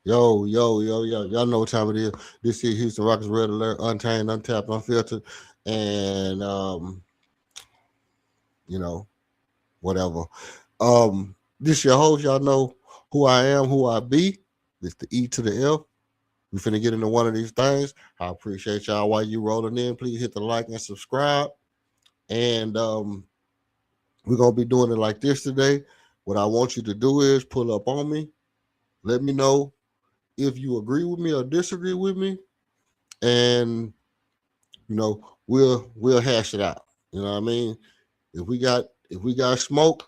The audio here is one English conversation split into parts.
Yo. Y'all know what time it is. This is Houston Rockets Red Alert, Untamed, Untapped, Unfiltered, and you know, whatever. This your host, y'all know who I am, who I be. It's the E to the F. We finna get into one of these things. I appreciate y'all while you rolling in. Please hit the like and subscribe. And we're gonna be doing it like this today. What I want you to do is pull up on me. Let me know if you agree with me or disagree with me, and we'll hash it out. You know what I mean? If we got smoke,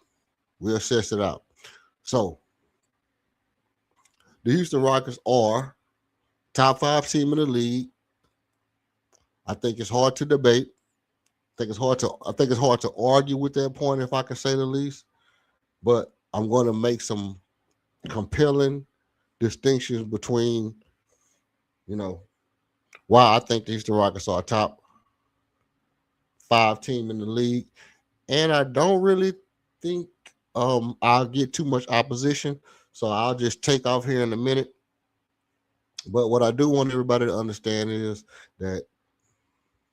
we'll assess it out. So the Houston Rockets are top five team in the league. I think it's hard to debate. I think it's hard to argue with that point, if I can say the least. But I'm going to make some compelling distinctions between, you know, why I think the Houston Rockets are a top five team in the league, and I don't really think I'll get too much opposition. So I'll just take off here in a minute. But what I do want everybody to understand is that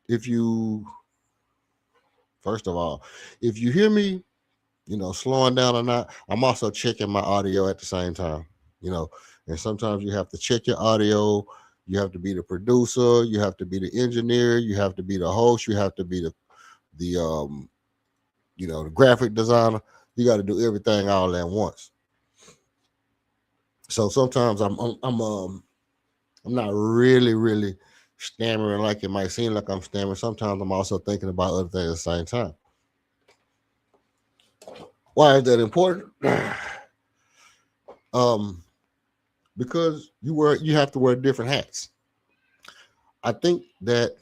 if you, first of all, if you hear me, slowing down or not, I'm also checking my audio at the same time. You know, and sometimes you have to check your audio. You have to be the producer. You have to be the engineer. You have to be the host. You have to be the graphic designer. You got to do everything all at once. So sometimes I'm not really stammering like it might seem like I'm stammering. Sometimes I'm also thinking about other things at the same time. Why is that important? um, because you have to wear different hats. I think that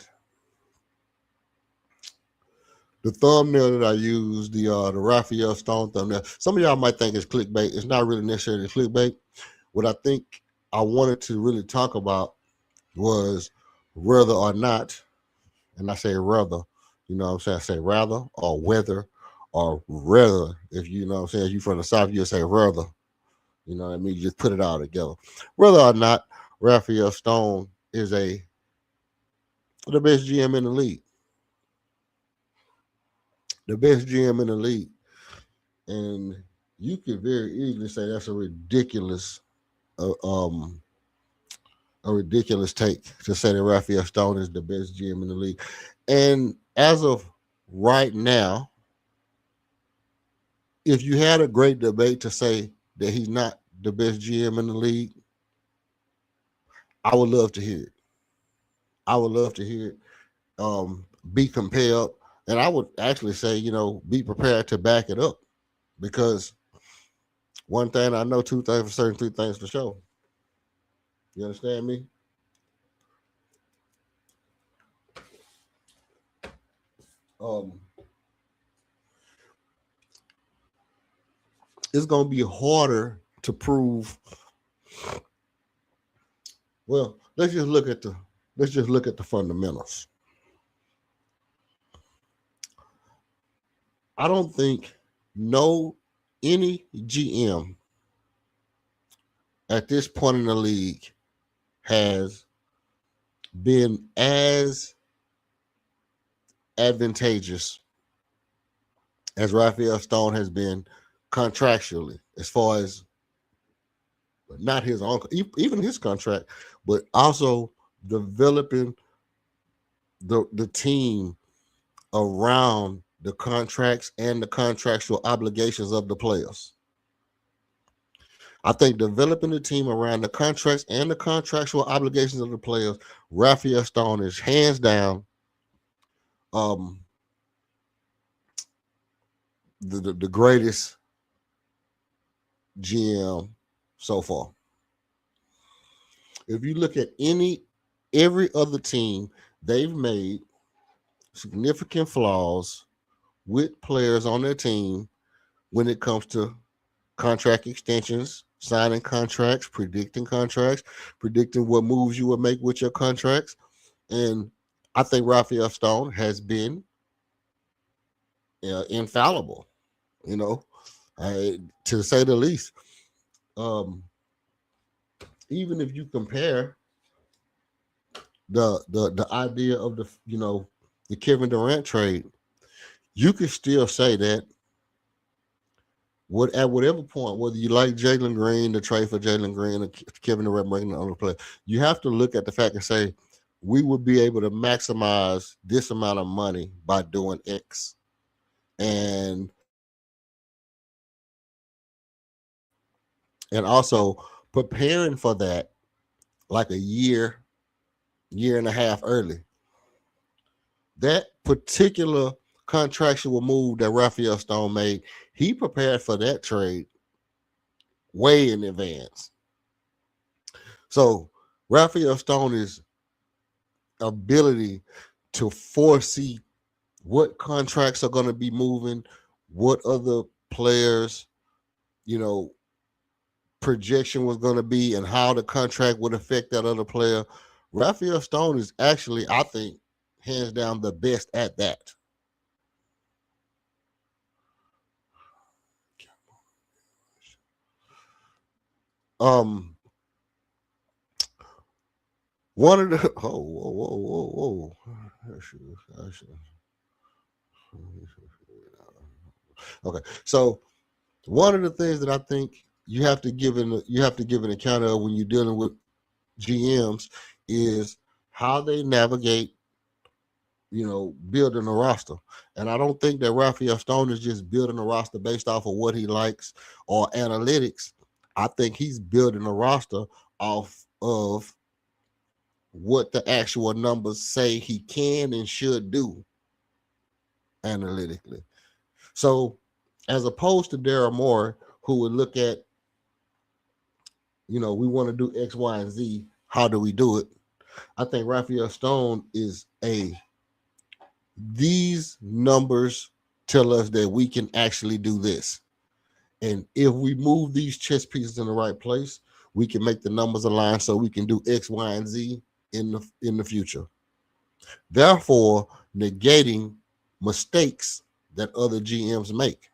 the thumbnail that I use, the Raphael Stone thumbnail, some of y'all might think it's clickbait. It's not really necessarily clickbait. What I think I wanted to really talk about was whether or not, and I say rather, you know what I'm saying? I say rather or whether or rather. If you know what I'm saying, if you from the South, you'll say rather. You know what I mean? You just put it all together. Whether or not Raphael Stone is the best GM in the league. The best GM in the league. And you could very easily say that's uh, um a ridiculous take to say that Raphael Stone is the best GM in the league. And as of right now, if you had a great debate to say that he's not the best GM in the league, I would love to hear it. I would love to hear it. Be compelled, and I would actually say, be prepared to back it up, because one thing I know, two things for certain, three things for sure. You understand me? Um, it's gonna be harder to prove. Well, let's just look at the fundamentals. I don't think no any GM at this point in the league has been as advantageous as Raphael Stone has been contractually, as far as not his own, even his contract, but also developing the team around the contracts and the contractual obligations of the players. I think developing the team around the contracts and the contractual obligations of the players, Raphael Stone is hands down um, the greatest GM so far. If you look at every other team, they've made significant flaws with players on their team when it comes to contract extensions, signing contracts, predicting what moves you will make with your contracts. And I think Raphael Stone has been infallible, you know, to say the least. Um, even if you compare the idea of the Kevin Durant trade, you could still say that at whatever point, whether you like Jalen Green, the trade for Jalen Green, or Kevin Durant bringing the other player, you have to look at the fact and say, we would be able to maximize this amount of money by doing X. And also preparing for that like a year and a half early. That particular contractual move that Raphael Stone made, he prepared for that trade way in advance. So Raphael Stone's ability to foresee what contracts are going to be moving, what other players, projection was going to be, and how the contract would affect that other player. Raphael Stone is actually, I think, hands down the best at that. Um, one of the whoa. Okay, so one of the things that I think you have to give an account of when you're dealing with GMs is how they navigate, building a roster. And I don't think that Raphael Stone is just building a roster based off of what he likes or analytics. I think he's building a roster off of what the actual numbers say he can and should do analytically. So, as opposed to Daryl Moore, who would look at, we want to do X, Y, and Z. How do we do it? I think Raphael Stone is these numbers tell us that we can actually do this. And if we move these chess pieces in the right place, we can make the numbers align so we can do X, Y, and Z in the future. Therefore, negating mistakes that other GMs make.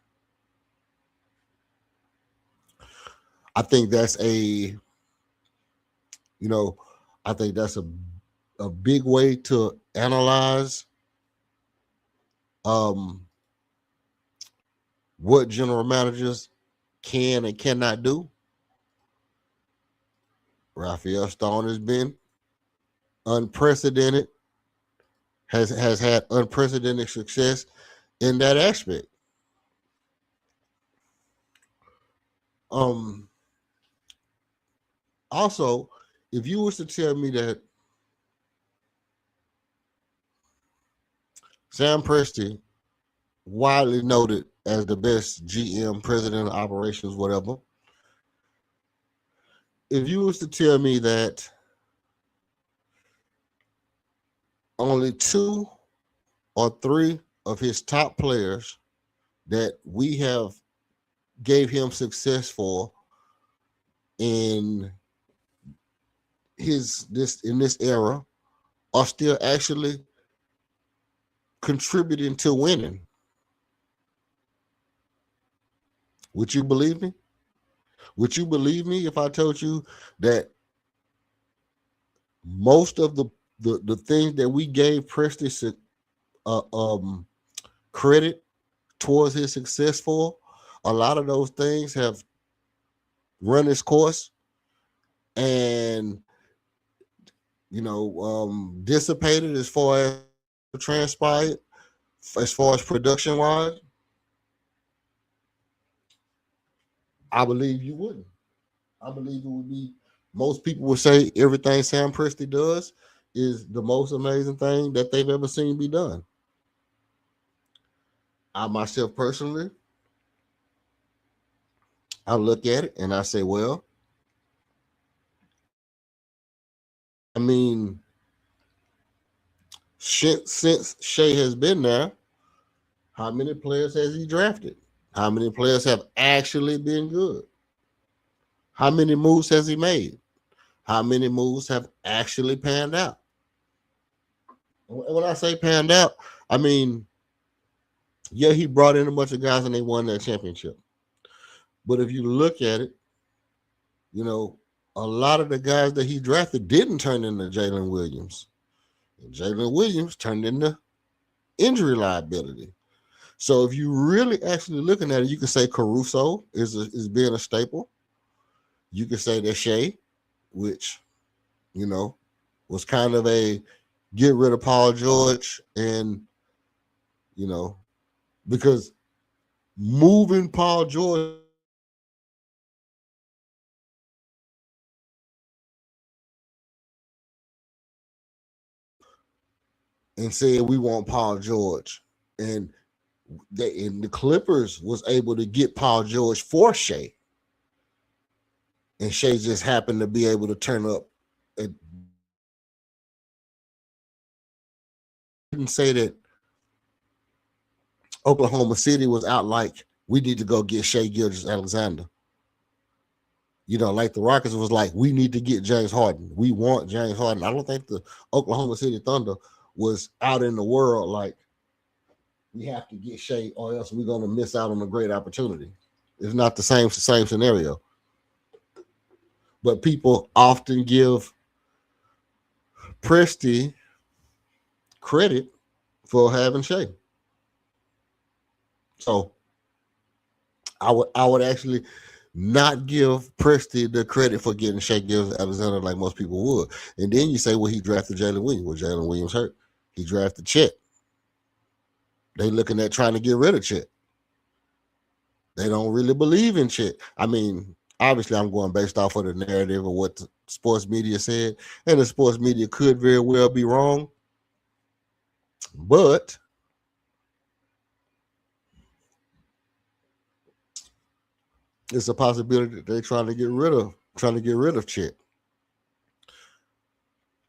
I think that's a big way to analyze what general managers can and cannot do. Raphael Stone has been unprecedented, has had unprecedented success in that aspect. Also, if you was to tell me that Sam Presti, widely noted as the best GM, president of operations, whatever, if you was to tell me that only 2 or 3 of his top players that we have gave him success for in this era are still actually contributing to winning, would you believe me? Would you believe me if I told you that most of the things that we gave Preston credit towards his success for, a lot of those things have run its course and dissipated as far as transpired, as far as production wise? I believe you wouldn't. I believe it would be, most people would say everything Sam Presti does is the most amazing thing that they've ever seen be done. I myself personally, I look at it and I say, well, I mean, since Shea has been there, how many players has he drafted? How many players have actually been good? How many moves has he made? How many moves have actually panned out? When I say panned out, I mean, yeah, he brought in a bunch of guys and they won that championship. But if you look at it, a lot of the guys that he drafted didn't turn into Jalen Williams. And Jalen Williams turned into injury liability. So if you really actually looking at it, you can say Caruso is being a staple. You can say that Shea, which you know was kind of a get rid of Paul George, and you know because moving Paul George and said we want Paul George, and the Clippers was able to get Paul George for Shea, and Shea just happened to be able to turn up. It didn't say that Oklahoma City was out like we need to go get Shea Gilgeous-Alexander. Like the Rockets was like, we need to get James Harden. We want James Harden. I don't think the Oklahoma City Thunder was out in the world like we have to get Shea or else we're gonna miss out on a great opportunity. It's not the same scenario. But people often give Presti credit for having Shea. So I would actually not give Presti the credit for getting Shea Gilgeous-Alexander like most people would. And then you say, well, he drafted Jalen Williams. Well, Jalen Williams hurt. He drafted Chet. They looking at trying to get rid of Chet. They don't really believe in Chet. I mean, obviously, I'm going based off of the narrative of what the sports media said, and the sports media could very well be wrong. But it's a possibility that they're trying to get rid of Chet.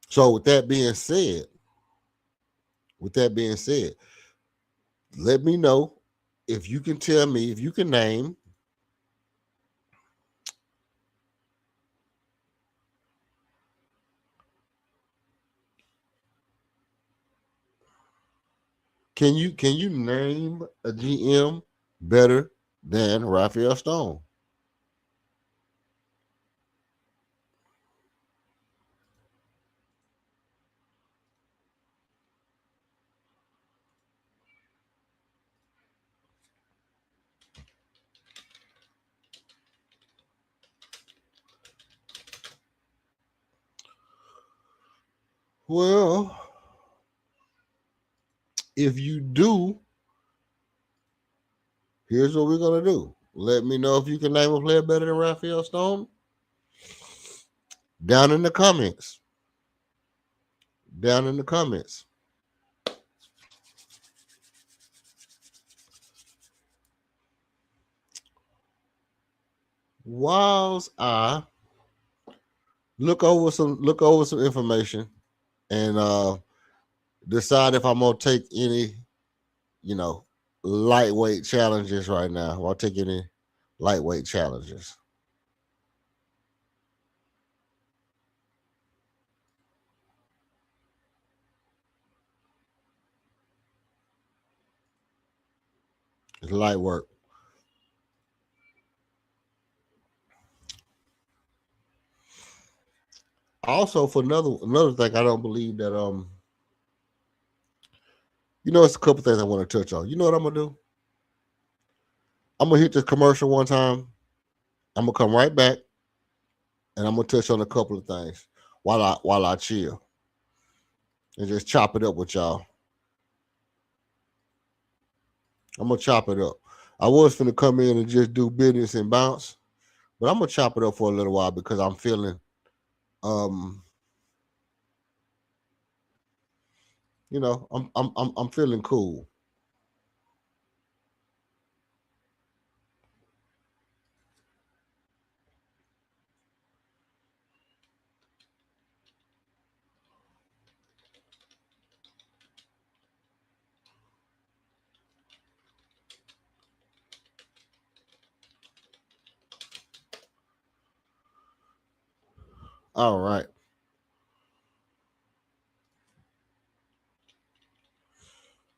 So with that being said, let me know if you can tell me, if you can name can you name a GM better than Raphael Stone? Well, if you do, here's what we're gonna do. Let me know if you can name a player better than Raphael Stone down in the comments. Down in the comments. Whilst I look over some information and decide if I'm gonna take any, you know, lightweight challenges right now. I'll take any lightweight challenges. It's light work. Also, for another thing, I don't believe that it's a couple things I want to touch on. You know what I'm gonna do? I'm gonna hit this commercial one time. I'm gonna come right back, and I'm gonna touch on a couple of things while I chill and just chop it up with y'all. I'm gonna chop it up. I was finna come in and just do business and bounce, but I'm gonna chop it up for a little while because I'm feeling um I'm feeling cool. All right.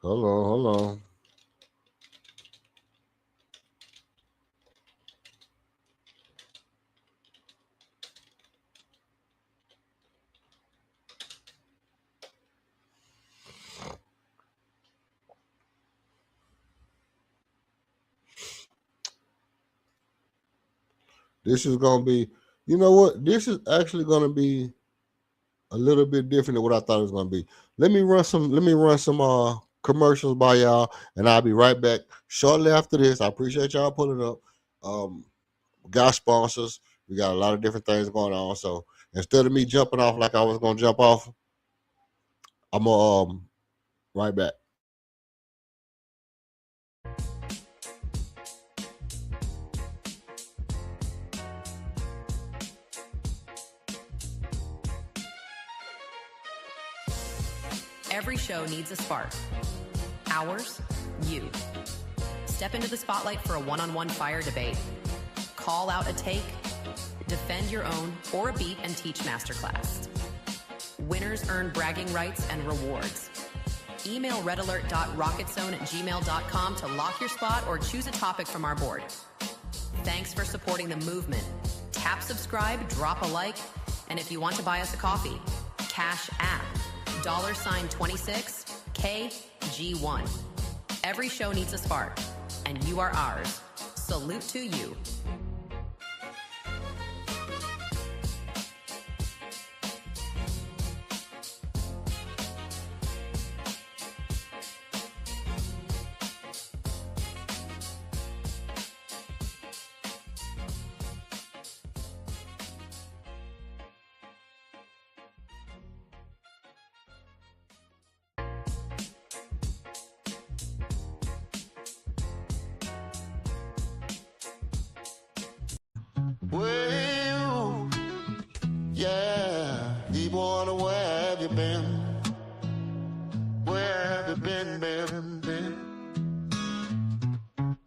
Hold on. This is gonna be, you know what? This is actually gonna be a little bit different than what I thought it was gonna be. Let me run some commercials by y'all, and I'll be right back shortly after this. I appreciate y'all pulling up. We got sponsors. We got a lot of different things going on. So instead of me jumping off like I was gonna jump off, I'm gonna right back. Every show needs a spark. Ours, you. Step into the spotlight for a one-on-one fire debate. Call out a take, defend your own or a beat and teach masterclass. Winners earn bragging rights and rewards. Email redalert.rocketzone@gmail.com to lock your spot or choose a topic from our board. Thanks for supporting the movement. Tap subscribe, drop a like, and if you want to buy us a coffee, Cash App, $26 KG1. Every show needs a spark, and you are ours. Salute to you. Well, yeah, people wonder where have you been? Where have you been?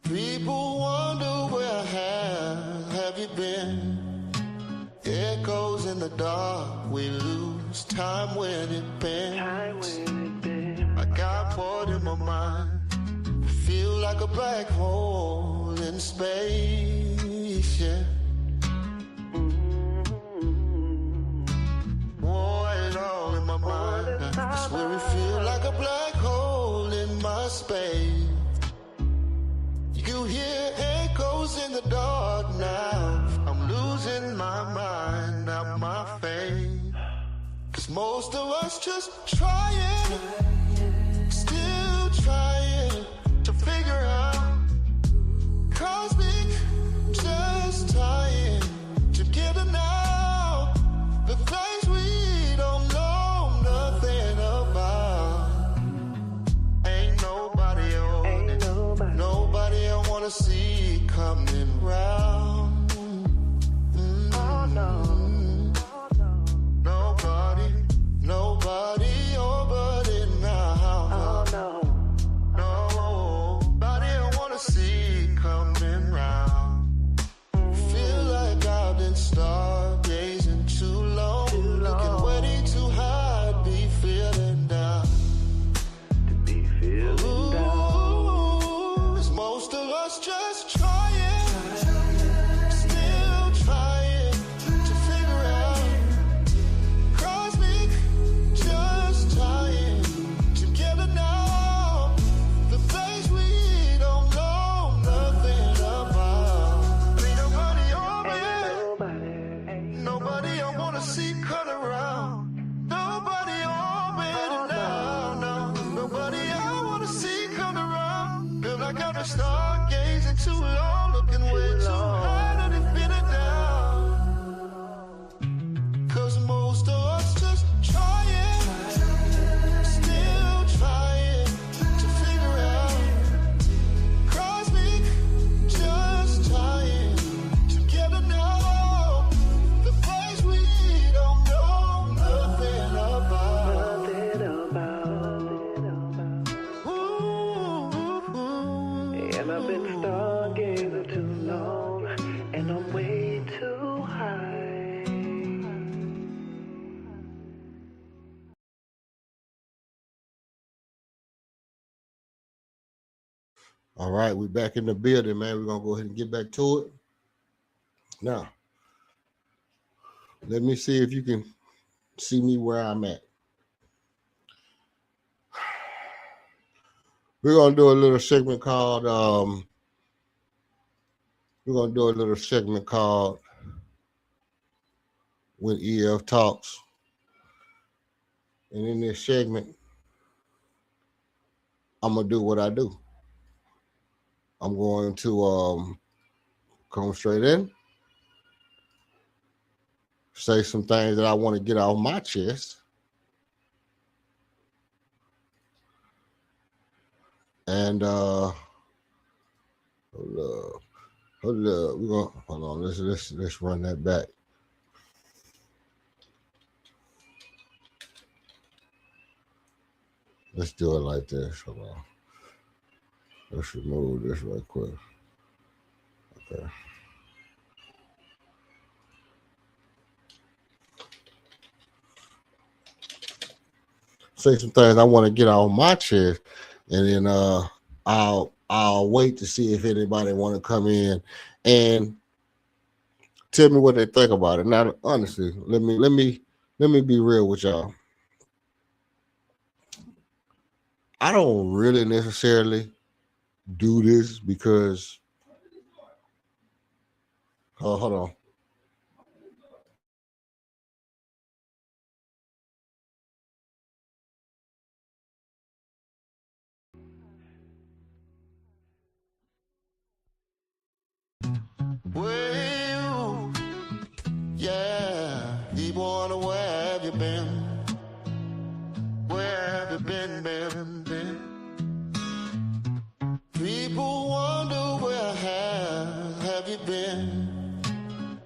People wonder where have you been? Echoes in the dark, we lose time when it bends. I got bored in my mind, feel like a black hole in space, yeah. I swear it feel like a black hole in my space. You hear echoes in the dark now. I'm losing my mind, not my faith. 'Cause most of us just trying, still trying to figure out cosmic, just trying to get it now. The things we don't know nothing about. Ain't nobody on it. Nobody I wanna see coming round. Oh no. Nobody over it now. Oh no. Nobody I wanna see coming round. Feel like I've been stargazing too long. Looking way too high, be feeling down. Ooh, is most of us just trying, still trying to figure out cosmic, just trying together now. The things we don't know nothing about. Ain't nobody over it. Nobody I wanna see cut around. Nobody over it now, no. Nobody I wanna see come around. Feel like I've been stargazing too long, looking way too high to defend it down. 'Cause most of us just trying, still trying to figure out cosmic, just trying together now. The place we don't know nothing about. Ooh, And I've been stargazing too long, and I'm way too high. All right, we back in the building, man. We're gonna go ahead and get back to it. Now, let me see if you can see me where I'm at. We're gonna do a little segment called when EF talks. And in this segment, I'm gonna do what I do. I'm going to come straight in, say some things that I want to get off my chest, and hold up, we're gonna hold on. Let's run that back. Let's do it like this. Hold on. Let's remove this right quick. Okay. Say some things I want to get off my chest, and then I'll wait to see if anybody want to come in and tell me what they think about it. Now, honestly, let me be real with y'all. I don't really necessarily do this because hold on. Well, yeah, people wonder where have you been? Where have you been? People wonder where have you been?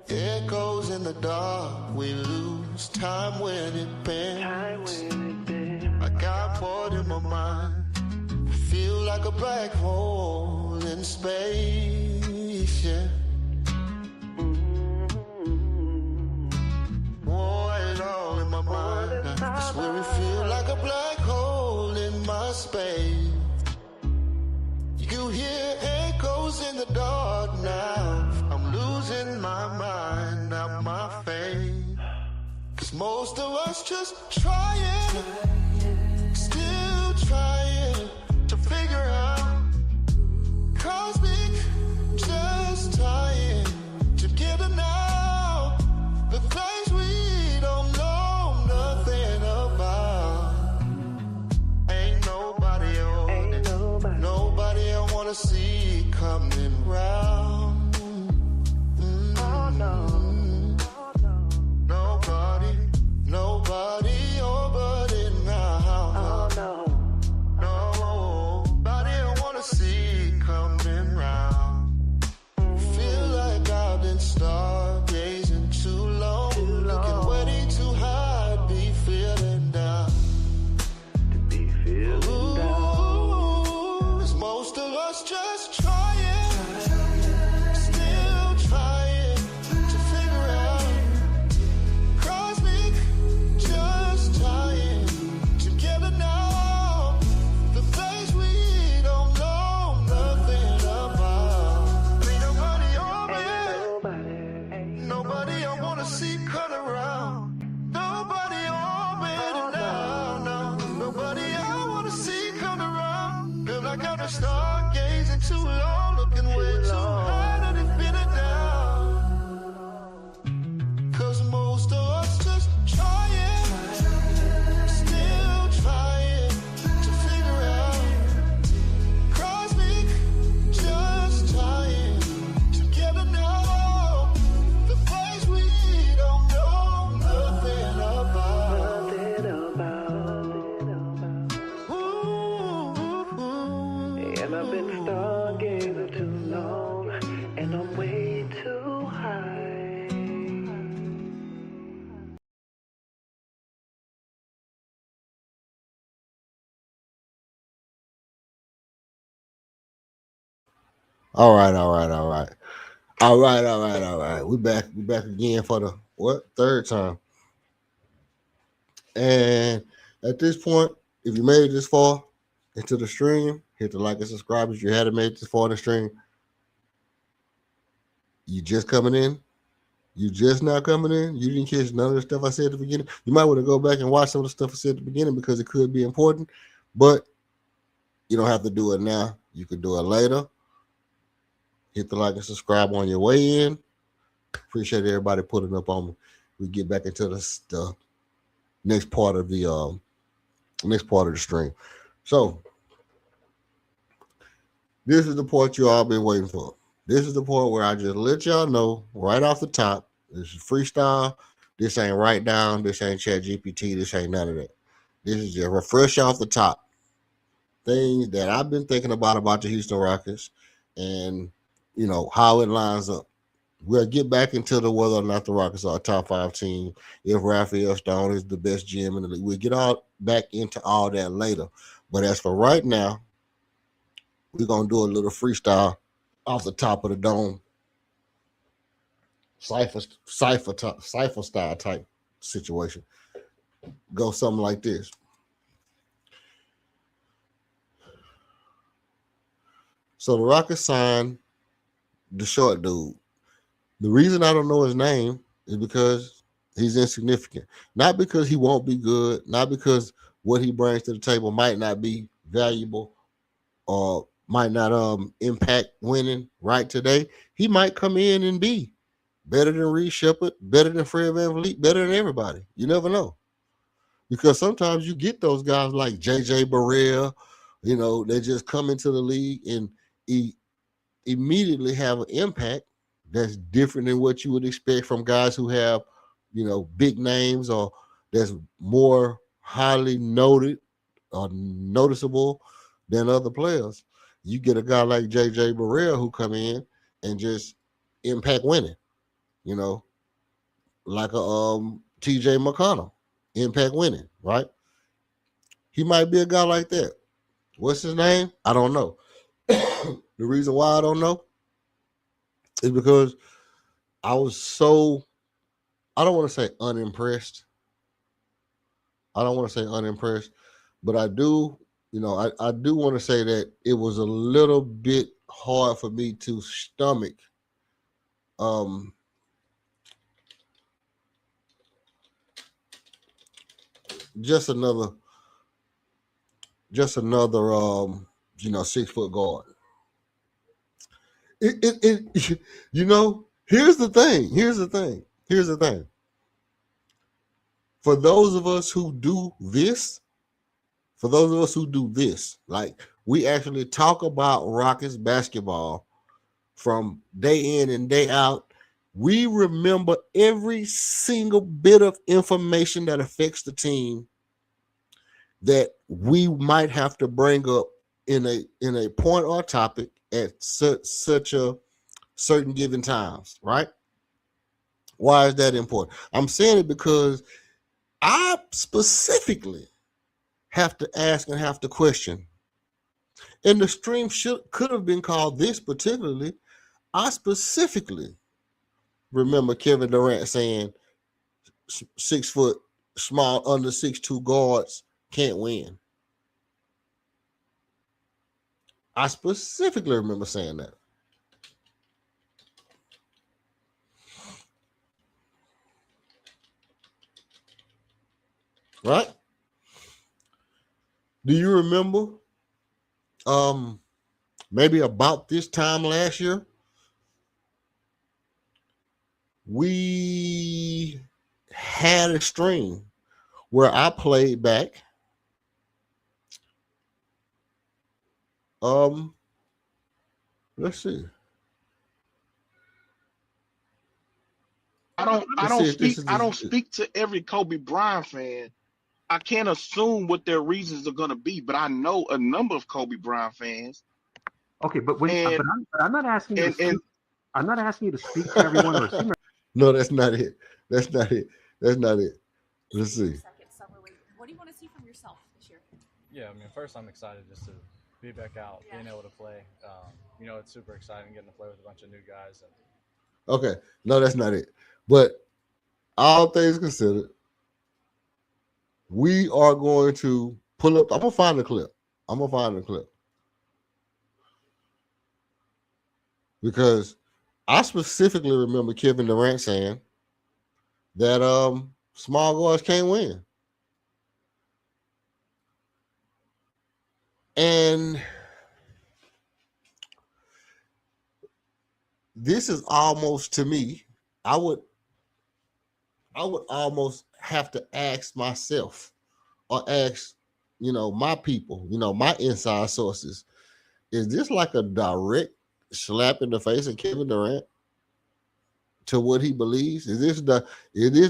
Echoes in the dark, we lose time when it bends. I got bored in my mind, feel like a black hole in space, yeah. It all in my mind. I swear it feel like a black hole in my space. You hear echoes in the dark now. I'm losing my mind, not my faith. 'Cause most of us just trying, still trying to figure out cosmic, just trying together now. The things we don't know nothing about. Ain't nobody on it. Nobody I wanna see coming round. Oh no. Nobody over it now. Oh no. Nobody I wanna see coming round. Feel like I've been stargazing too long. Looking way too high, be feeling down. Ooh, is most of us just trying, still trying to figure out cosmic, just trying together now. The place we don't know nothing about. Ain't nobody over it. Nobody I wanna see cut around. Nobody over it now, no. Nobody I wanna see come around. Feel like I've been stargazing too long, looking way too high to defend it down. 'Cause most of us just trying, still trying to figure out cosmic, just trying together now. The place we don't know nothing about. Ooh, And I've been stargazing too long, and I'm way too high. All right. We back again for the third time. And at this point, if you made it this far into the stream, hit the like and subscribe. If you hadn't made it this far in the stream, you just coming in. You just now coming in. You didn't catch none of the stuff I said at the beginning. You might want to go back and watch some of the stuff I said at the beginning because it could be important. But you don't have to do it now. You could do it later. Hit the like and subscribe on your way in. Appreciate everybody putting up on me. we get back into the next part of the stream. So this is the part you all been waiting for. This is the part where I just let y'all know right off the top. This is freestyle. This ain't write down. This ain't chat GPT. This ain't none of that. This is just refresh off the top things that I've been thinking about the Houston Rockets and, how it lines up. We'll get back into the whether or not the Rockets are a top 5 team, if Raphael Stone is the best GM in the league. We'll get all back into all that later. But as for right now, we're going to do a little freestyle off the top of the dome. Cypher style type situation. Go something like this. So the Rockets signed the short dude. The reason I don't know his name is because he's insignificant. Not because he won't be good, not because what he brings to the table might not be valuable or might not impact winning right today. He might come in and be better than Reed Shepard, better than Fred VanVleet, better than everybody. You never know. Because sometimes you get those guys like J.J. Barea, they just come into the league and immediately have an impact that's different than what you would expect from guys who have, big names or that's more highly noted or noticeable than other players. You get a guy like J.J. Barea who come in and just impact winning, like a T.J. McConnell, impact winning, right? He might be a guy like that. What's his name? I don't know. The reason why I don't know is because I was I don't want to say unimpressed. But I do, I do want to say that it was a little bit hard for me to stomach just another 6-foot guard. Here's the thing. For those of us who do this, like we actually talk about Rockets basketball from day in and day out, we remember every single bit of information that affects the team that we might have to bring up in a point or topic at such a certain given times, right? Why is that important? I'm saying it because I specifically have to ask and have to question. And the stream could have been called this particularly. I specifically remember Kevin Durrant saying 6 foot small under 6'2" guards can't win. I specifically remember saying that. Right? Do you remember maybe about this time last year, we had a stream where I played back let's see. I don't speak to every Kobe Bryant fan. I can't assume what their reasons are going to be, but I know a number of Kobe Bryant fans. Okay, but I'm not asking you to speak. I'm not asking you to speak to everyone or assume. No, that's not it. Let's see. What do you want to see from yourself this year? Yeah, first I'm excited just to be back out, being able to play. It's super exciting getting to play with a bunch of new guys. Okay, no, that's not it. But all things considered, we are going to pull up. I'm gonna find the clip because I specifically remember Kevin Durrant saying that small guards can't win. And this is almost, to me, I I would almost have to ask myself or ask, my people, my inside sources, is this like a direct slap in the face of Kevin Durant to what he believes? Is this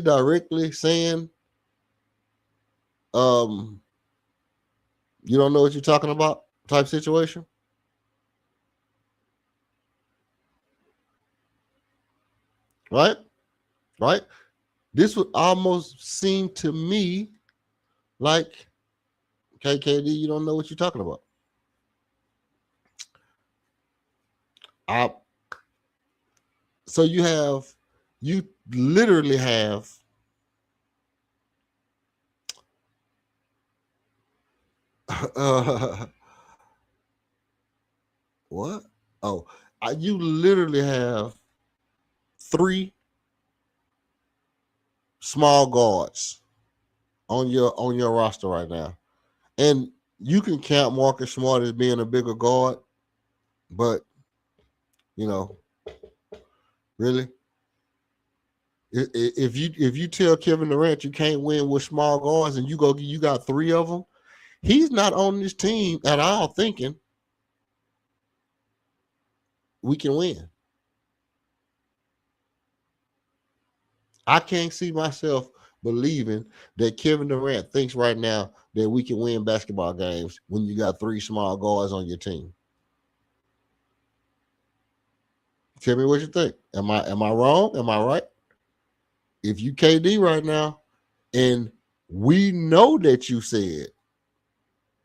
directly saying, you don't know what you're talking about type situation? Right? Right? This would almost seem to me like, KKD, you don't know what you're talking about. So you literally have what? Oh, you literally have 3 small guards on your roster right now, and you can count Marcus Smart as being a bigger guard, but really, if you tell Kevin Durant you can't win with small guards, and you got 3 of them, he's not on this team at all thinking we can win. I can't see myself believing that Kevin Durant thinks right now that we can win basketball games when you got 3 small guards on your team. Tell me what you think. Am I wrong? Am I right? If you KD right now, and we know that you said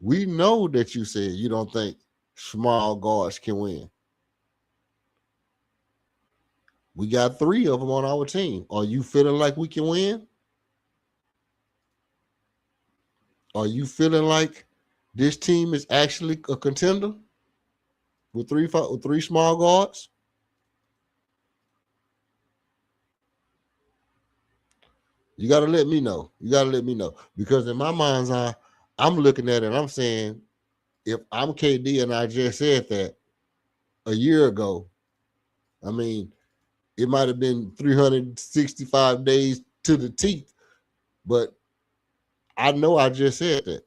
you don't think small guards can win. We got 3 of them on our team. Are you feeling like we can win? Are you feeling like this team is actually a contender with 3 small guards? You got to let me know. Because in my mind's eye, I'm looking at it and I'm saying, if I'm KD and I just said that a year ago, I mean, it might have been 365 days to the teeth, but I know I just said that.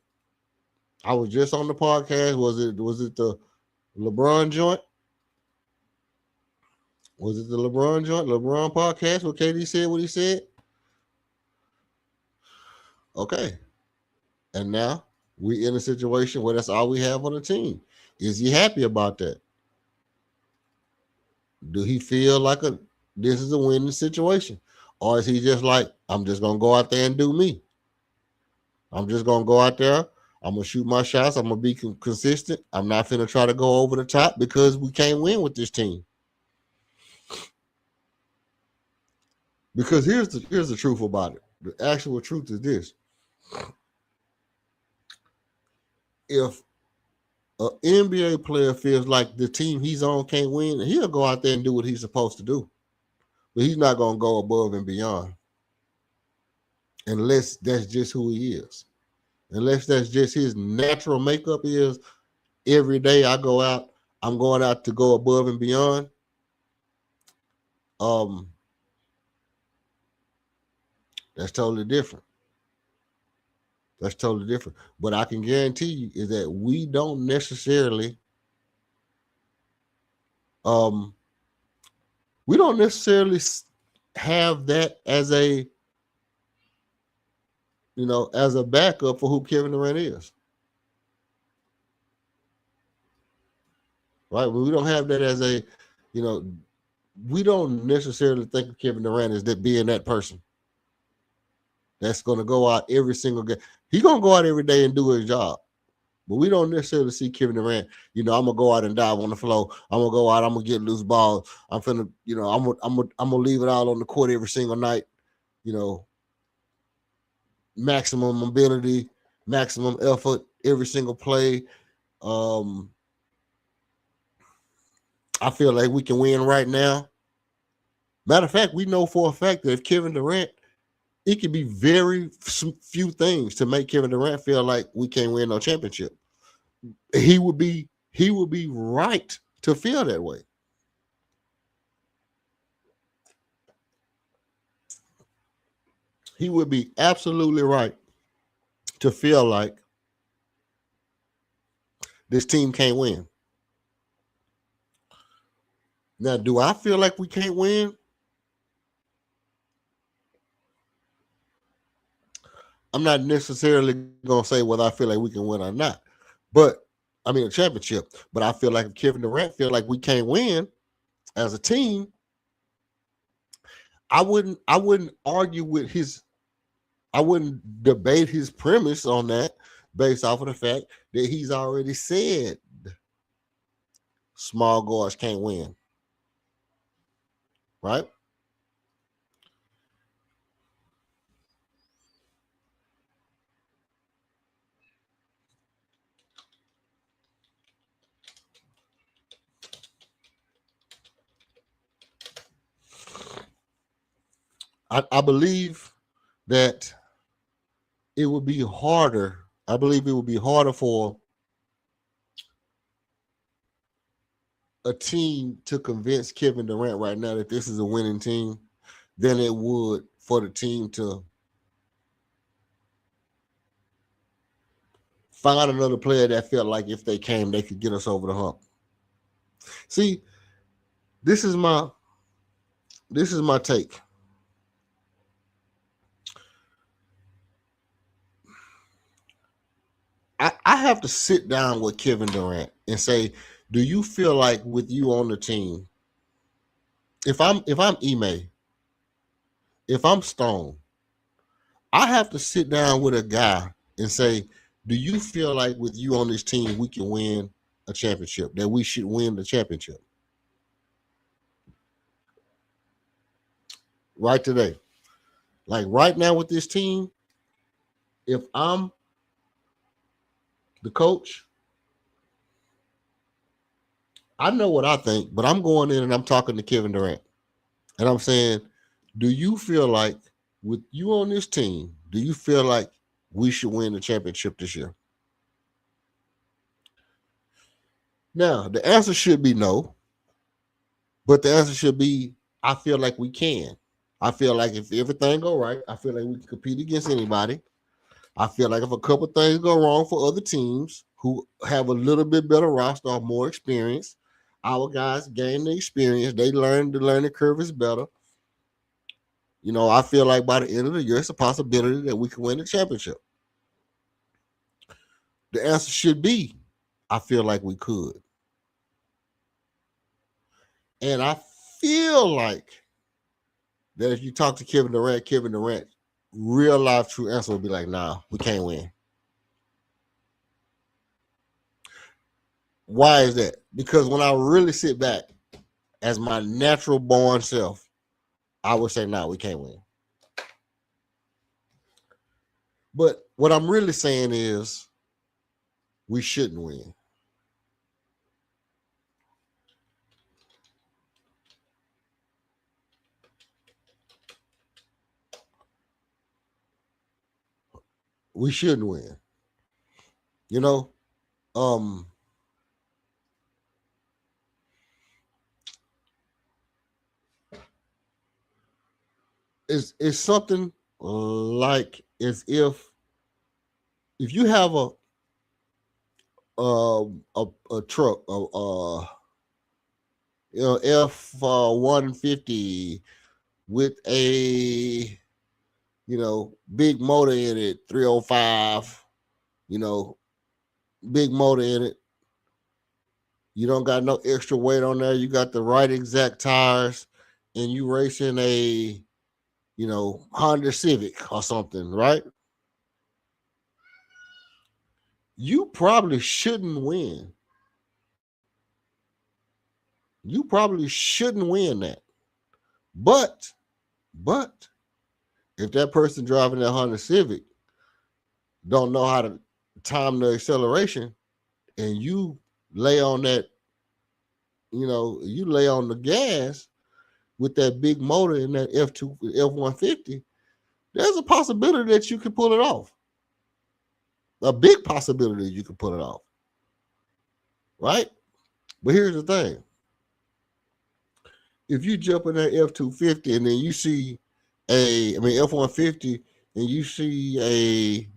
I was just on the podcast. Was it the LeBron joint? Was it the LeBron joint? LeBron podcast where KD said what he said? Okay. And now we in a situation where that's all we have on the team. Is he happy about that? Do he feel like this is a winning situation? Or is he just like, I'm just going to go out there and do me? I'm just going to go out there. I'm going to shoot my shots. I'm going to be consistent. I'm not going to try to go over the top because we can't win with this team. Because here's the truth about it. The actual truth is this. If an NBA player feels like the team he's on can't win, he'll go out there and do what he's supposed to do. But he's not going to go above and beyond. Unless that's just who he is. Unless that's just his natural makeup is, every day I go out, I'm going out to go above and beyond. That's totally different. But I can guarantee you is that we don't necessarily have that as a as a backup for who Kevin Durant is. Right? We don't have that as a, we don't necessarily think of Kevin Durant as that being that person that's going to go out every single game. He's going to go out every day and do his job. But we don't necessarily see Kevin Durant, I'm going to go out and dive on the floor. I'm going to go out, I'm going to get loose balls. I'm finna, I'm going to leave it all on the court every single night. Maximum ability, maximum effort, every single play. I feel like we can win right now. Matter of fact, we know for a fact that if Kevin Durant, it could be very few things to make Kevin Durant feel like we can't win no championship. He would be right to feel that way. he would be absolutely right to feel like this team can't win. Now, do I feel like we can't win? I'm not necessarily going to say whether I feel like we can win or not. But, I mean, a championship. But I feel like if Kevin Durant feel like we can't win as a team, I wouldn't argue with I wouldn't debate his premise on that based off of the fact that he's already said small guards can't win. Right? I believe that it would be harder. I believe it would be harder for a team to convince Kevin Durant right now that this is a winning team than it would for the team to find another player that felt like if they came, they could get us over the hump. See, this is my take. I have to sit down with Kevin Durant and say, do you feel like with you on the team, if I'm Ime, if I'm Stone, I have to sit down with a guy and say, do you feel like with you on this team we can win a championship, that we should win the championship? Right today. Like right now with this team, if I'm the coach, I know what I think, but I'm going in and I'm talking to Kevin Durant. And I'm saying, do you feel like with you on this team, do you feel like we should win the championship this year? Now, the answer should be no, but the answer should be, I feel like we can. I feel like if everything go right, I feel like we can compete against anybody. I feel like if a couple things go wrong for other teams who have a little bit better roster or more experience, our guys gain the experience. They learn the learning curve is better. You know, I feel like by the end of the year, it's a possibility that we can win the championship. The answer should be, I feel like we could. And I feel like that if you talk to Kevin Durant, real life true answer will be like, nah, we can't win. Why is that? Because when I really sit back as my natural born self, I would say, nah, we can't win. But what I'm really saying is we shouldn't win. We shouldn't win. You know, it's something like as if you have a truck, F-150 with a big motor in it, 305, big motor in it. You don't got no extra weight on there. You got the right exact tires, and you racing a Honda Civic or something, right? You probably shouldn't win. You probably shouldn't win that. But if that person driving that Honda Civic don't know how to time the acceleration, and you lay on that, you lay on the gas with that big motor in that F-150, there's a possibility that you can pull it off. A big possibility you can pull it off. Right? But here's the thing. If you jump in that F-250 and then you see F-150, and you see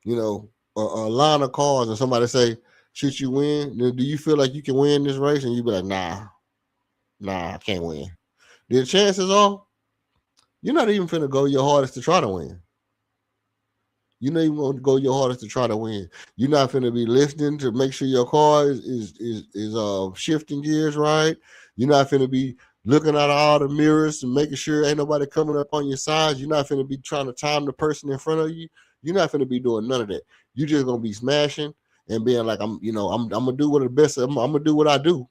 a line of cars, and somebody say, "Should you win? Do you feel like you can win this race?" And you be like, "Nah, I can't win." The chances are you're not even finna go your hardest to try to win. You're not even going to go your hardest to try to win. You're not finna be listening to make sure your car is shifting gears right. You're not finna be looking at all the mirrors and making sure ain't nobody coming up on your side. You're not finna be trying to time the person in front of you. You're not finna be doing none of that. You're just gonna be smashing and being like, I'm gonna do what the best. I'm gonna do what I do.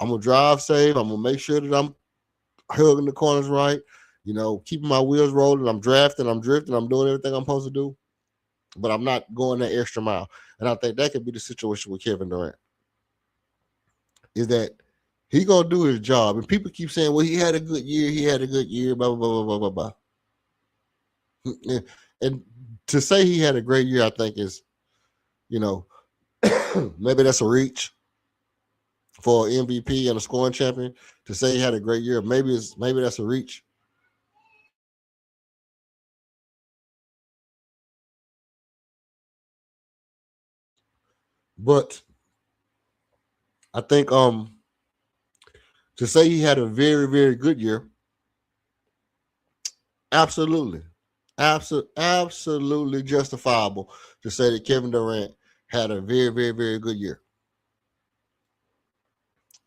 I'm gonna drive safe. I'm gonna make sure that I'm hugging the corners right. Keeping my wheels rolling. I'm drafting. I'm drifting. I'm doing everything I'm supposed to do, but I'm not going that extra mile. And I think that could be the situation with Kevin Durant. Is that he gonna do his job? And people keep saying, "Well, he had a good year. He had a good year." Blah blah blah blah blah blah. And to say he had a great year, I think is, maybe that's a reach for MVP and a scoring champion. To say he had a great year, maybe that's a reach. But I think to say he had a very, very good year, absolutely. Absolutely justifiable to say that Kevin Durant had a very, very, very good year.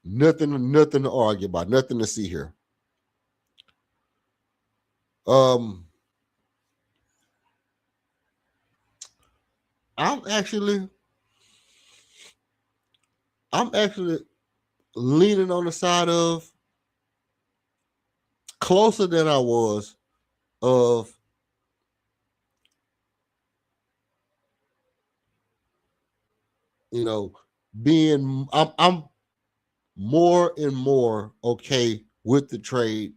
Nothing to argue about, nothing to see here. I'm actually leaning on the side of closer than I was of being I'm more and more okay with the trade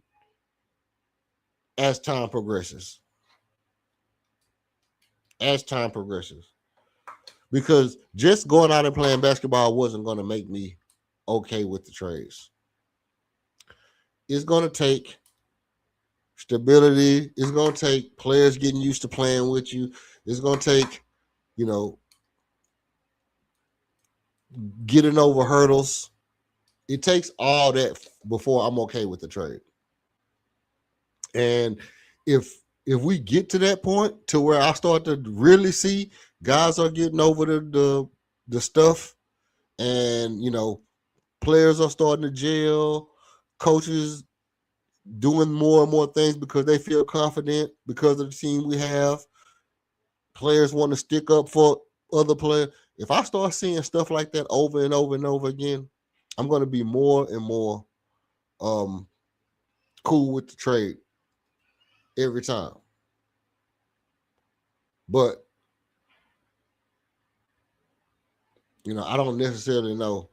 as time progresses. Because just going out and playing basketball wasn't going to make me okay with the trades. It's going to take stability. It's going to take players getting used to playing with you. It's going to take, getting over hurdles. It takes all that before I'm okay with the trade. And if we get to that point to where I start to really see guys are getting over the stuff, and players are starting to gel, coaches doing more and more things because they feel confident because of the team we have, players want to stick up for other players. If I start seeing stuff like that over and over and over again, I'm going to be more and more cool with the trade every time. But I don't necessarily know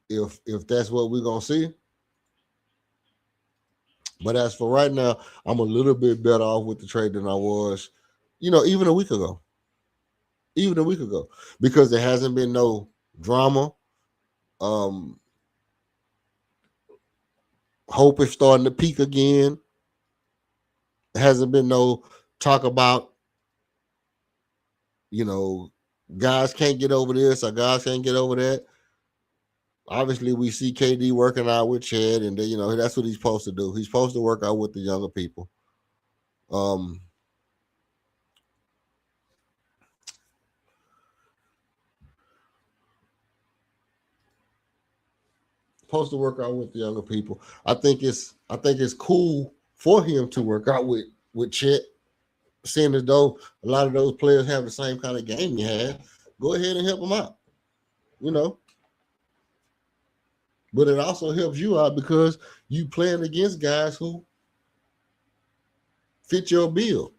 if that's what we're gonna see. But as for right now, I'm a little bit better off with the trade than I was, even a week ago. Because there hasn't been no drama. Hope is starting to peak again. There hasn't been no talk about, guys can't get over this or guys can't get over that. Obviously, we see KD working out with Chad, and that's what he's supposed to do. He's supposed to work out with the younger people. Supposed to work out with the younger people. I think it's cool for him to work out with Chet, seeing as though a lot of those players have the same kind of game he had. Go ahead and help them out, But it also helps you out because you playing against guys who fit your bill.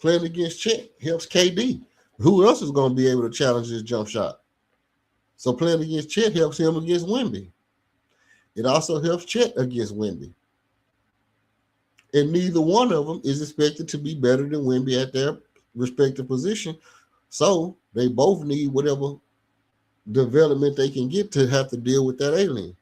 Playing against Chet helps KD. Who else is going to be able to challenge his jump shot? So playing against Chet helps him against Wemby. It also helps Chet against Wemby. And neither one of them is expected to be better than Wemby at their respective position. So they both need whatever development they can get to have to deal with that alien.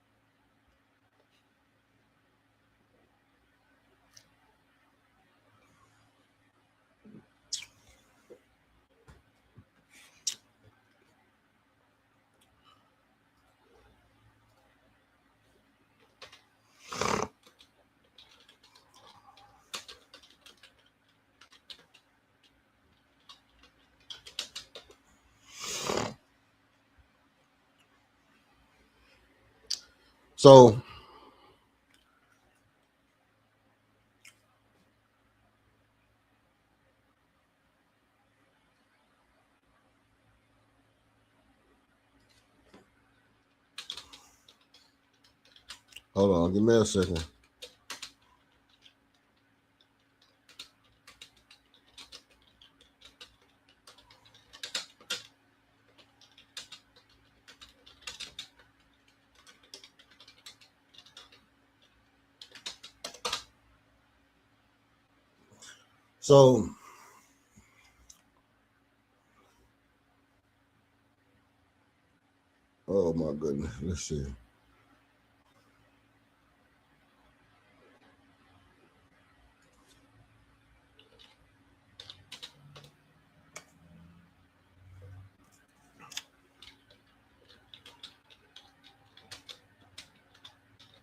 So hold on, give me a second. So oh my goodness, let's see.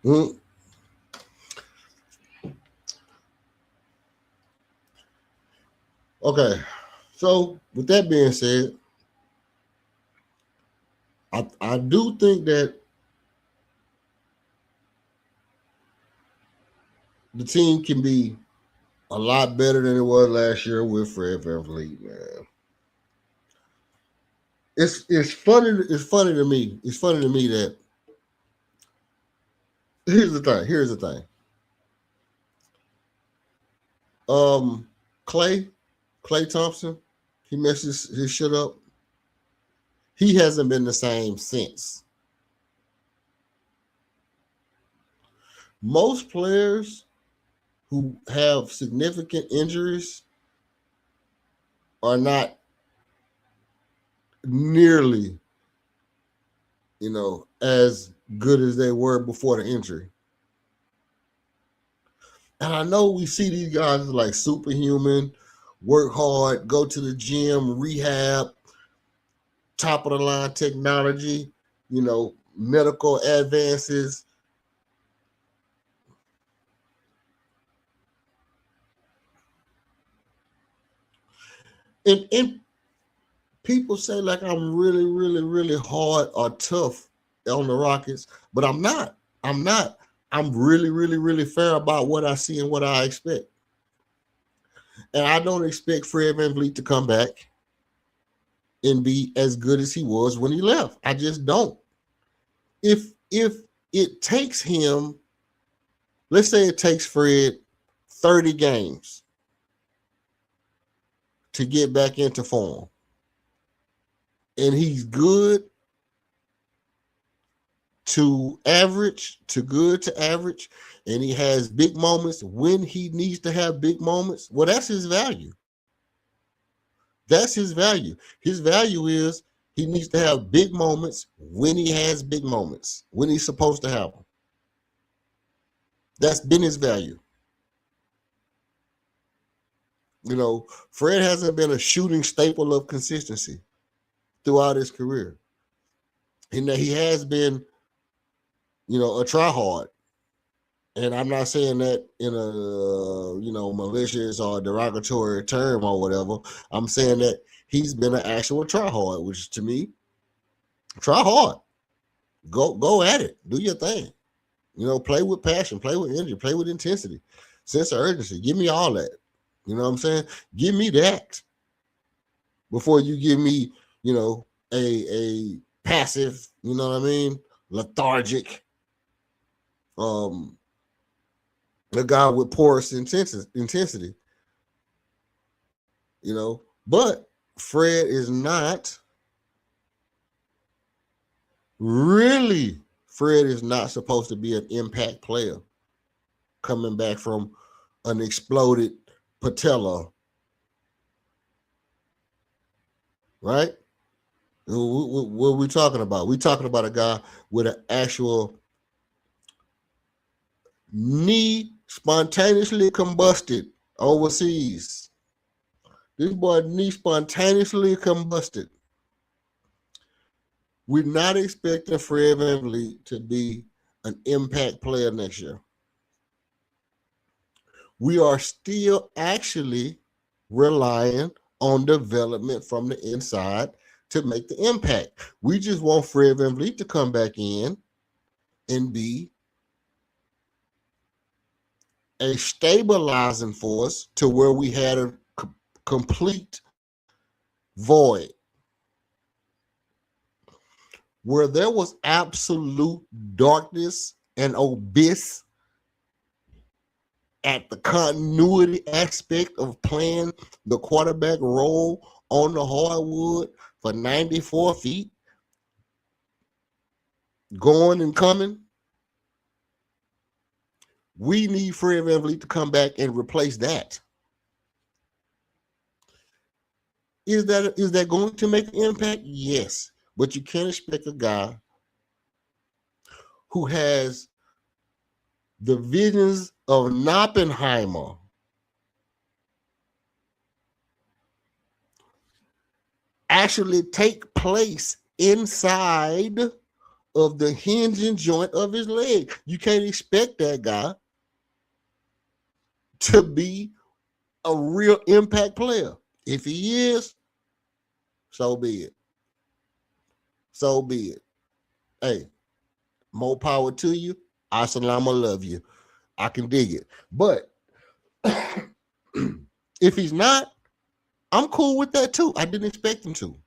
Mm. Okay, so with that being said, I do think that the team can be a lot better than it was last year with Fred VanVleet, man. It's funny. It's funny to me. It's funny to me that here's the thing. Here's the thing. Um, Clay Thompson, he messed his shit up. He hasn't been the same since. Most players who have significant injuries are not nearly, as good as they were before the injury. And I know we see these guys like superhuman, work hard, go to the gym, rehab, top of the line technology, medical advances. And people say like I'm really, really, really hard or tough on the Rockets, but I'm not. I'm not. I'm really, really, really fair about what I see and what I expect. And I don't expect Fred VanVleet to come back and be as good as he was when he left. I just don't. If it takes him, let's say it takes Fred 30 games to get back into form, and he's good to average, to good to average, and he has big moments when he needs to have big moments, well, that's his value. That's his value. His value is he needs to have big moments when he has big moments, when he's supposed to have them. That's been his value. Fred hasn't been a shooting staple of consistency throughout his career. And that he has been, a try hard. And I'm not saying that in a, malicious or derogatory term or whatever. I'm saying that he's been an actual try hard, which to me, try hard. Go at it. Do your thing. Play with passion, play with energy, play with intensity, sense of urgency. Give me all that. You know what I'm saying? Give me that before you give me, a passive, lethargic, a guy with porous intensity. But Fred is not really. Fred is not supposed to be an impact player coming back from an exploded patella, right? What are we talking about? We're talking about a guy with an actual knee spontaneously combusted overseas. This boy knee spontaneously combusted. We're not expecting Fred VanVleet to be an impact player next year. We are still actually relying on development from the inside to make the impact. We just want Fred VanVleet to come back in and be a stabilizing force to where we had a complete void, where there was absolute darkness and abyss at the continuity aspect of playing the quarterback role on the hardwood for 94 feet, going and coming. We need Fred VanVleet to come back and replace that. Is that going to make an impact? Yes. But you can't expect a guy who has the visions of Oppenheimer actually take place inside of the hinge and joint of his leg. You can't expect that guy to be a real impact player. If he is, so be it. So be it. Hey, more power to you. Assalamu love you. I can dig it. But if he's not, I'm cool with that too. I didn't expect him to.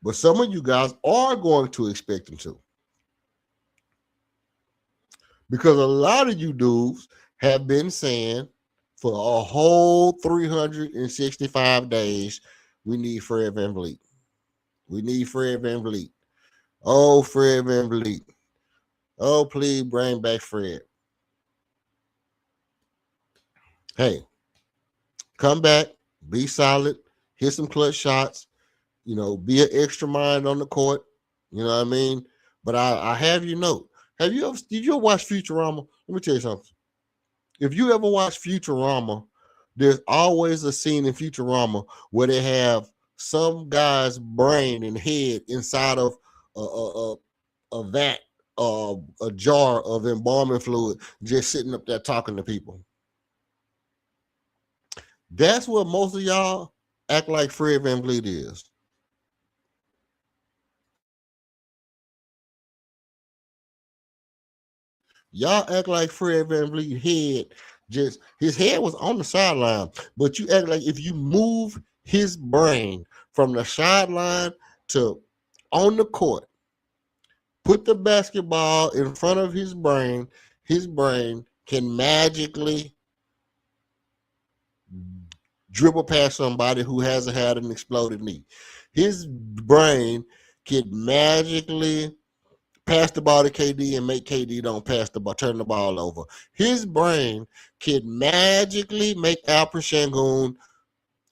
But some of you guys are going to expect him to. Because a lot of you dudes have been saying for a whole 365 days, we need Fred VanVleet. We need Fred VanVleet. Oh, Fred VanVleet. Oh, please bring back Fred. Hey, come back, be solid, hit some clutch shots, be an extra mind on the court. You know what I mean? But I have you note. Did you ever watch Futurama? Let me tell you something. If you ever watch Futurama, there's always a scene in Futurama where they have some guy's brain and head inside of a vat, a jar of embalming fluid, just sitting up there talking to people. That's what most of y'all act like Fred VanVleet is. Y'all act like Fred VanVleet his head was on the sideline, but you act like if you move his brain from the sideline to on the court, put the basketball in front of his brain can magically dribble past somebody who hasn't had an exploded knee. His brain can magically pass the ball to KD and make KD don't pass the ball, turn the ball over. His brain can magically make Alperen Sengun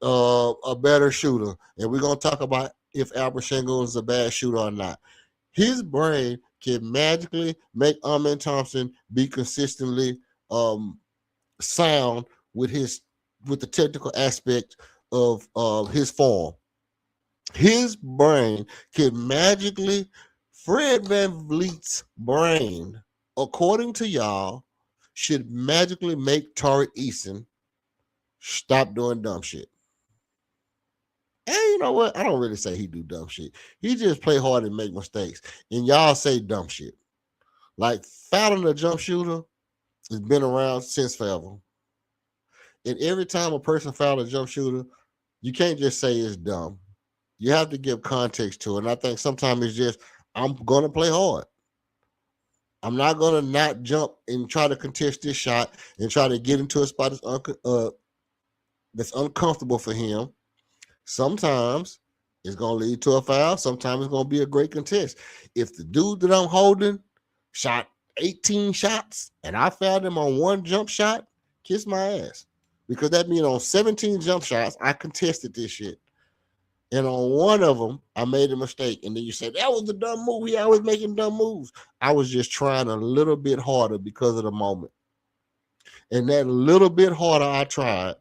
a better shooter. And we're going to talk about if Alperen Sengun is a bad shooter or not. His brain can magically make Amen Thompson be consistently sound with the technical aspect of his form. His brain can magically, Fred VanVleet's brain, according to y'all, should magically make Tari Eason stop doing dumb shit. And you know what? I don't really say he do dumb shit. He just play hard and make mistakes. And y'all say dumb shit. Like fouling a jump shooter has been around since forever. And every time a person fouled a jump shooter, you can't just say it's dumb. You have to give context to it. And I think sometimes it's just, I'm going to play hard. I'm not going to not jump and try to contest this shot and try to get into a spot that's uncomfortable for him. Sometimes it's going to lead to a foul. Sometimes it's going to be a great contest. If the dude that I'm holding shot 18 shots and I fouled him on one jump shot, kiss my ass. Because that means on 17 jump shots, I contested this shit. And on one of them, I made a mistake. And then you said, that was the dumb move. He always making dumb moves. I was just trying a little bit harder because of the moment. And that little bit harder I tried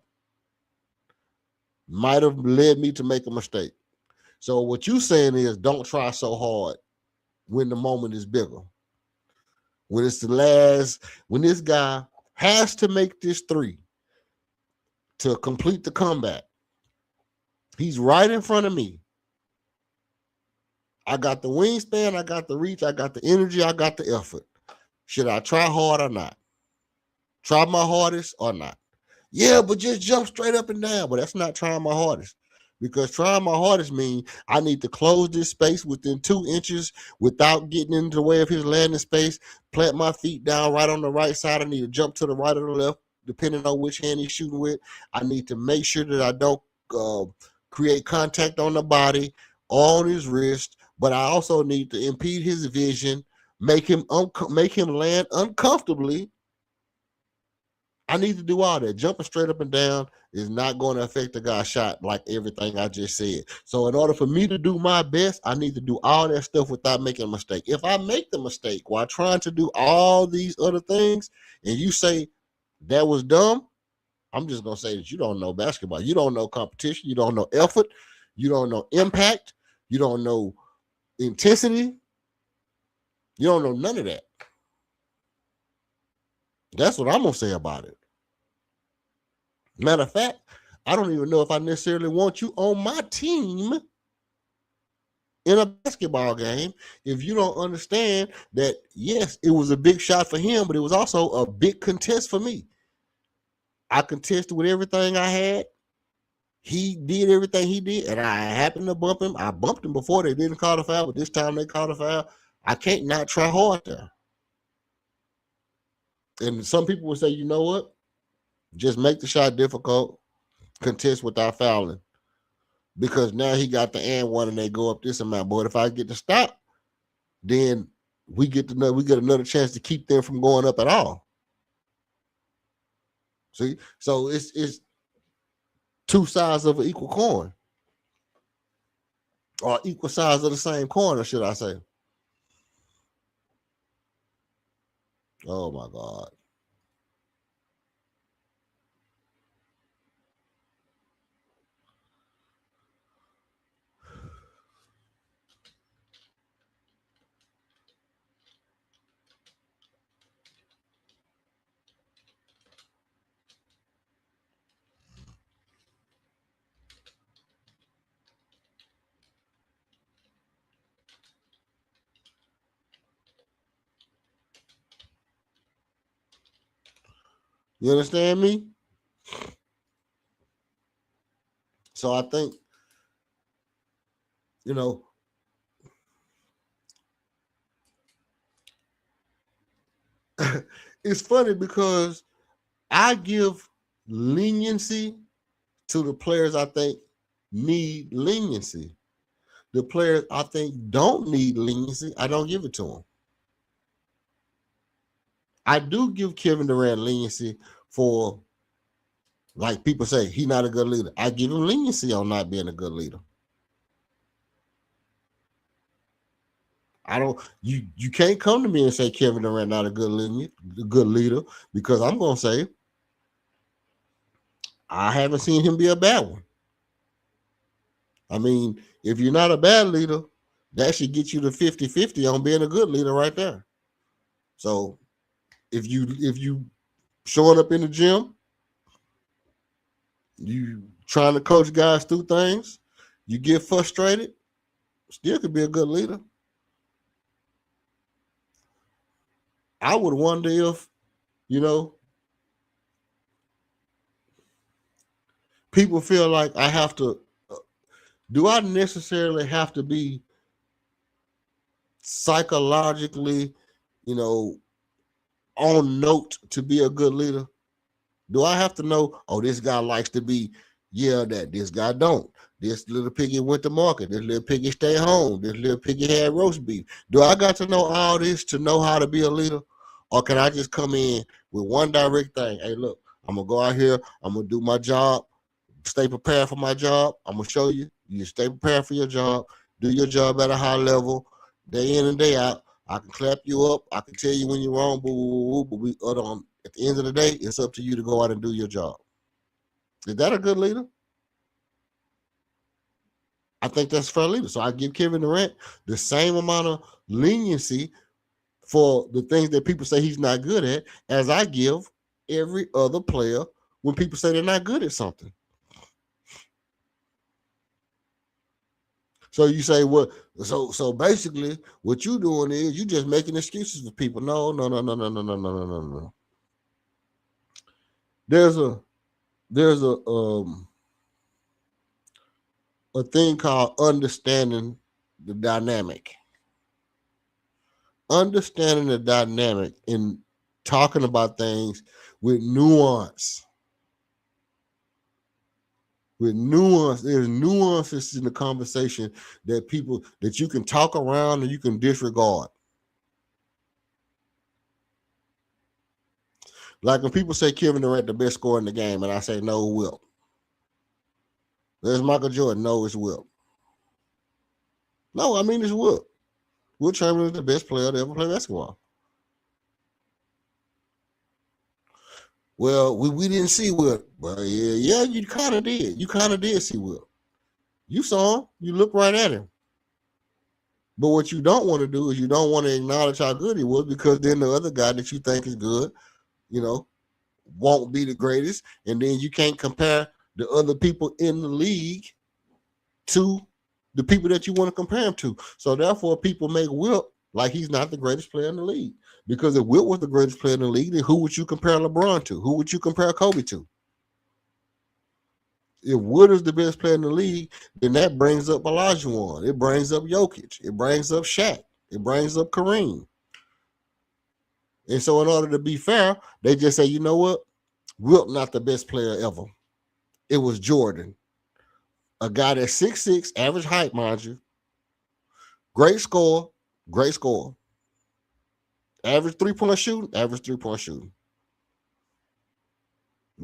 might have led me to make a mistake. So what you saying is don't try so hard when the moment is bigger. When it's when this guy has to make this three to complete the comeback. He's right in front of me. I got the wingspan, I got the reach, I got the energy, I got the effort. Should I try hard or not? Try my hardest or not? Yeah, but just jump straight up and down. But that's not trying my hardest. Because trying my hardest means I need to close this space within 2 inches without getting into the way of his landing space, plant my feet down right on the right side. I need to jump to the right or the left, depending on which hand he's shooting with. I need to make sure that I don't create contact on the body or on his wrist, but I also need to impede his vision, make him land uncomfortably. I need to do all that. Jumping straight up and down is not going to affect the guy's shot like everything I just said. So in order for me to do my best, I need to do all that stuff without making a mistake. If I make the mistake while trying to do all these other things and you say that was dumb, I'm just going to say that you don't know basketball. You don't know competition. You don't know effort. You don't know impact. You don't know intensity. You don't know none of that. That's what I'm going to say about it. Matter of fact, I don't even know if I necessarily want you on my team in a basketball game if you don't understand that, yes, it was a big shot for him, but it was also a big contest for me. I contested with everything I had. He did everything he did, and I happened to bump him. I bumped him before they didn't call the foul, but this time they called a foul. I can't not try hard there. And some people will say, you know what? Just make the shot difficult, contest without fouling. Because now he got the and one and they go up this amount. But if I get to stop, then we get another chance to keep them from going up at all. See? So it's two sides of an equal coin. Or equal sides of the same coin, or should I say? Oh my God. You understand me? So I think, it's funny because I give leniency to the players I think need leniency. The players I think don't need leniency, I don't give it to them. I do give Kevin Durrant leniency for, like people say, he's not a good leader. I give him leniency on not being a good leader. You can't come to me and say Kevin Durant not a good leader, because I'm going to say I haven't seen him be a bad one. I mean, if you're not a bad leader, that should get you to 50-50 on being a good leader right there. So if you showing up in the gym, you trying to coach guys through things, you get frustrated, still could be a good leader. I would wonder if, people feel like I have to, do I necessarily have to be psychologically, on note to be a good leader? Do I have to know, oh, this guy likes to be yelled at, this guy don't. This little piggy went to market, this little piggy stay home, this little piggy had roast beef. Do I got to know all this to know how to be a leader? Or can I just come in with one direct thing? Hey, look, I'm going to go out here, I'm going to do my job, stay prepared for my job. I'm going to show you, you stay prepared for your job, do your job at a high level, day in and day out. I can clap you up, I can tell you when you're wrong, but at the end of the day, it's up to you to go out and do your job. Is that a good leader? I think that's a fair leader. So I give Kevin Durant the same amount of leniency for the things that people say he's not good at as I give every other player when people say they're not good at something. So you say, well, So basically, what you doing is you just making excuses for people. No. There's a thing called understanding the dynamic. Understanding the dynamic in talking about things with nuance. With nuance, there's nuances in the conversation that you can talk around and you can disregard. Like when people say Kevin Durant the best scorer in the game, and I say no, Wilt. There's Michael Jordan. No, it's Wilt. No, I mean it's Wilt. Wilt Chamberlain is the best player to ever play basketball. Well, we didn't see Wilt. Well, yeah, you kind of did. You kind of did see Wilt. You saw him. You looked right at him. But what you don't want to do is you don't want to acknowledge how good he was, because then the other guy that you think is good, won't be the greatest. And then you can't compare the other people in the league to the people that you want to compare him to. So therefore, people make Wilt like he's not the greatest player in the league. Because if Wilt was the greatest player in the league, then who would you compare LeBron to? Who would you compare Kobe to? If Wilt is the best player in the league, then that brings up Olajuwon. It brings up Jokic. It brings up Shaq. It brings up Kareem. And so in order to be fair, they just say, you know what? Wilt not the best player ever. It was Jordan. A guy that's 6'6", average height, mind you. Great score. Average three-point shooting.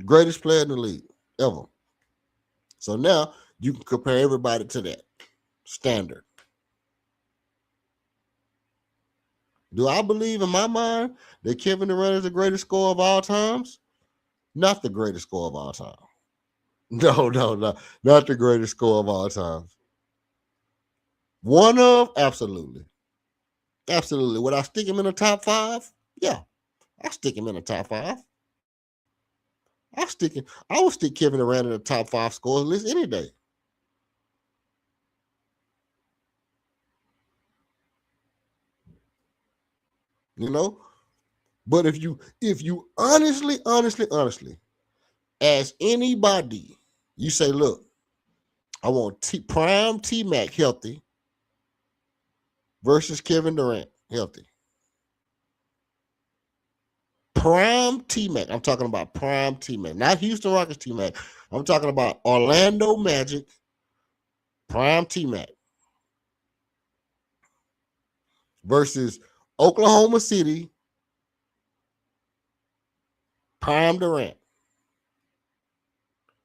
Greatest player in the league ever. So now you can compare everybody to that standard. Do I believe in my mind that Kevin Durant is the greatest scorer of all times? Not the greatest scorer of all time. No, not the greatest scorer of all time. One of? Absolutely. Would I stick him in the top 5? Yeah, I stick him in the top 5. I would stick Kevin Durant in the top 5 scorers list any day. But if you honestly ask anybody, you say, look, I want prime T-Mac healthy versus Kevin Durant healthy. Prime T-Mac. I'm talking about prime T-Mac, not Houston Rockets T-Mac. I'm talking about Orlando Magic prime T-Mac versus Oklahoma City prime Durant.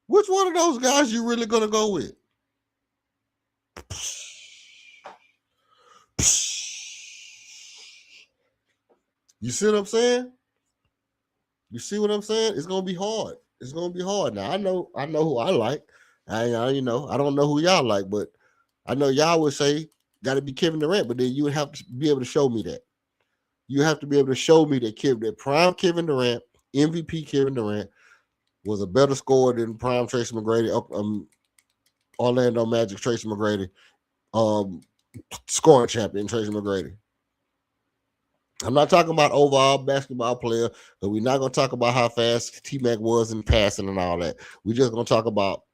Which one of those guys you really gonna go with? You see what I'm saying? You see what I'm saying? It's gonna be hard. Now I know who I like. I don't know who y'all like, but I know y'all would say got to be Kevin Durant. But then you would have to be able to show me that. You have to be able to show me that prime Kevin Durant, MVP Kevin Durant, was a better scorer than prime Tracy McGrady, Orlando Magic Tracy McGrady, scoring champion Tracy McGrady. I'm not talking about overall basketball player, but we're not going to talk about how fast T-Mac was in passing and all that. We're just going to talk about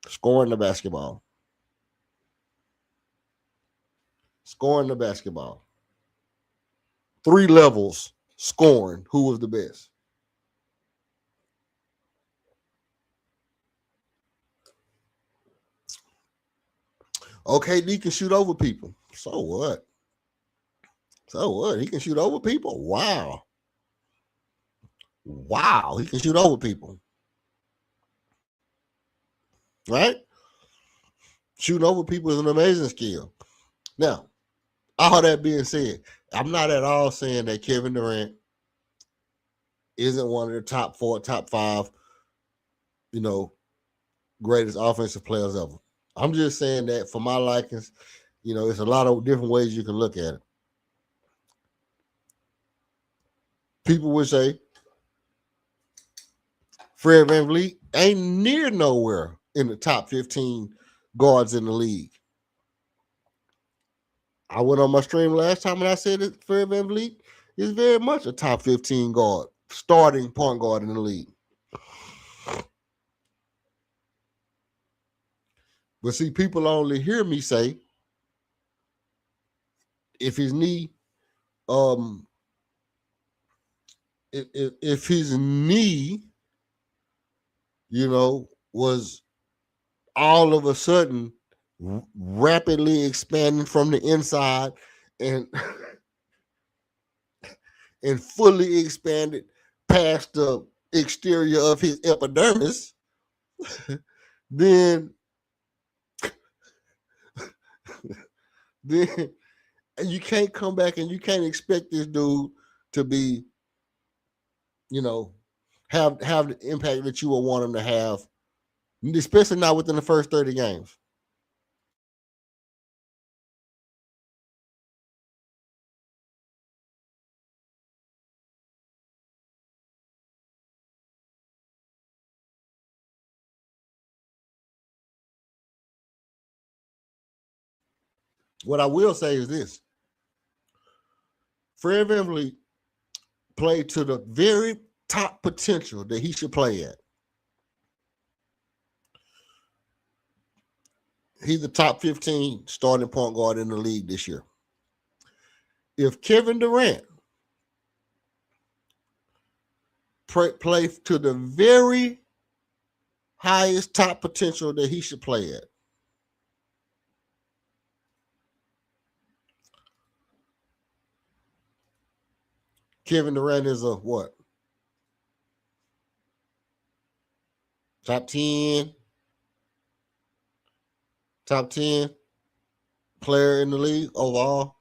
scoring the basketball. 3 levels scoring. Who was the best? Okay, he can shoot over people. So what? He can shoot over people? Wow. He can shoot over people. Right? Shooting over people is an amazing skill. Now, all that being said, I'm not at all saying that Kevin Durant isn't one of the top 4, top 5, greatest offensive players ever. I'm just saying that for my likings, it's a lot of different ways you can look at it. People would say Fred VanVleet ain't near nowhere in the top 15 guards in the league. I went on my stream last time and I said that Fred VanVleet is very much a top 15 guard, starting point guard in the league. But see, people only hear me say if his knee, if his knee, was all of a sudden rapidly expanding from the inside and and fully expanded past the exterior of his epidermis, then you can't come back and you can't expect this dude to be, have the impact that you would want him to have, especially not within the first 30 games. What I will say is this. Fred VanVleet played to the very top potential that he should play at. He's the top 15 starting point guard in the league this year. If Kevin Durrant plays to the very highest top potential that he should play at, Kevin Durant is a what? Top 10 player in the league overall?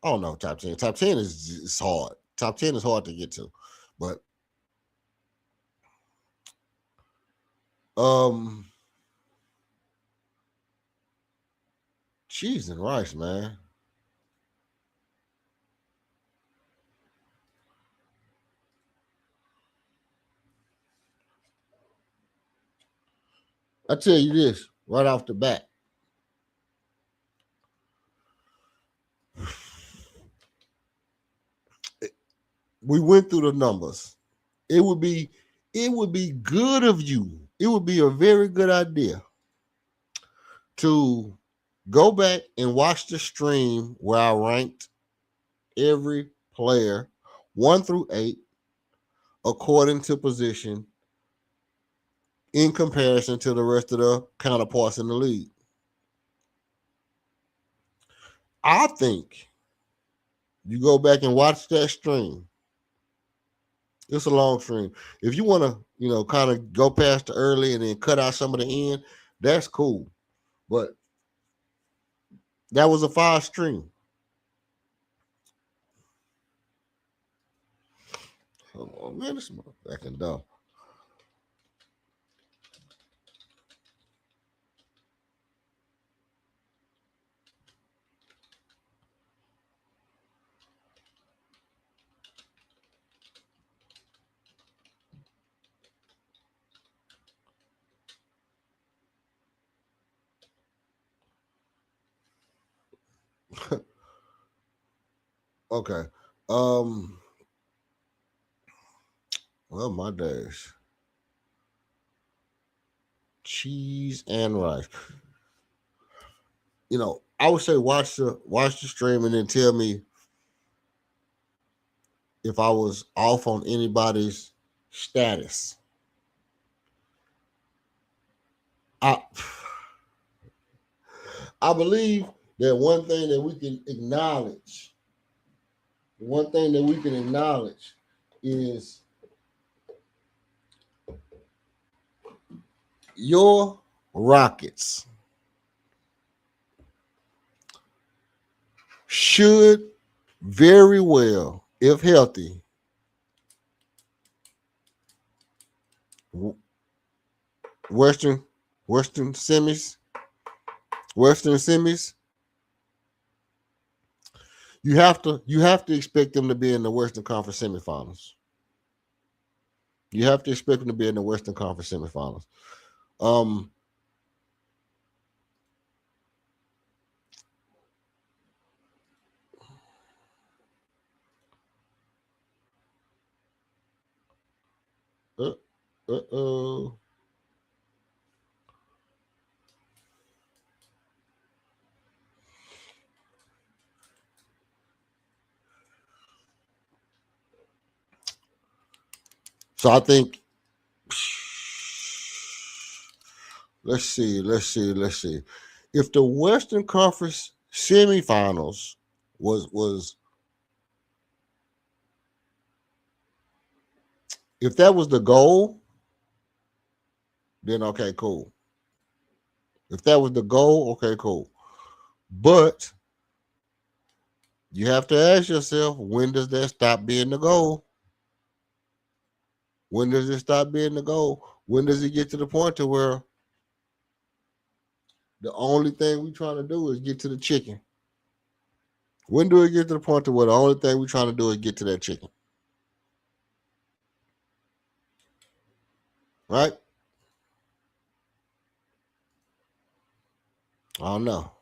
Oh no, top 10. Top 10 is hard. Top 10 is hard to get to. But cheese and rice, man. I tell you this right off the bat. We went through the numbers. It would be good of you. It would be a very good idea to go back and watch the stream where I ranked every player 1 through 8 according to position in comparison to the rest of the counterparts in the league. I think you go back and watch that stream. It's a long stream. If you want to, kind of go past the early and then cut out some of the end, that's cool. But that was a 5 stream. Oh man, this motherfucking dumb. Okay. Well, my days. Cheese and rice. I would say watch the stream and then tell me if I was off on anybody's status. I believe that one thing that we can acknowledge is your Rockets should very well, if healthy, Western semis. You have to expect them to be in the Western Conference semifinals. You have to expect them to be in the Western Conference semifinals. Uh-oh. So I think let's see. If the Western Conference semifinals was if that was the goal, then okay, cool. If that was the goal, okay, cool. But you have to ask yourself, when does that stop being the goal? When does it stop being the goal? When does it get to the point to where the only thing we're trying to do is get to the chicken? When do it get to the point to where the only thing we're trying to do is get to that chicken? Right? I don't know.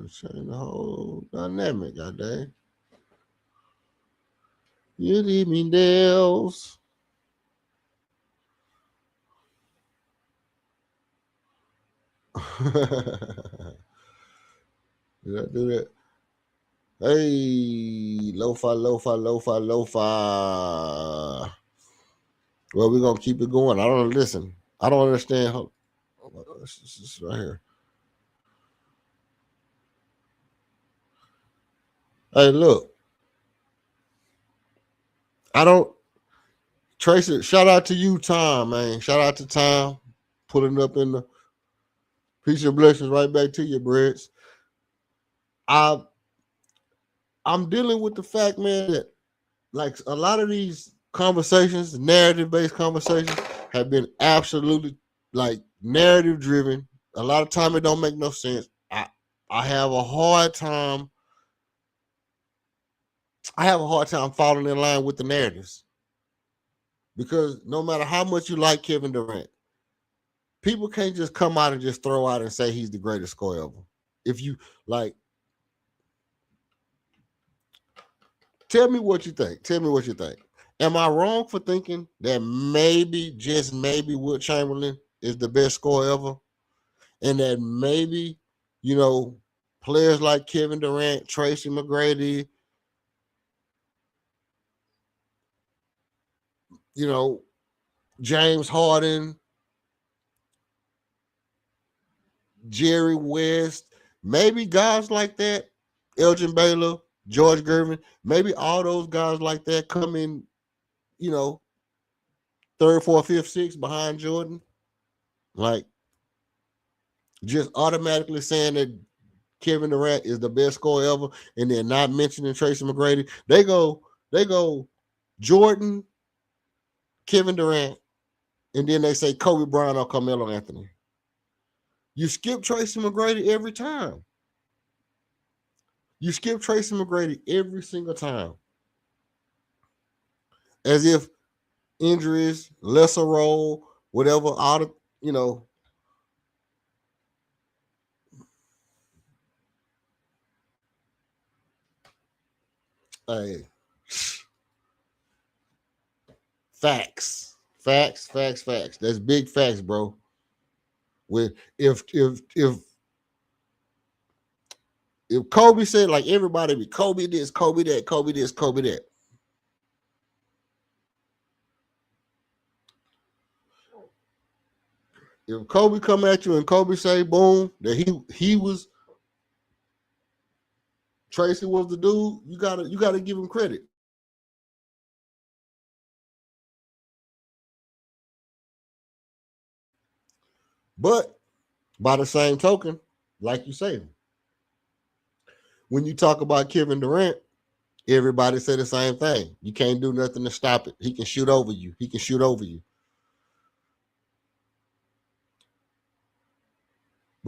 Change the whole dynamic, goddamn. You leave me nails. Did I do that? Hey, lo-fi. Well, we're gonna keep it going. I don't listen. I don't understand how. This is right here. Hey, look. I don't. Tracy, shout out to you, Tom, man. Shout out to Tom. Putting up in the peace and blessings right back to you, Brits. I'm dealing with the fact, man, that like a lot of these conversations, narrative-based conversations, have been absolutely like narrative driven. A lot of time it don't make no sense. I have a hard time. I have a hard time falling in line with the narratives. Because no matter how much you like Kevin Durant, people can't just come out and just throw out and say he's the greatest scorer ever. If you like, tell me what you think. Tell me what you think. Am I wrong for thinking that maybe, just maybe, Wilt Chamberlain is the best scorer ever? And that maybe, players like Kevin Durant, Tracy McGrady, James Harden, Jerry West, maybe guys like that, Elgin Baylor, George Gervin, maybe all those guys like that come in, third, fourth, fifth, sixth behind Jordan. Like, just automatically saying that Kevin Durant is the best scorer ever, and they're not mentioning Tracy McGrady. They go Jordan, Kevin Durant, and then they say Kobe Bryant or Carmelo Anthony. You skip Tracy McGrady every time. You skip Tracy McGrady every single time. As if injuries, lesser role, whatever, all the, hey, facts. That's big facts, bro. With if Kobe said, like, everybody be Kobe this, Kobe that, Kobe this, Kobe that. If Kobe come at you and Kobe say, boom, that he was, Tracy was the dude, you gotta give him credit. But by the same token, like you say, when you talk about Kevin Durant, everybody say the same thing. You can't do nothing to stop it. He can shoot over you.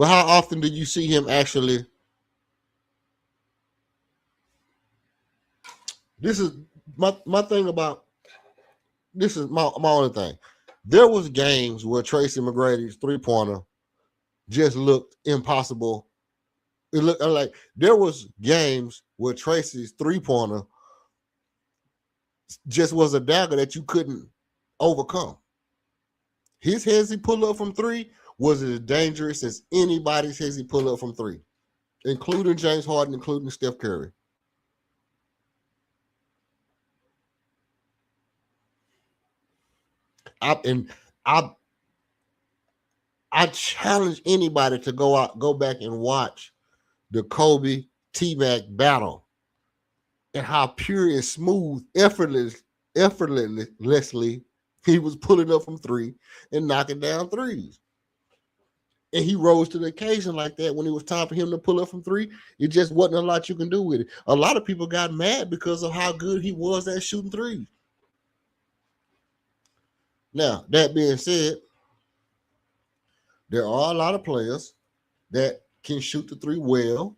But how often do you see him actually? This is my thing about this is my only thing. There was games where Tracy McGrady's 3-pointer just looked impossible. It looked like there was games where Tracy's 3-pointer just was a dagger that you couldn't overcome. His hezzy pull up from 3 was as dangerous as anybody's hezzy pull up from 3, including James Harden, including Steph Curry. I challenge anybody to go back and watch the Kobe T-Mac battle and how pure and smooth, effortlessly he was pulling up from 3 and knocking down threes. And he rose to the occasion like that when it was time for him to pull up from 3. It just wasn't a lot you can do with it. A lot of people got mad because of how good he was at shooting threes. Now, that being said, there are a lot of players that can shoot the 3 well.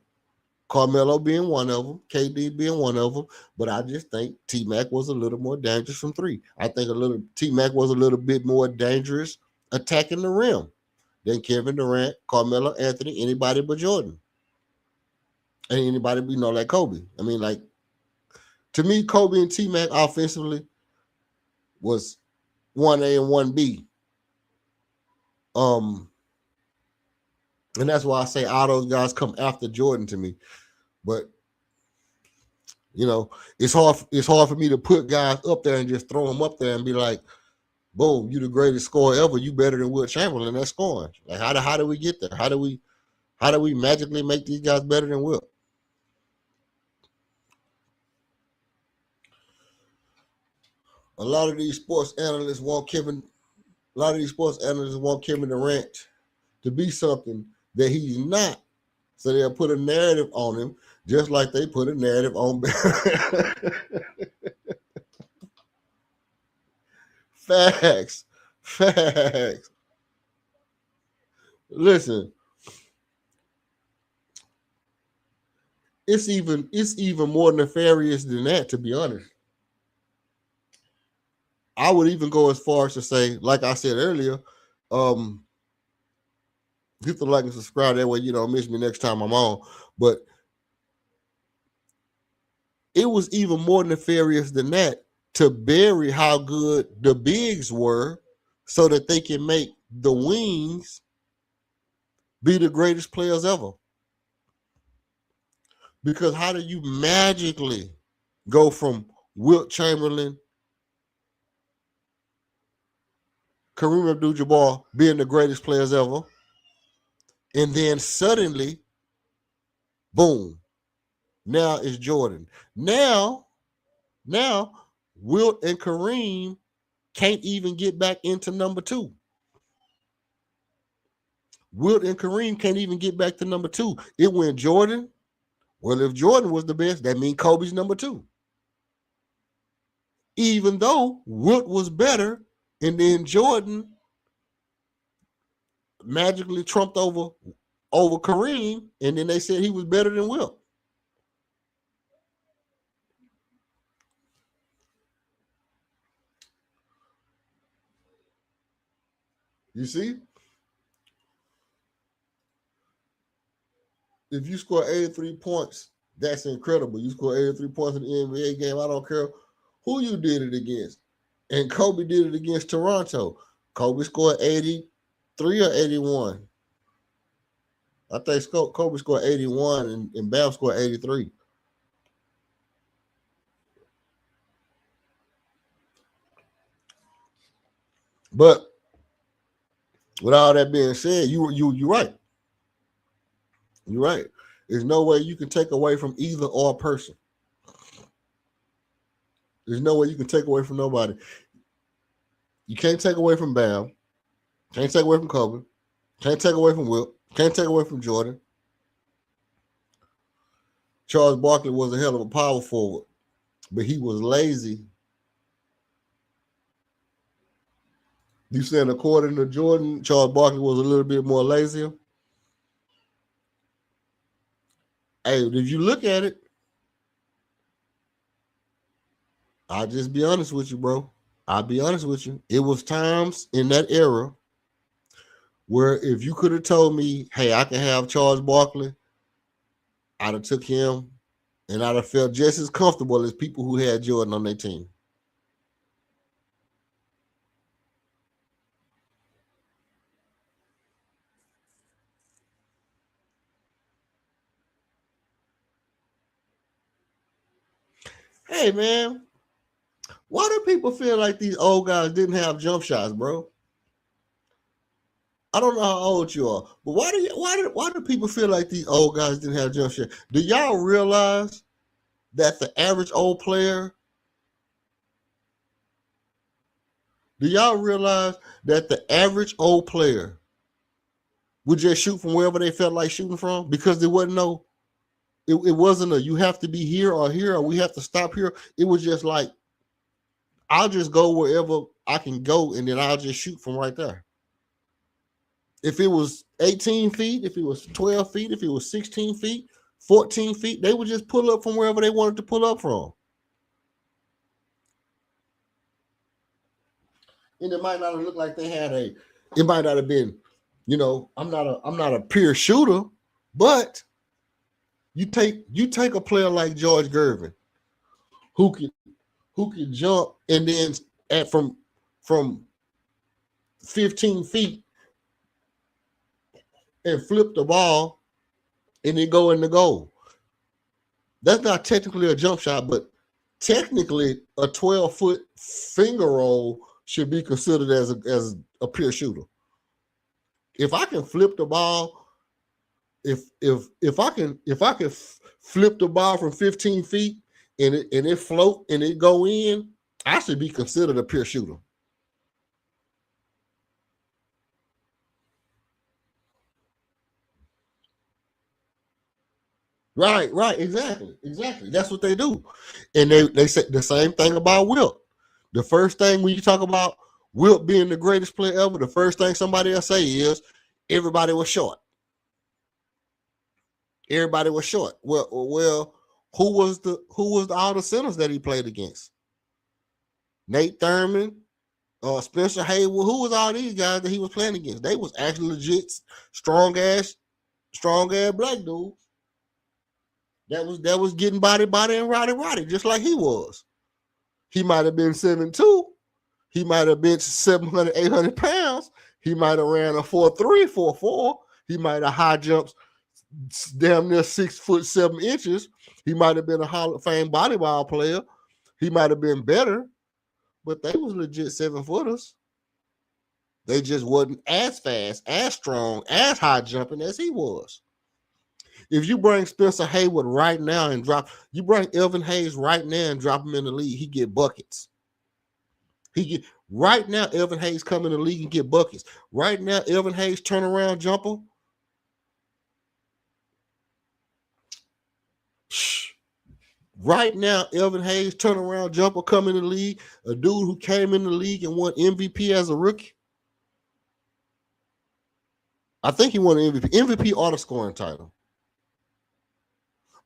Carmelo being one of them, KD being one of them, but I just think T-Mac was a little more dangerous from 3. I think T-Mac was a little bit more dangerous attacking the rim than Kevin Durrant, Carmelo Anthony, anybody but Jordan. And anybody, like Kobe. I mean, like, to me, Kobe and T-Mac offensively was 1A and 1B. And that's why I say all those guys come after Jordan to me. But it's hard for me to put guys up there and just throw them up there and be like, boom, you the greatest scorer ever. You better than Wilt Chamberlain at scoring. Like how do we get there? How do we magically make these guys better than Wilt? A lot of these sports analysts want Kevin Durant to be something that he's not. So they'll put a narrative on him, just like they put a narrative on Facts. Listen, it's even more nefarious than that, to be honest. I would even go as far as to say, like I said earlier, hit the like and subscribe. That way you don't miss me next time I'm on. But it was even more nefarious than that to bury how good the bigs were so that they can make the wings be the greatest players ever. Because how do you magically go from Wilt Chamberlain, Kareem Abdul-Jabbar being the greatest players ever, and then suddenly, boom, now it's Jordan. Now, Wilt and Kareem can't even get back into number 2. Wilt and Kareem can't even get back to number 2. It went Jordan. Well, if Jordan was the best, that means Kobe's number 2. Even though Wilt was better, and then Jordan magically trumped over Kareem, and then they said he was better than Wilt. You see? If you score 83 points, that's incredible. You score 83 points in the NBA game, I don't care who you did it against. And Kobe did it against Toronto. Kobe scored 83 or 81. I think Kobe scored 81 and Bam scored 83. But with all that being said, you're right. You're right. There's no way you can take away from either or person. There's no way you can take away from nobody. You can't take away from Bam. Can't take away from Kobe. Can't take away from Wilt. Can't take away from Jordan. Charles Barkley was a hell of a power forward, but he was lazy. You saying according to Jordan, Charles Barkley was a little bit more lazier? Hey, if you look at it, I'll just be honest with you, bro. I'll be honest with you. It was times in that era where if you could have told me, hey, I can have Charles Barkley, I'd have took him and I'd have felt just as comfortable as people who had Jordan on their team. Hey, man, why do people feel like these old guys didn't have jump shots, bro? I don't know how old you are, but why do people feel like these old guys didn't have jump shots? Do y'all realize that the average old player? Do y'all realize that the average old player would just shoot from wherever they felt like shooting from because there wasn't no, it wasn't a you have to be here or we have to stop here. It was just like I'll just go wherever I can go and then I'll just shoot from right there. If it was 18 feet, if it was 12 feet, if it was 16 feet, 14 feet, they would just pull up from wherever they wanted to pull up from. And it might not have looked like they had it might not have been, I'm not a pure shooter, but you take a player like George Gervin who could jump and then from 15 feet and flip the ball and then go in the goal. That's not technically a jump shot, but technically a 12-foot finger roll should be considered as a pure shooter. If I can flip the ball, if I can flip the ball from 15 feet and it float and it go in, I should be considered a pure shooter. Right, exactly. That's what they do. And they say the same thing about Wilt. The first thing when you talk about Wilt being the greatest player ever, the first thing somebody else say is everybody was short. Everybody was short. Well, who was all the centers that he played against? Nate Thurman, Spencer Haywood. Who was all these guys that he was playing against? They was actually legit strong ass black dudes. That was getting body and roddy, just like he was. He might have been 7'2". He might have been 700, 800 pounds. He might have ran a 4.3, 4.4. He might have high jumps damn near 6'7". He might have been a Hall of Fame volleyball player. He might have been better, but they was legit 7-footers. They just wasn't as fast, as strong, as high jumping as he was. If you bring Spencer Haywood right now and you bring Elvin Hayes right now and drop him in the league, he get buckets. Right now, Elvin Hayes come in the league and get buckets. Right now, Elvin Hayes turnaround jumper. Right now, Elvin Hayes turnaround jumper come in the league. A dude who came in the league and won MVP as a rookie. I think he won an MVP or the scoring title.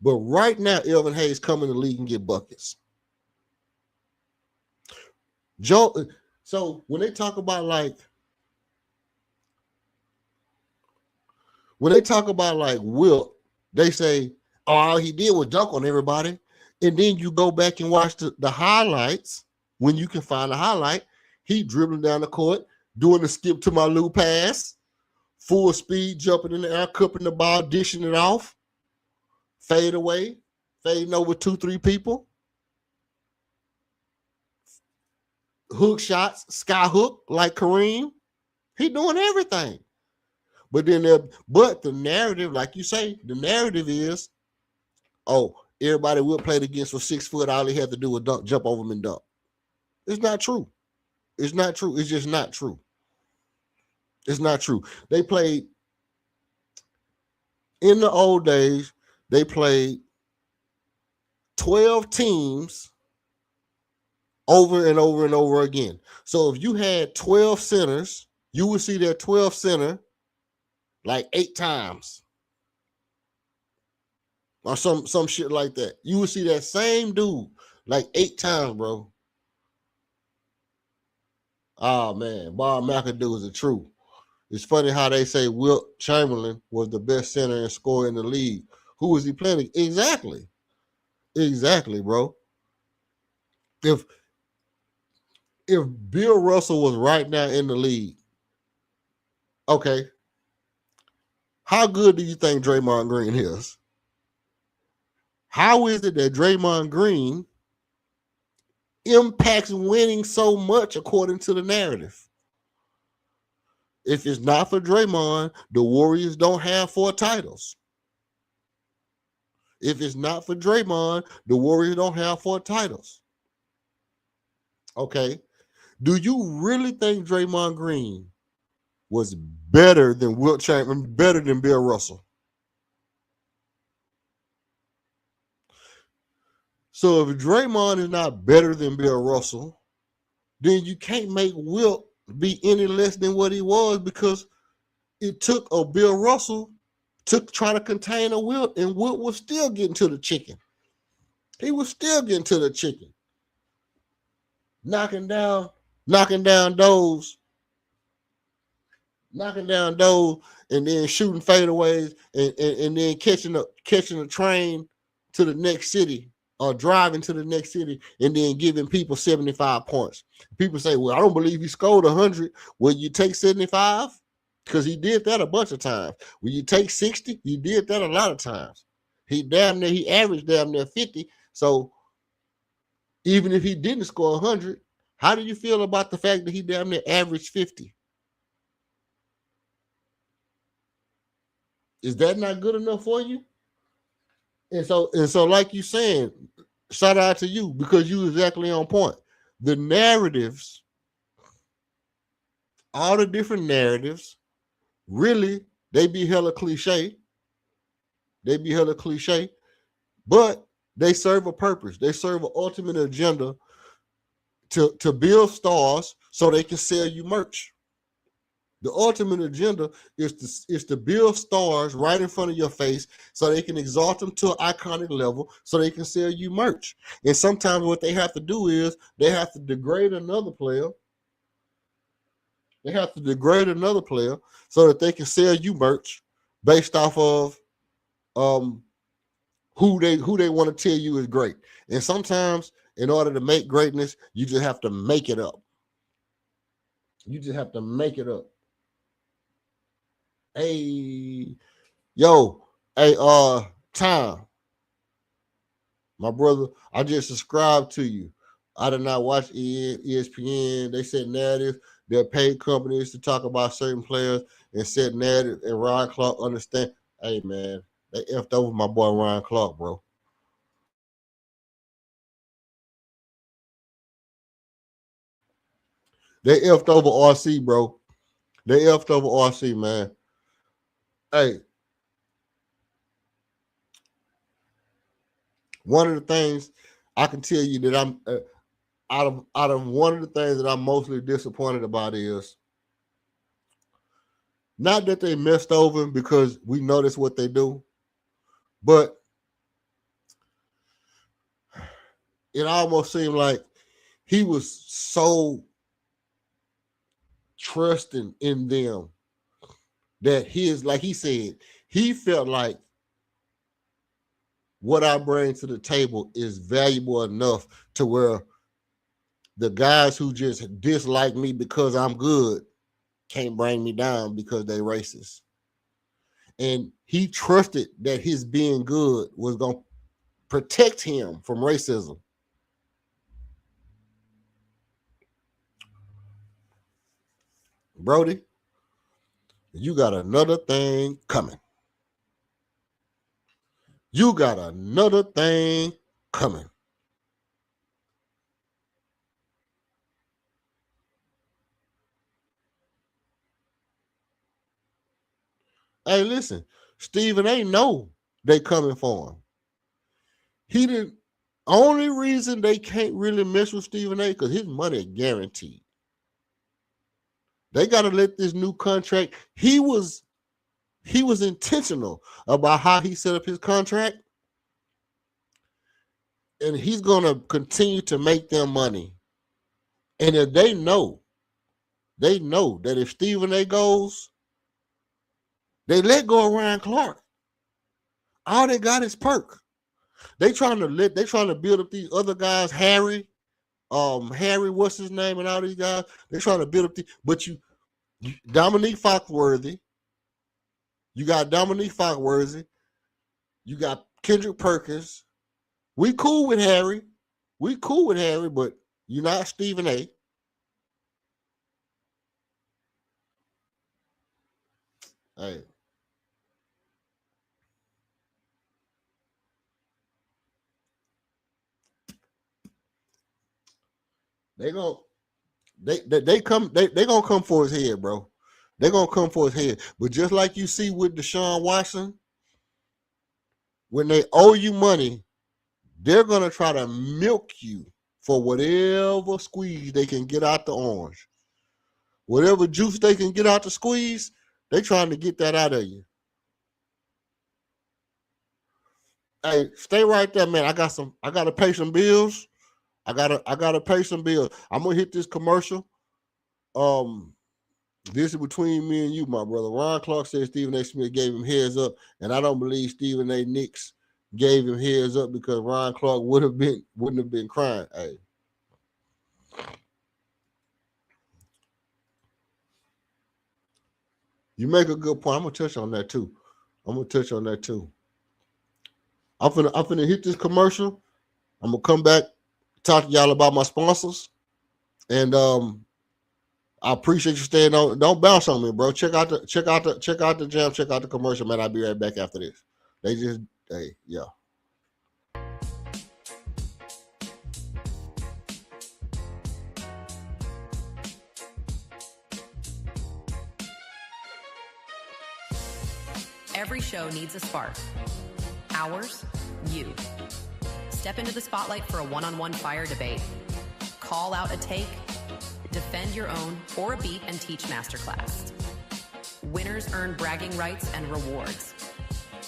But right now, Elvin Hayes come in the league and get buckets. So when they talk about Wilt, they say, oh, all he did was dunk on everybody. And then you go back and watch the highlights. When you can find a highlight, he dribbling down the court, doing the skip to my Lou pass, full speed, jumping in the air, cupping the ball, dishing it off, fade away, fading over 2-3 people, hook shots, sky hook like Kareem. He doing everything. But the narrative, like you say, the narrative is, oh, everybody Wilt played against was 6 foot. All he had to do was jump over him and dunk. It's not true. It's not true. It's just not true. It's not true. They played in the old days. They played 12 teams over and over and over again. So if you had 12 centers, you would see that 12 center like 8 times. or some shit like that. You would see that same dude like 8 times, bro. Oh man, Bob McAdoo is the truth. It's funny how they say Wilt Chamberlain was the best center and scorer in the league. Who was he playing? Exactly, bro. If Bill Russell was right now in the league, okay, how good do you think Draymond Green is? How is it that Draymond Green impacts winning so much according to the narrative? If it's not for Draymond, the Warriors don't have 4 titles. If it's not for Draymond, the Warriors don't have 4 titles. Okay. Do you really think Draymond Green was better than Wilt Chamberlain, better than Bill Russell? So if Draymond is not better than Bill Russell, then you can't make Wilt be any less than what he was, because it took a Bill Russell to try to contain a Wilt, and Wilt was still getting to the chicken. He was still getting to the chicken. Knocking down those, and then shooting fadeaways, and then catching a train to the next city, or driving to the next city, and then giving people 75 points. People say, well, I don't believe he scored 100. Well, you take 75? Because he did that a bunch of times. When you take 60, he did that a lot of times. He averaged damn near 50. So even if he didn't score 100, how do you feel about the fact that he damn near averaged 50? Is that not good enough for you? And so, like you saying, shout out to you, because you exactly on point. The narratives, all the different narratives, really, they be hella cliche. But they serve a purpose. They serve an ultimate agenda to build stars so they can sell you merch. The ultimate agenda is to build stars right in front of your face so they can exalt them to an iconic level so they can sell you merch. And sometimes what they have to do is they have to degrade another player. They have to degrade another player so that they can sell you merch based off of who they want to tell you is great. And sometimes in order to make greatness, you just have to make it up. Hey, Tom, my brother, I just subscribed to you. I did not watch ESPN. They said narrative. They're paid companies to talk about certain players and said narrative. And Ryan Clark understand. Hey, man, they effed over my boy Ryan Clark, bro. They effed over RC, bro. They effed over RC, man. Hey, one of the things I can tell you that I'm out of one of the things that I'm mostly disappointed about is not that they messed over, because we know that's what they do, but it almost seemed like he was so trusting in them that like he said, he felt like what I bring to the table is valuable enough to where the guys who just dislike me because I'm good can't bring me down because they racist. And he trusted that his being good was going to protect him from racism. Brody, you got another thing coming. You got another thing coming. Hey, listen, Stephen A. know they coming for him. He didn't. Only reason they can't really mess with Stephen A. because his money is guaranteed. They got to let this new contract. He was intentional about how he set up his contract. and he's gonna continue to make them money. And if they know that if Stephen A goes, they let go of Ryan Clark. All they got is Perk. They trying to build up these other guys, Harry, what's his name, and all these guys. They trying to build up but you Dominique Foxworthy. You got Dominique Foxworthy. You got Kendrick Perkins. We cool with Harry, but you're not Stephen A. Hey. They gonna come for his head, bro. They're gonna come for his head. But just like you see with Deshaun Watson, when they owe you money, they're gonna try to milk you for whatever squeeze they can get out the orange. Whatever juice they can get out the squeeze, they trying to get that out of you. Hey, stay right there, man. I gotta pay some bills. I gotta pay some bills. I'm gonna hit this commercial. This is between me and you, my brother. Ron Clark said Stephen A. Smith gave him heads up, and I don't believe Stephen A. Nicks gave him heads up because Ron Clark wouldn't have been crying. Hey. You make a good point. I'm gonna touch on that too. I'm finna hit this commercial. I'm gonna come back, talk to y'all about my sponsors, and I appreciate you staying on. Don't bounce on me, bro. Check out the jam. Check out the commercial, man. I'll be right back after this. Yeah. Every show needs a spark. Ours, you. Step into the spotlight for a one-on-one fire debate. Call out a take, defend your own or a beat and teach masterclass. Winners earn bragging rights and rewards.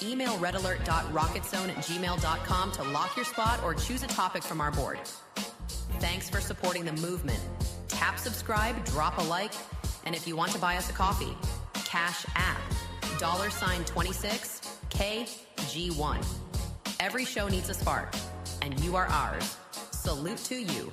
Email redalert.rocketzone@gmail.com to lock your spot or choose a topic from our board. Thanks for supporting the movement. Tap subscribe, drop a like, and if you want to buy us a coffee, Cash App, $26 KG1. Every show needs a spark, and you are ours. Salute to you.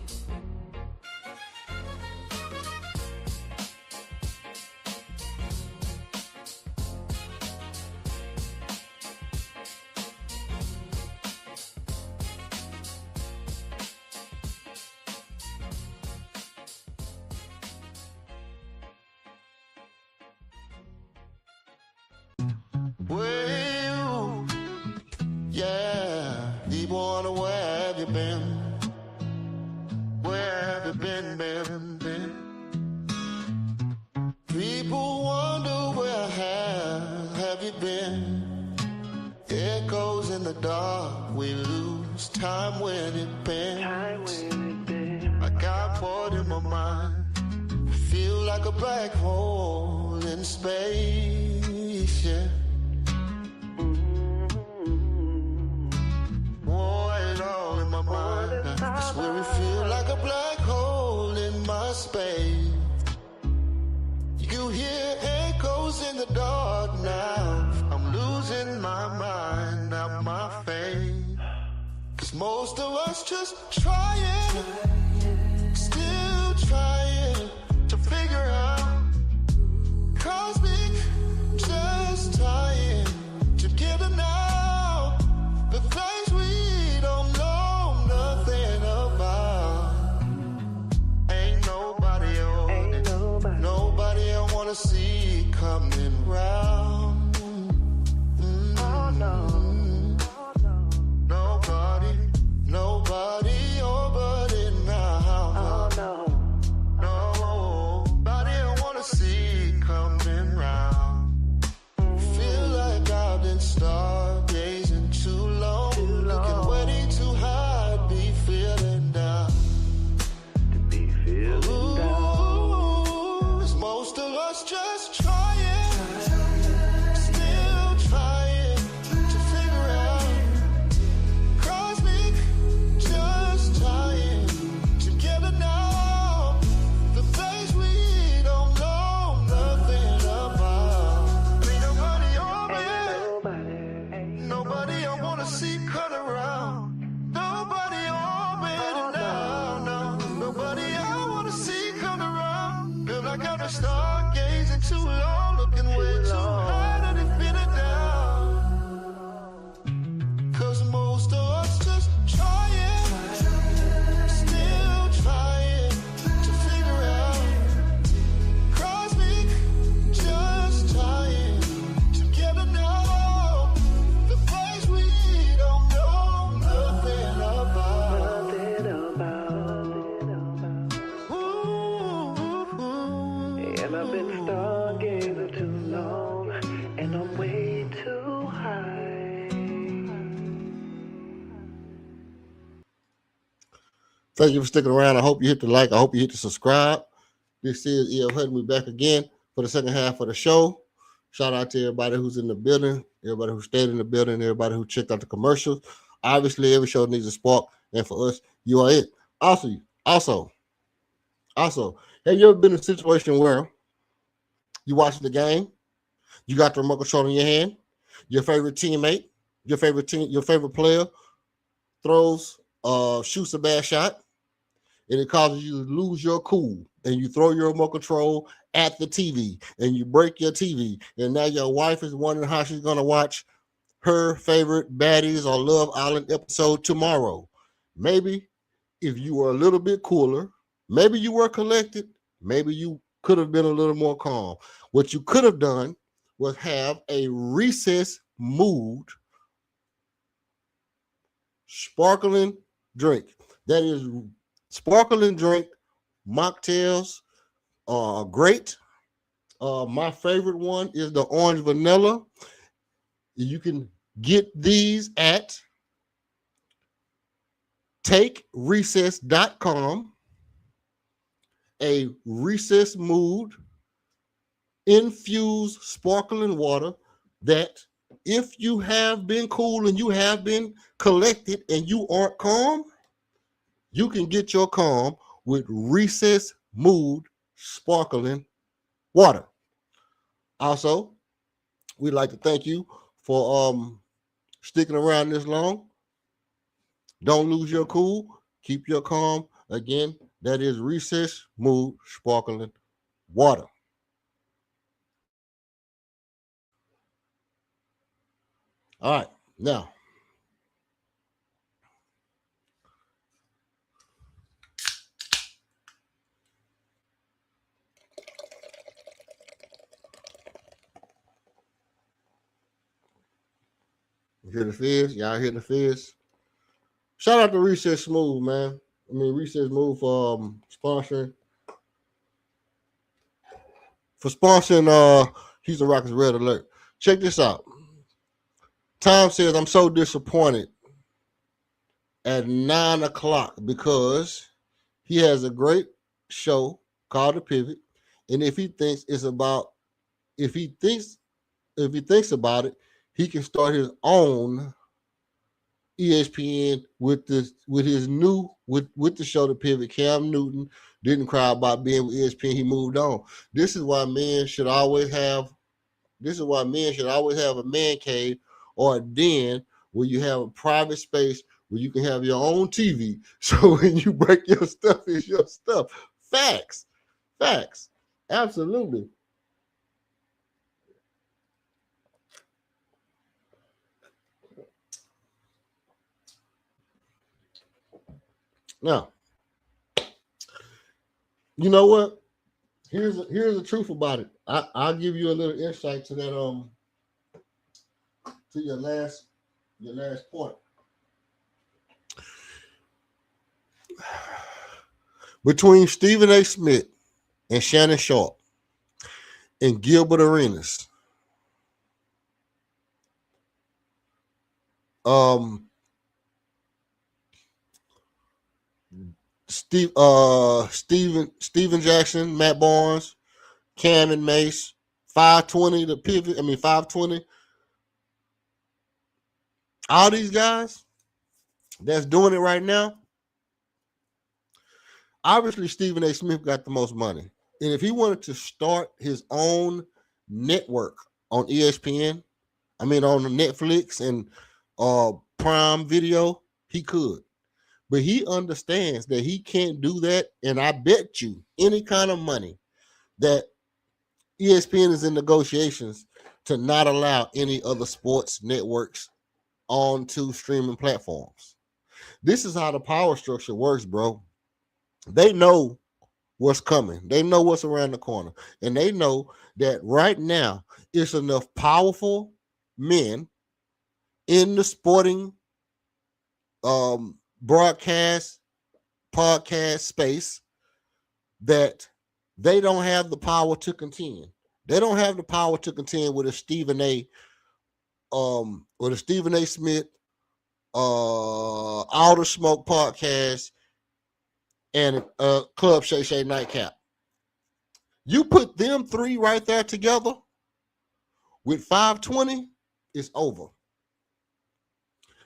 Well, yeah, people wonder where have you been? Where have you been? People wonder where have you been? Echoes in the dark, we lose time when it bends. I got bored in my mind, feel like a black hole in space, yeah. I swear it feel like a black hole in my space. You can hear echoes in the dark now. I'm losing my mind, not my faith. 'Cause most of us just trying, still trying to figure out cosmic, just trying to get it now. The things we don't know nothing about. Ain't nobody on it. Nobody I wanna see coming round. Oh no. Nobody, oh buddy now. Oh no. Nobody I wanna see coming round. Feel like I've been stargazing too long. Looking way too high, be feeling down. Ooh, 'cause most of us just trying, Thank you for sticking around. I hope you hit the like. I hope you hit the subscribe. This is E.L. Hutton. We're back again for the second half of the show. Shout out to everybody who's in the building, everybody who stayed in the building, everybody who checked out the commercials. Obviously, every show needs a spark, and for us, you are it. Also, have you ever been in a situation where you watch the game, you got the remote control in your hand, your favorite teammate, your favorite player shoots a bad shot, and it causes you to lose your cool, and you throw your remote control at the TV, and you break your TV, and now your wife is wondering how she's going to watch her favorite Baddies or Love Island episode tomorrow. Maybe if you were a little bit cooler, maybe you were collected, maybe you could have been a little more calm. What you could have done was have a recess mood sparkling drink. That is sparkling drink. Mocktails are great. My favorite one is the orange vanilla. You can get these at takerecess.com. A recess mood infused sparkling water that if you have been cool and you have been collected and you aren't calm, you can get your calm with recess mood sparkling water. Also, we'd like to thank you for sticking around this long. Don't lose your cool. Keep your calm. Again, that is recess mood sparkling water. All right, now. You hear the fizz? Y'all hear the fizz? Shout out to Recess Smooth, man. Recess Smooth for sponsoring. For sponsoring Houston Rockets Red Alert. Check this out. Tom says, I'm so disappointed at 9 o'clock because he has a great show called The Pivot. And if he thinks about it, he can start his own ESPN with the show The Pivot. Cam Newton didn't cry about being with ESPN. He moved on. This is why men should always have a man cave or a den where you have a private space where you can have your own TV. So when you break your stuff, it's your stuff. Facts. Absolutely. Now, you know what? Here's the truth about it. I'll give you a little insight to that to your last point. Between Stephen A. Smith and Shannon Sharp and Gilbert Arenas, Steven Jackson, Matt Barnes, Cam and Mace, 520 the pivot. 520. All these guys that's doing it right now. Obviously, Stephen A. Smith got the most money. And if he wanted to start his own network on ESPN, on Netflix and Prime Video, he could. But he understands that he can't do that. And I bet you any kind of money that ESPN is in negotiations to not allow any other sports networks onto streaming platforms. This is how the power structure works, bro. They know what's coming. They know what's around the corner. And they know that right now it's enough powerful men in the sporting broadcast podcast space that they don't have the power to contend. They don't have the power to contend with a Stephen A. Smith, All the Smoke podcast, and Club Shay Shay nightcap. You put them three right there together with 520, it's over.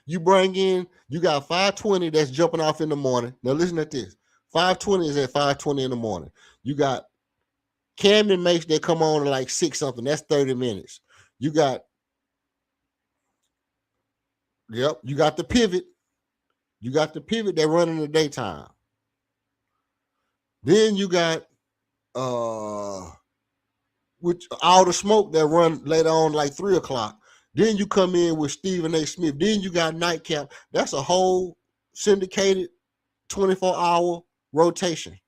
You bring in, you got 520 that's jumping off in the morning. Now listen to this. 520 is at 520 in the morning. You got Camden makes that come on at like 6 something. That's 30 minutes. You got, you got the pivot. You got the pivot that run in the daytime. Then you got with all the smoke that run later on like 3 o'clock. Then you come in with Stephen A. Smith. Then you got nightcap. That's a whole syndicated 24-hour rotation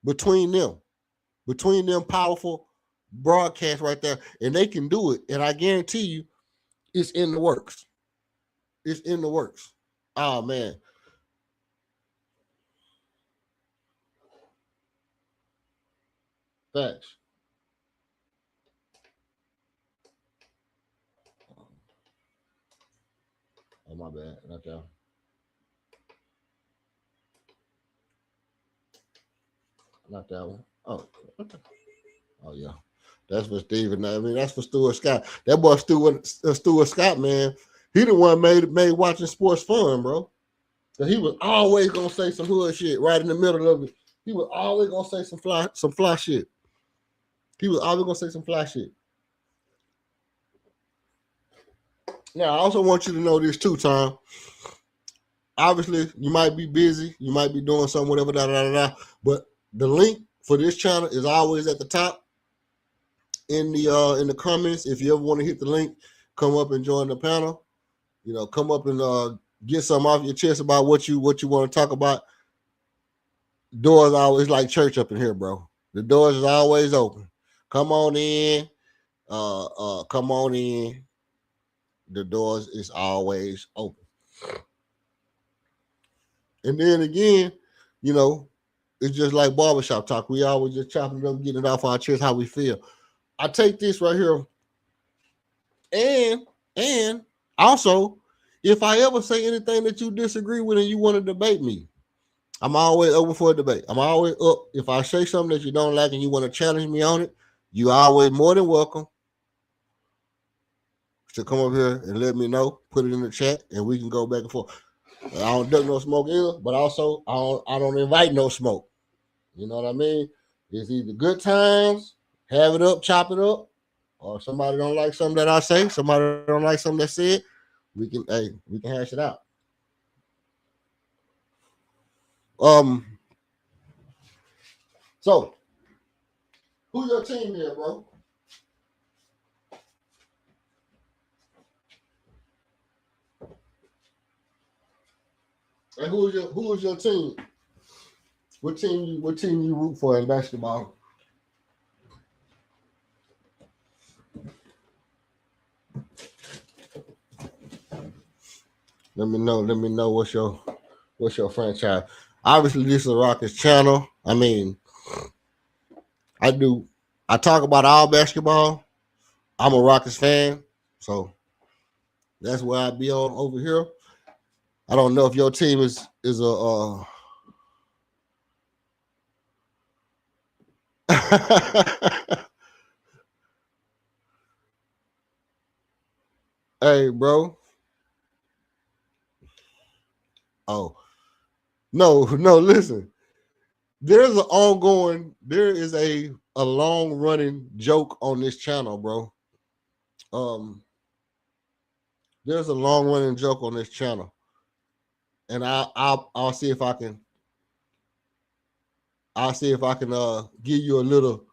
between them powerful broadcasts right there. And they can do it. And I guarantee you, it's in the works. It's in the works. Oh, man. Facts. Oh, my bad. Not that. Not that one. Oh. Oh, yeah. That's for Steven. I mean, that's for Stuart Scott. That boy Stuart Scott, man, he the one made watching sports fun, bro. So he was always gonna say some hood shit right in the middle of it. He was always gonna say some fly shit. He was always gonna say some fly shit. Now, I also want you to know this too, Tom. Obviously, you might be busy, you might be doing something, whatever, but the link for this channel is always at the top in the comments. If you ever want to hit the link, come up and join the panel. You know, come up and get something off your chest about what you want to talk about. Doors always like church up in here, bro. The doors is always open. Come on in. Come on in. The doors is always open. And then again, you know, it's just like barbershop talk. We always just chopping it up, getting it off our chest, how we feel. I take this right here. And also, if I ever say anything that you disagree with and you want to debate me, I'm always open for a debate. I'm always up. If I say something that you don't like and you want to challenge me on it, you always more than welcome to come over here and let me know. Put it in the chat and we can go back and forth. I don't duck no smoke either, but also I don't invite no smoke. You know what I mean? It's either good times, have it up, chop it up, or somebody don't like something that I say, somebody don't like something that said, we can hash it out. So who's your team here, bro? And who is your team? What team you root for in basketball? Let me know what's your franchise. Obviously, this is a Rockets channel. I mean, I talk about all basketball. I'm a Rockets fan, so that's where I be on over here. I don't know if your team is a hey, bro. Oh, no, listen. There is a long running joke on this channel, bro. There's a long running joke on this channel. And I'll see if I can give you a little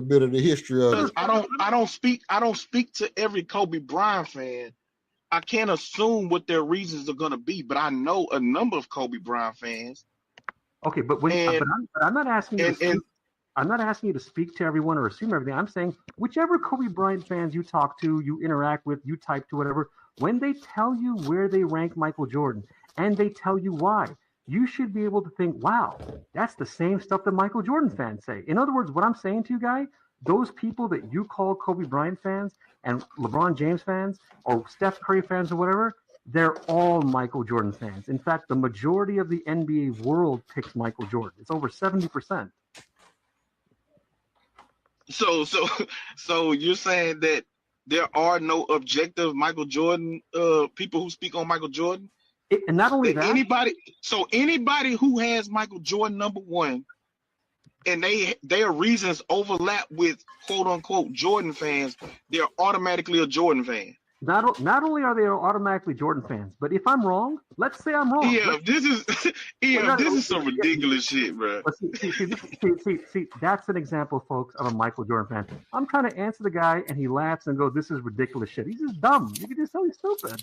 bit of the history of it. I don't speak to every Kobe Bryant fan. I can't assume what their reasons are gonna be, but I know a number of Kobe Bryant fans. Okay, but I'm not asking you to speak. I'm not asking you to speak to everyone or assume everything. I'm saying whichever Kobe Bryant fans you talk to, you interact with, you type to, whatever, when they tell you where they rank Michael Jordan and they tell you why, you should be able to think, wow, that's the same stuff that Michael Jordan fans say. In other words, what I'm saying to you guys, those people that you call Kobe Bryant fans and LeBron James fans or Steph Curry fans or whatever, they're all Michael Jordan fans. In fact, the majority of the NBA world picks Michael Jordan. It's over 70%. So you're saying that there are no objective Michael Jordan people who speak on Michael Jordan? And not only that, anybody who has Michael Jordan number one, and their reasons overlap with quote unquote Jordan fans, they're automatically a Jordan fan. Not only are they automatically Jordan fans, but if I'm wrong, let's say I'm wrong. This is some ridiculous shit, bro. See, that's an example, folks, of a Michael Jordan fan. I'm trying to answer the guy, and he laughs and goes, "This is ridiculous shit." He's just dumb. You can just tell he's stupid.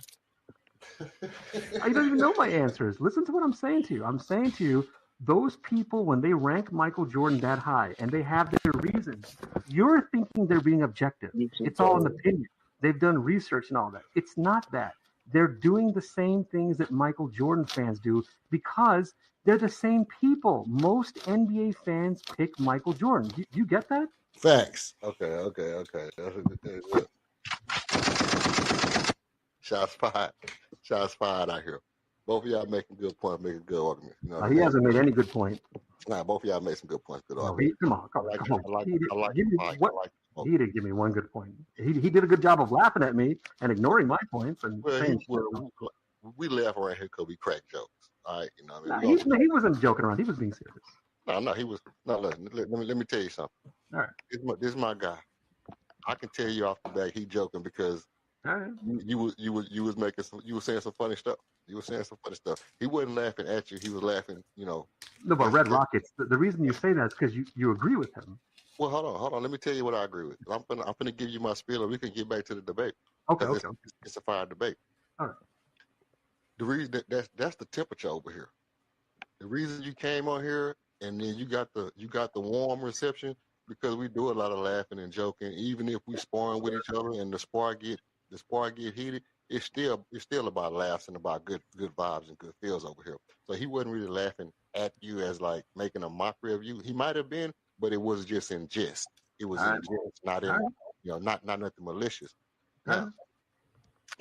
You don't even know my answers. Listen to what I'm saying to you. I'm saying to you, those people, when they rank Michael Jordan that high, and they have their reasons, you're thinking they're being objective. It's all an opinion. They've done research and all that. It's not that. They're doing the same things that Michael Jordan fans do because they're the same people. Most NBA fans pick Michael Jordan. You get that? Facts. Okay. Shots fired out here. Both of y'all making good points, making good arguments. You know, he hasn't made any good point. Nah, both of y'all made some good points. Good arguments. Come on. He didn't give me one good point. He did a good job of laughing at me and ignoring my points and saying we laugh around here because we crack jokes. All right, you know what I mean? He wasn't joking around. He was being serious. No, he was. No, let me tell you something. All right. This is my guy. I can tell you off the bat he joking because you was making some. You were saying some funny stuff. He wasn't laughing at you. He was laughing. You know. No, but Red Rockets. The reason you say that is because you agree with him. Well, hold on. Let me tell you what I agree with. I'm gonna give you my spiel, and we can get back to the debate. Okay. It's a fire debate. All right. The reason that's the temperature over here. The reason you came on here and then you got the warm reception because we do a lot of laughing and joking. Even if we sparring with each other and the spar get heated, it's still about laughs and about good vibes and good feels over here. So he wasn't really laughing at you as like making a mockery of you. He might have been, but it was just in jest. It was in jest, not in not nothing malicious. Now,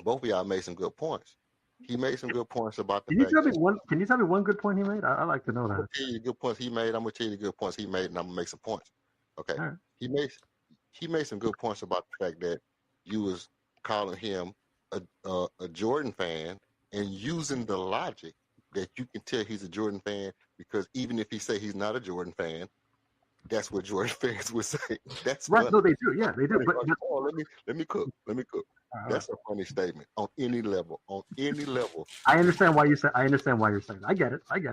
both of y'all made some good points. He made some good points about the fact. Can you tell me one good point he made? I like to know that. I'm gonna tell you the good points he made. I'm gonna tell you the good points he made, and I'm gonna make some points. Okay. Right. He made some good points about the fact that you was calling him a Jordan fan and using the logic that you can tell he's a Jordan fan because even if he say he's not a Jordan fan, that's what Jordan fans would say. That's right. Funny. No, they do. Yeah, they do. But let me cook. That's a funny statement on any level. I understand why you're saying. I get it. Right.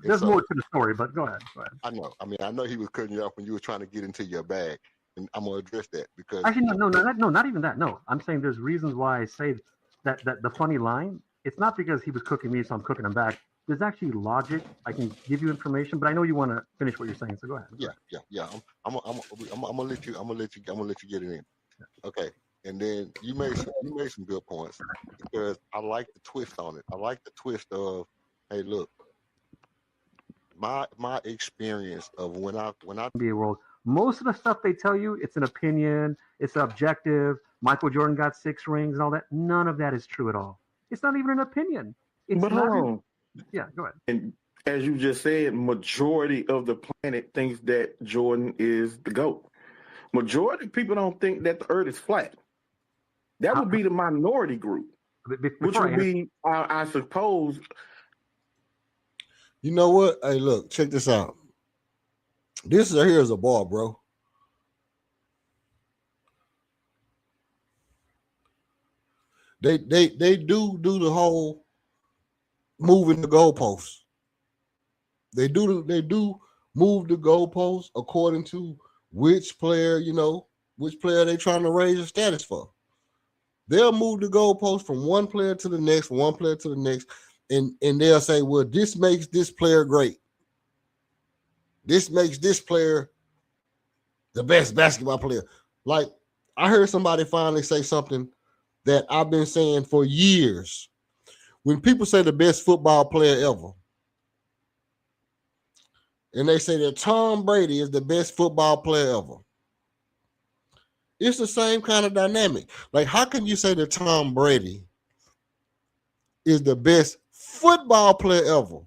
There's more to the story, but go ahead. I know. I know he was cutting you off when you were trying to get into your bag, and I'm gonna address that because actually, no, not even that. No, I'm saying there's reasons why I say that the funny line. It's not because he was cooking me, so I'm cooking him back. There's actually logic. I can give you information, but I know you want to finish what you're saying, so go ahead. Yeah. I'm gonna let you get it in. Okay. And then you made some good points because I like the twist on it. I like the twist of, hey, look, my experience of when I NBA world, most of the stuff they tell you, it's an opinion, it's objective. Michael Jordan got 6 rings and all that. None of that is true at all. It's not even an opinion. But hold on. Yeah, go ahead. And as you just said, majority of the planet thinks that Jordan is the GOAT. Majority of people don't think that the earth is flat. That would be the minority group, which would be, I suppose. You know what? Hey, look, check this out. Here's a ball, bro. They do the whole moving the goalposts. They do move the goalposts according to which player they trying to raise the status for. They'll move the goalposts from one player to the next, and they'll say, well, this makes this player great. This makes this player the best basketball player. Like, I heard somebody finally say something that I've been saying for years. When people say the best football player ever, and they say that Tom Brady is the best football player ever, it's the same kind of dynamic. Like, how can you say that Tom Brady is the best football player ever,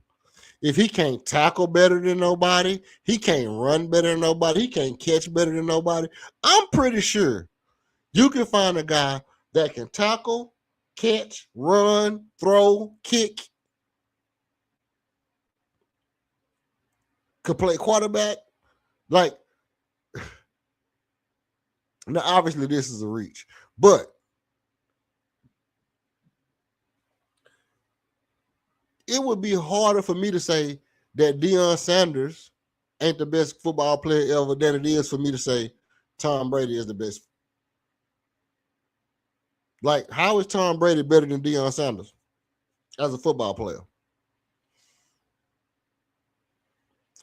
if he can't tackle better than nobody, he can't run better than nobody, he can't catch better than nobody, I'm pretty sure you can find a guy that can tackle, catch, run, throw, kick, could play quarterback. Like, now obviously this is a reach, but it would be harder for me to say that Deion Sanders ain't the best football player ever than it is for me to say Tom Brady is the best. Like, how is Tom Brady better than Deion Sanders as a football player?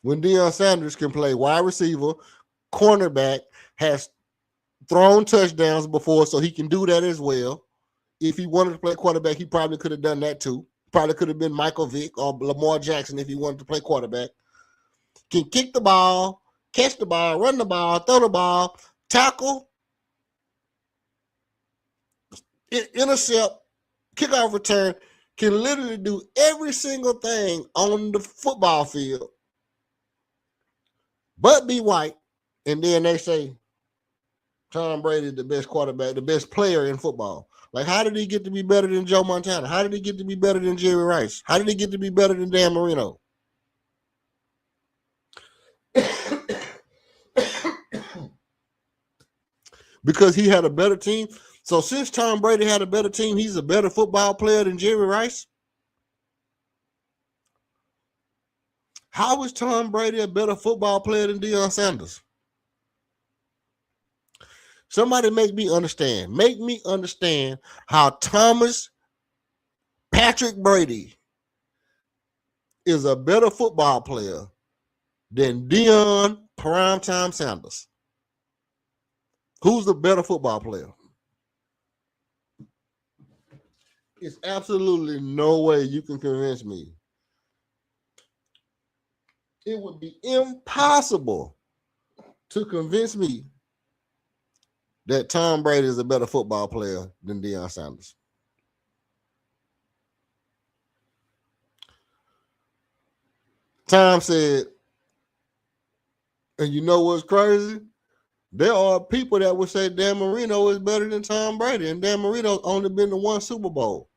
When Deion Sanders can play wide receiver, cornerback, has thrown touchdowns before, so he can do that as well. If he wanted to play quarterback, he probably could have done that too. Probably could have been Michael Vick or Lamar Jackson if he wanted to play quarterback. Can kick the ball, catch the ball, run the ball, throw the ball, tackle, intercept, kickoff return, can literally do every single thing on the football field, but be white. And then they say Tom Brady is the best quarterback, the best player in football. Like, how did he get to be better than Joe Montana? How did he get to be better than Jerry Rice? How did he get to be better than Dan Marino? Because he had a better team. So since Tom Brady had a better team, he's a better football player than Jerry Rice. How is Tom Brady a better football player than Deion Sanders? Somebody make me understand. Make me understand how Thomas Patrick Brady is a better football player than Deion Primetime Sanders. Who's the better football player? It's absolutely no way you can convince me. It would be impossible to convince me that Tom Brady is a better football player than Deion Sanders. Tom said, and you know what's crazy? There are people that would say Dan Marino is better than Tom Brady, and Dan Marino's only been to one Super Bowl.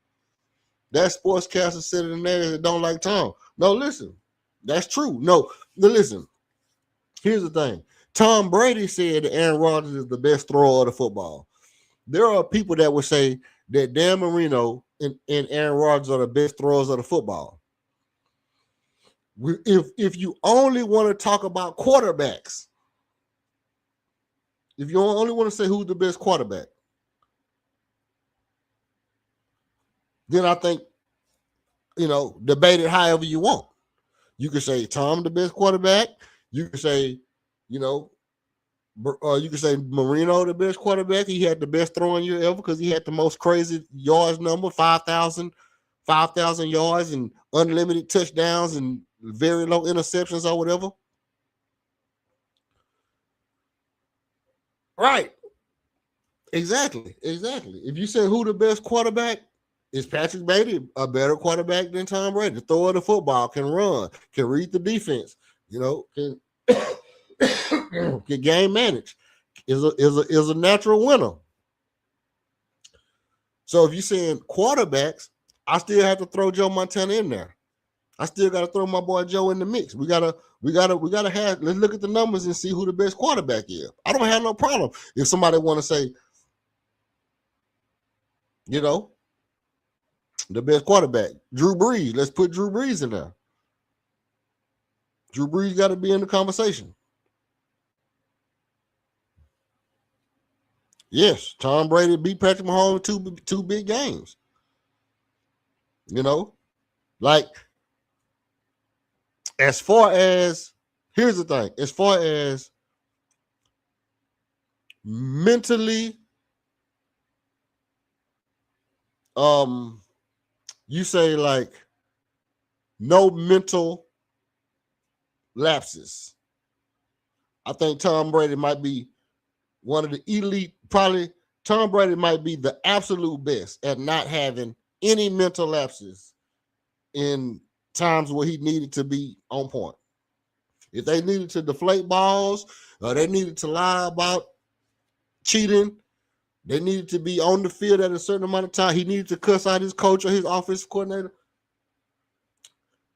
That sportscaster sitting there that don't like Tom. No, listen, that's true. No, listen, here's the thing. Tom Brady said that Aaron Rodgers is the best thrower of the football. There are people that would say that Dan Marino and Aaron Rodgers are the best throwers of the football. If you only want to talk about quarterbacks, if you only want to say who's the best quarterback, then I think, debate it however you want. You can say Tom the best quarterback. You can say, you can say Marino the best quarterback. He had the best throwing year ever because he had the most crazy yards number, 5,000 yards and unlimited touchdowns and very low interceptions or whatever. Right. Exactly. If you say who the best quarterback, is Patrick Brady a better quarterback than Tom Brady? The thrower of the football, can run, can read the defense, can can game manage, is a natural winner. So if you're saying quarterbacks, I still have to throw Joe Montana in there. I still got to throw my boy Joe in the mix. We gotta have. Let's look at the numbers and see who the best quarterback is. I don't have no problem if somebody want to say, the best quarterback, Drew Brees. Let's put Drew Brees in there. Drew Brees got to be in the conversation. Yes, Tom Brady beat Patrick Mahomes two big games. Like, as far as, here's the thing, as far as mentally, you say like no mental lapses. I think Tom Brady might be one of the elite, probably Tom Brady might be the absolute best at not having any mental lapses in times where he needed to be on point. If they needed to deflate balls or they needed to lie about cheating, they needed to be on the field at a certain amount of time. He needed to cuss out his coach or his offensive coordinator.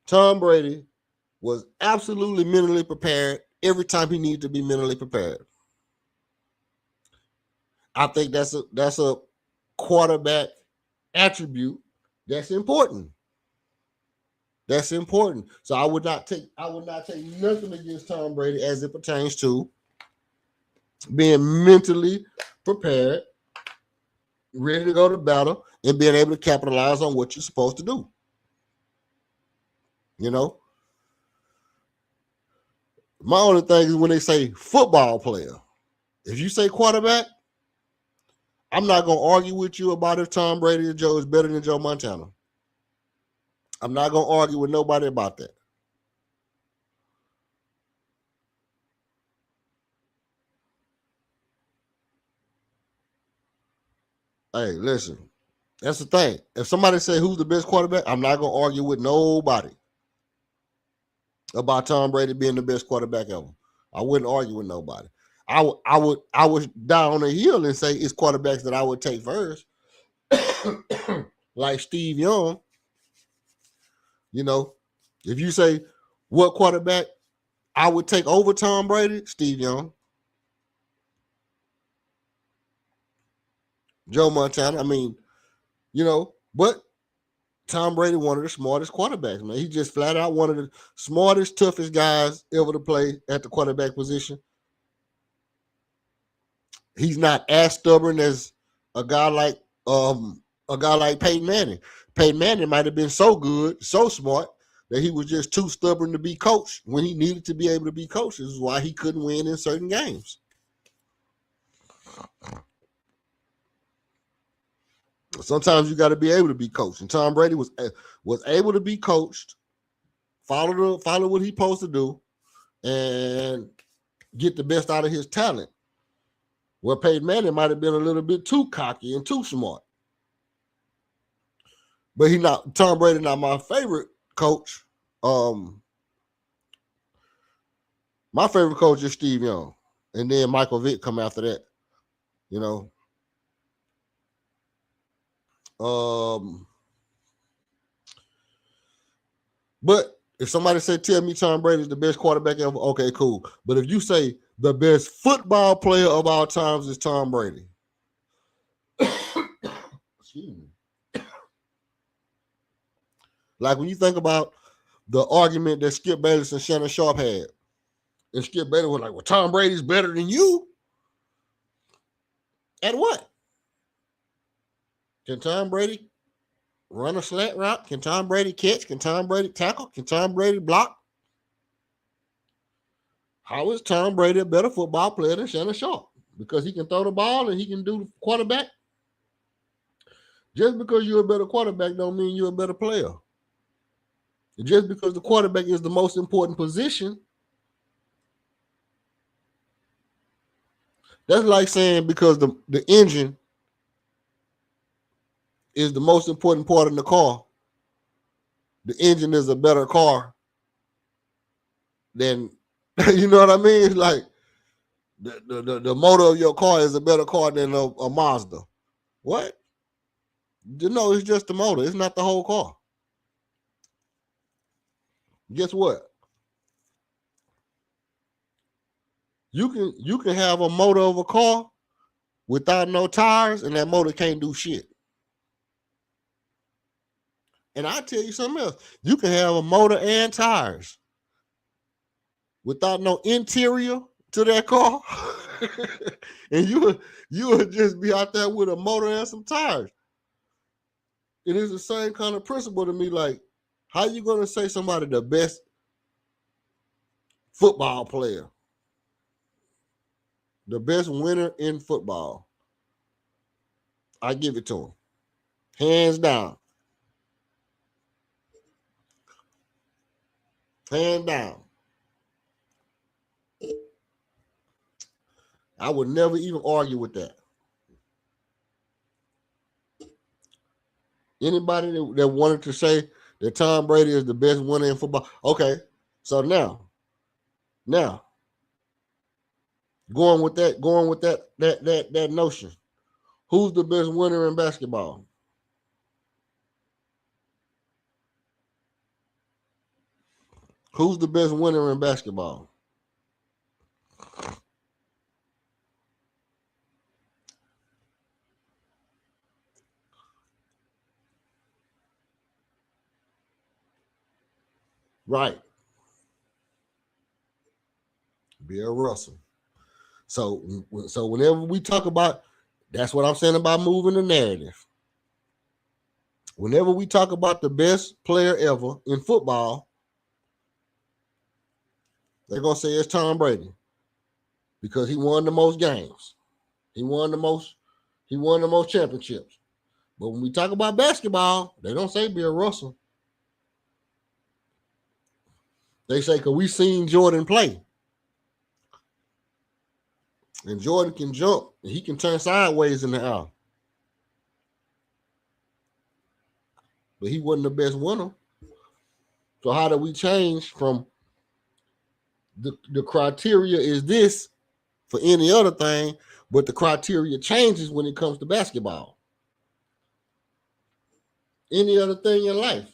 Tom Brady was absolutely mentally prepared every time he needed to be mentally prepared. I think that's a quarterback attribute that's important. That's important. So I would not take nothing against Tom Brady as it pertains to being mentally prepared, ready to go to battle, and being able to capitalize on what you're supposed to do. You know? My only thing is when they say football player. If you say quarterback, I'm not going to argue with you about if Tom Brady or Joe is better than Joe Montana. I'm not going to argue with nobody about that. Hey, listen, that's the thing. If somebody say who's the best quarterback, I'm not going to argue with nobody about Tom Brady being the best quarterback ever. I wouldn't argue with nobody. I would down the hill and say it's quarterbacks that I would take first, like Steve Young. You know, if you say what quarterback I would take over Tom Brady, Steve Young. Joe Montana. I mean, you know, but Tom Brady, one of the smartest quarterbacks, man. He just flat out one of the smartest, toughest guys ever to play at the quarterback position. He's not as stubborn as a guy like Peyton Manning. Peyton Manning might have been so good, so smart that he was just too stubborn to be coached when he needed to be able to be coached. This is why he couldn't win in certain games. Sometimes you got to be able to be coached, and Tom Brady was able to be coached, follow what he's supposed to do, and get the best out of his talent. Well, Peyton Manning might have been a little bit too cocky and too smart, but Tom Brady not my favorite coach. My favorite coach is Steve Young, and then Michael Vick come after that. You know. But if somebody tell me Tom Brady is the best quarterback ever, okay, cool. But if you say the best football player of all times is Tom Brady, excuse me. Like when you think about the argument that Skip Bayless and Shannon Sharp had, and Skip Bayless was like, well, Tom Brady's better than you. At what? Can Tom Brady run a slant route? Can Tom Brady catch? Can Tom Brady tackle? Can Tom Brady block? How is Tom Brady a better football player than Shannon Sharp? Because he can throw the ball and he can do the quarterback. Just because you're a better quarterback don't mean you're a better player. Just because the quarterback is the most important position, that's like saying because the engine is the most important part in the car, the engine is a better car than, you know what I mean? It's like the motor of your car is a better car than a Mazda. What? No, it's just the motor. It's not the whole car. Guess what? You can have a motor of a car without no tires, and that motor can't do shit. And I'll tell you something else. You can have a motor and tires without no interior to that car. And you would just be out there with a motor and some tires. It is the same kind of principle to me. Like, how you going to say somebody the best football player, the best winner in football? I give it to him. Hands down. Hands down. I would never even argue with that. Anybody that wanted to say that Tom Brady is the best winner in football? Okay, so now, going with that notion, who's the best winner in basketball? Who's the best winner in basketball? Right. Bill Russell. So whenever we talk about, that's what I'm saying about moving the narrative. Whenever we talk about the best player ever in football, they're gonna say it's Tom Brady because he won the most games. He won the most championships. But when we talk about basketball, they don't say Bill Russell. They say, because we seen Jordan play. And Jordan can jump. And he can turn sideways in the air. But he wasn't the best winner. So how do we change from the criteria is this for any other thing, but the criteria changes when it comes to basketball? Any other thing in life.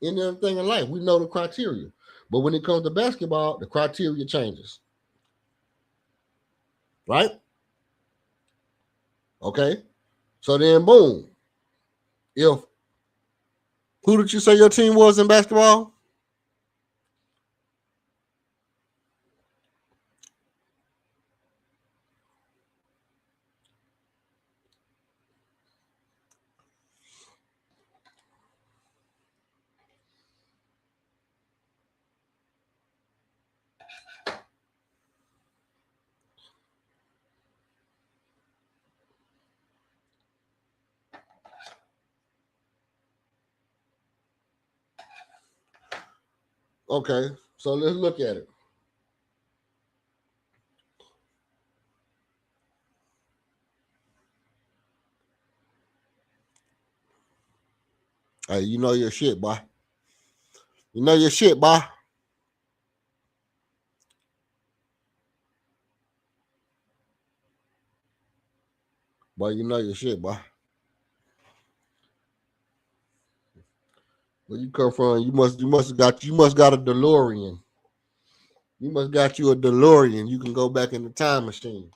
Any other thing in life, we know the criteria. But when it comes to basketball, the criteria changes. Right? Okay. So then, boom. Who did you say your team was in basketball? Okay, so let's look at it. Hey, you know your shit, boy. You know your shit, boy. Boy, you know your shit, boy. Where you come from? You must got a DeLorean. You must got you a DeLorean. You can go back in the time machine.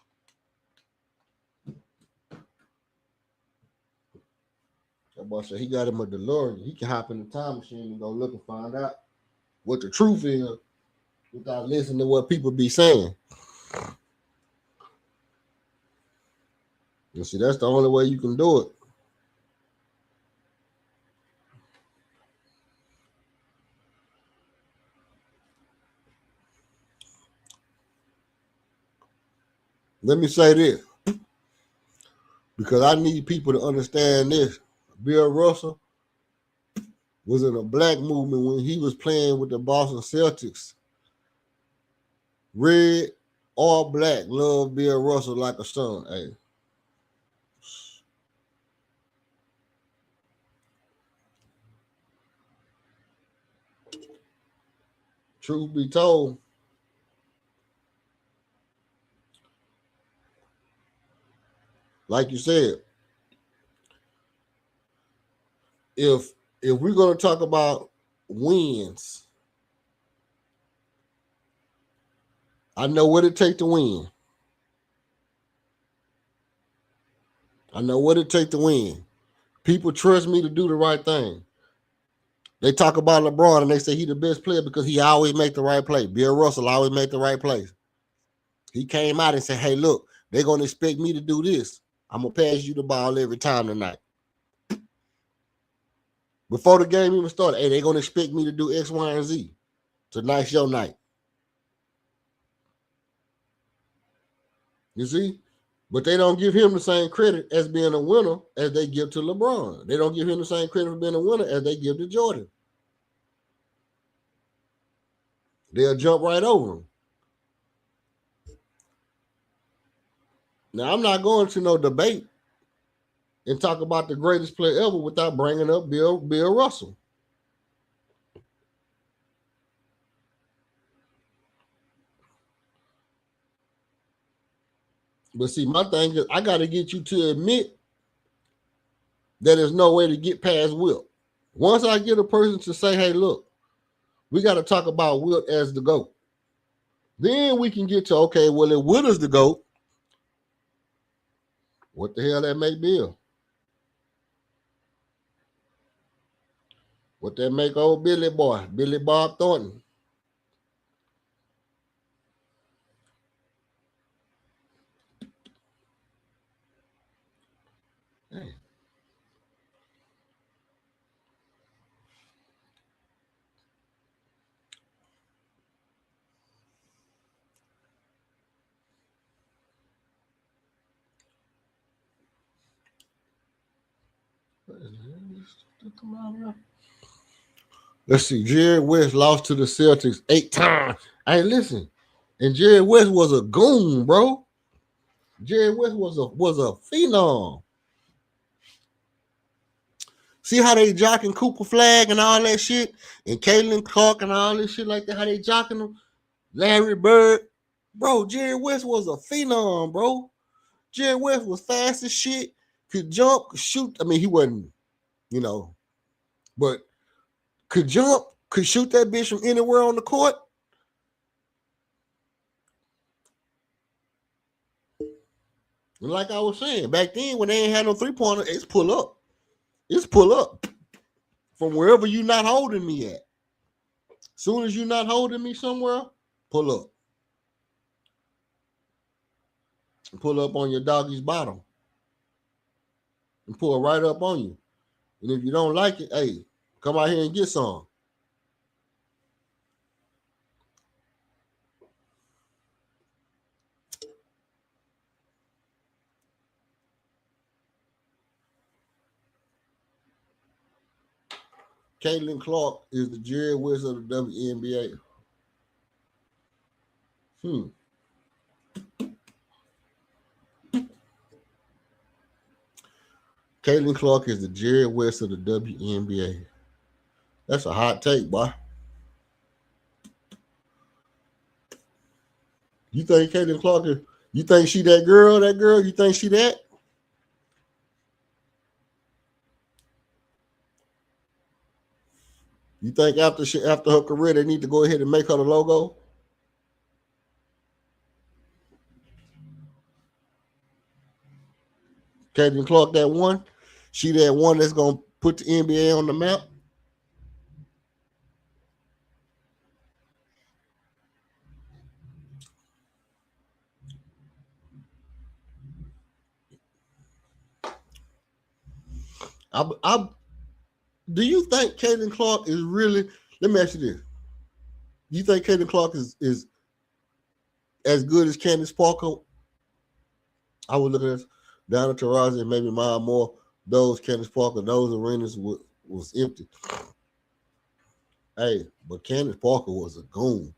That boy said he got him a DeLorean. He can hop in the time machine and go look and find out what the truth is without listening to what people be saying. You see, that's the only way you can do it. Let me say this, because I need people to understand this. Bill Russell was in a black movement when he was playing with the Boston Celtics. Red or black, love Bill Russell like a son. Hey. Truth be told, like you said, if we're going to talk about wins, I know what it takes to win. I know what it takes to win. People trust me to do the right thing. They talk about LeBron and they say he's the best player because he always make the right play. Bill Russell always make the right plays. He came out and said, hey, look, they're going to expect me to do this. I'm going to pass you the ball every time tonight. Before the game even started, hey, they're going to expect me to do X, Y, and Z. Tonight's your night. You see? But they don't give him the same credit as being a winner as they give to LeBron. They don't give him the same credit for being a winner as they give to Jordan. They'll jump right over him. Now, I'm not going to no debate and talk about the greatest player ever without bringing up Bill Russell. But see, my thing is, I got to get you to admit that there's no way to get past Wilt. Once I get a person to say, hey, look, we got to talk about Wilt as the GOAT, then we can get to, okay, well, if Wilt is the GOAT, what the hell that make Bill? What that make old Billy Bob Thornton? Hey. Let's see. Jerry West lost to the Celtics 8 times. Hey, listen. And Jerry West was a goon, bro. Jerry West was a phenom. See how they jocking Cooper Flag and all that shit? And Caitlin Clark and all this shit like that, how they jocking them? Larry Bird. Bro, Jerry West was a phenom, bro. Jerry West was fast as shit, could jump, could shoot. I mean, he wasn't, but could jump, could shoot that bitch from anywhere on the court. And like I was saying, back then when they ain't had no three-pointer, it's pull up. It's pull up from wherever you not holding me at. Soon as you not holding me somewhere, pull up. Pull up on your doggy's bottom. And pull right up on you. And if you don't like it, hey, come out here and get some. Caitlin Clark is the Jerry West of the WNBA. Caitlin Clark is the Jerry West of the WNBA. That's a hot take, boy. You think Caitlin Clark is, you think she that girl? You think she that? You think after her career, they need to go ahead and make her the logo? Caitlin Clark, that one? She that one that's going to put the NBA on the map? Do you think Caitlin Clark is really? Let me ask you this: do you think Caitlin Clark is as good as Candace Parker? I would look at this down at Taurasi and maybe mile more. Those Candace Parker, those arenas was empty. Hey, but Candace Parker was a goon.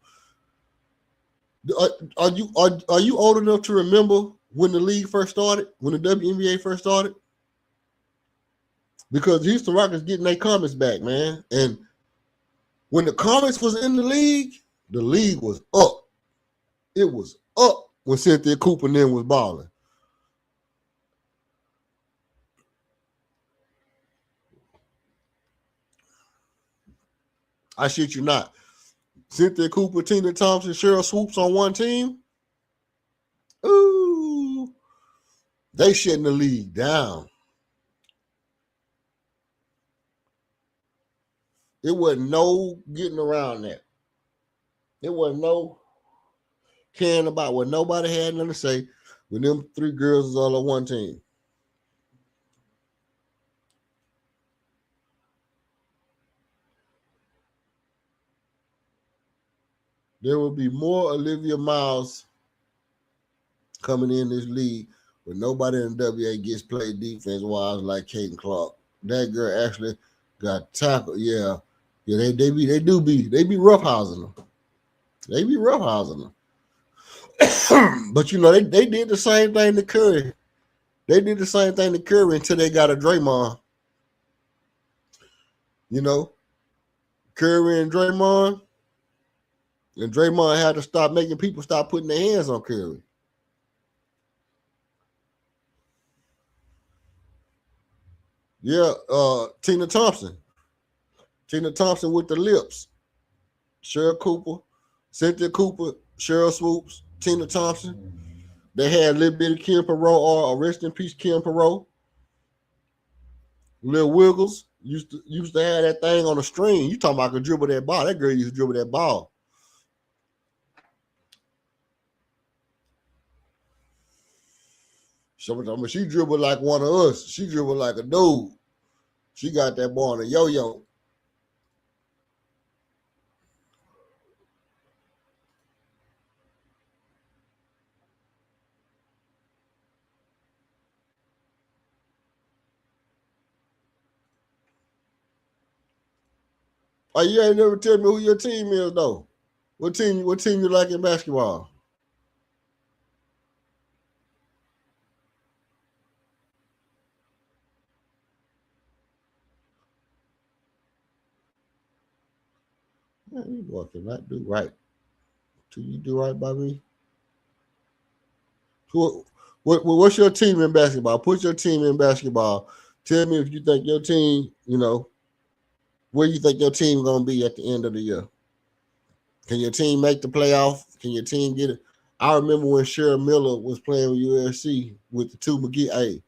Are you old enough to remember when the league first started? When the WNBA first started? Because Houston Rockets getting their Comets back, man. And when the Comets was in the league was up. It was up when Cynthia Cooper and them was balling. I shit you not. Cynthia Cooper, Tina Thompson, Cheryl Swoops on one team. Ooh. They shutting the league down. It wasn't no getting around that. It wasn't no caring about what nobody had nothing to say when them three girls was all on one team. There will be more Olivia Miles coming in this league, but nobody in the WA gets played defense-wise like Caitlin Clark. That girl actually got tackled. Yeah, they be roughhousing them. They be roughhousing them. But they did the same thing to Curry They did the same thing to Curry until they got a Draymond. You know, Curry and Draymond had to stop making people stop putting their hands on Curry. Yeah, Tina Thompson with the lips. Cheryl Cooper, Cynthia Cooper, Cheryl Swoops, Tina Thompson. They had a little bit of Kim Perot, or rest in peace, Kim Perot. Lil Wiggles used to have that thing on the string. You talking about could dribble that ball? That girl used to dribble that ball. She dribbled like one of us. She dribbled like a dude. She got that ball on a yo-yo. Oh, you ain't never tell me who your team is though. What team you like in basketball? Man, you boy cannot do right. Do you do right by me? What's your team in basketball? Put your team in basketball. Tell me if you think your team, where you think your team gonna be at the end of the year. Can your team make the playoff? Can your team get it? I remember when Cheryl Miller was playing with USC with the two McGee. Hey,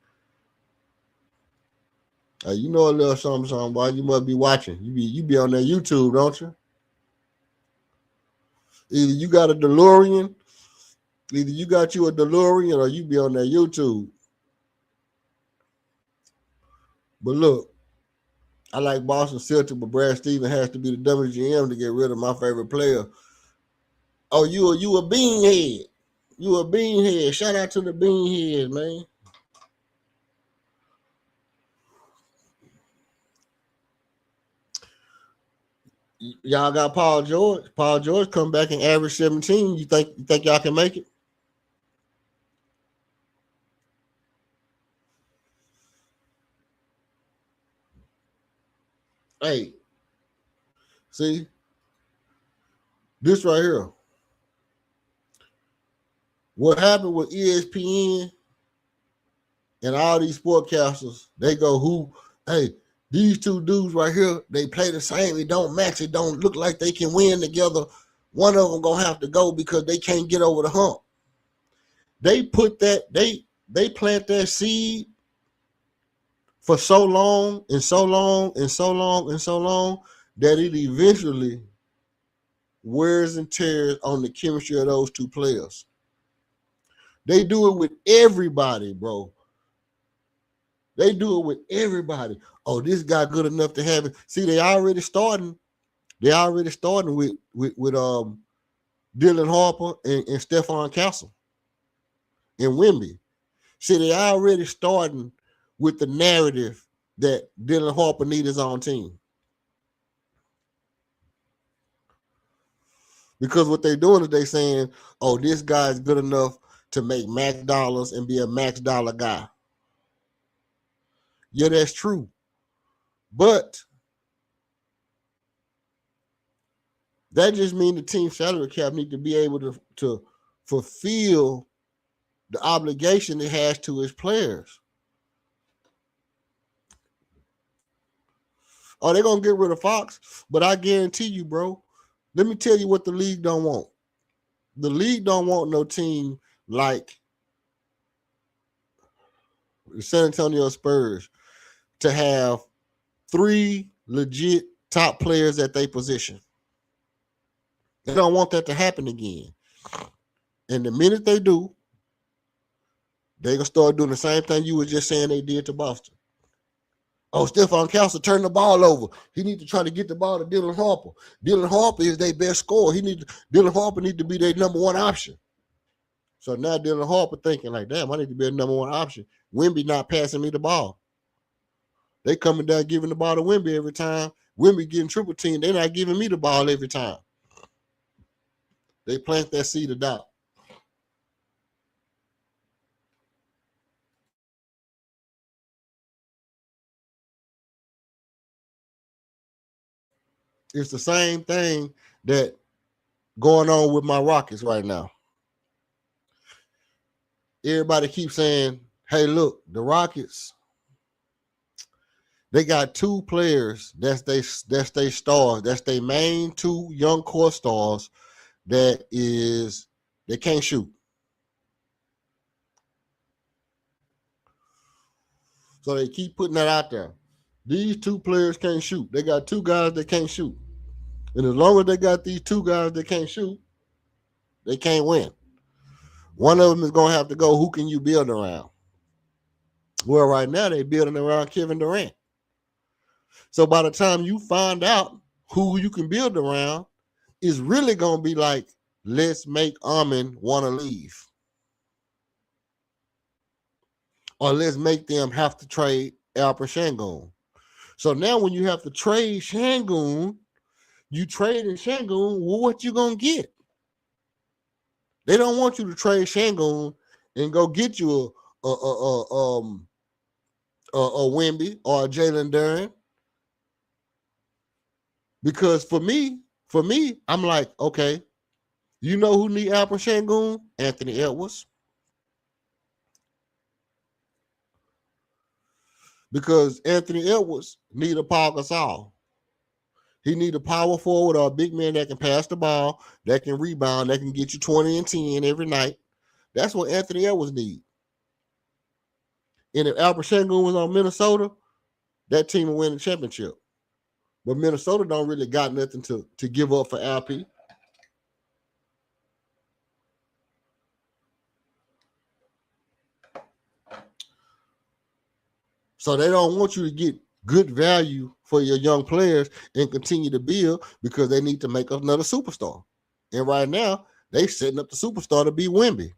you know a little something, boy. You must be watching. You be on that YouTube, don't you? Either you got a DeLorean, either you got you a DeLorean, or you be on that YouTube. But look, I like Boston Celtics, but Brad Stevens has to be the WGM to get rid of my favorite player. Oh, you a beanhead. You a beanhead. Shout out to the beanhead, man. Y'all got Paul George. Paul George come back and average 17. You think y'all can make it? Hey, see this right here. What happened with ESPN and all these sportcasters? They go, these two dudes right here, they play the same. It don't match. It don't look like they can win together. One of them gonna have to go because they can't get over the hump. They put that, they plant that seed for so long and so long and so long and so long that it eventually wears and tears on the chemistry of those two players. They do it with everybody, bro. They do it with everybody. Oh, this guy good enough to have it. See, they already starting with Dylan Harper and Stephon Castle and Wemby. See, they already starting with the narrative that Dylan Harper needs his own team. Because what they're doing is they saying, oh, this guy's good enough to make max dollars and be a max dollar guy. Yeah, that's true. But that just means the team salary cap need to be able to fulfill the obligation it has to its players. Oh, they're going to get rid of Fox, but I guarantee you, bro, let me tell you what the league don't want. The league don't want no team like the San Antonio Spurs to have 3 legit top players at their position. They don't want that to happen again. And the minute they do, they're going to start doing the same thing you were just saying they did to Boston. Oh, Stephon Castle turned the ball over. He need to try to get the ball to Dylan Harper. Dylan Harper is their best scorer. Dylan Harper need to be their number one option. So now Dylan Harper thinking like, damn, I need to be a number one option. Wemby not passing me the ball. They coming down giving the ball to Wemby every time. Wemby getting triple team. They're not giving me the ball every time. They plant that seed of doubt. it's the same thing that going on with my Rockets right now. Everybody keeps saying, hey, look, the Rockets, they got two players that's they stars, that's their main two young core stars they can't shoot. So they keep putting that out there. These two players can't shoot. They got two guys that can't shoot. And as long as they got these two guys that can't shoot, they can't win. One of them is going to have to go, who can you build around? Well, right now they're building around Kevin Durrant. So by the time you find out who you can build around, it's really going to be like, let's make Armin want to leave. Or let's make them have to trade Alper Sengun. So now when you have to trade Sengun, you trade in Sengun, well, what you going to get? They don't want you to trade Sengun and go get you a Wemby or a Jalen Duren. Because for me, I'm like, okay, you know who need Alper Sengun? Anthony Edwards. Because Anthony Edwards need a Paul Gasol. He need a power forward or a big man that can pass the ball, that can rebound, that can get you 20 and 10 every night. That's what Anthony Edwards need. And if Alper Sengun was on Minnesota, that team will win the championship. But Minnesota don't really got nothing to give up for Alp. So they don't want you to get good value for your young players and continue to build because they need to make another superstar. And right now, they setting up the superstar to be Wemby.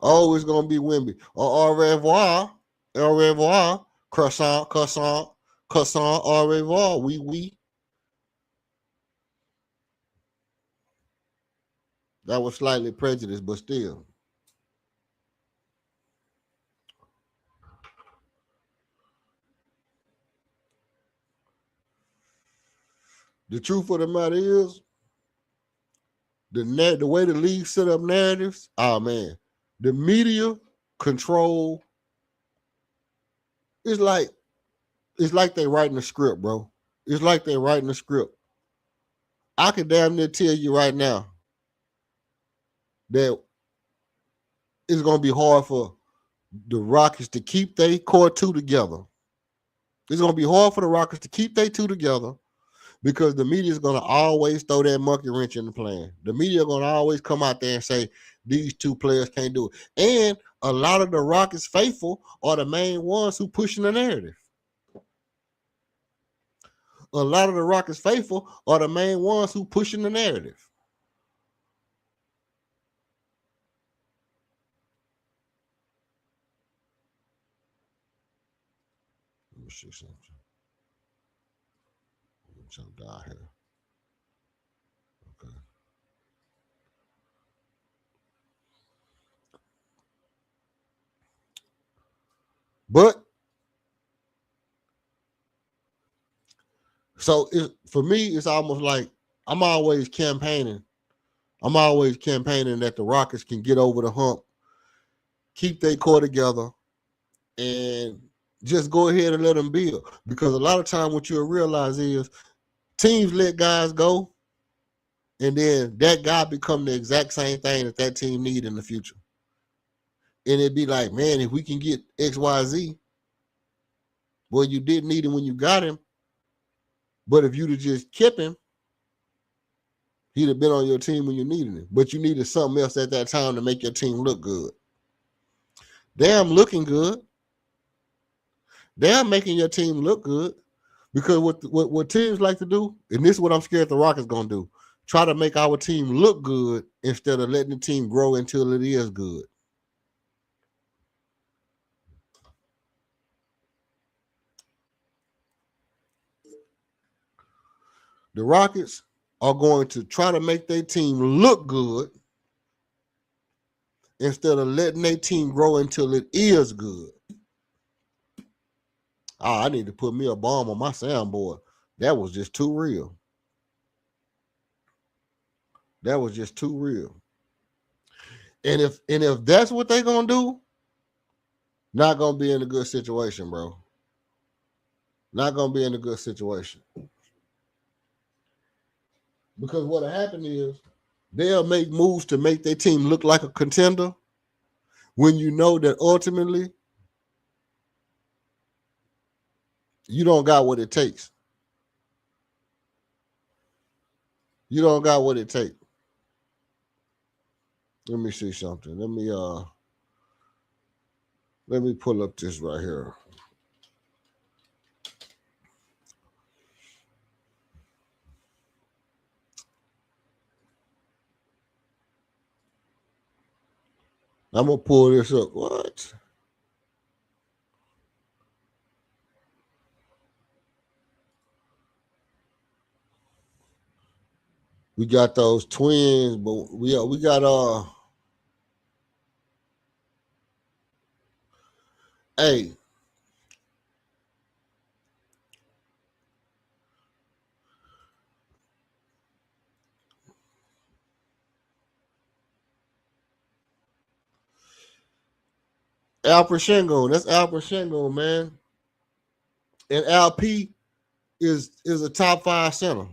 Oh, it's going to be Wemby. Or au revoir, croissant, au revoir, oui. That was slightly prejudiced, but still. The truth of the matter is, the way the league set up narratives, oh man, the media control. It's like they writing a script, bro. It's like they writing a script. I can damn near tell you right now that it's gonna be hard for the Rockets to keep their core two together. It's gonna be hard for the Rockets to keep their two together. Because the media is going to always throw that monkey wrench in the plan. The media are going to always come out there and say, these two players can't do it. And a lot of the Rockets faithful are the main ones who pushing the narrative. A lot of the Rockets faithful are the main ones who pushing the narrative. Let me see something. Jump down here. Okay. But so for me, it's almost like I'm always campaigning that the Rockets can get over the hump, keep their core together, and just go ahead and let them build. Because a lot of time what you'll realize is teams let guys go, and then that guy become the exact same thing that team need in the future. And it'd be like, man, if we can get XYZ, well, you didn't need him when you got him. But if you'd have just kept him, he'd have been on your team when you needed him. But you needed something else at that time to make your team look good. Damn looking good. Damn making your team look good. Because what teams like to do, and this is what I'm scared the Rockets going to do, try to make our team look good instead of letting the team grow until it is good. The Rockets are going to try to make their team look good instead of letting their team grow until it is good. Oh, I need to put me a bomb on my soundboard. That was just too real. That was just too real. And if that's what they gonna do, not gonna be in a good situation, bro. Not gonna be in a good situation. Because what'll happen is they'll make moves to make their team look like a contender when you know that ultimately you don't got what it takes. You don't got what it takes. Let me see something. Let me pull up this right here. I'm gonna pull this up. What? We got those twins, but we got hey, Alfred Shingo. That's Alfred Shingo, man. And LP is a top 5 center.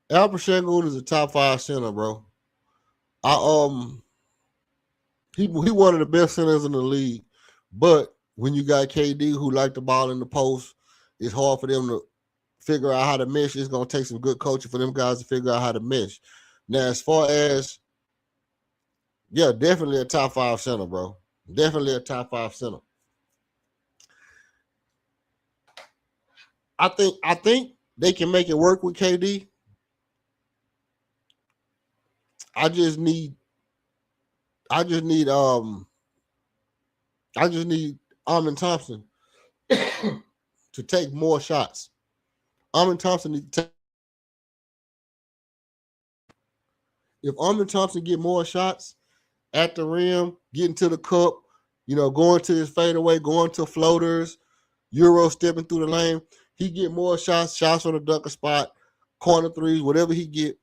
Alfred Shingo is a top 5 center, bro. I he one of the best centers in the league. But when you got KD who like the ball in the post, it's hard for them to figure out how to mesh. It's gonna take some good coaching for them guys to figure out how to mesh. Now, as far as definitely a top 5 center, bro. Definitely a top 5 center. I think they can make it work with KD. I just need Armin Thompson to take more shots. Armin Thompson needs to take. If Armin Thompson get more shots at the rim, getting to the cup, going to his fadeaway, going to floaters, Euro stepping through the lane, he get more shots on the dunker spot, corner threes, whatever he get.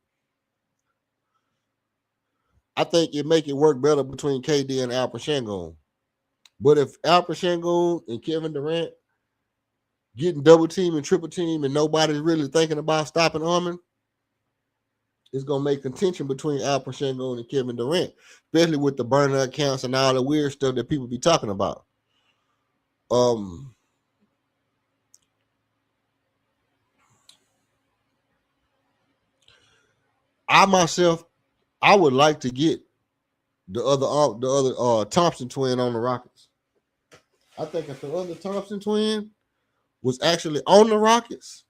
I think it make it work better between KD and Alperen Sengun. But if Alperen Sengun and Kevin Durrant getting double team and triple team and nobody's really thinking about stopping Armin, it's gonna make contention between Alperen Sengun and Kevin Durrant, especially with the burner accounts and all the weird stuff that people be talking about. I would like to get the other Thompson twin on the Rockets. I think if the other Thompson twin was actually on the Rockets,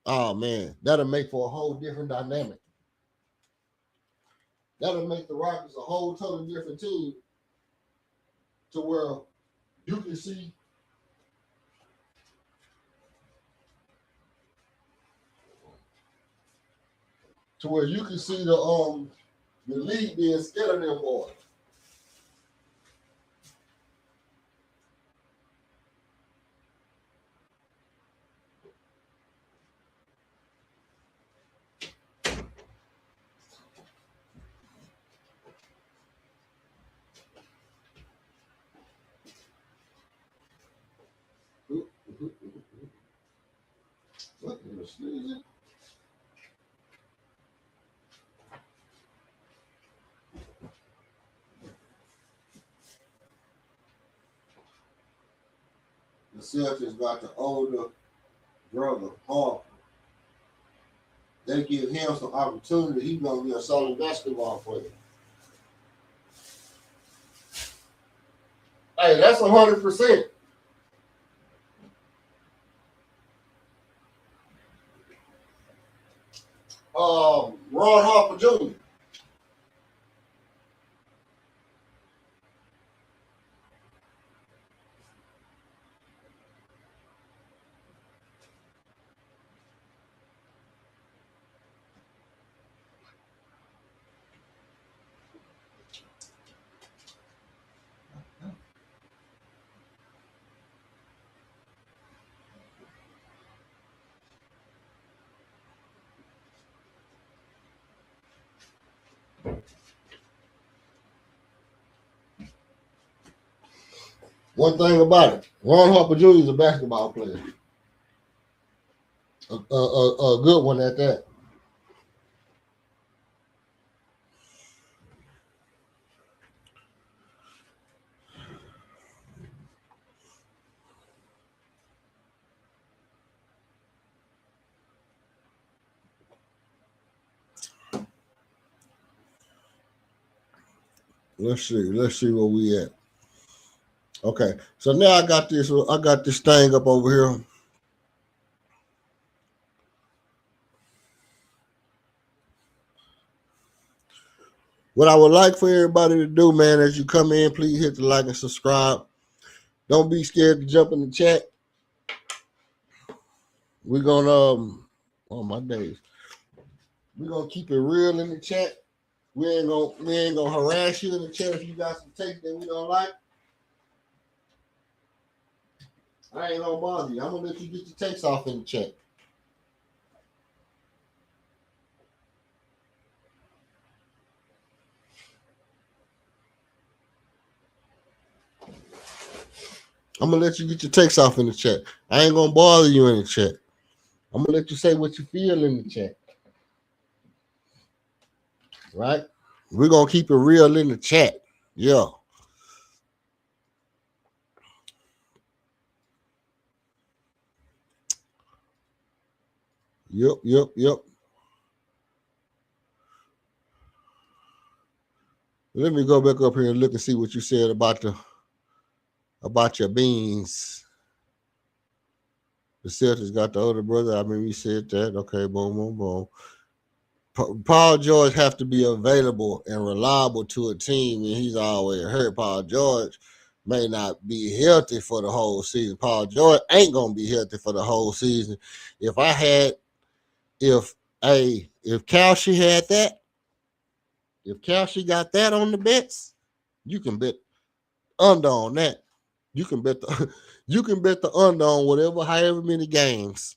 oh man, that'll make for a whole different dynamic. That'll make the Rockets a whole totally different team to where you can see the league being scared of them boys. What in the sneezing? The Celtics got the older brother, Harper. They give him some opportunity. He's gonna be a solid basketball player. Hey, that's 100%. Ron Harper Jr. One thing about it, Ron Harper Jr. is a basketball player. A good one at that. Let's see where we at. Okay, so now I got this thing up over here. What I would like for everybody to do, man, as you come in, please hit the like and subscribe. Don't be scared to jump in the chat. We're gonna oh my days. We're gonna keep it real in the chat. We ain't gonna harass you in the chat if you got some takes that we don't like. I ain't gonna bother you. I'm gonna let you get your takes off in the chat. I'm gonna let you get your takes off in the chat. I ain't gonna bother you in the chat. I'm gonna let you say what you feel in the chat. Right? We're gonna keep it real in the chat. Yeah. Yep. Let me go back up here and look and see what you said about your beans. The Celtics got the older brother. I mean, we said that. Okay, boom. Paul George have to be available and reliable to a team, and he's always hurt. Paul George may not be healthy for the whole season. Paul George ain't gonna be healthy for the whole season. If Kalshi had that, if Kalshi got that on the bets, you can bet under on that. You can bet the under on however many games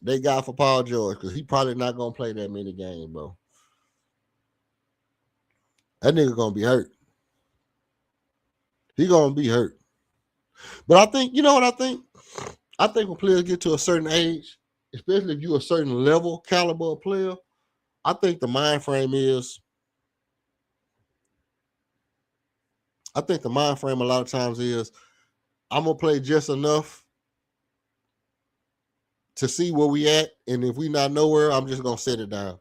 they got for Paul George, because he probably not gonna play that many games, bro. That nigga gonna be hurt. He gonna be hurt. But I think, you know what I think? I think when players get to a certain age, especially if you're a certain level, caliber of player, I think the mind frame a lot of times is, I'm gonna play just enough to see where we at, and if we not nowhere, I'm just gonna set it down.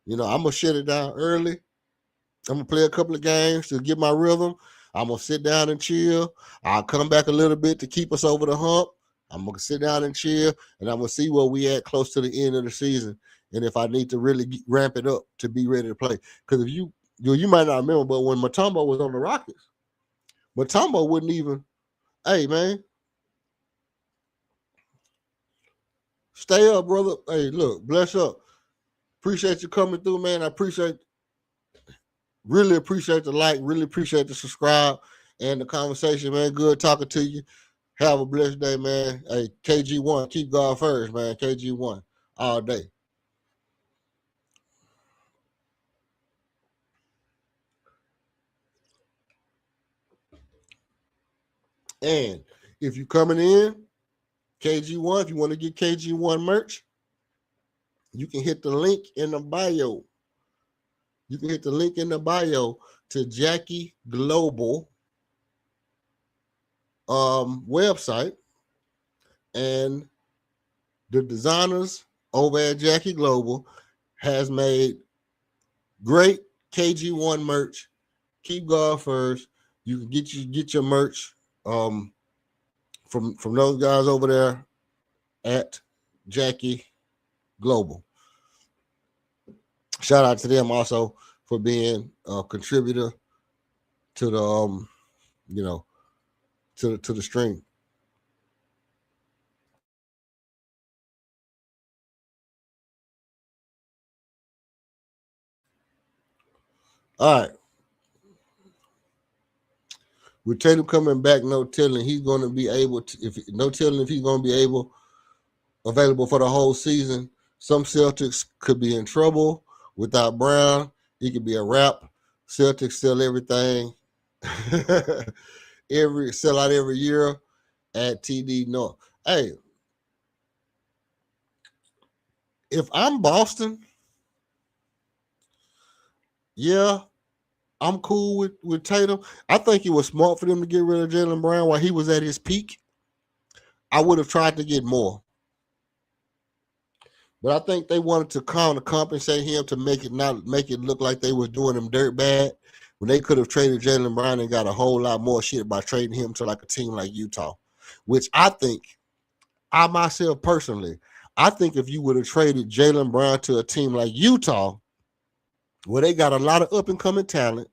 You know, I'm gonna shut it down early. I'm gonna play a couple of games to get my rhythm. I'm gonna sit down and chill. I'll come back a little bit to keep us over the hump. I'm gonna sit down and chill, and I'm gonna see where we at close to the end of the season, and if I need to really ramp it up to be ready to play. Because if you might not remember, but when Mutombo was on the Rockets, Mutombo wouldn't even. Hey man, stay up, brother. Hey, look, bless up. Appreciate you coming through, man. Really appreciate the like, really appreciate the subscribe and the conversation, man. Good talking to you. Have a blessed day, man. Hey, KG1, keep God first, man. KG1 all day. And if you're coming in, KG1, if you want to get KG1 merch, you can hit the link in the bio. You can hit the link in the bio to Jackie Global website, and the designers over at Jackie Global has made great KG1 merch. Keep God first. You can get your merch from those guys over there at Jackie Global. Shout out to them also for being a contributor to the to the stream. All right. With Tatum coming back, no telling he's going to be able to. If he's going to be available for the whole season. Some Celtics could be in trouble Without Brown, he could be a wrap. Celtics sell everything. Sell out every year at TD North. Hey, if I'm Boston, yeah, I'm cool with Tatum. I think it was smart for them to get rid of Jaylen Brown while he was at his peak. I would have tried to get more. But I think they wanted to kind of compensate him to make it look like they was doing him dirt bad when they could have traded Jaylen Brown and got a whole lot more shit by trading him to like a team like Utah, which I myself personally, I think if you would have traded Jaylen Brown to a team like Utah, where they got a lot of up and coming talent,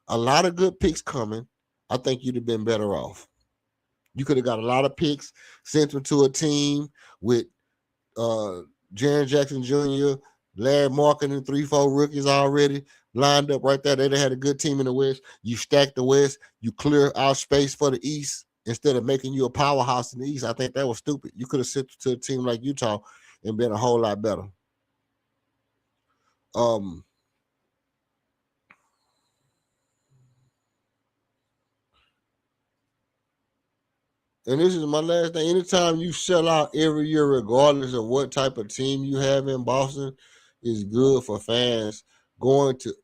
a lot of good picks coming, I think you'd have been better off. You could have got a lot of picks, sent them to a team with Jaren Jackson Jr., Larry Markin, and 3-4 rookies already lined up right there. They'd have had a good team in the West. You stack the West, you clear out space for the East instead of making you a powerhouse in the East. I think that was stupid. You could have sent to a team like Utah and been a whole lot better. And this is my last thing. Anytime you sell out every year, regardless of what type of team you have in Boston, is good for fans going to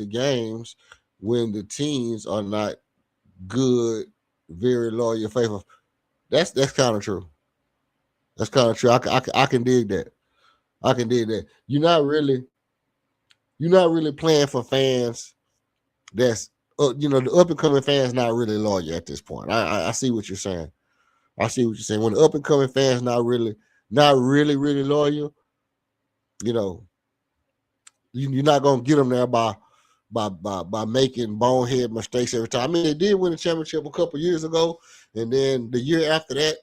games when the teams are not good, very loyal, faithful. That's kind of true. That's kind of true. I can dig that. I can dig that. You're not really playing for fans that's the up and coming fans not really loyal at this point. I see what you're saying. I see what you're saying. When the up and coming fans not really loyal, you're not gonna get them there by making bonehead mistakes every time. I mean, they did win a championship a couple years ago, and then the year after that,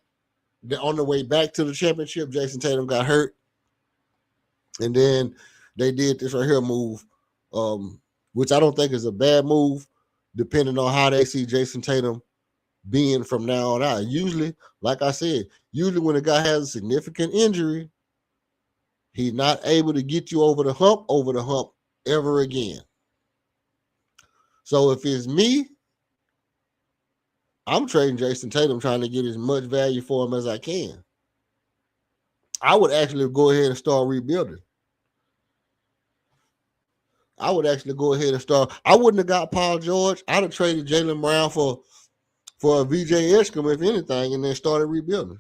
on the way back to the championship, Jason Tatum got hurt, and then they did this right here move, which I don't think is a bad move, depending on how they see Jason Tatum being from now on out. Usually, like I said, when a guy has a significant injury, he's not able to get you over the hump ever again. So if it's me, I'm trading Jason Tatum, trying to get as much value for him as I can. I would actually go ahead and start rebuilding. I would actually go ahead and start. I wouldn't have got Paul George. I'd have traded Jaylen Brown for a VJ Edgecombe, if anything, and then started rebuilding.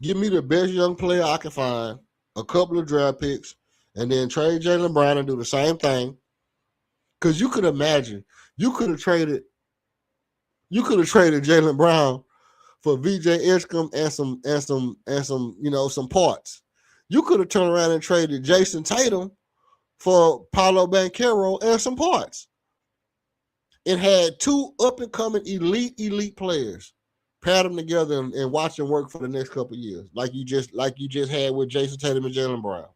Give me the best young player I can find, a couple of draft picks, and then trade Jaylen Brown and do the same thing. Because you could imagine, you could have traded Jaylen Brown for VJ Edgecombe and some some parts. You could have turned around and traded Jason Tatum for Paolo Banchero and some parts. It had two up-and-coming elite players. Pat them together and watch them work for the next couple of years, like you just had with Jason Tatum and Jaylen Brown.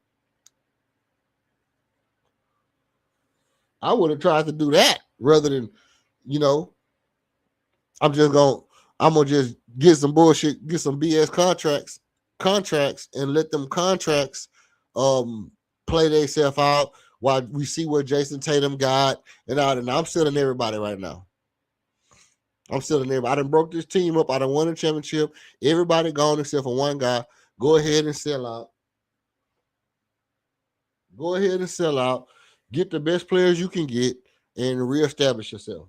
I would have tried to do that rather than, I'm gonna just get some bullshit, get some BS contracts, and let them contracts play themselves out while we see what Jason Tatum got and all. And I'm selling everybody right now. I done broke this team up. I done won a championship. Everybody gone except for one guy. Go ahead and sell out. Get the best players you can get and reestablish yourself.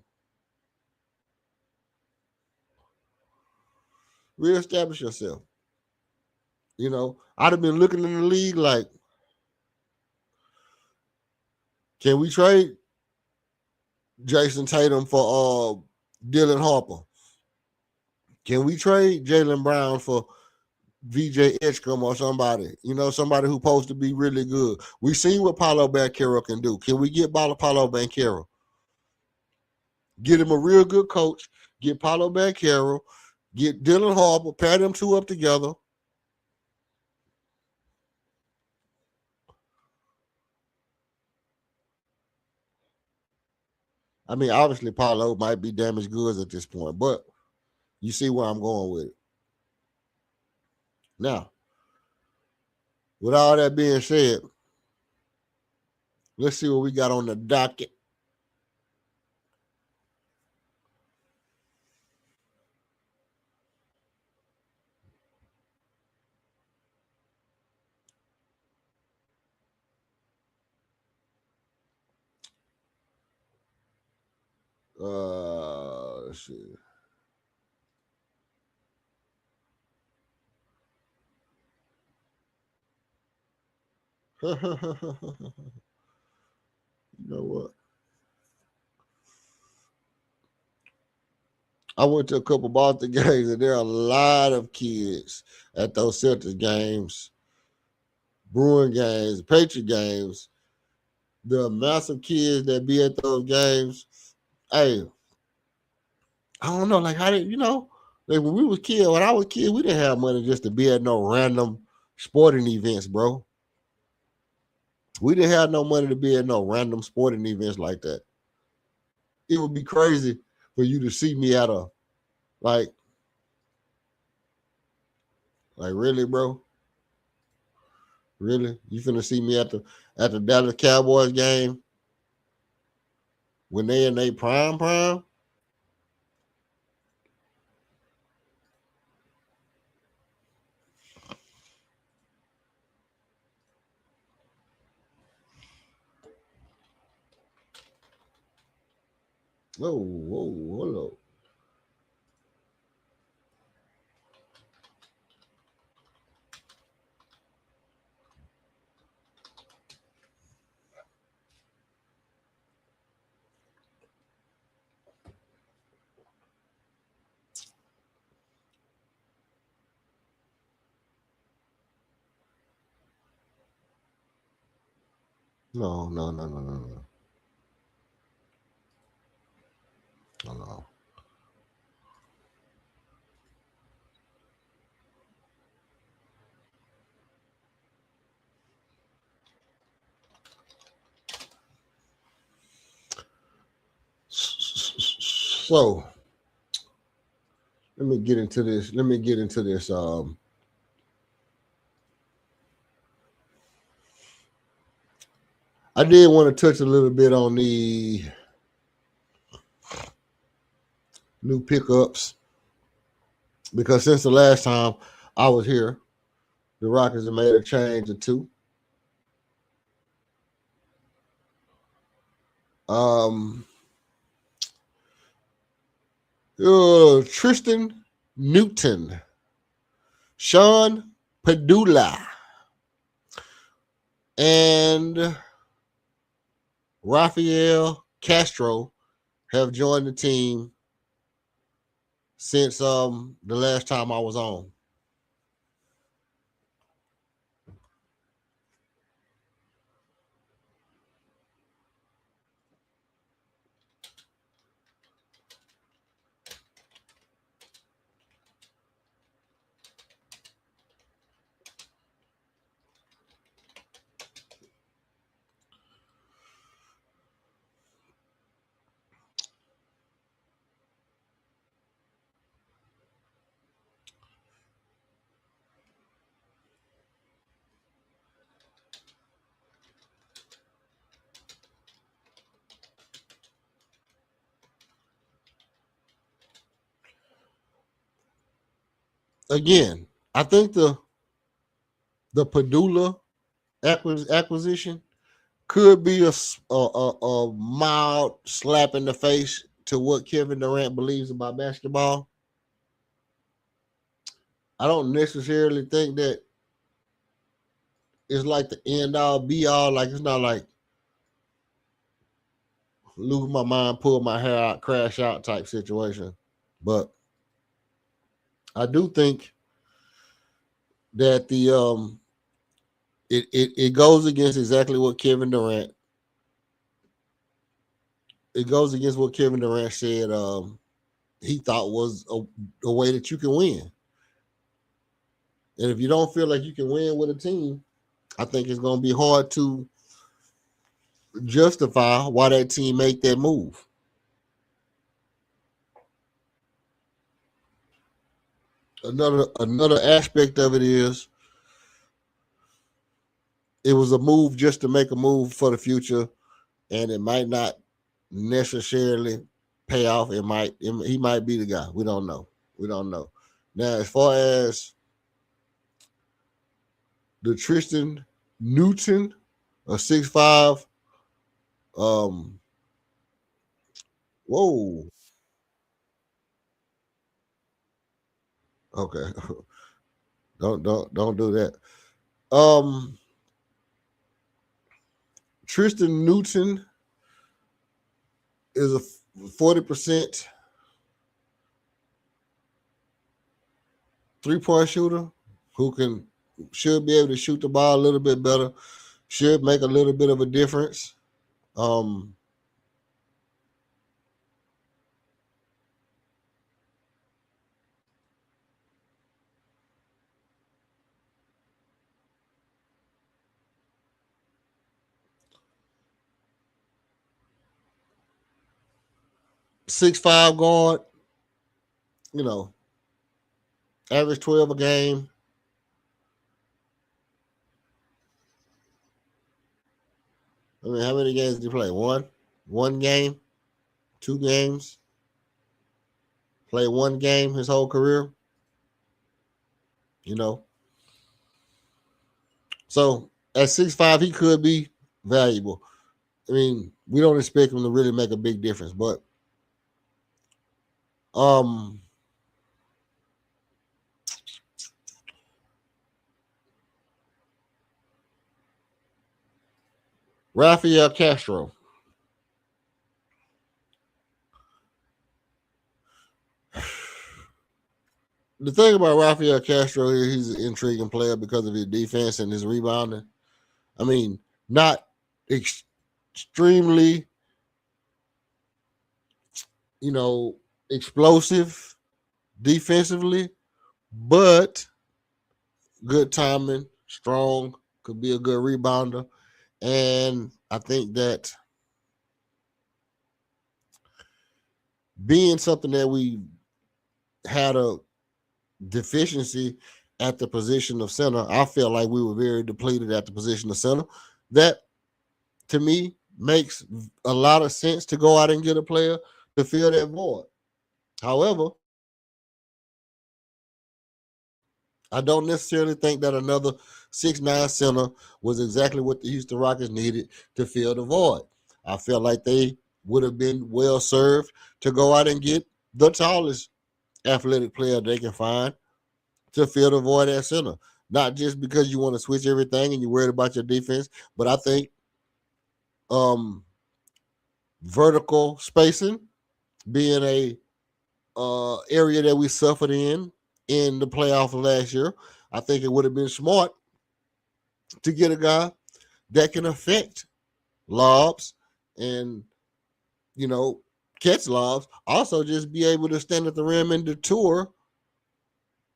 I'd have been looking in the league like, can we trade Jason Tatum for Dylan Harper? Can we trade Jaylen Brown for VJ Edgecombe or somebody? Somebody who's supposed to be really good. We seen what Paolo Banchero can do. Can we get Paolo Banchero? Get him a real good coach. Get Paolo Banchero. Get Dylan Harper. Pair them two up together. I mean, obviously, Paolo might be damaged goods at this point, but you see where I'm going with it. Now, with all that being said, let's see what we got on the docket. Let's see. You know what? I went to a couple Boston games, and there are a lot of kids at those Celtics games, Bruin games, Patriot games. The amount of kids that be at those games, hey, I don't know, like how did like when we was kids, when I was a kid, we didn't have money just to be at no random sporting events, bro. We didn't have no money to be at no random sporting events like that. It would be crazy for you to see me at a like really, bro. Really? You finna see me at the Dallas Cowboys game when they in their prime? Whoa, hold up. No. No. So let me get into this. I did want to touch a little bit on the new pickups because since the last time I was here, the Rockets have made a change or two. Tristan Newton, Sean Padula, and Rafael Castro have joined the team since the last time I was on. Again, I think the Padula acquisition could be a mild slap in the face to what Kevin Durrant believes about basketball. I don't necessarily think that it's like the end all be all. Like it's not like lose my mind, pull my hair out, crash out type situation. But I do think that it goes against exactly what Kevin Durant. It goes against what Kevin Durant said he thought was a way that you can win. And if you don't feel like you can win with a team, I think it's going to be hard to justify why that team make that move. Another aspect of it is it was a move just to make a move for the future, and it might not necessarily pay off. He might be the guy. We don't know. Now, as far as the Tristan Newton, a 6'5", whoa. Okay. Don't do that. Tristan Newton is a 40% 3-point shooter who should be able to shoot the ball a little bit better, should make a little bit of a difference. 6'5" guard, average 12 a game. I mean, how many games did he play? One game, 2 games. Play 1 game his whole career. So at 6'5", he could be valuable. I mean, we don't expect him to really make a big difference, but Rafael Castro. The thing about Rafael Castro here, he's an intriguing player because of his defense and his rebounding. I mean, not extremely, explosive defensively, but good timing, strong, could be a good rebounder. And I think that being something that we had a deficiency at the position of center, I feel like we were very depleted at the position of center. That, to me, makes a lot of sense to go out and get a player to fill that void. However, I don't necessarily think that another 6'9" center was exactly what the Houston Rockets needed to fill the void. I feel like they would have been well served to go out and get the tallest athletic player they can find to fill the void at center. Not just because you want to switch everything and you're worried about your defense, but I think vertical spacing being a area that we suffered in the playoff last year, I think it would have been smart to get a guy that can affect lobs and, catch lobs. Also, just be able to stand at the rim and deter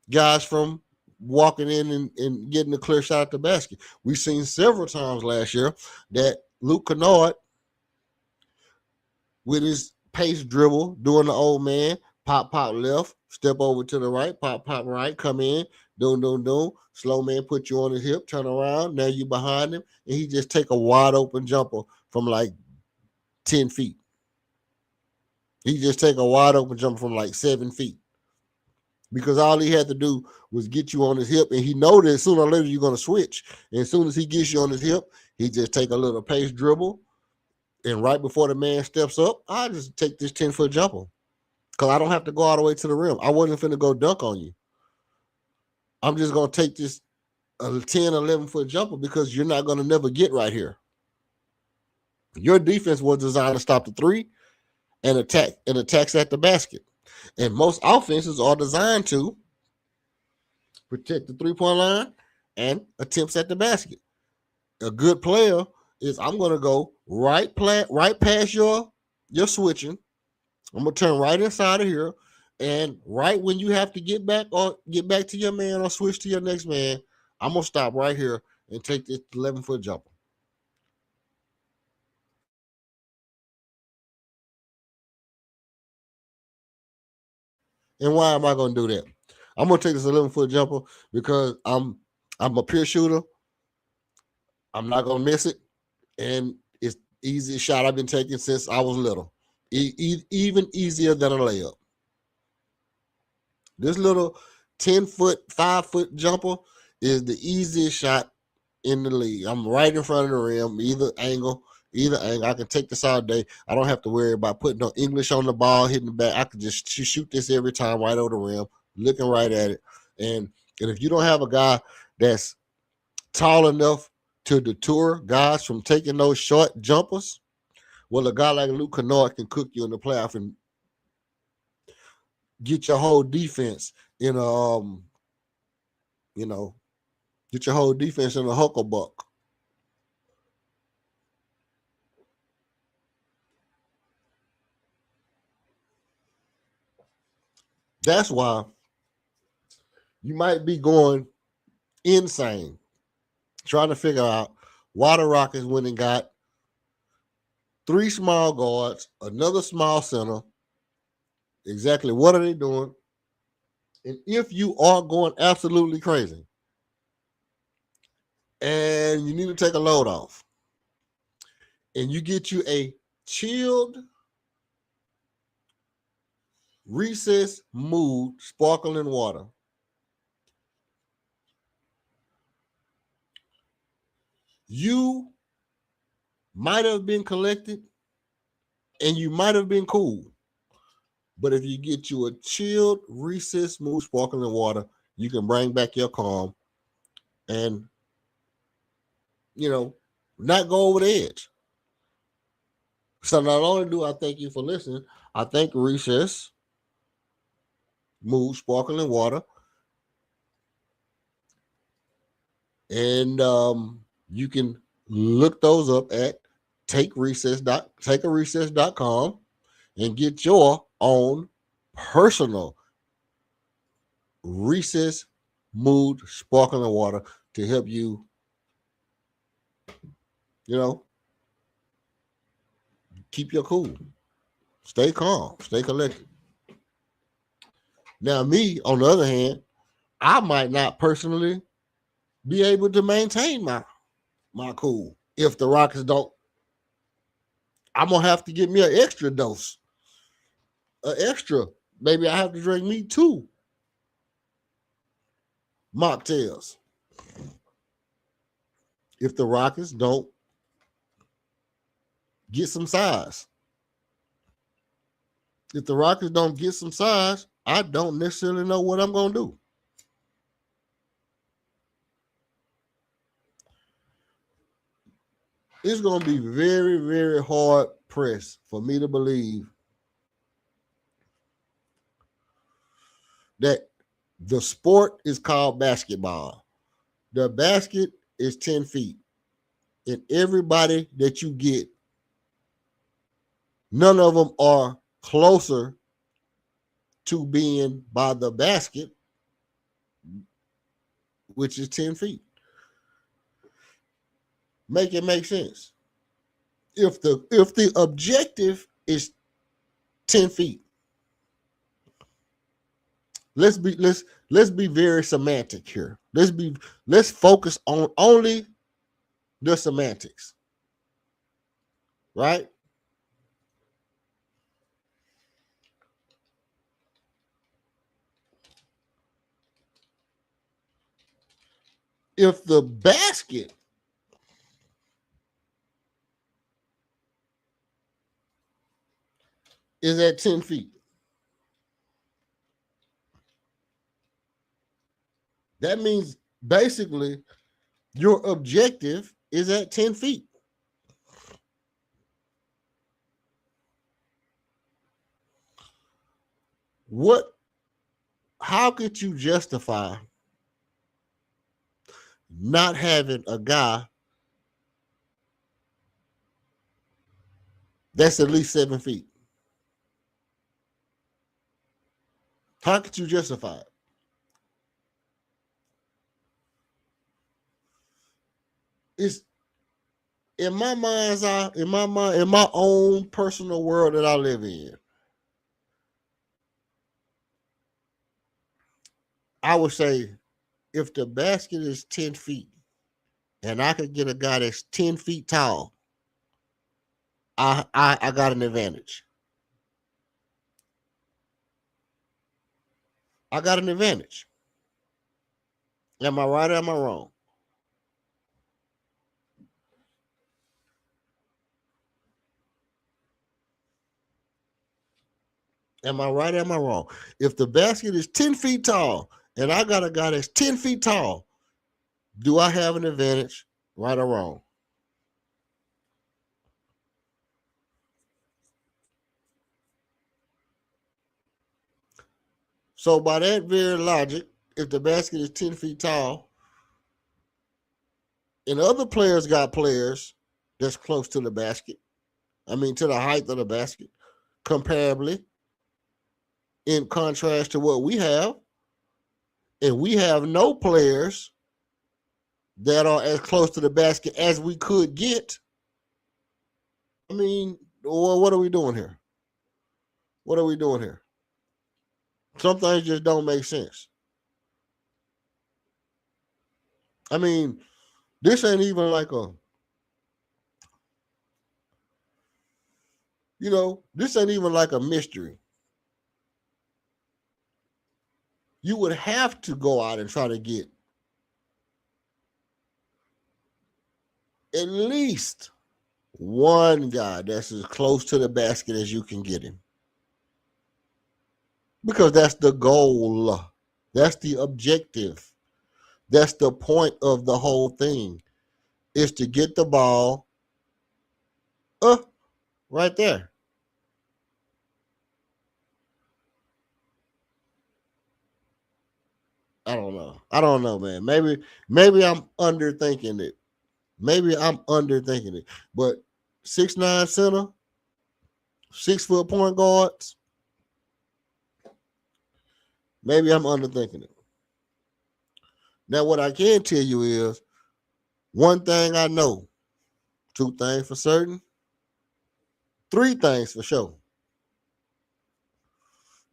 guys from walking in and getting a clear shot at the basket. We've seen several times last year that Luke Kennard, with his pace dribble, doing the old man, pop left, step over to the right, pop right, come in, doom, slow man put you on his hip, turn around, now you behind him, and he just take a wide open jumper from like 10 feet. He just take a wide open jumper from like 7 feet. Because all he had to do was get you on his hip, and he know that sooner or later you're going to switch. And as soon as he gets you on his hip, he just take a little pace dribble, and right before the man steps up, I just take this 10-foot jumper because I don't have to go all the way to the rim. I wasn't finna go dunk on you. I'm just going to take this 10, 11-foot jumper because you're not going to never get right here. Your defense was designed to stop the three and attacks at the basket. And most offenses are designed to protect the 3-point line and attempts at the basket. A good player is, I'm going to go right past your switching. I'm going to turn right inside of here. And right when you have to get back to your man or switch to your next man, I'm going to stop right here and take this 11-foot jumper. And why am I going to do that? I'm going to take this 11-foot jumper because I'm a pure shooter. I'm not gonna miss it, and it's the easiest shot I've been taking since I was little. Even easier than a layup. This little 10-foot, 5-foot jumper is the easiest shot in the league. I'm right in front of the rim, either angle. I can take this all day. I don't have to worry about putting no English on the ball, hitting the back. I can just shoot this every time right over the rim, looking right at it. And if you don't have a guy that's tall enough to deter guys from taking those short jumpers, well, a guy like Luke Kennard can cook you in the playoff and get your whole defense in a get your whole defense in a hucklebuck. That's why you might be going insane trying to figure out why the Rockets went and got 3 small guards, another small center. Exactly what are they doing? And if you are going absolutely crazy and you need to take a load off and you get you a chilled, recess mood, sparkling water, you might have been collected and you might have been cool. But if you get you a chilled, recess smooth, sparkling water, you can bring back your calm and, not go over the edge. So not only do I thank you for listening, I thank Recess, Mood, Sparkling Water. And you can look those up at takearecess.com and get your own personal Recess Mood Sparkling Water to help you, keep your cool, stay calm, stay collected. Now, me, on the other hand, I might not personally be able to maintain my cool if the Rockets don't. I'm gonna have to get me an extra dose, maybe I have to drink me 2 mocktails if the Rockets don't get some size. If the Rockets don't get some size, I don't necessarily know what I'm gonna do. It's gonna be very, very hard pressed for me to believe that the sport is called basketball. The basket is 10 feet. And everybody that you get, none of them are closer to being by the basket, which is 10 feet. Make it make sense. If the objective is 10 feet, let's be very semantic here. Let's focus on only the semantics. Right? If the basket is at 10 feet, that means basically your objective is at 10 feet. How could you justify not having a guy that's at least 7 feet? How could you justify it? It's in my mind's eye, in my own personal world that I live in. I would say if the basket is 10 feet and I could get a guy that's 10 feet tall, I got an advantage. I got an advantage. Am I right or am I wrong? Am I right or am I wrong? If the basket is 10 feet tall and I got a guy that's 10 feet tall, do I have an advantage, right or wrong? So by that very logic, if the basket is 10 feet tall and other players got players that's close to the basket, I mean to the height of the basket, comparably, in contrast to what we have, and we have no players that are as close to the basket as we could get. I mean, well, what are we doing here? What are we doing here? Some things just don't make sense. I mean, this ain't even like this ain't even like a mystery. You would have to go out and try to get at least one guy that's as close to the basket as you can get him. Because that's the goal. That's the objective. That's the point of the whole thing, is to get the ball right there. I don't know, man. Maybe I'm underthinking it. But 6'9" center, 6-foot point guards, maybe I'm underthinking it. Now, what I can tell you is one thing I know, two things for certain, three things for sure.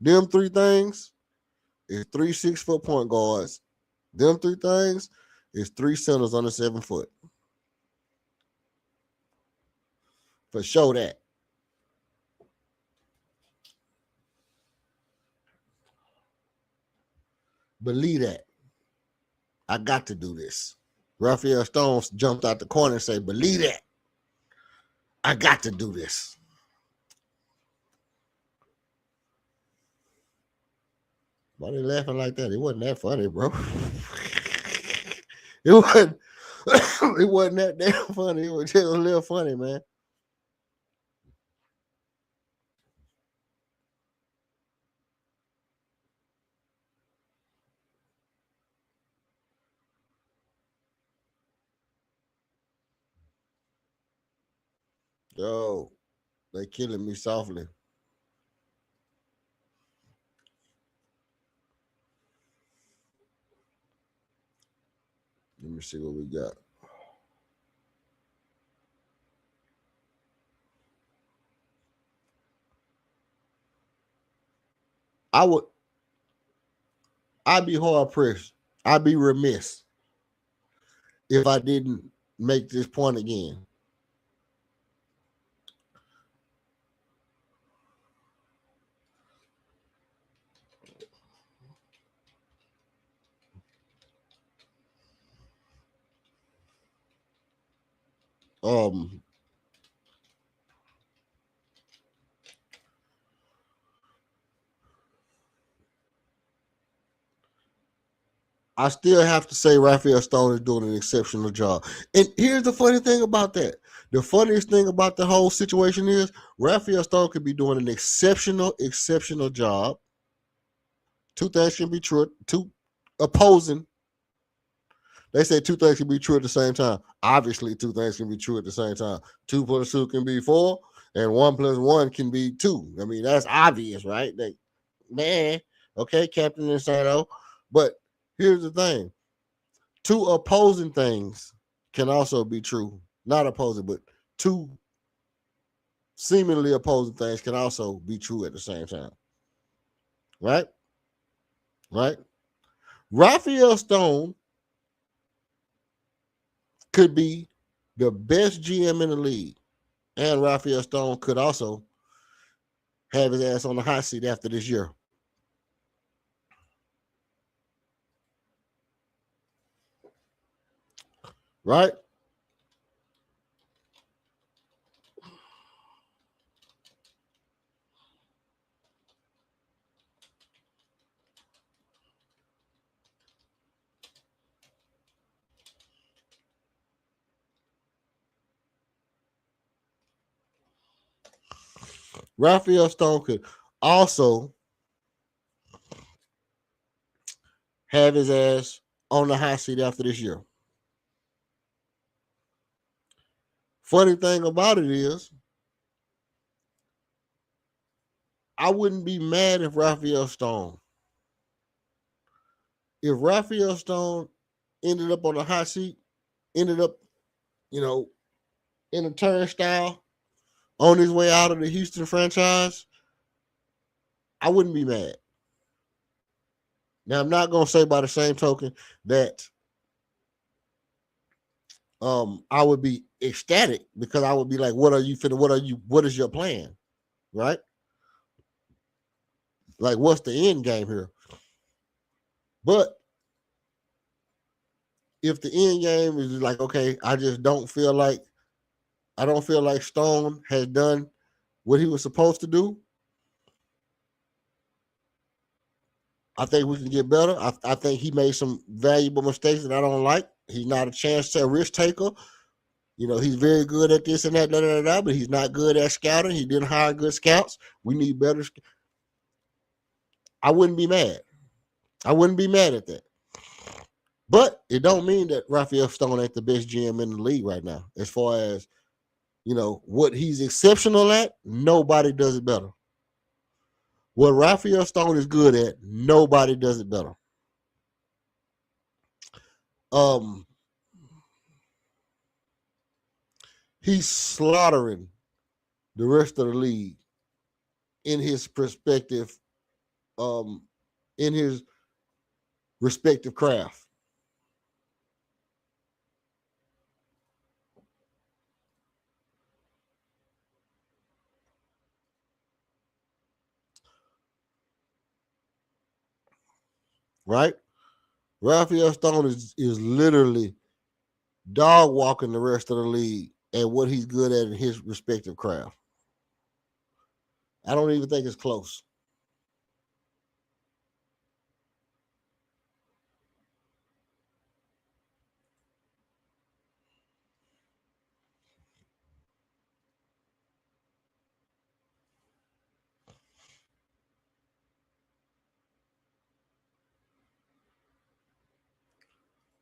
Them three things is 3 6-foot point guards. Them three things is 3 centers under 7 foot. For sure that. Believe that. I got to do this. Raphael Stones jumped out the corner and said, believe that. I got to do this. Why they laughing like that? It wasn't that funny, bro. It wasn't that damn funny. It was just a little funny, man. Yo, they killing me softly. Let me see what we got. I'd be hard pressed. I'd be remiss if I didn't make this point again. I still have to say Raphael Stone is doing an exceptional job. And here's the funny thing about that. The funniest thing about the whole situation is Raphael Stone could be doing an exceptional job. Two things can be true. Two opposing. They say two things can be true at the same time. Obviously, two things can be true at the same time. 2 + 2 can be 4, and 1 + 1 can be 2. I mean, that's obvious, right? Okay, Captain Insano. But here's the thing. Two opposing things can also be true. Not opposing, but two seemingly opposing things can also be true at the same time. Right? Raphael Stone could be the best GM in the league, and Raphael Stone could also have his ass on the hot seat after this year. Right? Raphael Stone could also have his ass on the hot seat after this year. Funny thing about it is, I wouldn't be mad if Raphael Stone ended up on the hot seat, ended up, in a turnstile on his way out of the Houston franchise, I wouldn't be mad. Now, I'm not going to say by the same token that I would be ecstatic, because I would be like, what is your plan? Right? Like, what's the end game here? But if the end game is like, okay, I don't feel like Stone has done what he was supposed to do, I think we can get better. I think he made some valuable mistakes that I don't like. He's not a risk taker. He's very good at this and that, but he's not good at scouting. He didn't hire good scouts. We need better. I wouldn't be mad. I wouldn't be mad at that. But it don't mean that Raphael Stone ain't the best GM in the league right now. As far as, what he's exceptional at, nobody does it better. What Raphael Stone is good at, nobody does it better. He's slaughtering the rest of the league in his perspective, in his respective craft. Right? Raphael Stone is literally dog walking the rest of the league at what he's good at in his respective craft. I don't even think it's close.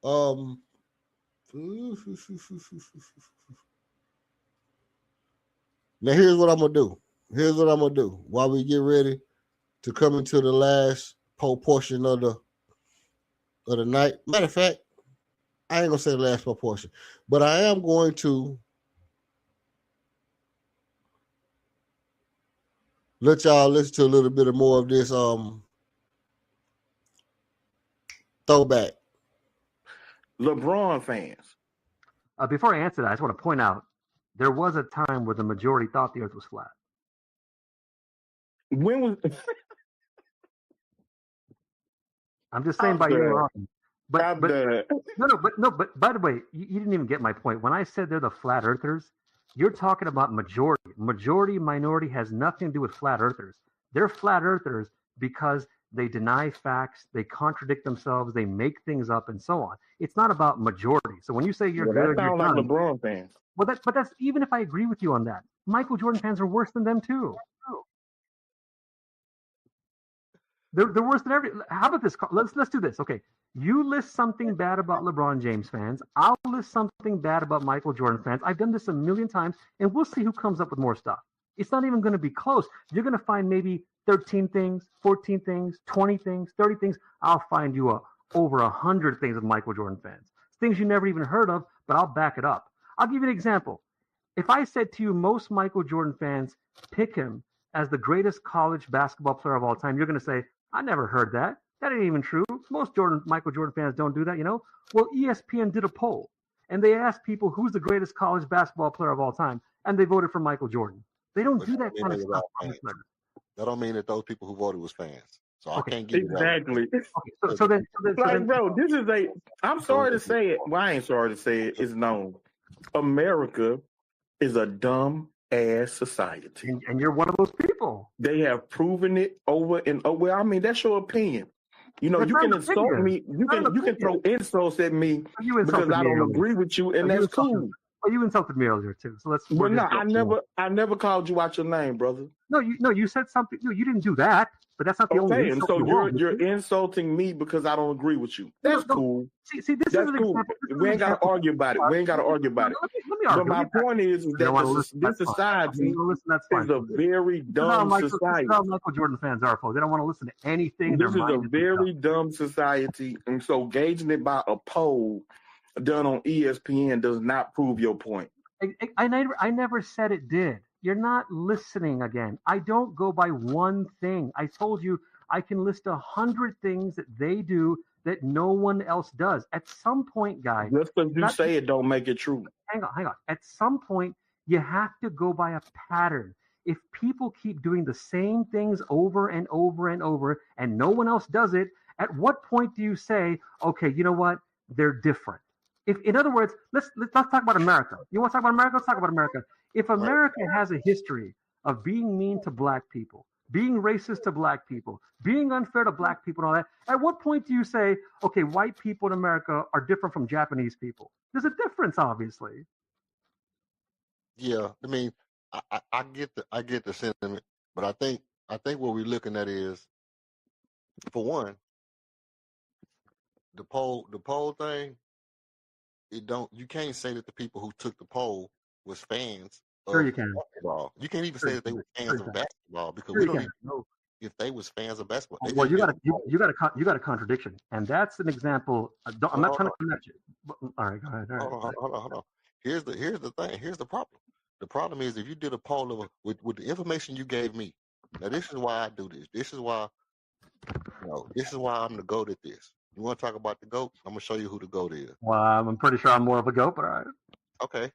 Now here's what I'm gonna do. While we get ready to come into the last portion of the night. Matter of fact, I ain't gonna say the last portion, but I am going to let y'all listen to a little bit more of this throwback. LeBron fans. Before I answer that, I just want to point out there was a time where the majority thought the Earth was flat. When was? I'm just saying by you wrong. But by the way, you didn't even get my point. When I said they're the flat earthers, you're talking about majority. Majority, minority has nothing to do with flat earthers. They're flat earthers because they deny facts, they contradict themselves, they make things up, and so on. It's not about majority. So when you say you're good, that sounds like LeBron fans. Well, but that's even if I agree with you on that. Michael Jordan fans are worse than them too. They're worse than every. How about this? Let's do this. Okay, you list something bad about LeBron James fans. I'll list something bad about Michael Jordan fans. I've done this a million times, and we'll see who comes up with more stuff. It's not even going to be close. You're going to find maybe 13 things, 14 things, 20 things, 30 things. I'll find you over 100 things of Michael Jordan fans. Things you never even heard of, but I'll back it up. I'll give you an example. If I said to you, most Michael Jordan fans pick him as the greatest college basketball player of all time, you're going to say, I never heard that. That ain't even true. Most Michael Jordan fans don't do that, Well, ESPN did a poll, and they asked people who's the greatest college basketball player of all time, and they voted for Michael Jordan. They don't do that kind of stuff. That don't mean that those people who voted was fans. So I can't give you exactly. that. Okay, so then, bro, this is I'm sorry to say it. Well, I ain't sorry to say it. It's known. America is a dumb ass society, and you're one of those people. They have proven it over and over. Well, I mean, that's your opinion. You know, you can insult me. You can throw insults at me because I don't agree with you, and that's cool. Well, you insulted me earlier too, so let's. But no, I never called you out your name, brother. No, you said something. No, you didn't do that. But that's not the only. And so you're insulting me because I don't agree with you. That's cool. See, this is cool. We ain't got to argue about it. We ain't got to argue about it. Let me argue. But my point is that this society is a very dumb society. That's how Michael Jordan fans are, folks. They don't want to listen to anything. This is a very dumb society, and so gauging it by a poll done on ESPN does not prove your point. I never said it did. You're not listening again. I don't go by one thing. I told you I can list 100 things that they do that no one else does. At some point, guys. Just because you say it don't make it true. Hang on. At some point, you have to go by a pattern. If people keep doing the same things over and over and over, and no one else does it, at what point do you say, okay, you know what? They're different. If, in other words, let's talk about America. You want to talk about America? Let's talk about America. If America has a history of being mean to black people, being racist to black people, being unfair to black people and all that, at what point do you say, okay, white people in America are different from Japanese people? There's a difference, obviously. Yeah, I mean, I get the sentiment, but I think what we're looking at is, for one, the poll thing. You can't say that the people who took the poll was fans of basketball. You can't even say that they were fans of basketball because we don't even know if they was fans of basketball. Well, you got a contradiction, and that's an example. I'm not trying to connect you. All right, go ahead. Hold on. Here's the thing. Here's the problem. The problem is if you did a poll with the information you gave me. Now this is why I do this. This is why I'm the GOAT at this. You want to talk about the GOAT? I'm gonna show you who the GOAT is. Well, I'm pretty sure I'm more of a GOAT, but all right. Okay.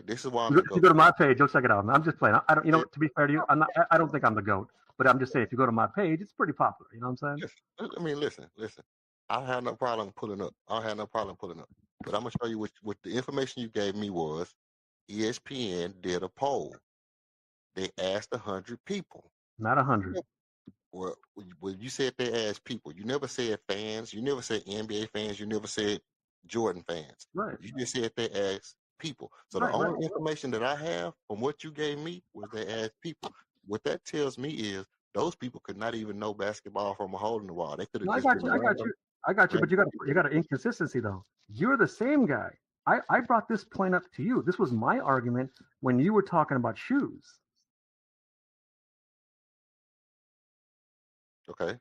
This is why I'm the GOAT. If you go to my page, you'll check it out. I'm just playing. I don't. You know, to be fair to you, I don't think I'm the GOAT, but I'm just saying if you go to my page, it's pretty popular. You know what I'm saying? I mean, listen. I have no problem pulling up. But I'm gonna show you what the information you gave me was. ESPN did a poll. They asked 100 people. Not 100. Well, you said they asked people. You never said fans. You never said NBA fans. You never said Jordan fans. Right. You just said they asked people. So the only information that I have from what you gave me was they asked people. What that tells me is those people could not even know basketball from a hole in the wall. They could have. I got you. But you got an inconsistency though. You're the same guy. I brought this point up to you. This was my argument when you were talking about shoes. Okay.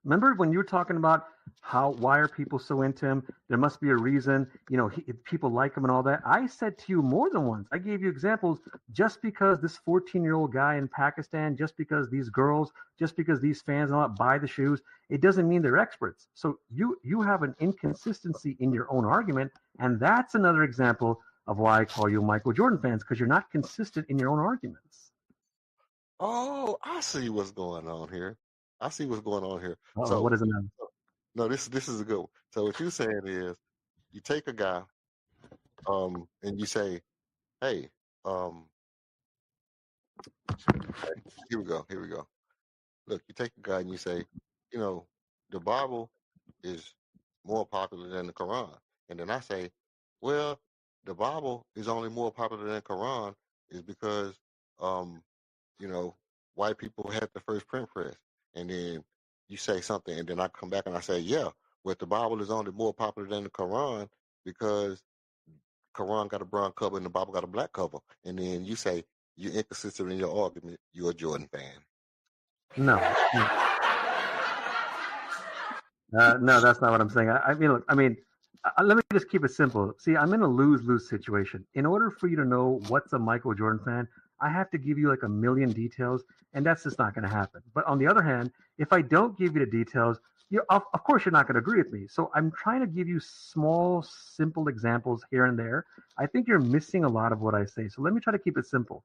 Remember when you were talking about why are people so into him? There must be a reason, people like him and all that. I said to you more than once, I gave you examples, just because this 14-year-old guy in Pakistan, just because these girls, just because these fans not buy the shoes, it doesn't mean they're experts. So you have an inconsistency in your own argument, and that's another example of why I call you Michael Jordan fans, because you're not consistent in your own arguments. Oh, I see what's going on here. So what is it now? No, this is a good one. So what you're saying is you take a guy, and you say, hey, here we go. Look, you take a guy and you say, the Bible is more popular than the Quran. And then I say, well, the Bible is only more popular than the Quran is because, white people had the first print press. And then you say something, and then I come back and I say, yeah, but the Bible is only more popular than the Quran because Quran got a brown cover and the Bible got a black cover. And then you say you're inconsistent in your argument. You're a Jordan fan. No, that's not what I'm saying. Let me just keep it simple. See, I'm in a lose-lose situation. In order for you to know what's a Michael Jordan fan, I have to give you like a million details, and that's just not going to happen. But on the other hand, if I don't give you the details, of course you're not going to agree with me. So I'm trying to give you small, simple examples here and there. I think you're missing a lot of what I say. So let me try to keep it simple.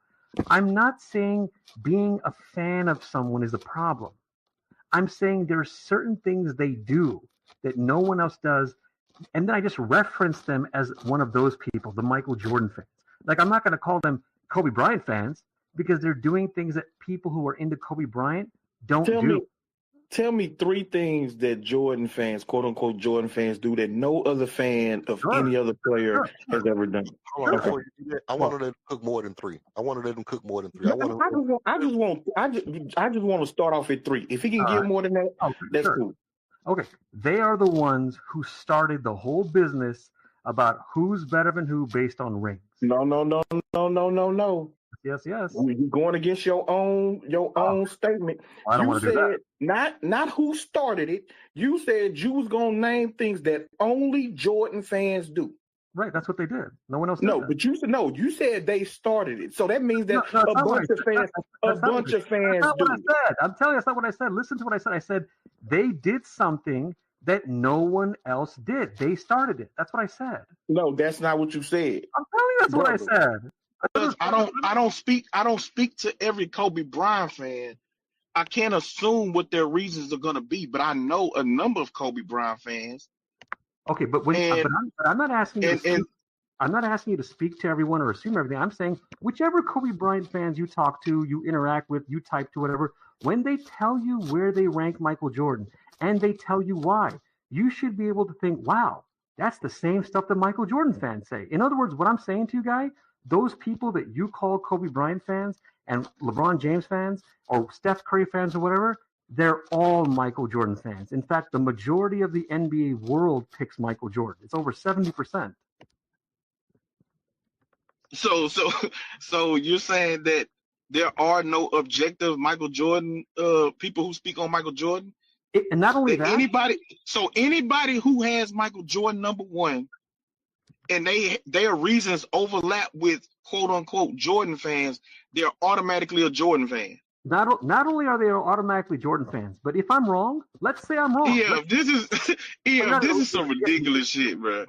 I'm not saying being a fan of someone is a problem. I'm saying there are certain things they do that no one else does, and then I just reference them as one of those people, the Michael Jordan fans. Like, I'm not going to call them Kobe Bryant fans because they're doing things that people who are into Kobe Bryant don't do. Tell me 3 things that Jordan fans, quote unquote Jordan fans, do that no other fan of any other player has ever done. Hold on, before you do that, I want to let them cook more than 3. I want to let them cook more than 3. I just want to start off at 3. If he can get more than that, that's cool. Okay, they are the ones who started the whole business about who's better than who based on rings. No. Yes. You're going against your own statement. You said not who started it. You said you was gonna name things that only Jordan fans do. Right, that's what they did. No one else did that. But you said no. You said they started it, so that means that a bunch of fans do. That's not what I said. I'm telling you, that's not what I said. Listen to what I said. I said they did something that no one else did. They started it. That's what I said. No, that's not what you said. I'm telling you, that's what I said. Because I don't speak to every Kobe Bryant fan. I can't assume what their reasons are going to be, but I know a number of Kobe Bryant fans. Okay, but I'm not asking you. I'm not asking you to speak to everyone or assume everything. I'm saying whichever Kobe Bryant fans you talk to, you interact with, you type to, whatever, when they tell you where they rank Michael Jordan and they tell you why, you should be able to think, wow, that's the same stuff that Michael Jordan fans say. In other words, what I'm saying to you, guy, those people that you call Kobe Bryant fans and LeBron James fans or Steph Curry fans or whatever, they're all Michael Jordan fans. In fact, the majority of the NBA world picks Michael Jordan. It's over 70%. So you're saying that there are no objective Michael Jordan people who speak on Michael Jordan? And not only that, anybody who has Michael Jordan number 1 and their reasons overlap with quote unquote Jordan fans, they're automatically a Jordan fan. Not only are they automatically Jordan fans, but if I'm wrong, let's say I'm wrong. Yeah, this is some ridiculous shit, bro.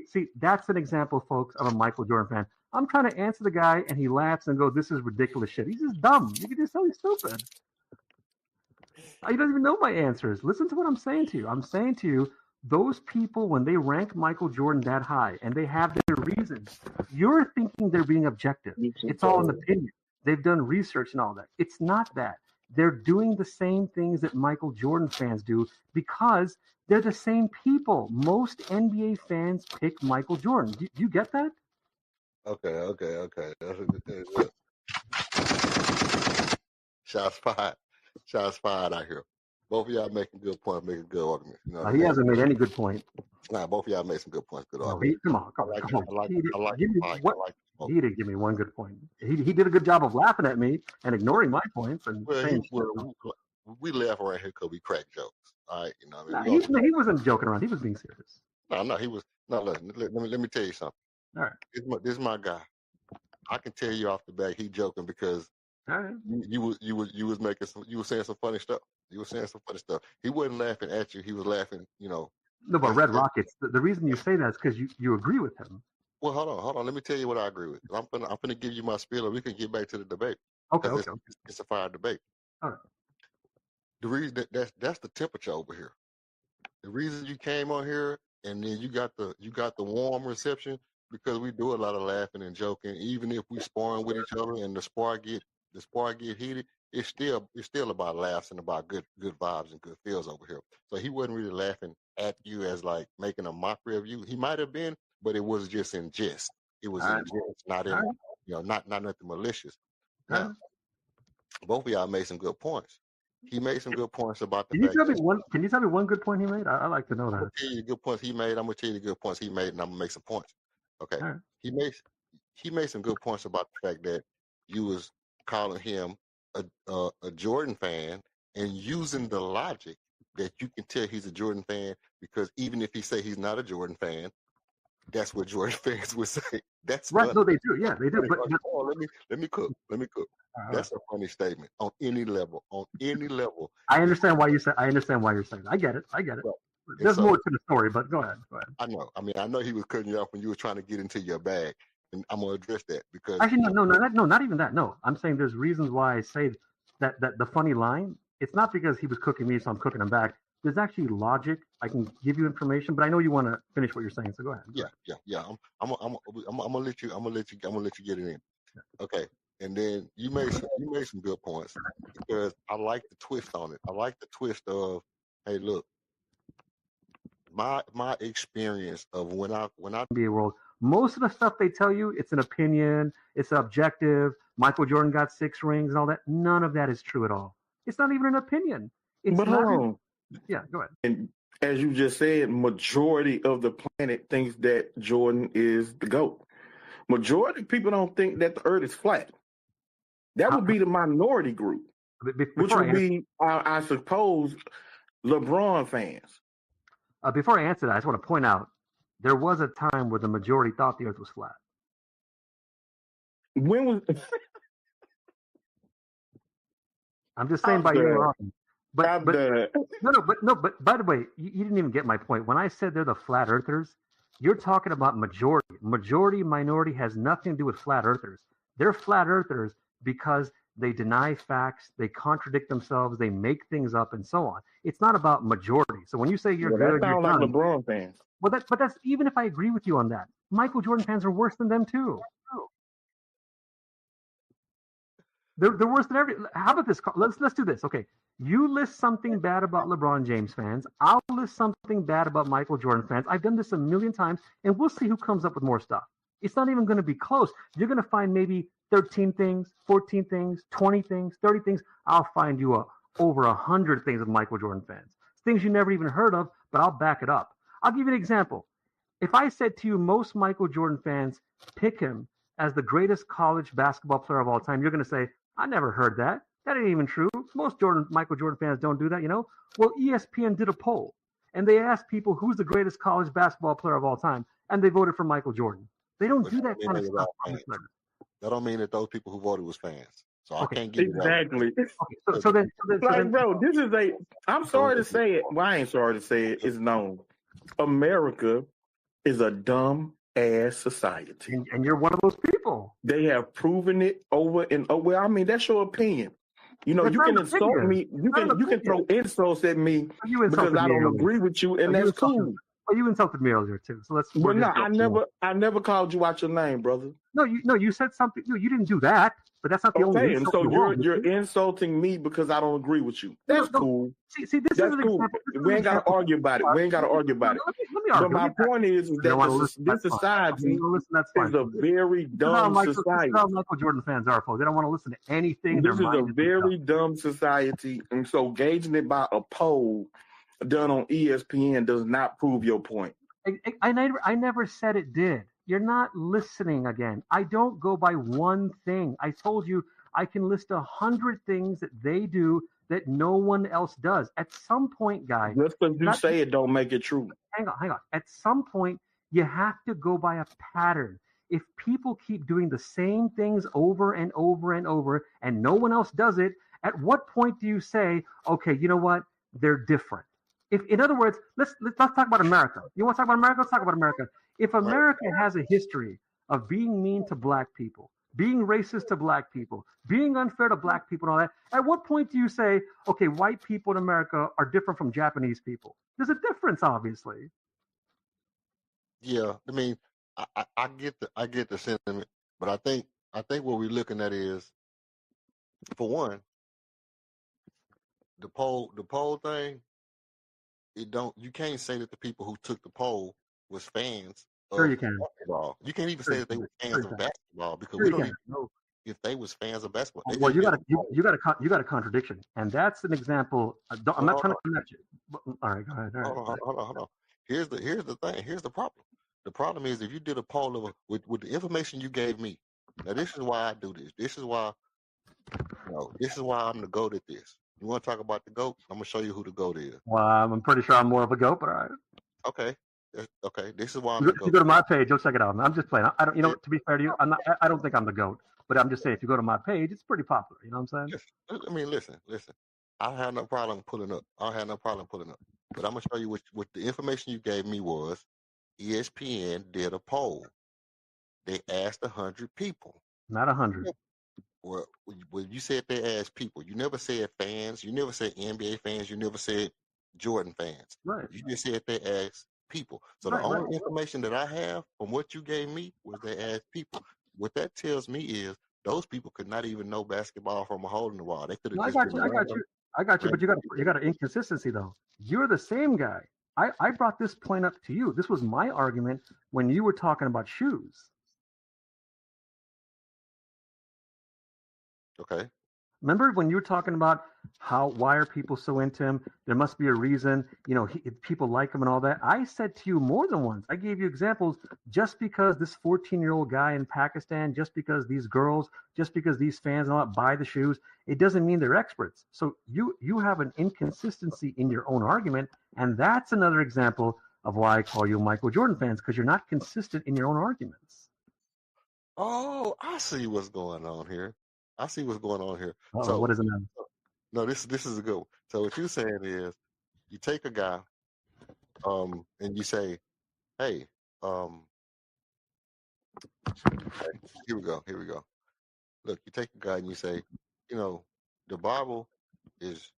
See, that's an example, folks, of a Michael Jordan fan. I'm trying to answer the guy, and he laughs and goes, "This is ridiculous shit." He's just dumb. You can just tell he's stupid. He doesn't even know my answers. Listen to what I'm saying to you. I'm saying to you, those people, when they rank Michael Jordan that high, and they have their reasons, you're thinking they're being objective. It's all an opinion. They've done research and all that. It's not that. They're doing the same things that Michael Jordan fans do because they're the same people. Most NBA fans pick Michael Jordan. Do you get that? Okay. Shots fired out here. Both of y'all making good points, making good arguments. You know he hasn't made any good point. Nah, both of y'all made some good points. Good arguments. Come on. He didn't give me one good point. He did a good job of laughing at me and ignoring my points and saying we laugh around here because we crack jokes. All right, you know what I mean? He wasn't joking around. He was being serious. No, he was. No, let me tell you something. All right. This is my guy. I can tell you off the bat he joking because you were saying some funny stuff. You were saying some funny stuff. He wasn't laughing at you. He was laughing, No, but Red Rockets. The reason you say that is because you agree with him. Well, hold on. Let me tell you what I agree with. I'm gonna give you my spiel, and we can get back to the debate. Okay. It's a fire debate. All right. The reason that's the temperature over here. The reason you came on here and then you got the warm reception because we do a lot of laughing and joking, even if we sparring with each other and the spar get heated. It's still about laughs and about good vibes and good feels over here. So he wasn't really laughing at you as like making a mockery of you. He might have been, but it was just in jest. It was in jest, not in not nothing malicious. Now, both of y'all made some good points. He made some good points about the fact. Can you tell me one good point he made? I like to know that. I'm gonna tell you the good points he made. I'm gonna tell you the good points he made, and I'm gonna make some points. Okay. Right. He made some good points about the fact that you was calling him a Jordan fan and using the logic that you can tell he's a Jordan fan because even if he say he's not a Jordan fan, That's what Jordan fans would say. That's right. funny. No, they do. Yeah, they do. But let me cook. That's a funny statement on any level. On any level. I understand why you say. I understand why you're saying. I get it. Right. There's more to the story, but go ahead. I know. I mean, I know he was cutting you off when you were trying to get into your bag, and I'm gonna address that because actually, no, not even that. No, I'm saying there's reasons why I say that the funny line. It's not because he was cooking me, so I'm cooking him back. There's actually logic. I can give you information, but I know you want to finish what you're saying, so go ahead. Yeah. I'm gonna let you get it in. Okay. And then you made some good points because I like the twist on it. I like the twist of, hey, look, my experience of when I NBA world, most of the stuff they tell you, it's an opinion, it's objective. Michael Jordan got 6 rings and all that. None of that is true at all. It's not even an opinion. But hold on. Yeah, go ahead. And as you just said, majority of the planet thinks that Jordan is the GOAT. Majority of people don't think that the earth is flat. That would be the minority group, which would be, I suppose, LeBron fans. Before I answer that, I just want to point out there was a time where the majority thought the earth was flat. When was... I'm just saying by your often. But by the way, you didn't even get my point. When I said they're the flat earthers, you're talking about majority. Majority, minority has nothing to do with flat earthers. They're flat earthers because they deny facts, they contradict themselves, they make things up, and so on. It's not about majority. So when you say you're good, that sounds like LeBron fans. Well, but that's even if I agree with you on that. Michael Jordan fans are worse than them too. They're worse than every. How about this? Let's do this. Okay, you list something bad about LeBron James fans. I'll list something bad about Michael Jordan fans. I've done this a million times, and we'll see who comes up with more stuff. It's not even going to be close. You're going to find maybe 13 things, 14 things, 20 things, 30 things. I'll find you over 100 things with Michael Jordan fans. Things you never even heard of, but I'll back it up. I'll give you an example. If I said to you, most Michael Jordan fans pick him as the greatest college basketball player of all time, you're going to say, I never heard that. That ain't even true. Most Michael Jordan fans don't do that, you know? Well, ESPN did a poll, and they asked people who's the greatest college basketball player of all time, and they voted for Michael Jordan. They don't do that kind of stuff. That don't mean that those people who voted was fans. So I can't give exactly. You that. So then, bro, this is I'm sorry to say it. Well, I ain't sorry to say it. It's known. America is a dumb ass society, and you're one of those people. They have proven it over and over. Well, I mean, that's your opinion. You know, you can insult me. You can throw insults at me because I don't agree with you, and that's cool. Well, you insulted me earlier too. So let's. Well, no, I never called you out your name, brother. No, you said something. No, you didn't do that. But that's not the only. Okay, so you're insulting me because I don't agree with you. That's cool. See, this that's is cool. We ain't gotta argue about it. Let me argue. But my point is that this society is a very dumb society. This is how Michael Jordan fans are, folks. They don't want to listen to anything. This is a very dumb society, and so gauging it by a poll done on ESPN does not prove your point. I never said it did. You're not listening again. I don't go by one thing. I told you I can list 100 things that they do that no one else does. At some point, guys. Just because you say it don't make it true. Hang on. At some point, you have to go by a pattern. If people keep doing the same things over and over and over, and no one else does it, at what point do you say, okay, you know what? They're different. If, in other words, let's talk about America. You want to talk about America? Let's talk about America. If America has a history of being mean to black people, being racist to black people, being unfair to black people and all that, at what point do you say, okay, white people in America are different from Japanese people? There's a difference, obviously. Yeah, I mean, I get the sentiment, but I think what we're looking at is, for one, the poll thing. You can't say that the people who took the poll was fans of basketball. You can't even say that they were fans of basketball because we don't even know if they was fans of basketball. Well, you got a contradiction, and that's an example. I'm not trying to connect you. All right, go ahead. Hold on. Here's the thing. Here's the problem. The problem is if you did a poll with the information you gave me. Now this is why I do this. This is why I'm the GOAT at this. You want to talk about the GOAT? I'm gonna show you who the GOAT is. Well, I'm pretty sure I'm more of a GOAT, but all right. Okay. Okay, this is why I'm If the you GOAT. go to my page, you'll check it out. I'm just playing. I don't. You know, to be fair to you, I'm not. I don't think I'm the GOAT, but I'm just saying, if you go to my page, it's pretty popular. You know what I'm saying? I mean, listen. I have no problem pulling up. I have no problem pulling up. But I'm gonna show you what the information you gave me was. ESPN did a poll. They asked 100 people. Not 100. Well, you said they asked people. You never said fans. You never said NBA fans. You never said Jordan fans. Right. You just said they asked people. So the Right, only information that I have from what you gave me was they asked people. What that tells me is those people could not even know basketball from a hole in the wall. They could have No, just been I got you. But you got an inconsistency though. You're the same guy. I brought this point up to you. This was my argument when you were talking about shoes. Okay. Remember when you were talking about why are people so into him? There must be a reason. You know, people like him and all that. I said to you more than once. I gave you examples. Just because this 14-year-old guy in Pakistan, just because these girls, just because these fans and all that buy the shoes, it doesn't mean they're experts. So you have an inconsistency in your own argument, and that's another example of why I call you Michael Jordan fans, because you're not consistent in your own arguments. Oh, I see what's going on here. Uh-oh, So what is it now? no, this is a good one. So what you're saying is you take a guy, and you say, hey, okay, here we go. Look, you take a guy and you say, you know, the Bible is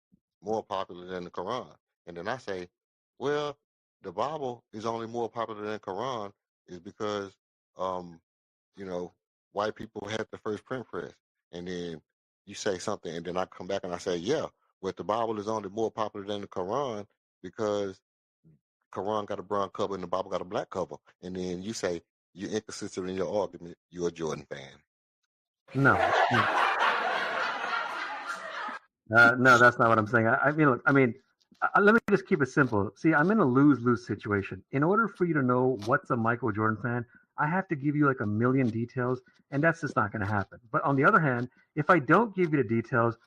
more popular than the Quran. And then I say, well, the Bible is only more popular than the Quran is because, you know, white people had the first print press. And then you say something, and then I come back and I say, yeah, but the Bible is only more popular than the Quran because Quran got a brown cover and the Bible got a black cover. And then you say you're inconsistent in your argument. You're a Jordan fan. No. No, that's not what I'm saying. I mean, look, let me just keep it simple. See, I'm in a lose-lose situation. In order for you to know what's a Michael Jordan fan, I have to give you like a million details, and that's just not going to happen. But on the other hand, if I don't give you the details,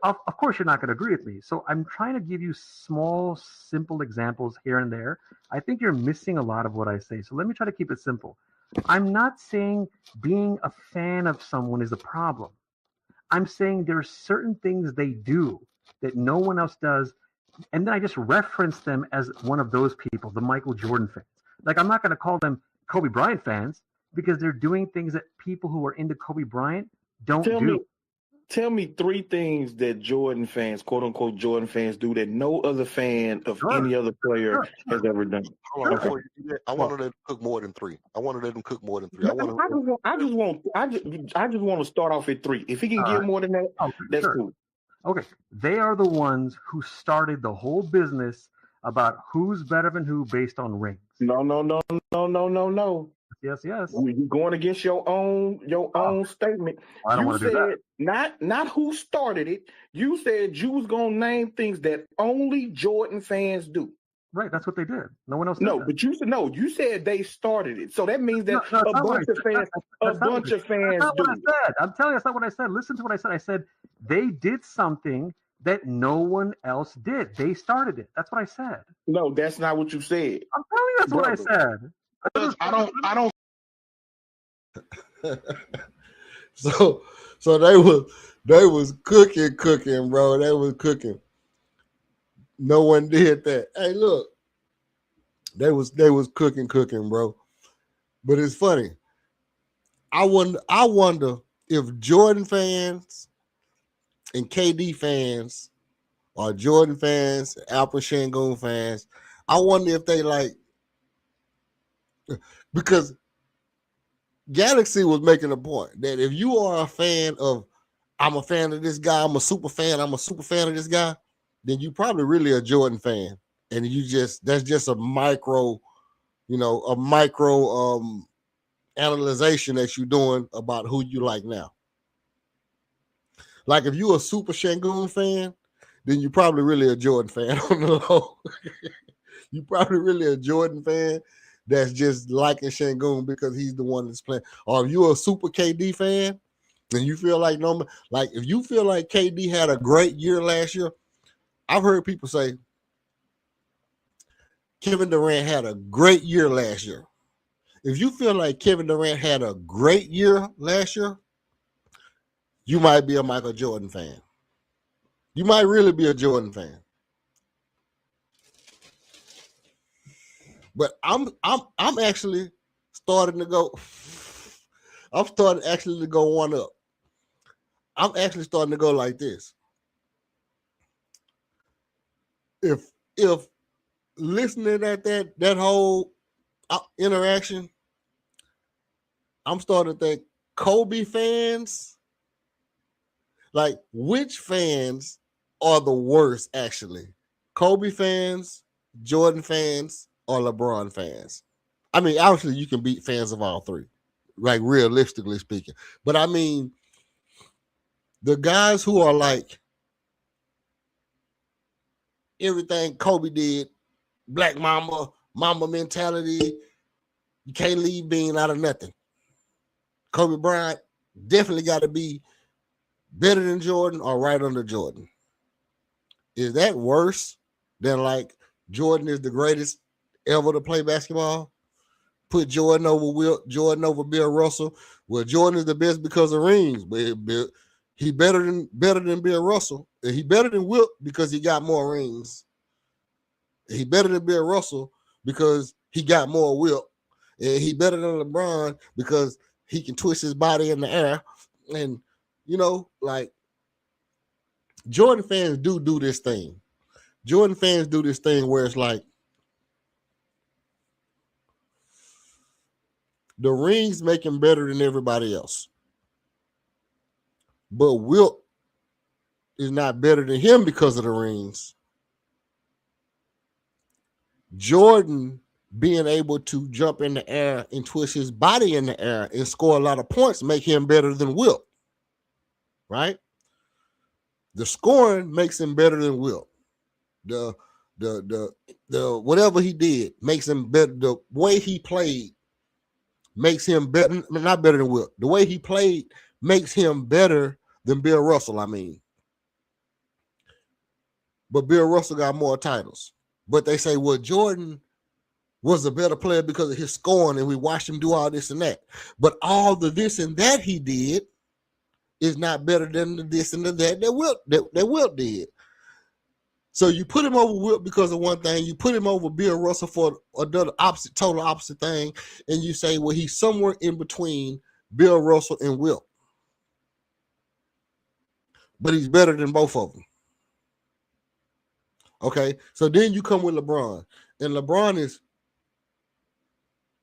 of course you're not going to agree with me. So I'm trying to give you small, simple examples here and there. I think you're missing a lot of what I say. So let me try to keep it simple. I'm not saying being a fan of someone is a problem. I'm saying there's certain things they do that no one else does, and then I just reference them as one of those people, the Michael Jordan fans. Like, I'm not going to call them Kobe Bryant fans because they're doing things that people who are into Kobe Bryant don't do. Tell me three things that Jordan fans, quote unquote Jordan fans, do that no other fan of any other player has ever done. Hold on, before you do that, I wanted them to cook more than three. I just want to start off at three. If he can get more than that, that's cool. Okay, they are the ones who started the whole business about who's better than who based on rings. No. Yes. You're going against your own statement. I don't want to do that. Not who started it. You said you was gonna name things that only Jordan fans do. Right, that's what they did. No one else did No, that. but you said no. You said they started it, so that means that a bunch of fans do it. I'm telling you, that's not what I said. Listen to what I said. I said they did something that no one else did. They started it. That's what I said. No, that's not what you said. I'm telling you, that's what I said. I don't. So they was cooking, bro. They was cooking. No one did that. Hey, look, they was cooking, bro. But it's funny. I wonder if Jordan fans and KD fans or Jordan fans, Alpha Shangoon fans, I wonder if they like, because Galaxy was making a point that if you are a fan of, I'm a fan of this guy, I'm a super fan of this guy, then you probably really a Jordan fan. And that's just a micro analyzation that you're doing about who you like now. Like if you're a super Shangoon fan, then you're probably really a Jordan fan on the low. You're probably really a Jordan fan that's just liking Shangoon because he's the one that's playing. Or if you're a super KD fan, and you feel like if you feel like KD had a great year last year, I've heard people say, Kevin Durant had a great year last year. If you feel like Kevin Durant had a great year last year, you might be a Michael Jordan fan. You might really be a Jordan fan. But I'm actually starting to go. I'm starting actually to go one up. I'm actually starting to go like this. If listening at that whole interaction, I'm starting to think Kobe fans, like which fans are the worst actually? Kobe fans, Jordan fans, or LeBron fans? I mean, obviously you can be fans of all three, like realistically speaking. But I mean, the guys who are like everything Kobe did, Black Mamba mentality, you can't leave Bean out of nothing. Kobe Bryant definitely got to be better than Jordan or right under Jordan. Is that worse than like Jordan is the greatest ever to play basketball? Put Jordan over Bill Russell. Well, Jordan is the best because of rings, but he better than Bill Russell. He better than Wilt because he got more rings. He better than Bill Russell because he got more Wilt. And he better than LeBron because he can twist his body in the air. And, like Jordan fans do this thing. Jordan fans do this thing where it's like the rings make him better than everybody else. But Wilt is not better than him because of the rings. Jordan being able to jump in the air and twist his body in the air and score a lot of points make him better than Wilt. Right? The scoring makes him better than Wilt. The whatever he did makes him better. The way he played makes him better, not better than Wilt. The way he played makes him better than Bill Russell, I mean. But Bill Russell got more titles. But they say, well, Jordan was a better player because of his scoring, and we watched him do all this and that. But all the this and that he did is not better than the this and the that Wilt did. So you put him over Wilt because of one thing. You put him over Bill Russell for another total opposite thing. And you say, well, he's somewhere in between Bill Russell and Wilt. But he's better than both of them. Okay, so then you come with LeBron. And LeBron is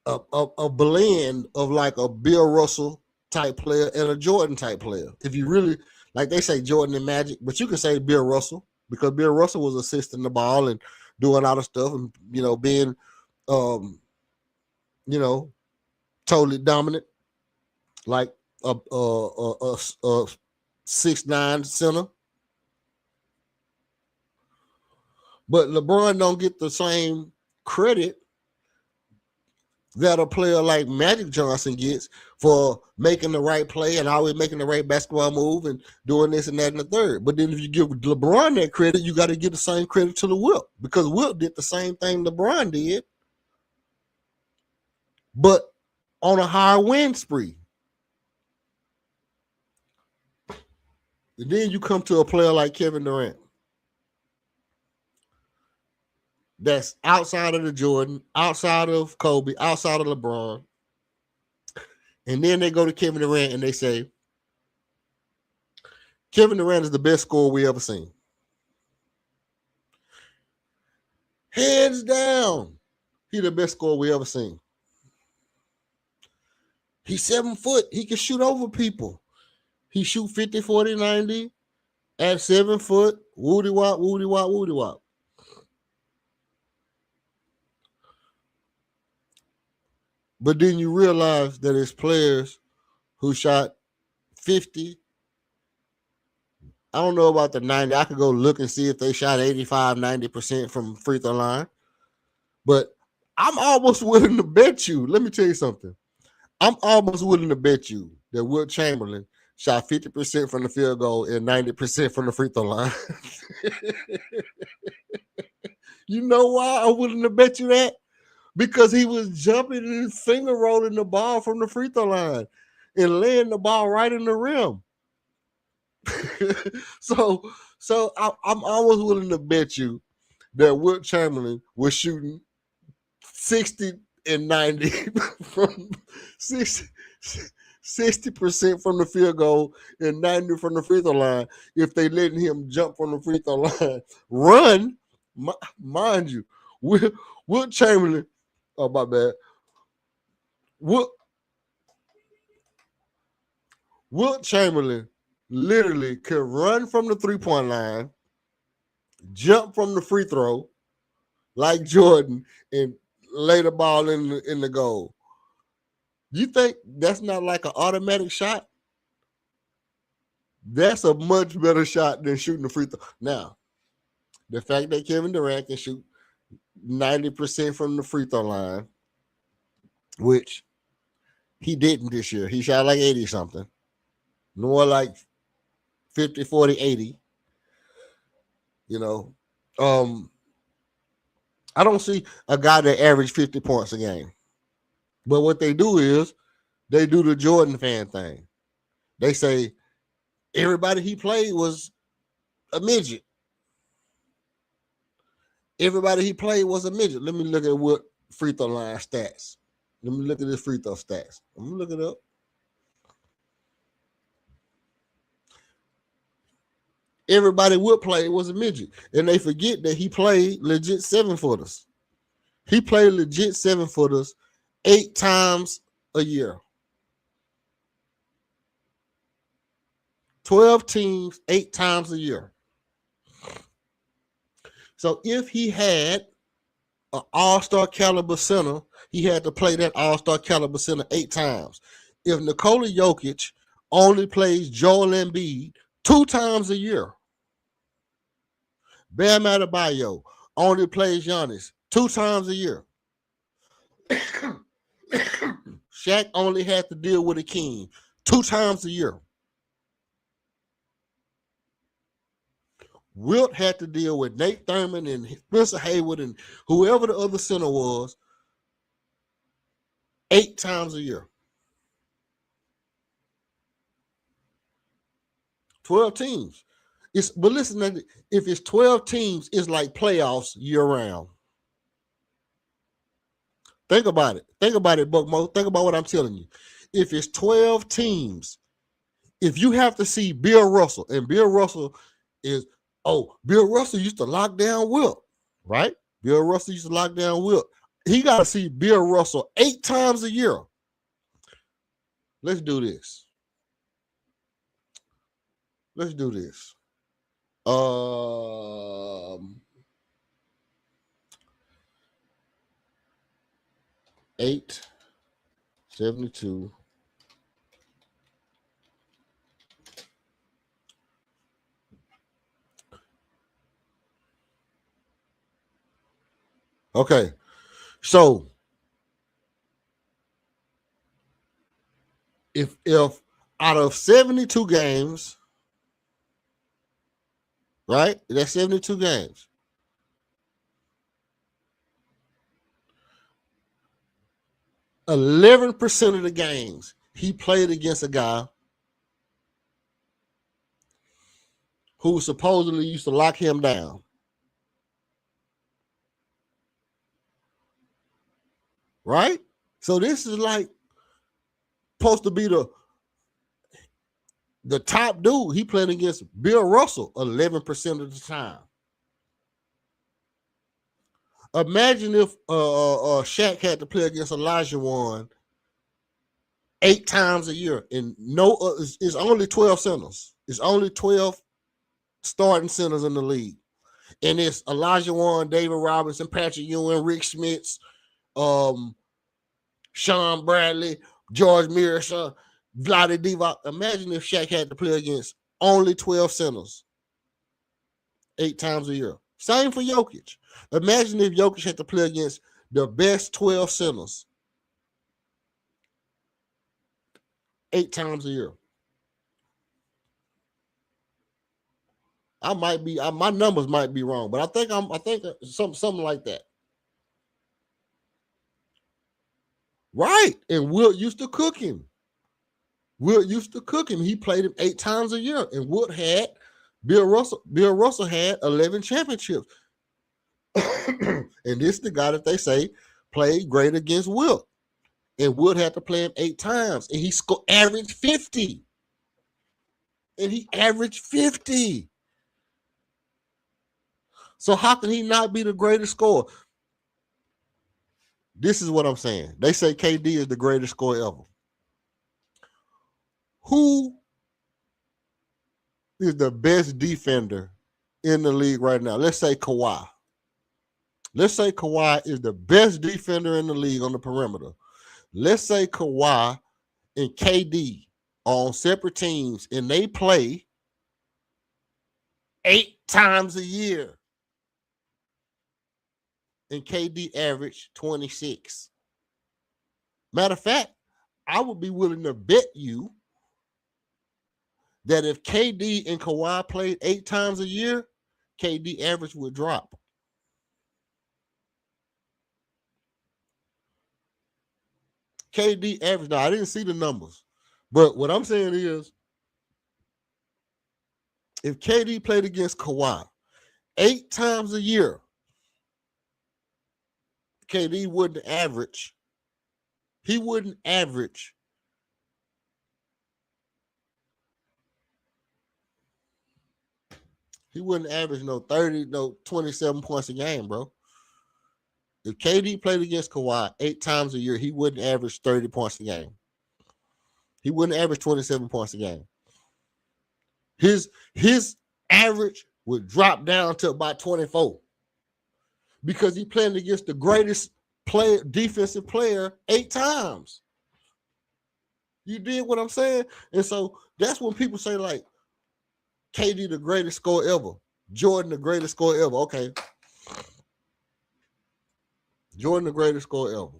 a blend of like a Bill Russell type player and a Jordan type player. If you really, like they say Jordan and Magic, but you can say Bill Russell because Bill Russell was assisting the ball and doing all the stuff and, being, totally dominant, like a 6'9" center. But LeBron don't get the same credit that a player like Magic Johnson gets for making the right play and always making the right basketball move and doing this and that and the third. But then if you give LeBron that credit, you got to give the same credit to the Wilt because Wilt did the same thing LeBron did, but on a higher win spree. And then you come to a player like Kevin Durant. That's outside of the Jordan, outside of Kobe, outside of LeBron. And then they go to Kevin Durant and they say, Kevin Durant is the best scorer we ever seen. Hands down, he's the best scorer we ever seen. He's 7 foot. He can shoot over people. He shoot 50, 40, 90 at 7 foot. Woody wop, woody wop, woody wop. But then you realize that it's players who shot 50. I don't know about the 90. I could go look and see if they shot 85, 90% from free throw line. But I'm almost willing to bet you. Let me tell you something. I'm almost willing to bet you that Wilt Chamberlain shot 50% from the field goal and 90% from the free throw line. You know why I wouldn't have bet you that? Because he was jumping and finger rolling the ball from the free throw line and laying the ball right in the rim. so I'm almost willing to bet you that Wilt Chamberlain was shooting 60 and 90 from 60% from the field goal and 90 from the free throw line if they letting him jump from the free throw line. Run, mind you, Wilt Chamberlain, oh my bad, Wilt Chamberlain literally could run from the three-point line, jump from the free throw like Jordan, and lay the ball in the goal. You think that's not like an automatic shot? That's a much better shot than shooting the free throw. Now, the fact that Kevin Durrant can shoot 90% from the free throw line, which he didn't this year. He shot like 80 something. More like 50, 40, 80. You know, I don't see a guy that averaged 50 points a game. But what they do is they do the Jordan fan thing. They say everybody he played was a midget. Everybody he played was a midget. Let me look at what free throw line stats. Let me look at his free throw stats. I'm gonna look it up. Everybody would play was a midget, and they forget that he played legit 7-footers. He played legit 7-footers 8 times a year. 12 teams, 8 times a year. So if he had an all-star caliber center, he had to play that all-star caliber center 8 times. If Nikola Jokic only plays Joel Embiid 2 times a year, Bam Adebayo only plays Giannis 2 times a year. Shaq only had to deal with Akeem 2 times a year. Wilt had to deal with Nate Thurman and Spencer Haywood and whoever the other center was 8 times a year. 12 teams. But listen, if it's 12 teams, it's like playoffs year-round. Think about it. Think about it, Buckmo. Think about what I'm telling you. If it's 12 teams, if you have to see Bill Russell, and Bill Russell used to lock down Wilt, right? Bill Russell used to lock down Wilt. He got to see Bill Russell 8 times a year. Let's do this. 8, 72. Okay, so if out of 72 games, right? That's 72 games. 11% of the games he played against a guy who supposedly used to lock him down. Right? So this is like supposed to be the top dude. He played against Bill Russell 11% of the time. Imagine if Shaq had to play against Elijah Wan 8 times a year, and it's only 12 centers. It's only 12 starting centers in the league, and it's Elijah Wan, David Robinson, Patrick Ewing, Rick Smits, Sean Bradley, George Mirasha, Vlade Divac. Imagine if Shaq had to play against only 12 centers 8 times a year. Same for Jokic. Imagine if Jokic had to play against the best 12 centers 8 times a year. I might be, my numbers might be wrong, but I think something like that. Right. And Wilt used to cook him. He played him 8 times a year. And Bill Russell had 11 championships. And this is the guy that they say played great against Wilt. And Wilt had to play him 8 times. And he averaged 50. So how can he not be the greatest scorer? This is what I'm saying. They say KD is the greatest scorer ever. Who is the best defender in the league right now? Let's say Kawhi. Let's say Kawhi is the best defender in the league on the perimeter. Let's say Kawhi and KD are on separate teams and they play 8 times a year. And KD averaged 26. Matter of fact, I would be willing to bet you that if KD and Kawhi played 8 times a year, KD average would drop. KD average, now I didn't see the numbers, but what I'm saying is if KD played against Kawhi 8 times a year, KD wouldn't average. He wouldn't average. He wouldn't average no 30, no 27 points a game, bro. If KD played against Kawhi 8 times a year, he wouldn't average 30 points a game. He wouldn't average 27 points a game. His average would drop down to about 24 because he playing against the greatest defensive player 8 times. You did what I'm saying? And so that's when people say, like, KD the greatest scorer ever. Jordan the greatest scorer ever. Okay. Jordan the greatest scorer ever.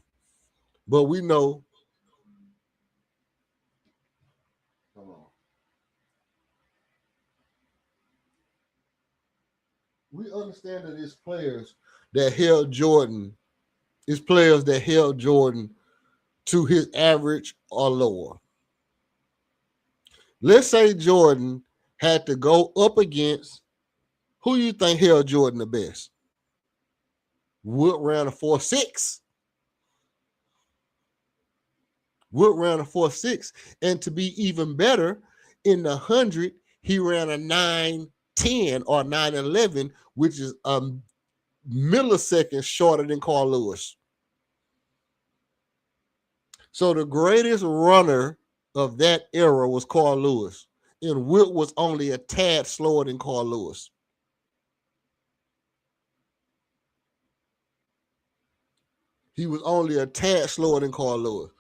But we know. Hold on. We understand that it's players that held Jordan. It's players that held Jordan to his average or lower. Let's say Jordan had to go up against who you think held Jordan the best? Wilt ran a 4.6. Wilt ran a 4.6. And to be even better, in the 100, he ran a 9.10 or 9.11, which is a millisecond shorter than Carl Lewis. So the greatest runner of that era was Carl Lewis. And Wilt was only a tad slower than Carl Lewis. He was only a tad slower than Carl Lewis.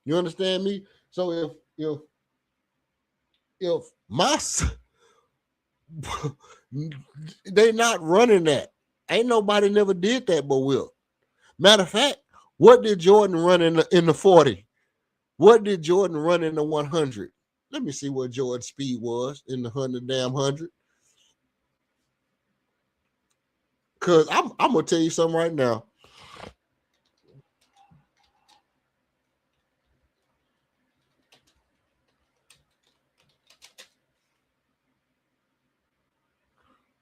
You understand me? So if my they not running that. Ain't nobody never did that but Wilt. Matter of fact, what did Jordan run in the 40? What did Jordan run in the 100? Let me see what Jordan's speed was in the 100. Because I'm going to tell you something right now.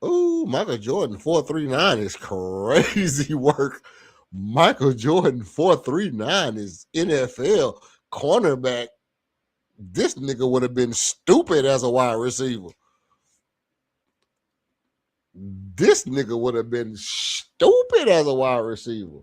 Oh, Michael Jordan 4.39 is crazy work. Michael Jordan 4.39 is NFL cornerback. This nigga would have been stupid as a wide receiver. This nigga would have been stupid as a wide receiver.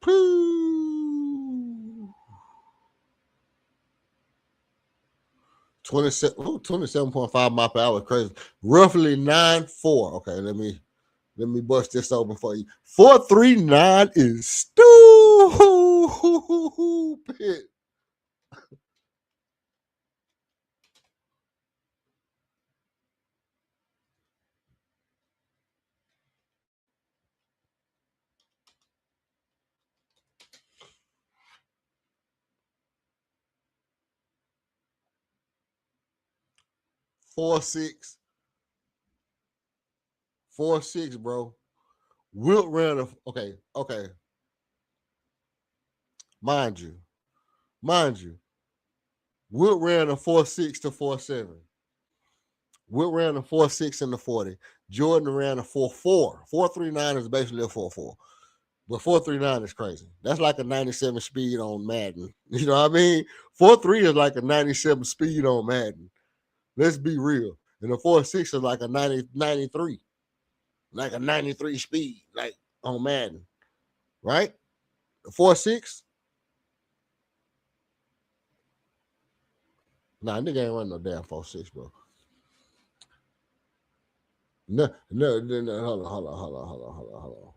Pooh. 27.5 mile per hour, crazy. Roughly 9.4. Okay, let me bust this open for you. 4.39 is stupid. Pitt. Four six, bro. Wilt ran a okay. Mind you, Wilt ran a 4.6 to 4.7. Wilt ran a 4.6 in the 40. Jordan ran a 4.4. 4.39 is basically a 4.4. But 4.39 is crazy. That's like a 97 speed on Madden. You know what I mean? 4.3 is like a 97 speed on Madden. Let's be real. And the 4.6 is like a 93. Like a 93 speed, like on Madden. Right? The 4.6. Nah, nigga ain't running no damn 4.6, bro. No. Hold on.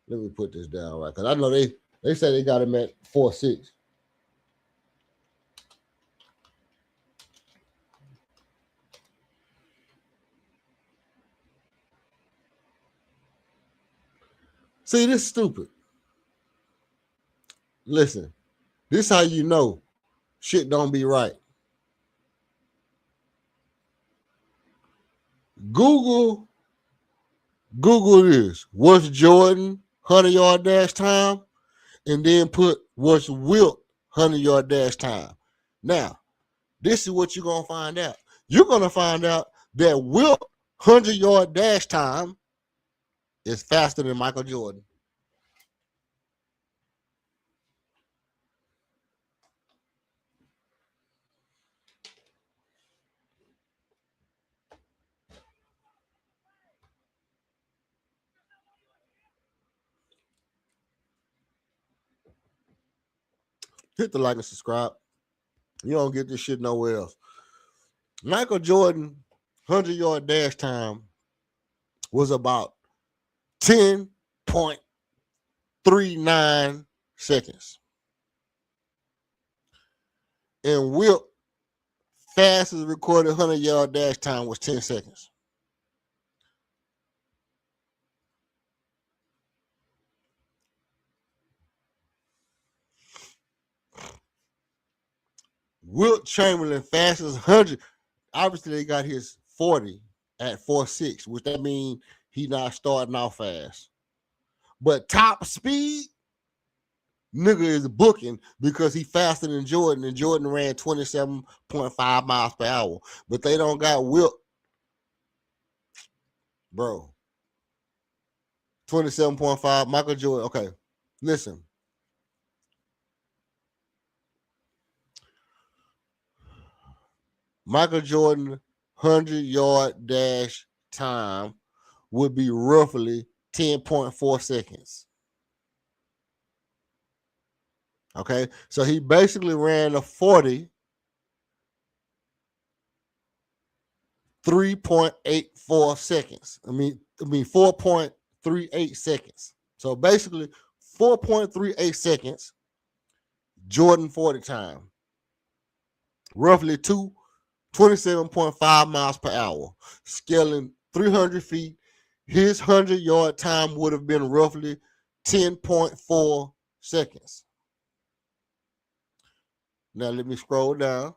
Let me put this down right, because I know they say they got him at 4.6. See, this is stupid. Listen, this how you know shit don't be right. Google this. What's Jordan 100-yard dash time? And then put what's Wilt 100-yard dash time. Now, this is what you're going to find out. You're going to find out that Wilt 100-yard dash time is faster than Michael Jordan. Hit the like and subscribe. You don't get this shit nowhere else. Michael Jordan 100-yard dash time was about 10.39 seconds. And Wilt fastest recorded 100-yard dash time was 10 seconds. Wilt Chamberlain fastest 100. Obviously, they got his 40 at 4.6, which that means he not starting off fast. But top speed, nigga is booking because he faster than Jordan, and Jordan ran 27.5 miles per hour. But they don't got Wilt. Bro. 27.5, Michael Jordan. Okay, listen. Michael Jordan 100-yard dash time would be roughly 10.4 seconds. Okay, so he basically ran a 40 3.84 seconds. I mean 4.38 seconds. So basically 4.38 seconds, Jordan 40 time. Roughly 27.5 miles per hour. Scaling 300 feet. His 100-yard time would have been roughly 10.4 seconds. Now let me scroll down.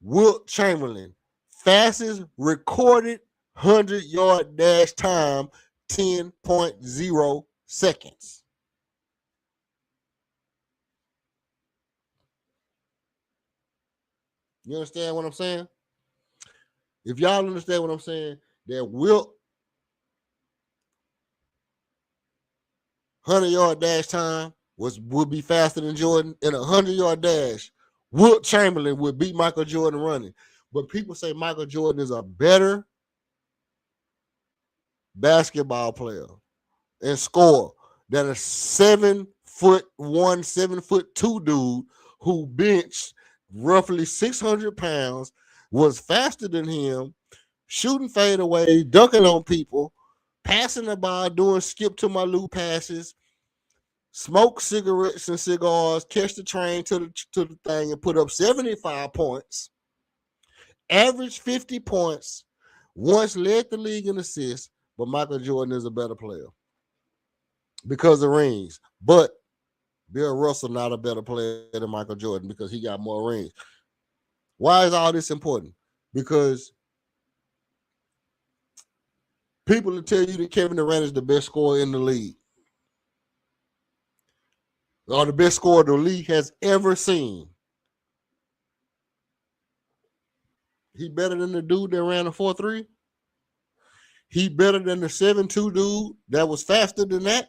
Wilt Chamberlain, fastest recorded 100-yard dash time, 10.0 seconds. You understand what I'm saying? If y'all understand what I'm saying, that Wilt 100-yard dash time would be faster than Jordan in a 100-yard dash. Wilt Chamberlain would beat Michael Jordan running. But people say Michael Jordan is a better basketball player and scorer than a 7'1", 7'2" dude who benched roughly 600 pounds, was faster than him, shooting fadeaway, dunking on people, passing the ball, doing skip to my Lou passes, smoke cigarettes and cigars, catch the train to the thing, and put up 75 points, average 50 points, once led the league in assists, but Michael Jordan is a better player because of rings. But Bill Russell not a better player than Michael Jordan because he got more rings. Why is all this important? Because people will tell you that Kevin Durant is the best scorer in the league, or the best scorer the league has ever seen. He better than the dude that ran a 4.3. He better than the 7.2 dude that was faster than that.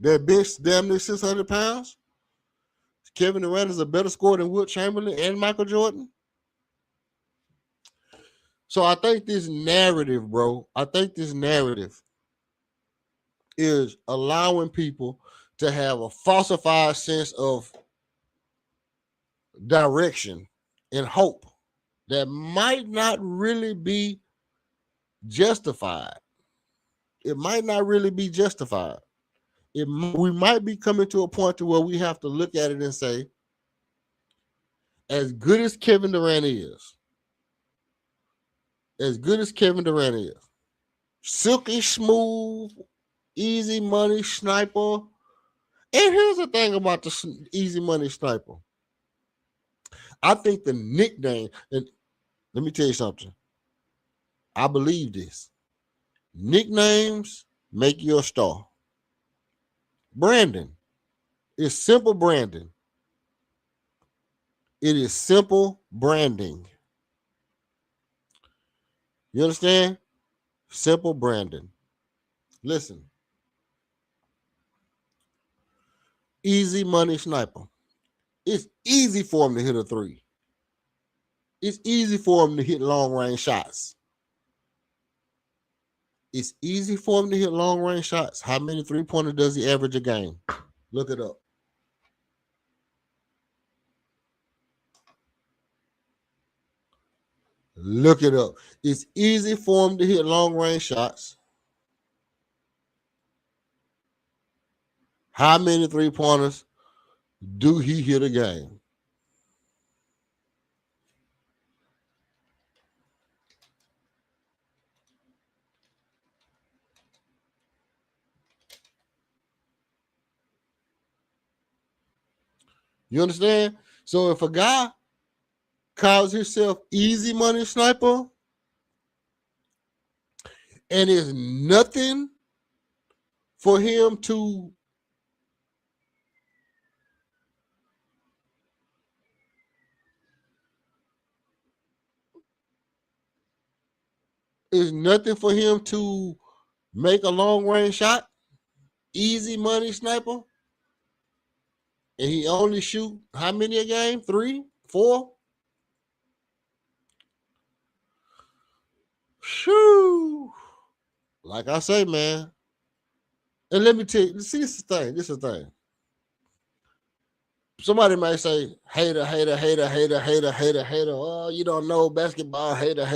That bench damn near 600 pounds. Kevin Durant is a better scorer than Wilt Chamberlain and Michael Jordan. So I think this narrative, bro, is allowing people to have a falsified sense of direction and hope that might not really be justified. It might not really be justified. We might be coming to a point to where we have to look at it and say, as good as Kevin Durant is, silky smooth, easy money sniper. And here's the thing about the easy money sniper. I think the nickname, and let me tell you something. I believe this. Nicknames make you a star. Branding is simple branding. It is simple branding. You understand? Simple branding. Listen. Easy money sniper. It's easy for him to hit a three. It's easy for him to hit long range shots. It's easy for him to hit long range shots. How many 3-pointers does he average a game? Look it up. Look it up. It's easy for him to hit long range shots. How many 3-pointers do he hit a game? You understand? So if a guy calls himself easy money sniper and it's nothing for him to make a long range shot, easy money sniper, and he only shoot how many a game? 3, 4? Shoo. Like I say, man. And let me tell you, see, this is the thing. Somebody might say, hater. Oh, you don't know basketball, hater.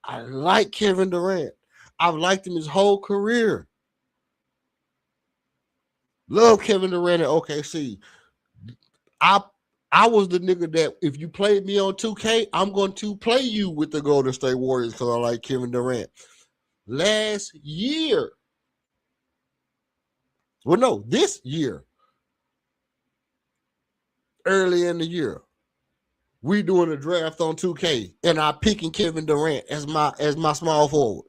I like Kevin Durant. I've liked him his whole career. Love Kevin Durant at OKC. I was the nigga that if you played me on 2K, I'm going to play you with the Golden State Warriors because I like Kevin Durant. Last year, well, no, this year, early in the year, we doing a draft on 2K, and I picking Kevin Durant as my small forward.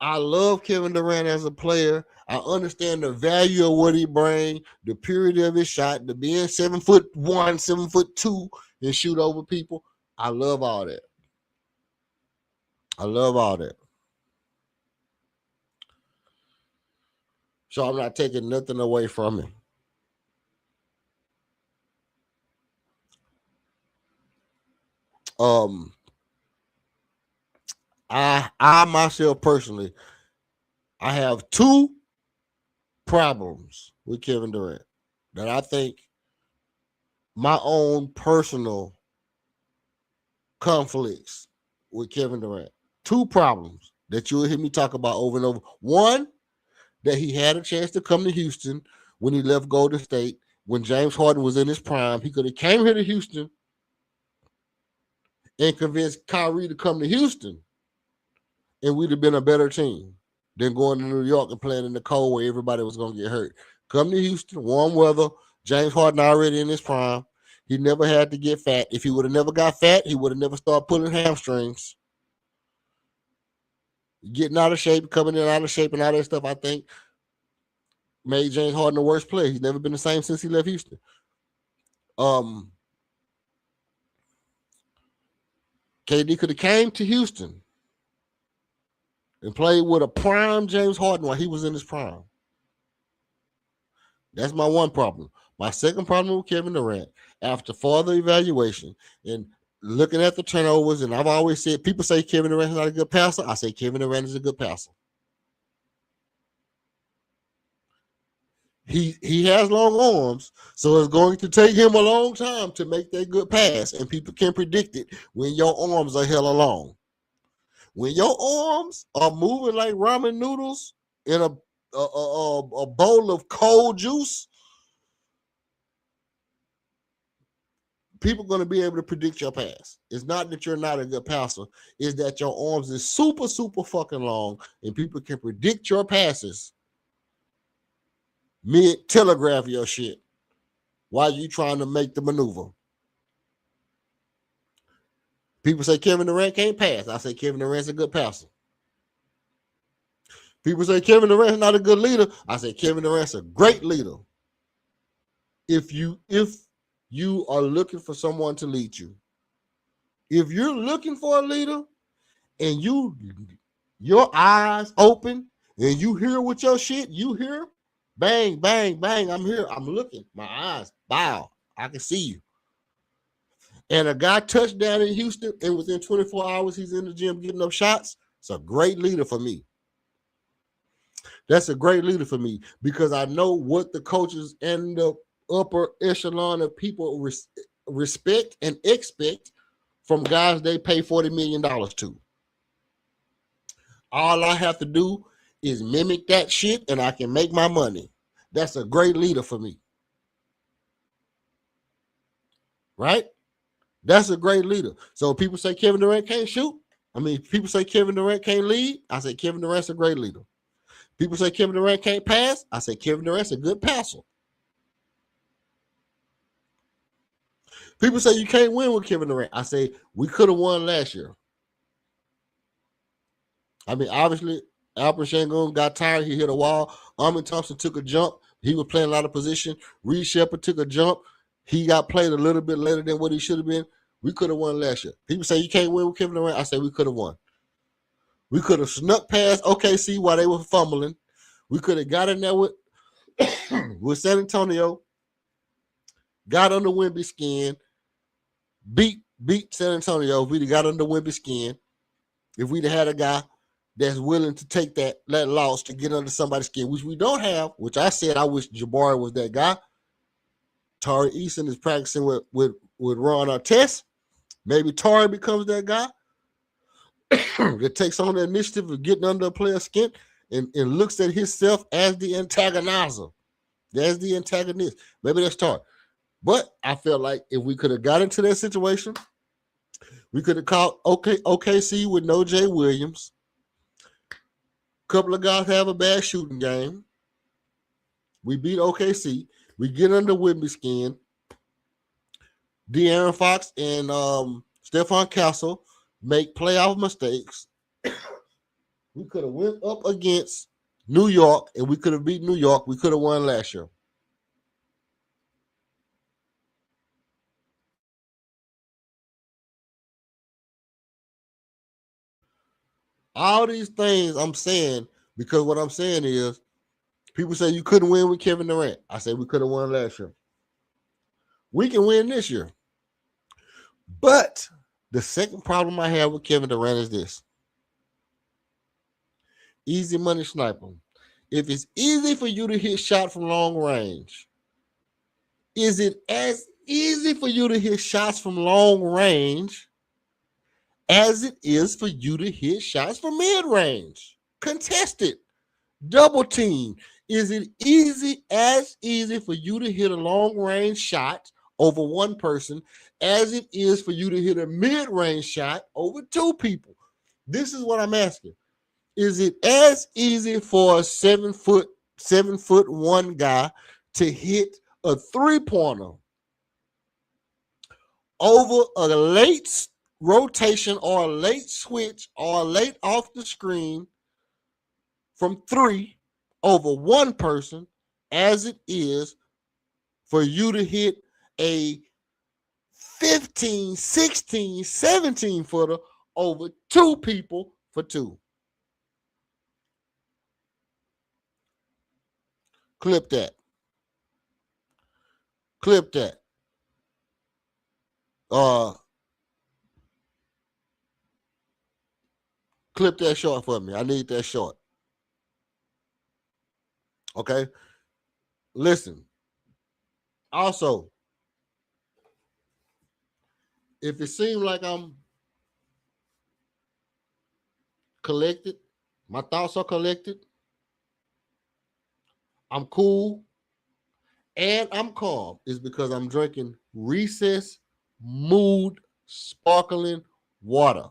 I love Kevin Durant as a player. I understand the value of what he brings, the purity of his shot, the being 7'1", 7'2", and shoot over people. I love all that. So I'm not taking nothing away from him. I myself personally, I have 2 problems with Kevin Durant that I think my own personal conflicts with Kevin Durant. 2 problems that you'll hear me talk about over and over. One, that he had a chance to come to Houston when he left Golden State. When James Harden was in his prime, he could have came here to Houston and convinced Kyrie to come to Houston, and we'd have been a better team than going to New York and playing in the cold where everybody was going to get hurt. Come to Houston, warm weather. James Harden already in his prime. He never had to get fat. If he would have never got fat, he would have never started pulling hamstrings. Getting out of shape, coming in out of shape, and all that stuff, I think, made James Harden the worst player. He's never been the same since he left Houston. KD could have came to Houston and played with a prime James Harden while he was in his prime. That's my one problem. My second problem with Kevin Durant, after further evaluation and looking at the turnovers, and I've always said, people say Kevin Durant is not a good passer. I say Kevin Durant is a good passer. He has long arms, so it's going to take him a long time to make that good pass, and people can predict it when your arms are hella long. When your arms are moving like ramen noodles in a bowl of cold juice, people are going to be able to predict your pass. It's not that you're not a good passer. It's that your arms is super, super fucking long, and people can predict your passes mid-telegraph your shit while you trying to make the maneuver. People say Kevin Durant can't pass. I say Kevin Durant's a good passer. People say Kevin Durant's not a good leader. I say Kevin Durant's a great leader. If you are looking for someone to lead you, if you're looking for a leader and your eyes open and you hear with your shit, you hear, bang, bang, bang, I'm here, I'm looking, my eyes, wow, I can see you. And a guy touched down in Houston, and within 24 hours, he's in the gym getting up shots. It's a great leader for me. That's a great leader for me because I know what the coaches and the upper echelon of people respect and expect from guys they pay $40 million to. All I have to do is mimic that shit, and I can make my money. That's a great leader for me. Right? That's a great leader. So people say Kevin Durant can't shoot. People say Kevin Durant can't lead. I say Kevin Durant's a great leader. People say Kevin Durant can't pass. I say Kevin Durant's a good passer. People say you can't win with Kevin Durant. I say we could have won last year. Obviously, Alperen Sengun got tired. He hit a wall. Armin Thompson took a jump. He was playing a lot of position. Reed Shepard took a jump. He got played a little bit later than what he should have been. We could have won last year. People say you can't win with Kevin Durant. I say we could have won. We could have snuck past OKC while they were fumbling. We could have got in there with San Antonio, got under Wemby's skin, beat San Antonio. If we'd have got under Wemby's skin, if we'd have had a guy that's willing to take that loss to get under somebody's skin, which we don't have, which I said I wish Jabari was that guy. Tari Eason is practicing with Ron Artest. Maybe Tari becomes that guy that takes on the initiative of getting under a player's skin and looks at himself as the antagonizer. As the antagonist. Maybe that's Tari. But I felt like if we could have got into that situation, we could have caught OKC with no Jay Williams. A couple of guys have a bad shooting game. We beat OKC. We get under Wemby's skin. De'Aaron Fox and Stephon Castle make playoff mistakes. We could have went up against New York, and we could have beat New York. We could have won last year. All these things I'm saying, because what I'm saying is, people say you couldn't win with Kevin Durant. I say we could have won last year. We can win this year. But the second problem I have with Kevin Durant is this. Easy money sniper. If it's easy for you to hit shot from long range, is it as easy for you to hit shots from long range as it is for you to hit shots from mid-range. Contested, double team. Is it as easy for you to hit a long-range shot over one person as it is for you to hit a mid-range shot over two people? This is what I'm asking. Is it as easy for a 7'1" guy to hit a three-pointer over a late rotation or a late switch or a late off the screen from three over one person as it is for you to hit a 15, 16, 17 footer over two people for two? Clip that. Clip that. Clip that short for me. I need that short. Okay. Listen. Also, if it seems like I'm collected, my thoughts are collected, I'm cool, and I'm calm, is because I'm drinking Recess Mood Sparkling Water.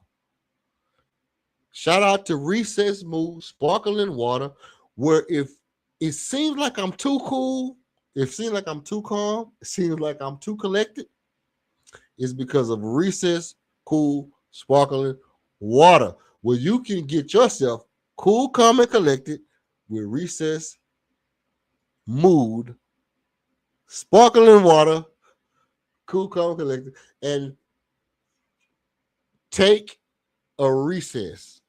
Shout out to Recess Mood Sparkling Water, where if it seems like I'm too cool, it seems like I'm too calm, it seems like I'm too collected, it's because of Recess Cool Sparkling Water, where you can get yourself cool, calm, and collected with Recess Mood Sparkling Water, cool, calm, and collected, and take a recess.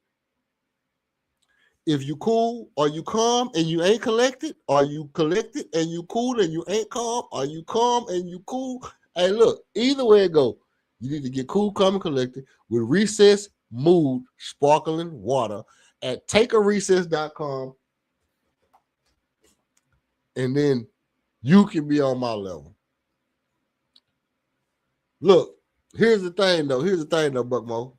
If you cool or you calm and you ain't collected, or you collected and you cool and you ain't calm, or you calm and you cool, hey, look, either way it go, you need to get cool, calm, and collected with Recess Mood Sparkling Water at takearecess.com, and then you can be on my level. Look, here's the thing, though, Buckmo.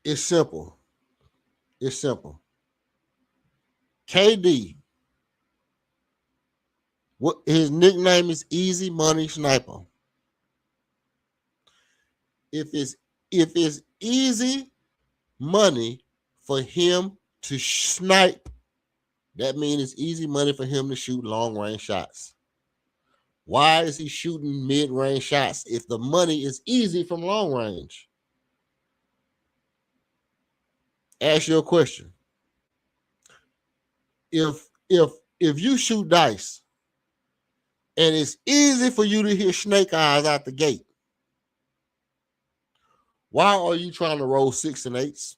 It's simple. KD, what his nickname is, Easy Money Sniper. If it's easy money for him to snipe, that means it's easy money for him to shoot long range shots. Why is he shooting mid range shots if the money is easy from long range? Ask you a question. If you shoot dice and it's easy for you to hit snake eyes out the gate, why are you trying to roll 6 and 8s?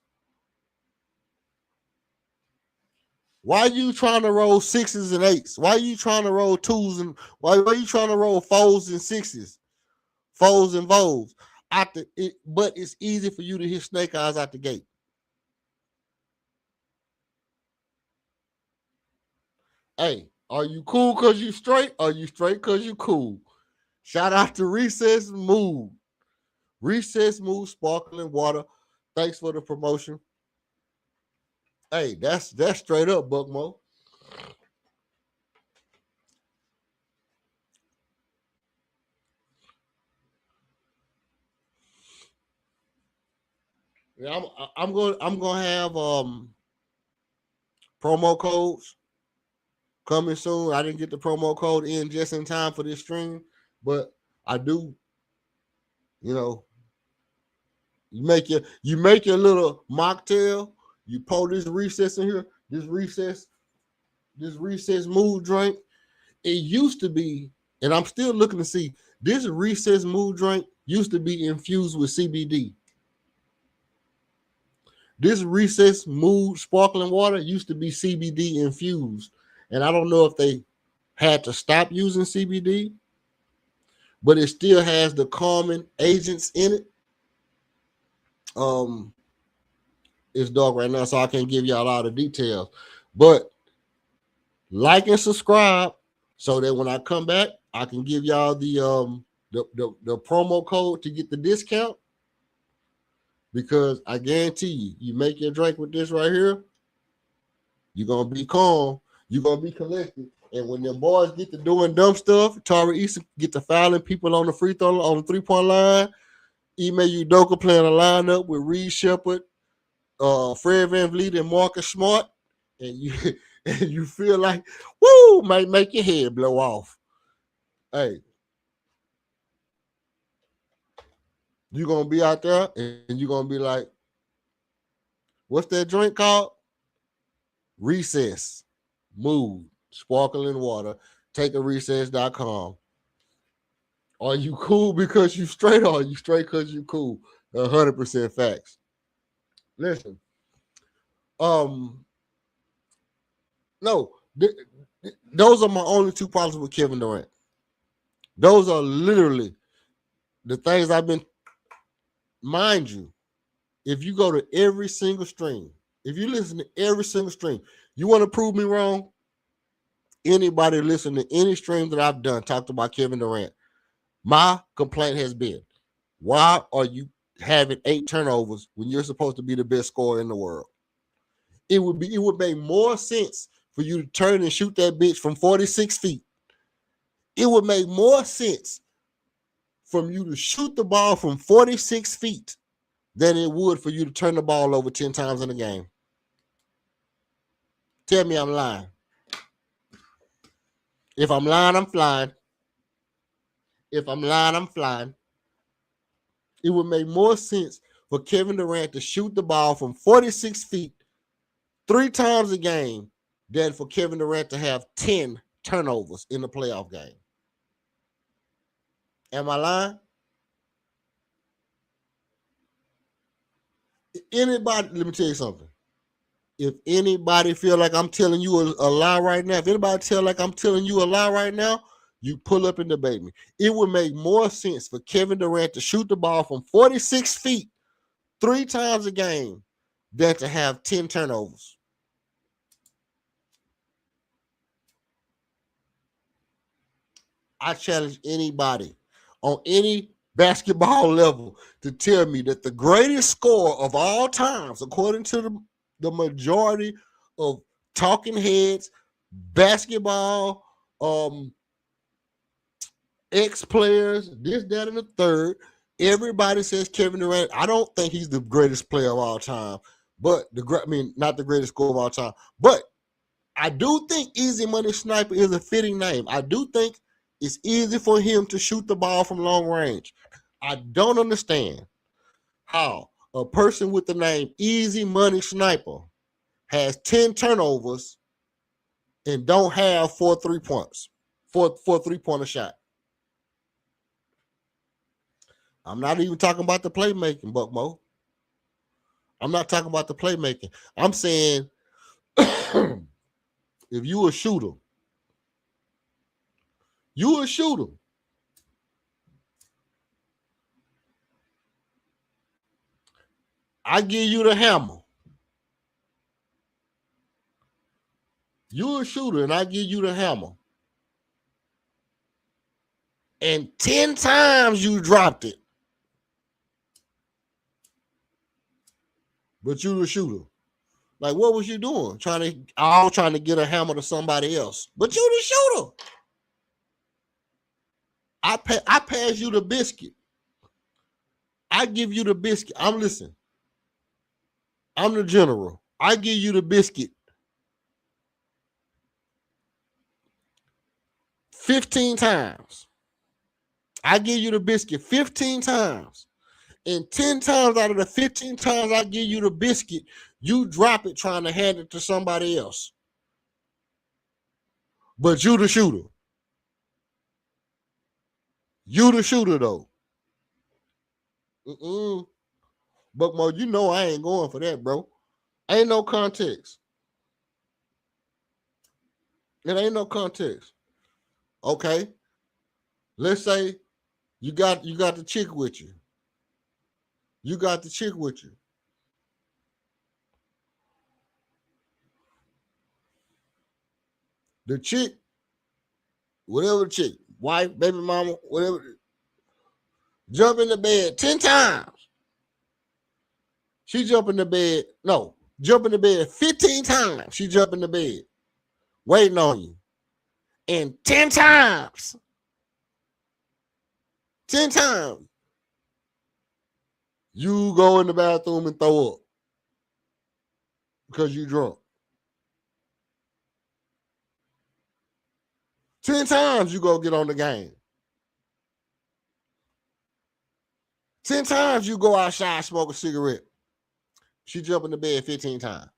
Why are you trying to roll 6s and 8s? Why are you trying to roll 2s and why are you trying to roll 4s and 6s, 4s and voles? But it's easy for you to hit snake eyes out the gate. Hey, are you cool because you straight? Or are you straight because you cool? Shout out to Recess Mood. Recess Mood Sparkling Water. Thanks for the promotion. Hey, that's straight up, Buckmo. Yeah, I'm gonna have promo codes coming soon. I didn't get the promo code in just in time for this stream, but I do. You know, you make your little mocktail. You pour this Recess in here. This Recess Mood drink. It used to be, and I'm still looking to see, this Recess Mood drink used to be infused with CBD. This Recess Mood Sparkling Water used to be CBD infused. And I don't know if they had to stop using CBD, but it still has the calming agents in it. It's dark right now, so I can't give y'all a lot of details. But like and subscribe so that when I come back, I can give y'all the promo code to get the discount. Because I guarantee you, you make your drink with this right here, you're gonna be calm, you're gonna be collected. And when the boys get to doing dumb stuff, Tari Eason get to fouling people on the free throw on the 3-point line. Ime Udoka playing a lineup with Reed Shepard, Fred VanVleet, and Marcus Smart, and you feel like, woo, might make your head blow off. Hey, you're gonna be out there and you're gonna be like, what's that drink called? Recess. Mood. Sparkling water. Take a recess.com. Are you cool because you straight, or are you straight because you cool? 100% facts. Listen. No, those are my only two problems with Kevin Durant. Those are literally the things I've been. Mind you, if you go to every single stream, if you listen to every single stream, you want to prove me wrong? Anybody listen to any stream that I've done talked about Kevin Durant, my complaint has been, why are you having 8 turnovers when you're supposed to be the best scorer in the world? It would make more sense for you to turn and shoot that bitch from 46 feet. It would make more sense for you to shoot the ball from 46 feet than it would for you to turn the ball over 10 times in a game. Tell me I'm lying. If I'm lying, I'm flying. If I'm lying, I'm flying. It would make more sense for Kevin Durant to shoot the ball from 46 feet 3 times a game than for Kevin Durant to have 10 turnovers in the playoff game. Am I lying? Anybody, let me tell you something. If anybody feel like I'm telling you a lie right now, if anybody feel like I'm telling you a lie right now, you pull up and debate me. It would make more sense for Kevin Durant to shoot the ball from 46 feet 3 times a game than to have 10 turnovers. I challenge anybody on any basketball level to tell me that the greatest scorer of all times, according to the majority of talking heads, basketball, ex-players, this, that, and the third, everybody says Kevin Durant. I don't think he's the greatest player of all time, but not the greatest scorer of all time, but I do think Easy Money Sniper is a fitting name. I do think it's easy for him to shoot the ball from long range. I don't understand how a person with the name Easy Money Sniper has 10 turnovers and don't have 4 3-pointers, 4 3-pointer shot. I'm not even talking about the playmaking, Buckmo. I'm not talking about the playmaking. I'm saying if you a shooter, I give you the hammer. You a shooter, and I give you the hammer. And 10 times you dropped it. But you the shooter. Like, what was you doing? Trying to get a hammer to somebody else. But you the shooter. I pass you the biscuit. I give you the biscuit. I'm listening. I'm the general. I give you the biscuit 15 times. I give you the biscuit 15 times. And 10 times out of the 15 times I give you the biscuit, you drop it trying to hand it to somebody else. But you the shooter. You the shooter, though. Buckmo, you know I ain't going for that, bro. Ain't no context. It ain't no context. Okay. Let's say you got the chick with you. You got the chick with you. The chick, whatever the chick, wife, baby mama, whatever, jump in the bed 10 times. She jump in the bed, jump in the bed 15 times. She jump in the bed, waiting on you. And 10 times, you go in the bathroom and throw up because you drunk. 10 times you go get on the game. 10 times you go outside, smoke a cigarette. She jump in the bed 15 times.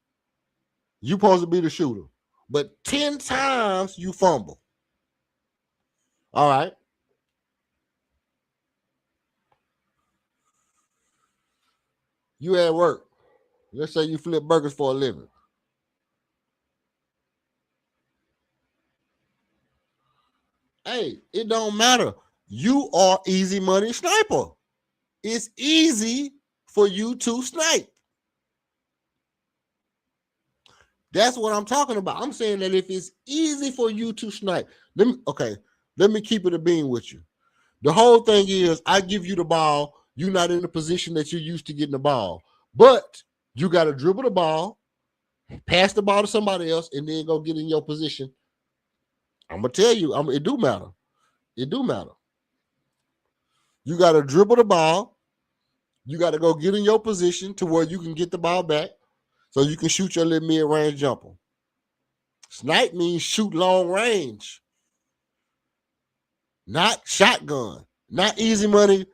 You supposed to be the shooter. But 10 times you fumble. All right. You at work. Let's say you flip burgers for a living. Hey, it don't matter. You are easy money sniper. It's easy for you to snipe. That's what I'm talking about. I'm saying that if it's easy for you to snipe, let me keep it a bean with you. The whole thing is I give you the ball. You're not in the position that you're used to getting the ball. But you got to dribble the ball, pass the ball to somebody else, and then go get in your position. I'm going to tell you, it do matter. It do matter. You got to dribble the ball. You got to go get in your position to where you can get the ball back so you can shoot your little mid-range jumper. Snipe means shoot long range. Not shotgun. Not easy money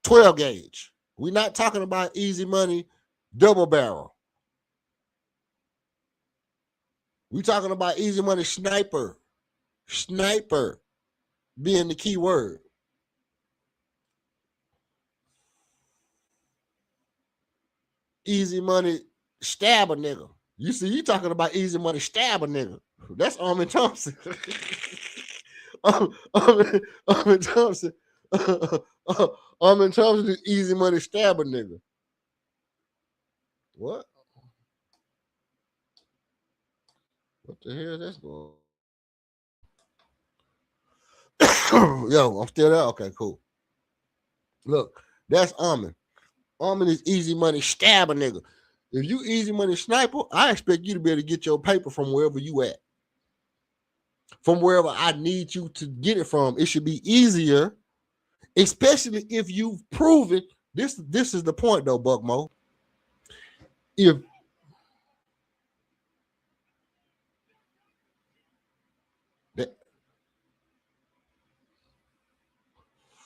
12 gauge. We're not talking about easy money double barrel. We're talking about easy money sniper. Sniper being the key word. Easy money stab a nigga. You see, you talking about easy money stab a nigga. That's Armin Thompson. Armin Thompson. Armin Thompson is easy money stab a nigga. What? What the hell is that going on? Yo, I'm still there? Okay, cool. Look, that's Armin. Armin is easy money stab a nigga. If you easy money sniper, I expect you to be able to get your paper from wherever you at. From wherever I need you to get it from. It should be easier, especially if you've proven this is the point though, Buckmo. If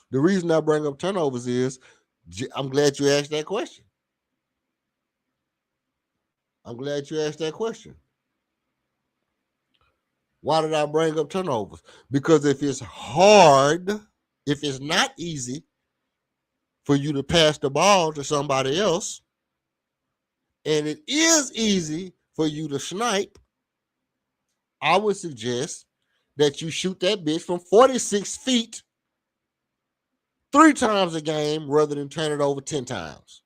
the reason I bring up turnovers is I'm glad you asked that question. I'm glad you asked that question. Why did I bring up turnovers? Because if it's hard, if it's not easy for you to pass the ball to somebody else, and it is easy for you to snipe, I would suggest that you shoot that bitch from 46 feet 3 times a game rather than turn it over 10 times.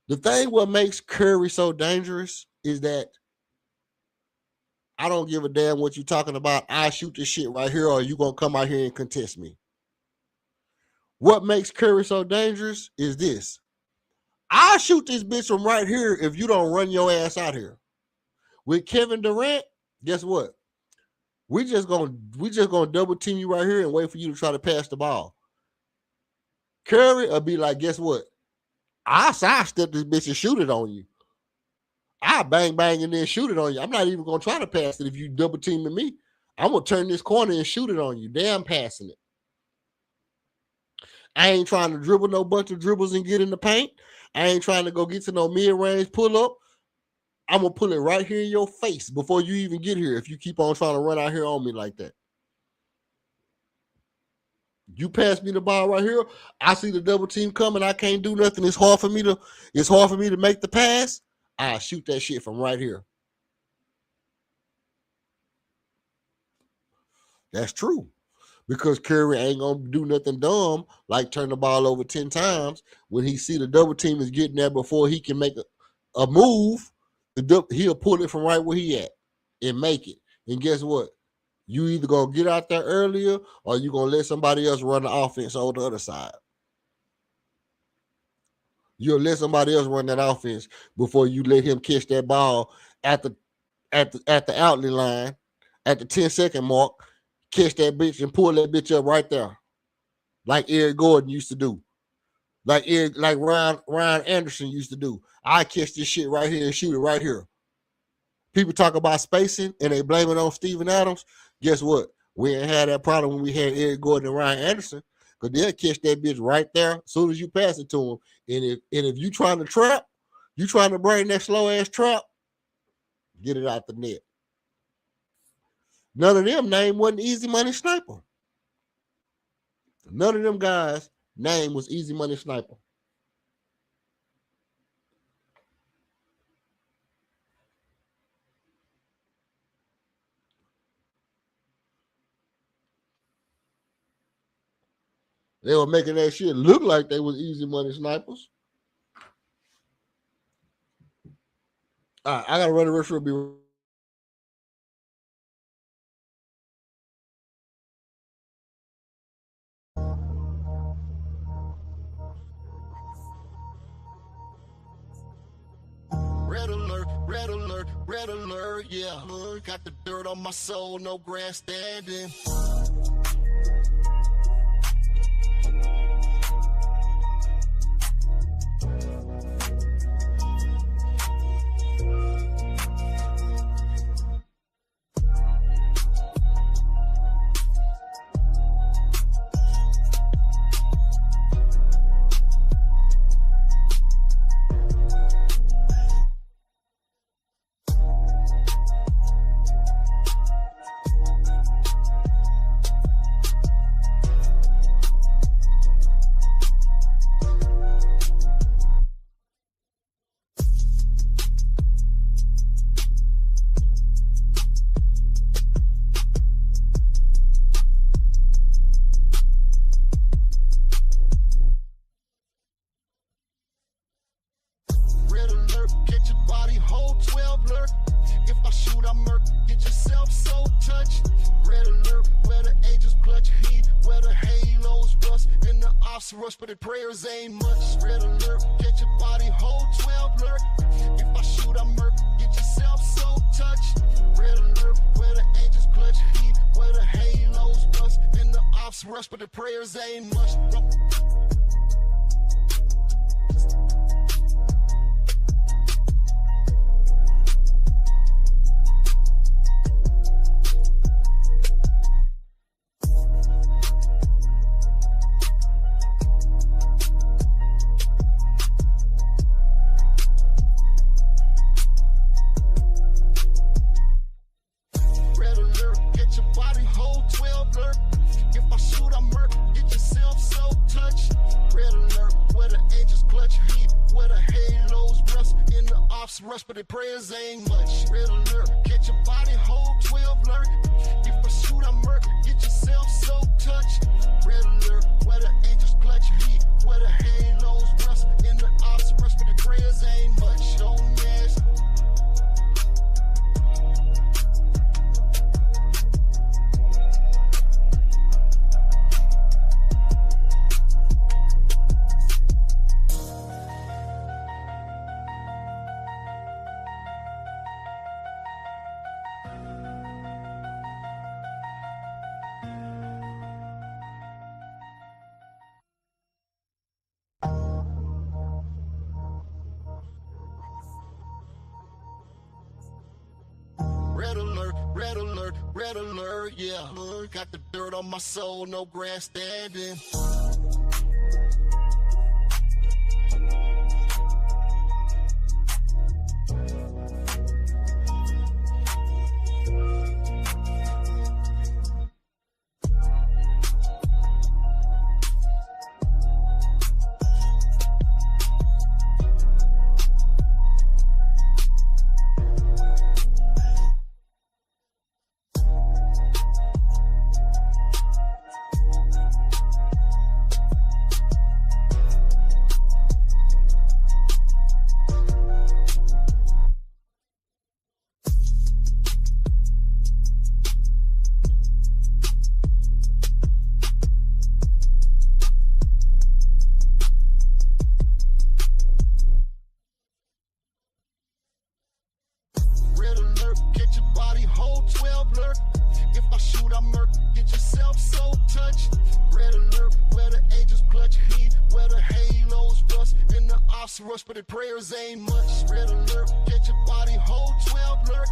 The thing what makes Curry so dangerous is that I don't give a damn what you're talking about. I shoot this shit right here, or you gonna come out here and contest me. What makes Curry so dangerous is this. I'll shoot this bitch from right here if you don't run your ass out here. With Kevin Durrant, guess what? We just gonna double team you right here and wait for you to try to pass the ball. Curry will be like, guess what? I'll sidestep this bitch and shoot it on you. I'll bang and then shoot it on you. I'm not even gonna try to pass it if you double teaming me. I'm gonna turn this corner and shoot it on you. Damn passing it. I ain't trying to dribble no bunch of dribbles and get in the paint. I ain't trying to go get to no mid-range pull-up. I'm going to pull it right here in your face before you even get here if you keep on trying to run out here on me like that. You pass me the ball right here, I see the double team coming, I can't do nothing. It's hard for me to make the pass. I shoot that shit from right here. That's true. Because Curry ain't going to do nothing dumb like turn the ball over 10 times when he see the double team is getting there before he can make a move. He'll pull it from right where he at and make it. And guess what? You either gonna get out there earlier or you gonna let somebody else run the offense on the other side. You'll let somebody else run that offense before you let him catch that ball at the outlet line at the 10-second mark, catch that bitch and pull that bitch up right there, like Eric Gordon used to do, like Ryan Anderson used to do. I catch this shit right here and shoot it right here. People talk about spacing and they blame it on Steven Adams. Guess what? We ain't had that problem when we had Eric Gordon and Ryan Anderson, because they'll catch that bitch right there as soon as you pass it to them. And if you trying to trap, you trying to bring that slow ass trap, get it out the net. None of them name wasn't Easy Money Sniper. None of them guys' name was Easy Money Sniper. They were making that shit look like they was Easy Money Snipers. All right, I gotta run the rest of it. Red alert, red alert, red alert, yeah. Got the dirt on my soul, no grandstanding. Rush, but the prayers ain't much. Red alert, get your body hold 12 lurk. If I shoot, I murk. Get yourself so touched. Red alert, where the angels clutch heat, where the halos rust, and the ops rush, but the prayers ain't much. Rush, but the prayers ain't much. Red alert, catch your body hold 12 lurk. If I shoot, I murk. Get yourself so touched. Red alert, where the angels clutch heat, where the halos rust, and the ops rush, but the prayers ain't much. Don't ask. Red alert, yeah. Got the dirt on my soul, no grandstanding. ops rush, but the prayers ain't much. Red alert, get your body hold 12 alert.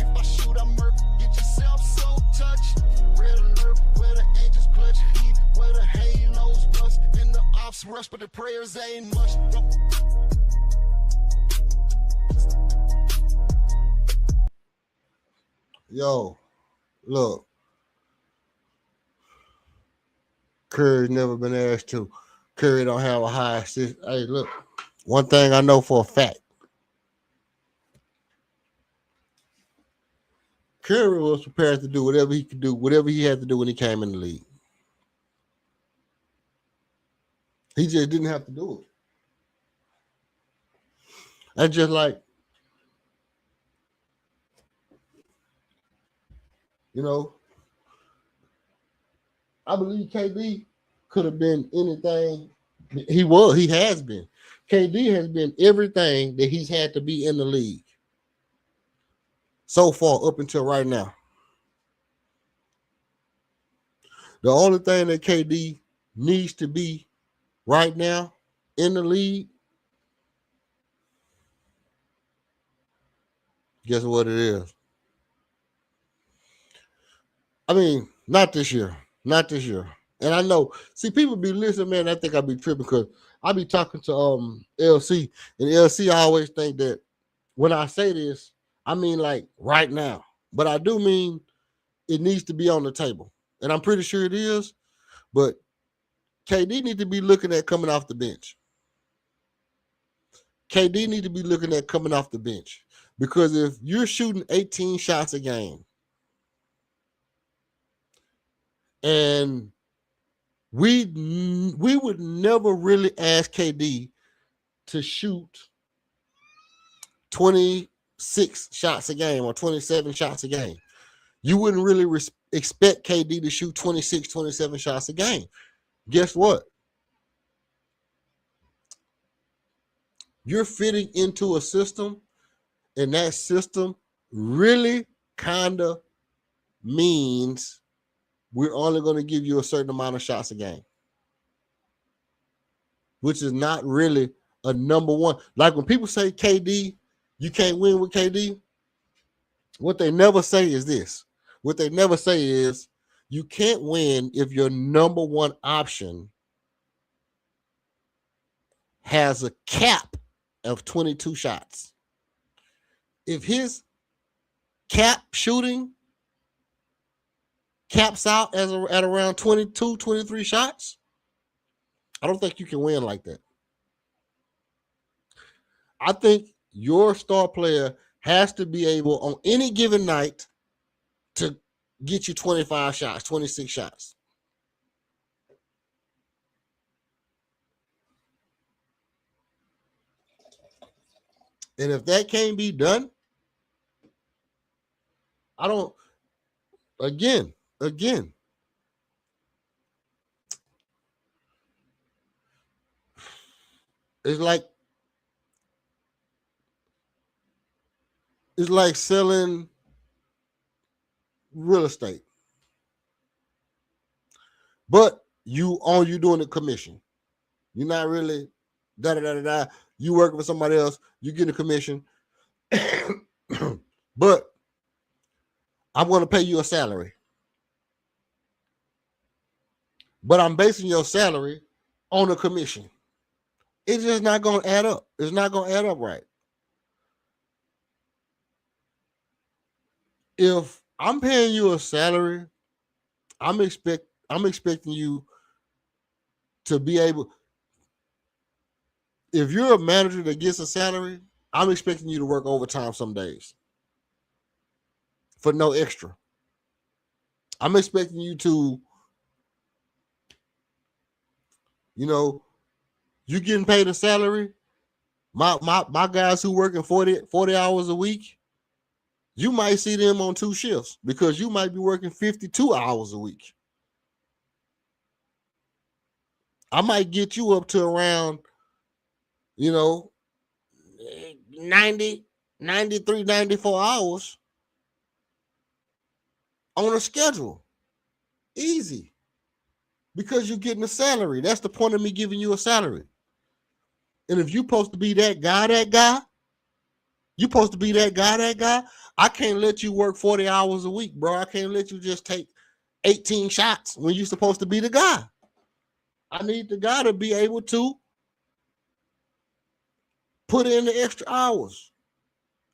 If I shoot, I murk, get yourself so touched. Red alert, where the angels clutch heat, where the halos bust. And the ops rush, but the prayers ain't much. Yo, look. Curry's never been asked to. Curry don't have a high assist. Hey, look. One thing I know for a fact. Curry was prepared to do whatever he could do, whatever he had to do when he came in the league. He just didn't have to do it. That's just like, you know, I believe KD could have been anything. He has been. KD has been everything that he's had to be in the league so far up until right now. The only thing that KD needs to be right now in the league, guess what it is? I mean, not this year. Not this year. And I know, see, people be listening, man. I think I be tripping because I be talking to LC, and LC always think that when I say this, I mean like right now. But I do mean it needs to be on the table. And I'm pretty sure it is. But KD need to be looking at coming off the bench. KD need to be looking at coming off the bench. Because if you're shooting 18 shots a game, and we would never really ask KD to shoot 26 shots a game or 27 shots a game. You wouldn't really expect KD to shoot 26, 27 shots a game. Guess what? You're fitting into a system, and that system really kind of means we're only going to give you a certain amount of shots a game, which is not really a number one. Like when people say KD, you can't win with KD, what they never say is this. What they never say is you can't win if your number one option has a cap of 22 shots. If his cap shooting caps out at around 22, 23 shots, I don't think you can win like that. I think your star player has to be able on any given night to get you 25 shots, 26 shots. And if that can't be done, I don't, again, it's like selling real estate. But you doing a commission. You're not really you working for somebody else, you get a commission. But I'm going to pay you a salary. But I'm basing your salary on a commission. It's just not going to add up. It's not going to add up right. If I'm paying you a salary, I'm expecting you to be able. If you're a manager that gets a salary, I'm expecting you to work overtime some days for no extra. I'm expecting you to, you getting paid a salary. My guys who working 40 hours a week, you might see them on 2 shifts because you might be working 52 hours a week. I might get you up to around, 90, 93, 94 hours on a schedule. Easy. Because you're getting a salary. That's the point of me giving you a salary. And if you're supposed to be that guy, you're supposed to be that guy, I can't let you work 40 hours a week, bro. I can't let you just take 18 shots when you're supposed to be the guy. I need the guy to be able to put in the extra hours.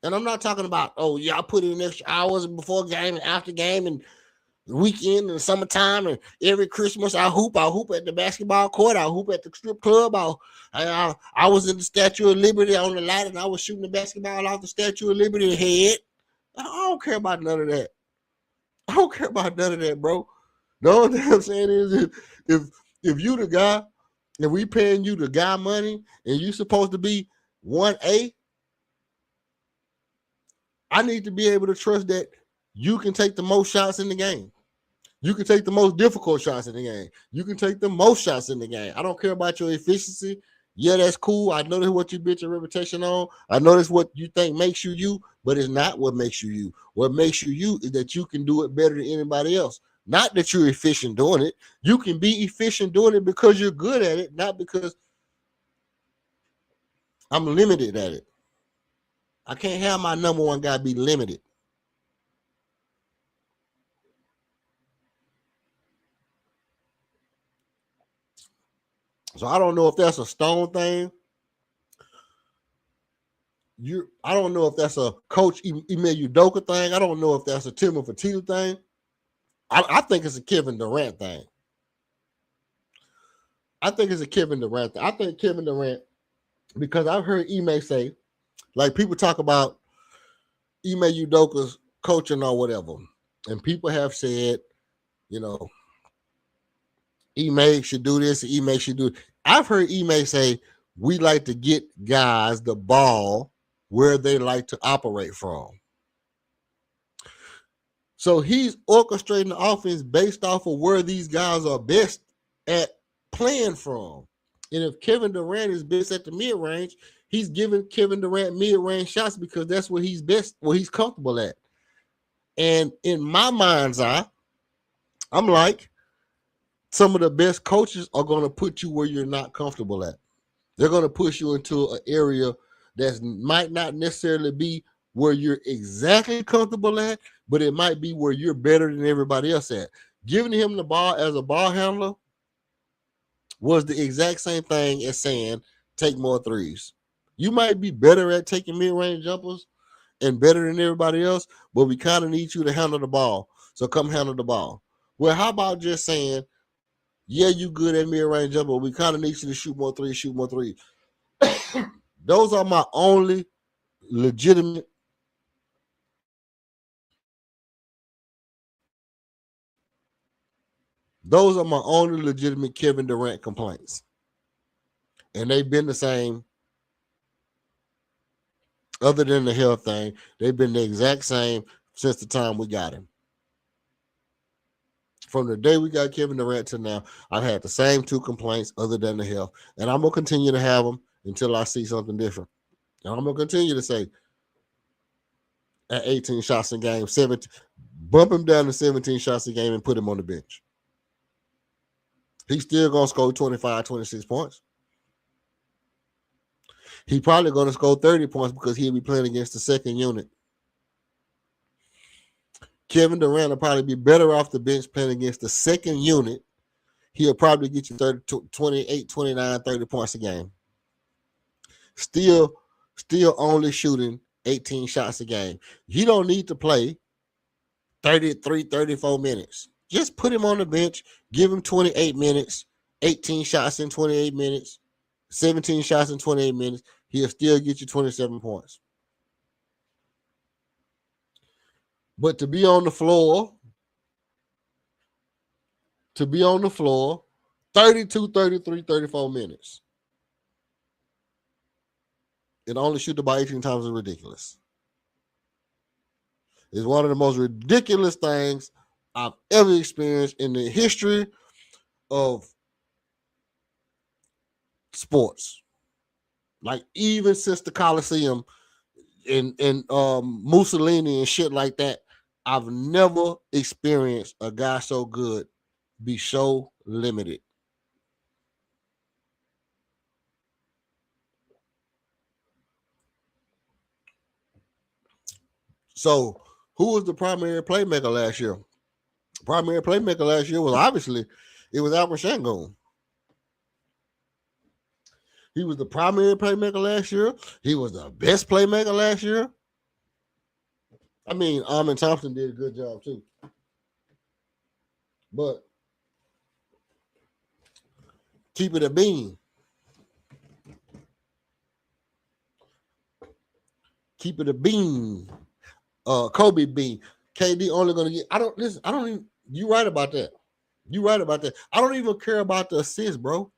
And I'm not talking about, oh, yeah, I put in extra hours before game and after game and the weekend and summertime and every Christmas I hoop at the basketball court, I hoop at the strip club. I was in the Statue of Liberty on the ladder and I was shooting the basketball off the Statue of Liberty head. I don't care about none of that. I don't care about none of that, bro. The only thing I'm saying is if you the guy and we paying you the guy money and you supposed to be 1A, I need to be able to trust that you can take the most shots in the game. You can take the most difficult shots in the game. You can take the most shots in the game. I don't care about your efficiency. Yeah, that's cool. I know that's what you built your reputation on. I know that's what you think makes you you, but it's not what makes you you. What makes you you is that you can do it better than anybody else. Not that you're efficient doing it. You can be efficient doing it because you're good at it, not because I'm limited at it. I can't have my number one guy be limited. So I don't know if that's a Stone thing. I don't know if that's a Coach Ime Udoka thing. I don't know if that's a Timothy Fertitta thing. I think it's a Kevin Durrant thing. I think it's a Kevin Durrant thing. I think Kevin Durrant, because I've heard Ime say, like people talk about Ime Udoka's coaching or whatever, and people have said, you know, Ime should do this, Ime should do it. I've heard Ime say, we like to get guys the ball where they like to operate from. So he's orchestrating the offense based off of where these guys are best at playing from. And if Kevin Durant is best at the mid-range, he's giving Kevin Durant mid-range shots because that's what he's best, what he's comfortable at. And in my mind's eye, I'm like, some of the best coaches are going to put you where you're not comfortable at. They're going to push you into an area that might not necessarily be where you're exactly comfortable at, but it might be where you're better than everybody else at. Giving him the ball as a ball handler was the exact same thing as saying, take more threes. You might be better at taking mid-range jumpers and better than everybody else, but we kind of need you to handle the ball. So come handle the ball. Well, how about just saying, yeah, you good at mid-range jumper, but we kind of need you to shoot more threes. Those are my only legitimate Kevin Durant complaints. And they've been the same, other than the health thing, they've been the exact same since the time we got him. From the day we got Kevin Durant to now, I've had the same two complaints other than the health. And I'm going to continue to have them until I see something different. And I'm going to continue to say, at 18 shots a game, 17, bump him down to 17 shots a game and put him on the bench. He's still going to score 25, 26 points. He's probably going to score 30 points because he'll be playing against the second unit. Kevin Durant will probably be better off the bench playing against the second unit. He'll probably get you 30, 28, 29, 30 points a game. Still only shooting 18 shots a game. You don't need to play 33, 34 minutes. Just put him on the bench, give him 28 minutes, 18 shots in 28 minutes, 17 shots in 28 minutes. He'll still get you 27 points. But to be on the floor, 32, 33, 34 minutes, and only shoot the ball 18 times is ridiculous. It's one of the most ridiculous things I've ever experienced in the history of sports. Like even since the Coliseum and Mussolini and shit like that, I've never experienced a guy so good be so limited. So who was the primary playmaker last year? Primary playmaker last year was obviously it was Albert Shangoon. He was the primary playmaker last year. He was the best playmaker last year. I mean, Armin Thompson did a good job too. But keep it a bean. Keep it a bean. Kobe Bean. KD only gonna get. I don't listen. I don't even. You right about that. You right about that. I don't even care about the assist, bro.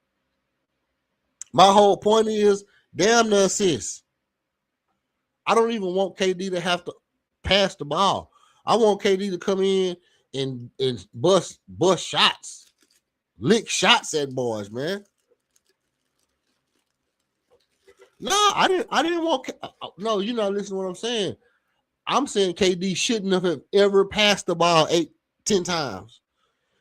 My whole point is damn the assist. I don't even want KD to have to pass the ball. I want KD to come in and bust shots, lick shots at boys, man. No, I didn't want. No, you're not listening to what I'm saying. I'm saying KD shouldn't have ever passed the ball 10 times.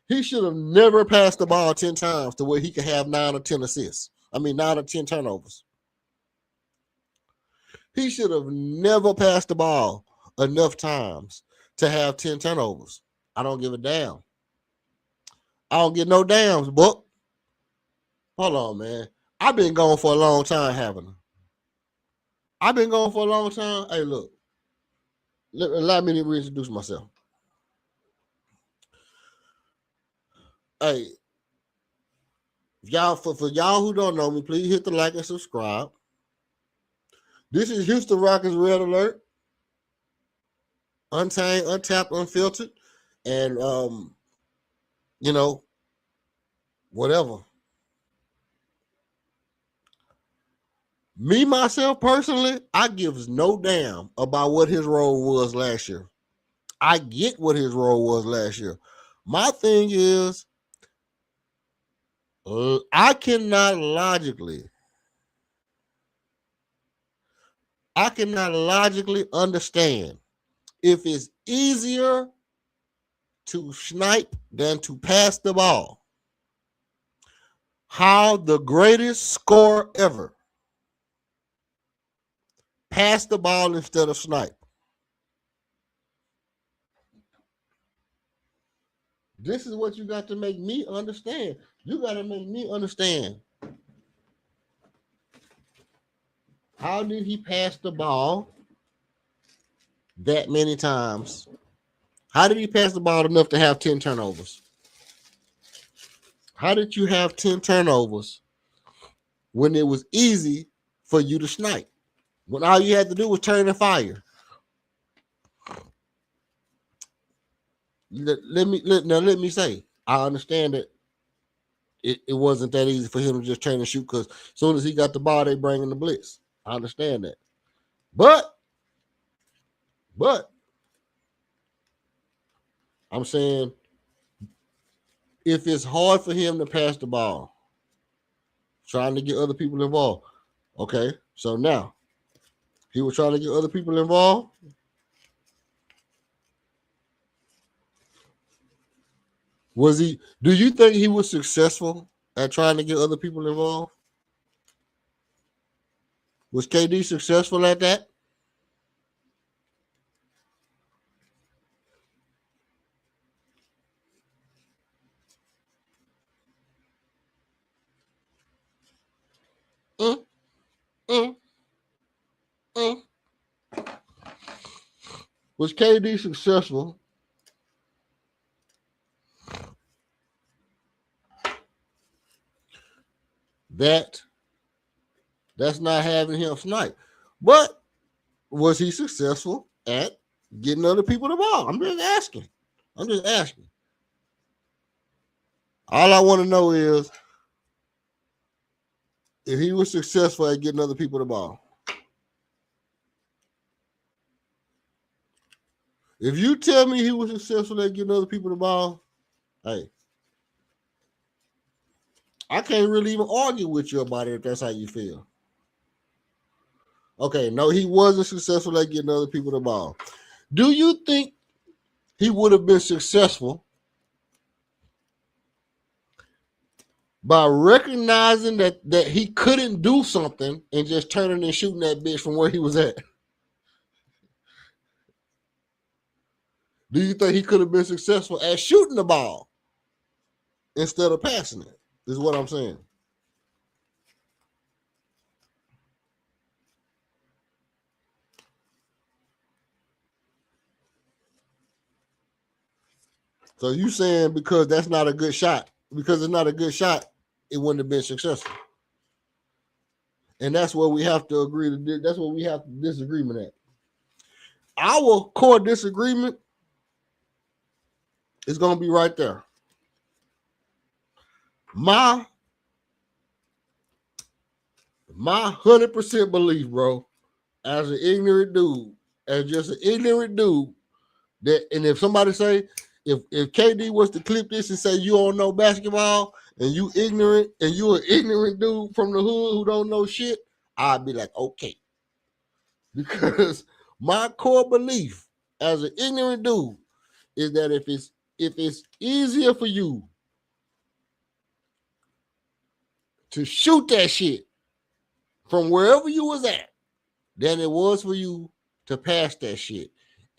He should have never passed the ball 10 times to where he could have 9 or 10 assists. 9 or 10 turnovers. He should have never passed the ball enough times to have 10 turnovers. I don't give a damn. I don't get no dams, book. Hold on, man. I've been gone for a long time, haven't I? I've been gone for a long time. Hey, look. Allow me to reintroduce myself. Hey, y'all, for y'all who don't know me, please hit the like and subscribe. This is Houston Rockets Red Alert. Untamed, untapped, unfiltered, and whatever. Me, myself, personally, I gives no damn about what his role was last year. I get what his role was last year. My thing is, I cannot logically understand if it's easier to snipe than to pass the ball. How the greatest scorer ever pass the ball instead of snipe. This is what you got to make me understand. You got to make me understand. How did he pass the ball that many times? How did he pass the ball enough to have 10 turnovers? How did you have 10 turnovers when it was easy for you to snipe? When all you had to do was turn and fire. Let me say, I understand that it wasn't that easy for him to just turn and shoot because as soon as he got the ball, they bring in the blitz. I understand that. But I'm saying if it's hard for him to pass the ball, trying to get other people involved. Okay, so now he was trying to get other people involved. Was he? Do you think he was successful at trying to get other people involved? Was KD successful at that? Was KD successful that's not having him snipe? But was he successful at getting other people the ball? I'm just asking. All I want to know is if he was successful at getting other people the ball. If you tell me he was successful at getting other people the ball, hey, I can't really even argue with you about it if that's how you feel. Okay, no, he wasn't successful at getting other people the ball. Do you think he would have been successful by recognizing that he couldn't do something and just turning and shooting that bitch from where he was at? Do you think he could have been successful at shooting the ball instead of passing it? Is what I'm saying. So you saying because that's not a good shot, because it's not a good shot, it wouldn't have been successful. And that's where we have to agree to. That's what we have to disagreement at. Our core disagreement is going to be right there. My 100% belief, bro, as an ignorant dude, as just an ignorant dude, that, and if somebody say, if KD was to clip this and say you don't know basketball and you ignorant and you an ignorant dude from the hood who don't know shit, I'd be like, okay. Because my core belief as an ignorant dude is that if it's easier for you to shoot that shit from wherever you was at than it was for you to pass that shit.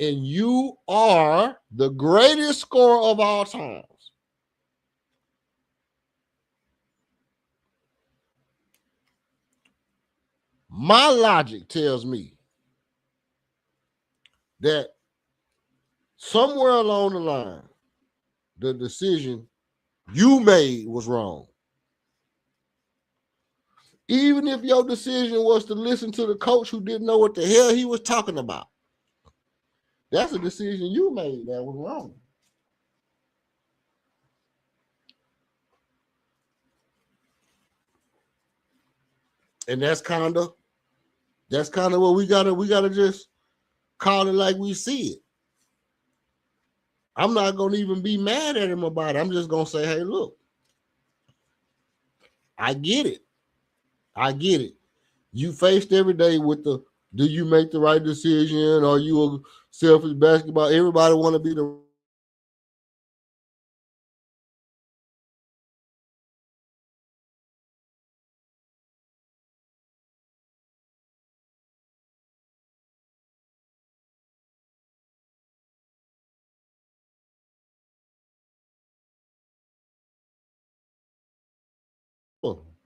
And you are the greatest scorer of all times. My logic tells me that somewhere along the line, the decision you made was wrong. Even if your decision was to listen to the coach who didn't know what the hell he was talking about, that's a decision you made that was wrong. And that's kind of what we gotta just call it like we see it. I'm not gonna even be mad at him about it. I'm just gonna say, hey, look, I get it. You faced every day with the, do you make the right decision? Are you a selfish basketball? Everybody want to be the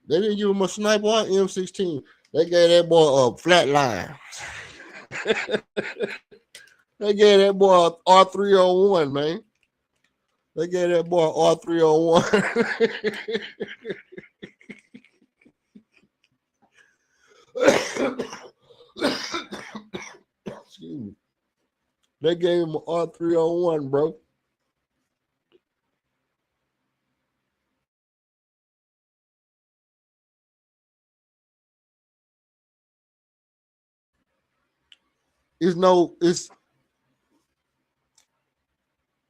They didn't give him a sniper or M16. They gave that boy a flat line. They gave that boy R301, man. They gave that boy R301. Excuse me. They gave him an R301, bro.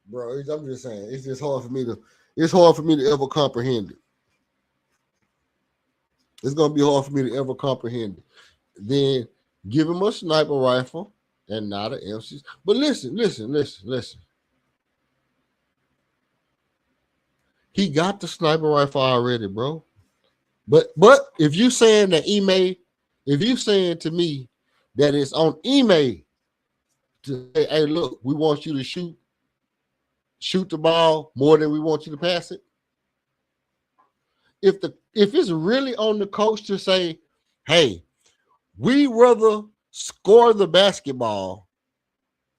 Bro, I'm just saying, it's just hard for me to ever comprehend it. It's gonna be hard for me to ever comprehend it. Then give him a sniper rifle and not an M16. But listen. He got the sniper rifle already, bro. But if you saying that if you saying to me that it's on email to say, hey, look, we want you to shoot the ball more than we want you to pass it. If it's really on the coach to say, hey, we rather score the basketball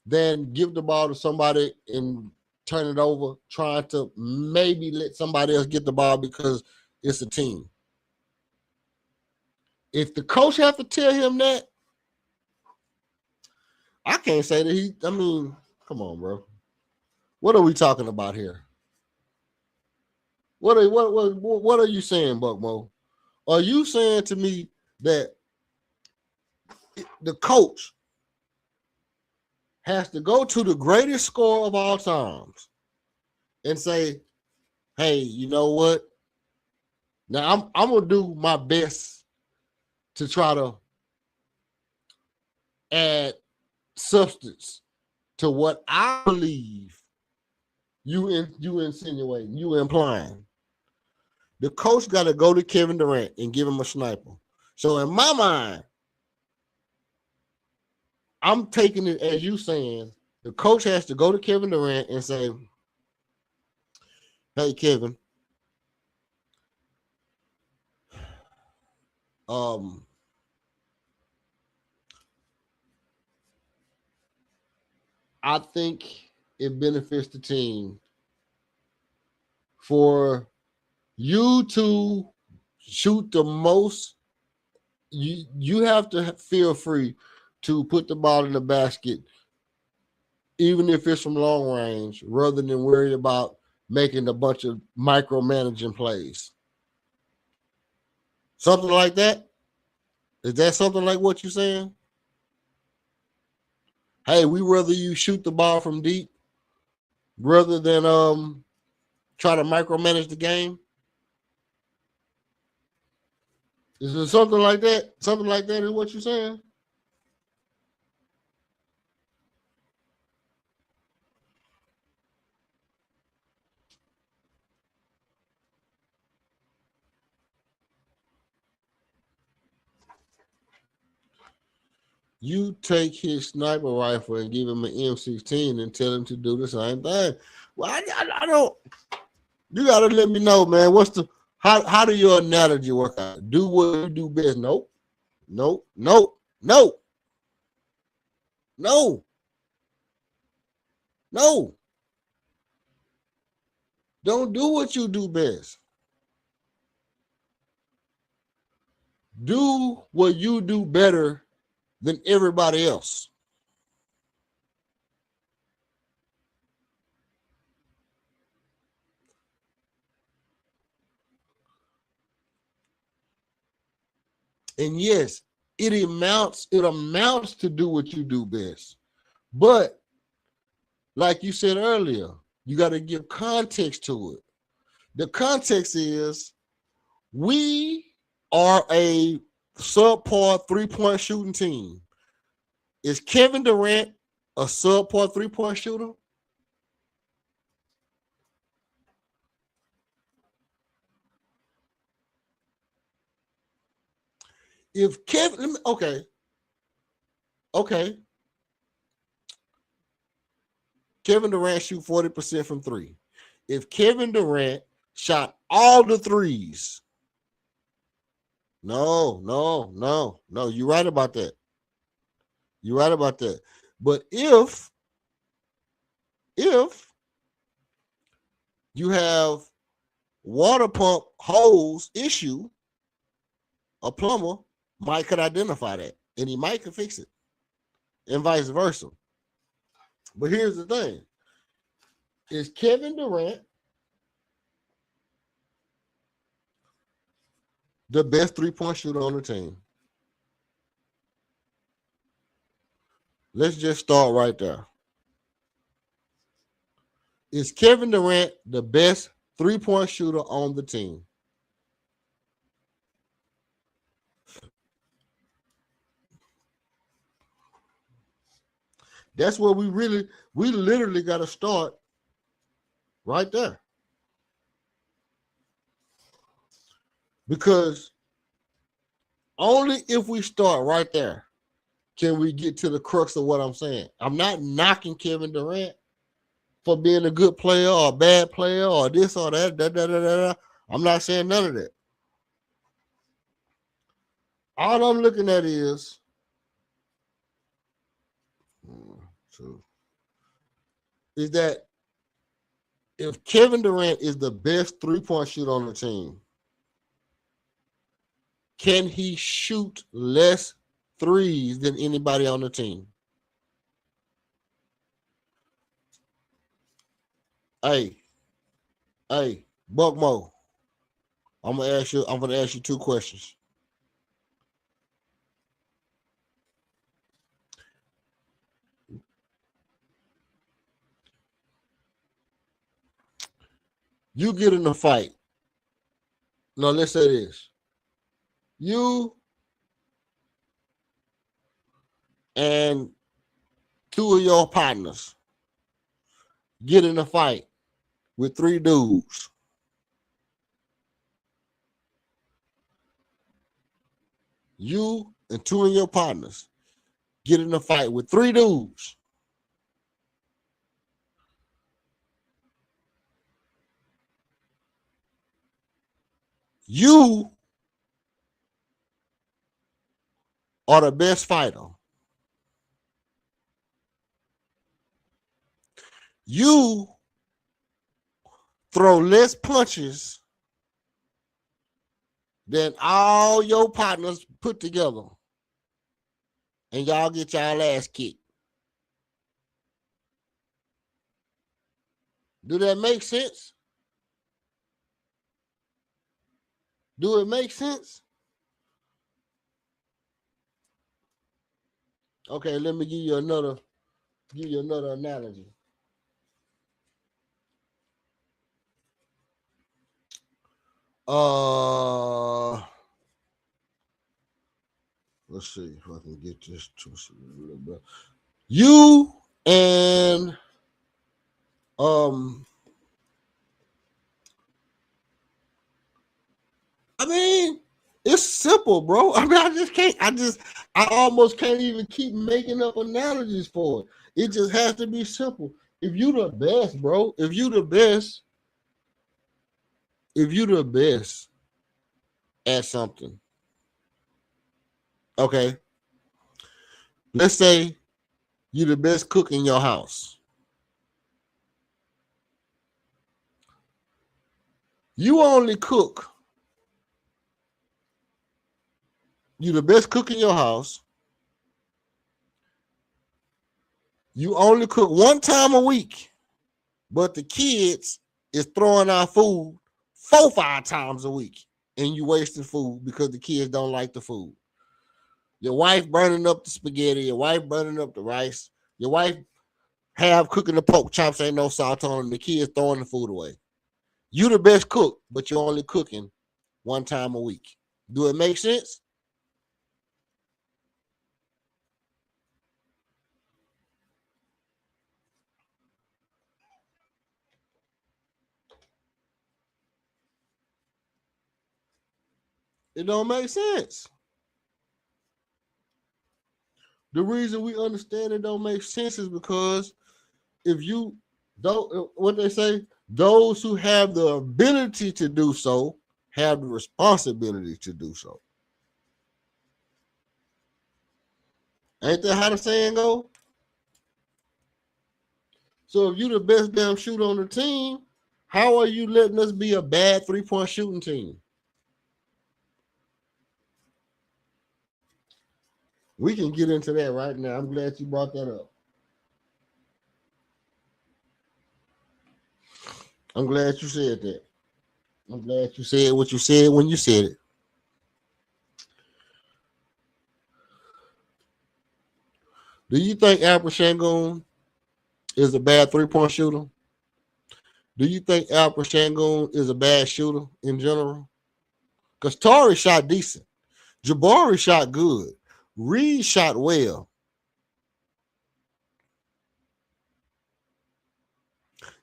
than give the ball to somebody and turn it over, trying to maybe let somebody else get the ball because it's a team. If the coach have to tell him that, I can't say that come on, bro. What are we talking about here? What are you saying, Buck Mo? Are you saying to me that the coach has to go to the greatest scorer of all times and say, hey, you know what? Now I'm gonna do my best to try to add substance to what I believe you insinuating, you implying. The coach got to go to Kevin Durrant and give him a sniper. So in my mind, I'm taking it as you saying The coach has to go to Kevin Durrant and say, "Hey, Kevin, I think it benefits the team for you to shoot the most. You have to feel free to put the ball in the basket, even if it's from long range, rather than worry about making a bunch of micromanaging plays." Something like that? Is that something like what you're saying? Hey, we rather you shoot the ball from deep rather than try to micromanage the game? Is it something like that? Something like that is what you're saying? You take his sniper rifle and give him an M16 and tell him to do the same thing. Well, I don't. You gotta let me know, man. What's the how do your analogy work out? Do what you do best. Nope. Nope. Nope. Nope. No. No. Don't do what you do best. Do what you do better than everybody else. And yes, it amounts to do what you do best. But like you said earlier, you got to give context to it. The context is we are a subpar three-point shooting team. Is Kevin Durant a subpar three-point shooter? If Kevin, okay. Kevin Durant shoot 40% from three. If Kevin Durant shot all the threes, no, you're right about that. You're right about that. But if you have water pump hose issue, a plumber might could identify that and he might could fix it, and vice versa. But here's the thing: is Kevin Durant the best three-point shooter on the team? Let's just start right there. Is Kevin Durant the best three-point shooter on the team? That's where we literally got to start right there. Because only if we start right there can we get to the crux of what I'm saying. I'm not knocking Kevin Durant for being a good player or a bad player or this or that. I'm not saying none of that. All I'm looking at is that if Kevin Durant is the best three-point shooter on the team, can he shoot less threes than anybody on the team? Hey, Buckmo, I'm gonna ask you two questions. You get in a fight. No, let's say this. You and two of your partners get in a fight with three dudes. You and two of your partners get in a fight with three dudes. You are the best fighter. You throw less punches than all your partners put together. And y'all get y'all ass kicked. Do that make sense? Do it make sense? Okay, let me give you another analogy. Let's see if I can get this to a little bit. You and I mean, it's simple, bro. I mean, I almost can't even keep making up analogies for it. It just has to be simple. If you the best, bro, if you the best at something, okay, let's say you the best cook in your house. You only cook. You the best cook in your house. You only cook one time a week, but the kids is throwing out food 4-5 times a week, and you wasting food because the kids don't like the food. Your wife burning up the spaghetti, your wife burning up the rice, your wife have cooking the pork chops, ain't no salt on them, the kids throwing the food away. You the best cook, but you're only cooking one time a week. Do it make sense? It don't make sense. The reason we understand it don't make sense is because if you don't, what they say, those who have the ability to do so have the responsibility to do so. Ain't that how the saying go? So if you the best damn shooter on the team, how are you letting us be a bad 3-point shooting team? We can get into that right now. I'm glad you brought that up. I'm glad you said that. I'm glad you said what you said when you said it. Do you think Alper Sengun is a bad 3-point shooter? Do you think Alper Sengun is a bad shooter in general? Because Torrey shot decent. Jabari shot good. Reed shot well.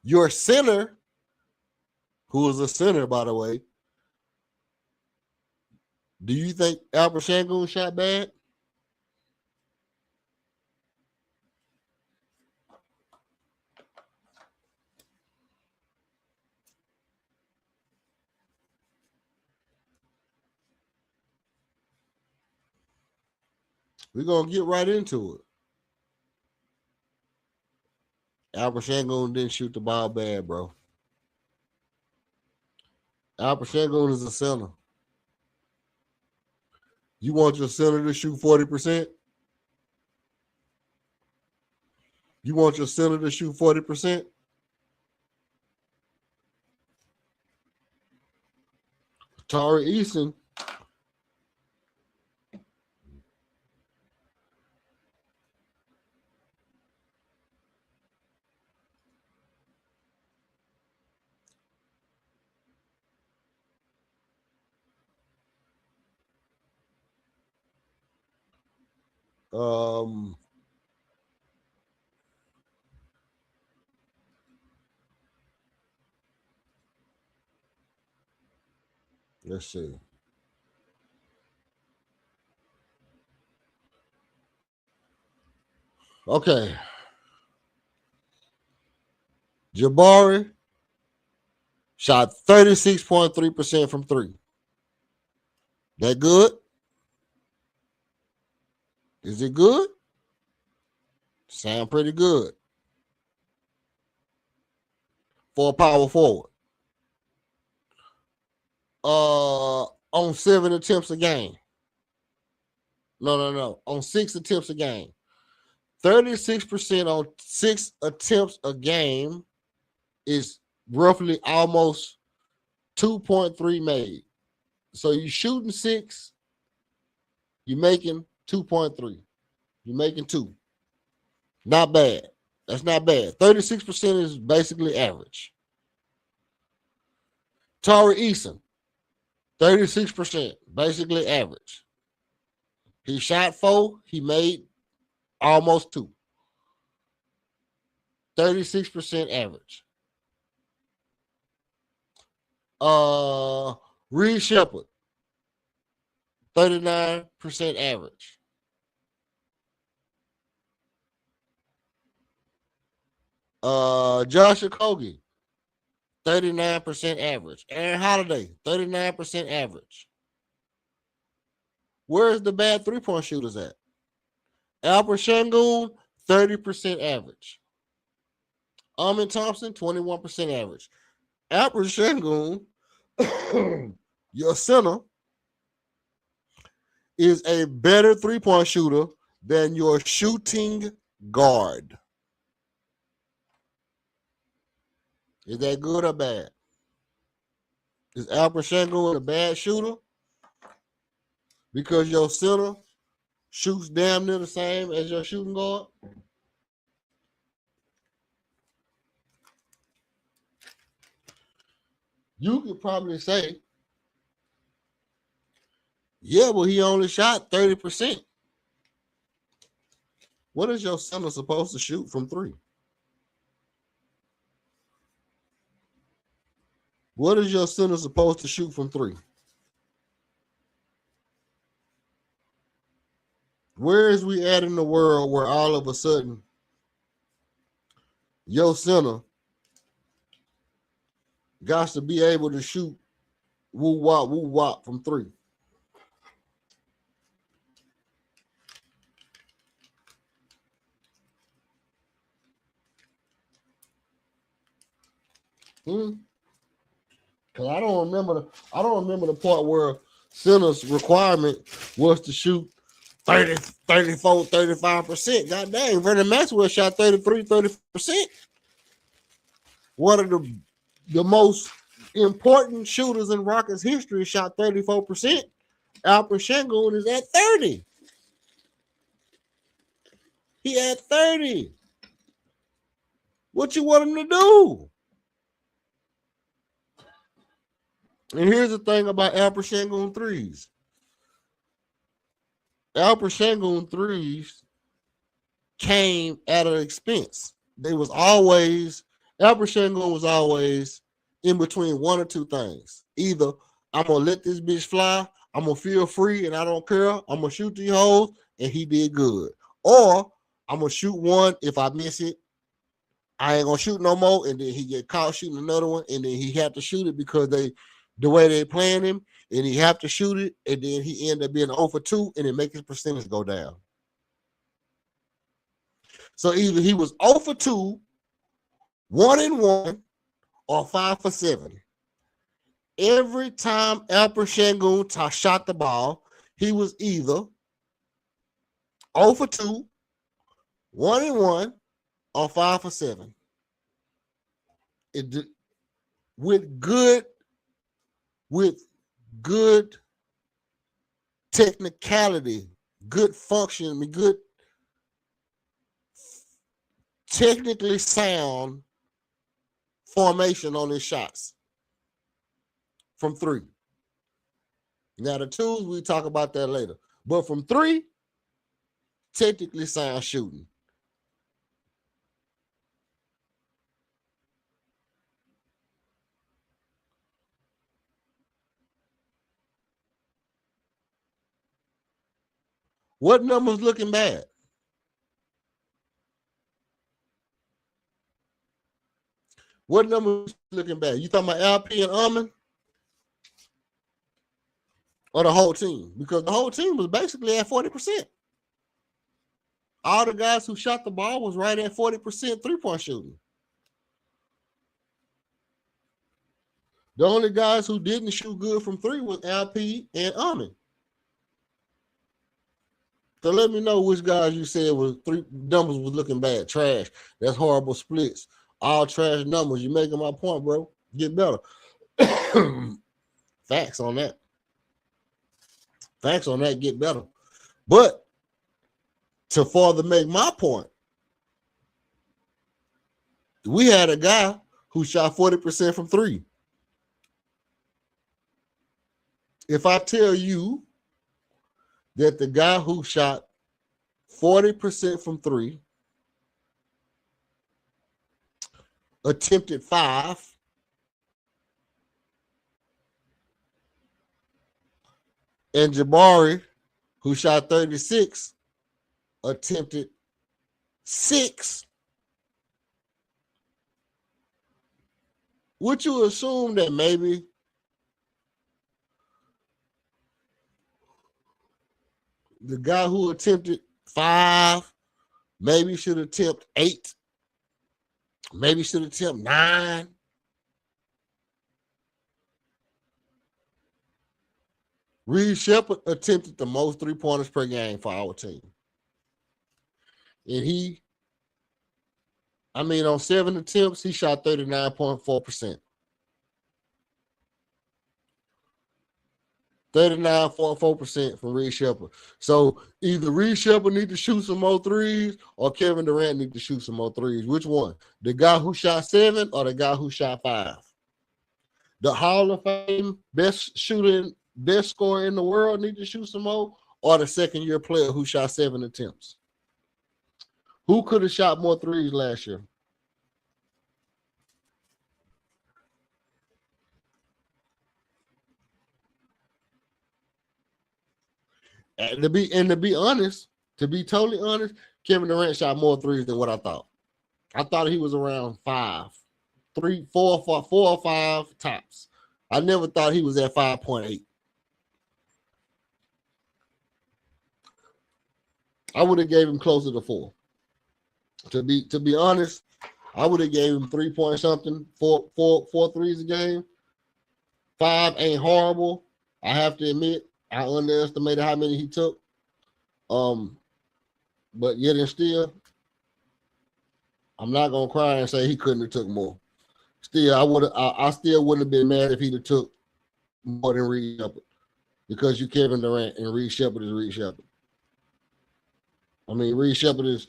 Your center, who is a center, by the way, do you think Alper Sengun shot bad? We're going to get right into it. Alper Sengun didn't shoot the ball bad, bro. Alper Sengun is a center. You want your center to shoot 40%? You want your center to shoot 40%? Tari Eason. Let's see. Okay. Jabari shot 36.3% from 3. That good? Is it good? Sound pretty good for a power forward. On 7 attempts a game. No. On 6 attempts a game. 36% on 6 attempts a game is roughly almost 2.3 made. So you shooting 6, you're making 2.3. You're making 2. Not bad. That's not bad. 36% is basically average. Tari Eason, 36%, basically average. He shot 4, he made almost 2. 36% average. Reed Shepard, 39% average. Josh Okogie, 39% average. Aaron Holiday, 39% average. Where's the bad 3-point shooters at? Alper Sengun, 30% average. Amin Thompson, 21% average. Alper Sengun, your center, is a better 3-point shooter than your shooting guard. Is that good or bad? Is Alper Sengun a bad shooter? Because your center shoots damn near the same as your shooting guard? You could probably say, yeah, but he only shot 30%. What is your center supposed to shoot from 3? What is your center supposed to shoot from 3? Where is we at in the world where all of a sudden your center got to be able to shoot woo wop from 3? Because I don't remember the part where center's requirement was to shoot 30, 34, 35%. God dang, Vernon Maxwell shot 33, 30%. One of the most important shooters in Rockets history shot 34%. Alper Sengun is at 30. He at 30. What you want him to do? And here's the thing about Alper Sengun threes. Alper Sengun threes came at an expense. Alper Sengun was always in between one or two things. Either I'm going to let this bitch fly, I'm going to feel free and I don't care, I'm going to shoot these holes, and he did good. Or I'm going to shoot one, if I miss it, I ain't going to shoot no more, and then he get caught shooting another one, and then he had to shoot it because the way they playing him, and he have to shoot it, and then he end up being 0 for 2, and it make his percentage go down. So either he was 0 for 2, 1-1, or 5 for 7. Every time Alper Sengun shot the ball, he was either 0 for 2, 1-1, or 5 for 7. With good technicality, good function, good technically sound formation on his shots from 3. Now the 2s, we talk about that later. But from 3, technically sound shooting. What number's looking bad? What number's looking bad? You talking about LP and Almond? or the whole team, because the whole team was basically at 40%. All the guys who shot the ball was right at 40% three-point shooting. The only guys who didn't shoot good from three was LP and Amin. So let me know which guys you said was three numbers was looking bad. Trash. That's horrible splits. All trash numbers. You making my point, bro. Get better. Facts on that. Facts on that. Get better. But to further make my point, we had a guy who shot 40% from three. If I tell you that the guy who shot 40% from three attempted 5, and Jabari, who shot 36, attempted 6, would you assume that maybe the guy who attempted 5 maybe should attempt 8, maybe should attempt 9? Reed Shepard attempted the most three-pointers per game for our team. And on 7 attempts, he shot 39.4%. 39.4% from Reed Shepard. So either Reed Shepard need to shoot some more threes or Kevin Durrant need to shoot some more threes. Which one? The guy who shot 7 or the guy who shot 5? The Hall of Fame best scorer in the world need to shoot some more, or the second-year player who shot 7 attempts? Who could have shot more threes last year? And to be totally honest, Kevin Durant shot more threes than what I thought. I thought he was around 5, 3, 4 or 5 tops. I never thought he was at 5.8. I would have gave him closer to 4. To be honest, I would have gave him 3 point something, 4 threes a game. 5 ain't horrible. I have to admit, I underestimated how many he took. But yet and still, I'm not gonna cry and say he couldn't have took more. Still, I still wouldn't have been mad if he'd have took more than Reed Shepard, because you Kevin Durant and Reed Shepard is Reed Shepard. Reed Shepard is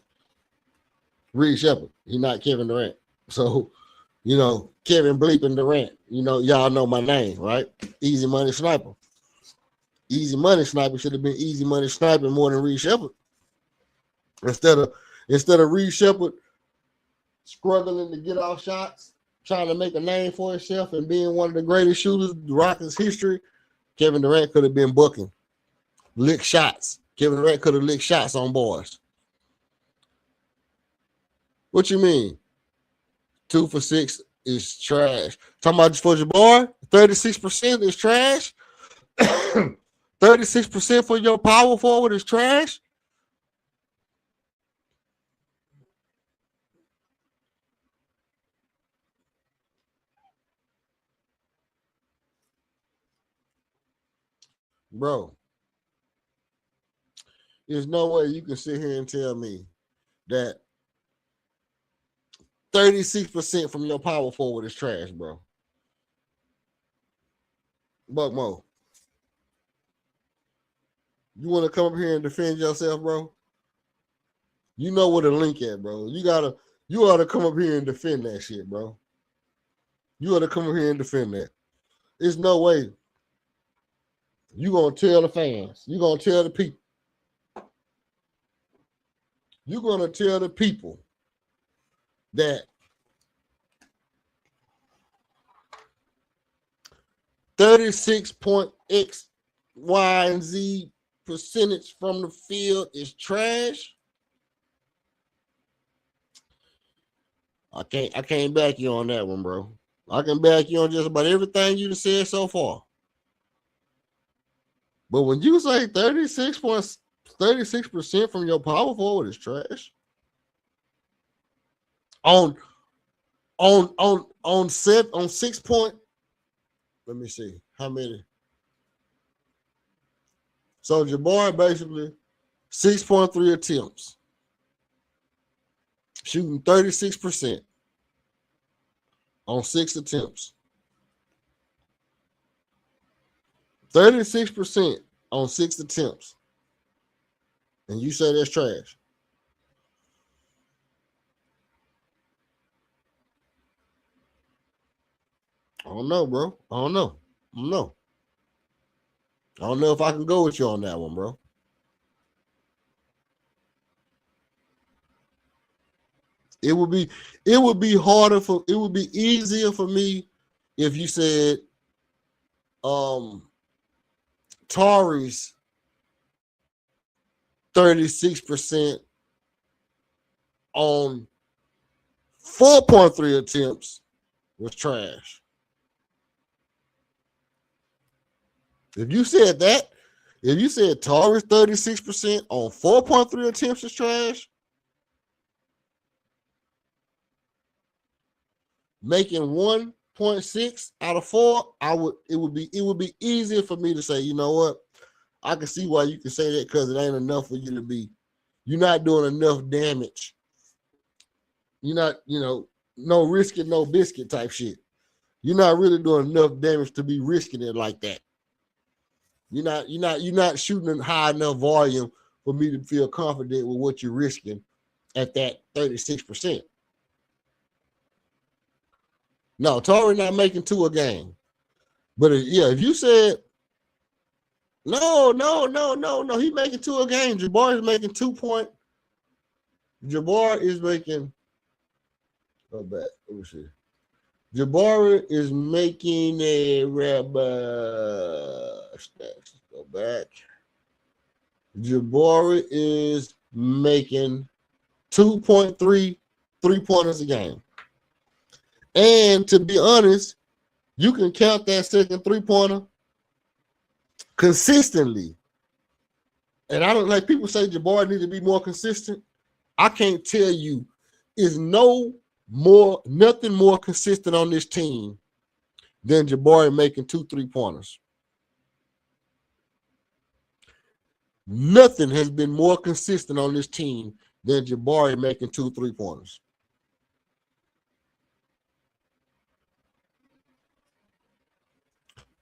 Reed Shepard. He's not Kevin Durant. So, Kevin Bleeping Durant. Y'all know my name, right? Easy Money Sniper. Easy Money Sniper should have been Easy Money Sniping more than Reed Shepard. Instead of Reed Shepard struggling to get off shots, trying to make a name for himself and being one of the greatest shooters in Rockets history, Kevin Durant could have been booking. Lick shots. Kevin Durant could have licked shots on boys. What you mean? 2 for 6 is trash. Talking about for your boy, 36% is trash. 36% for your power forward is trash. Bro, there's no way you can sit here and tell me that 36% from your power forward is trash, bro. Buck Mo, you want to come up here and defend yourself, bro? You know where the link at, bro. You ought to come up here and defend that shit, bro. You ought to come up here and defend that. There's no way you gonna tell the fans. You gonna tell the people. You're gonna tell the people that 36.x, Y, and Z percentage from the field is trash. I can't back you on that one, bro. I can back you on just about everything you said so far. But when you say 36% from your power forward is trash. On 6 point. Let me see how many. So Jabari basically 6.3 attempts, shooting 36% on 6 attempts. 36% on 6 attempts. And you say that's trash. I don't know, bro. I don't know. I don't know if I can go with you on that one, bro. It would be easier for me if you said Tari's 36% on 4.3 attempts was trash. If you said Tari's 36% on 4.3 attempts is trash, making 1.6 out of 4, it would be easier for me to say, you know what? I can see why you can say that because it ain't enough for you to be. You're not doing enough damage. You're not, no risking, no biscuit type shit. You're not really doing enough damage to be risking it like that. You're not shooting a high enough volume for me to feel confident with what you're risking at that 36%. No, Torrey not making 2 a game. But if you said no, he making 2 a game. Jabbar is making 2 point. Jabbar is making. Go back. Let me see. Jabari is making a go back. Jabari is making 2.3 3-pointers a game. And to be honest, you can count that second 3-pointer consistently. And I don't like people say Jabari needs to be more consistent. I can't tell you is nothing more consistent on this team than Jabari making 2 3-pointers. Nothing has been more consistent on this team than Jabari making 2 3-pointers.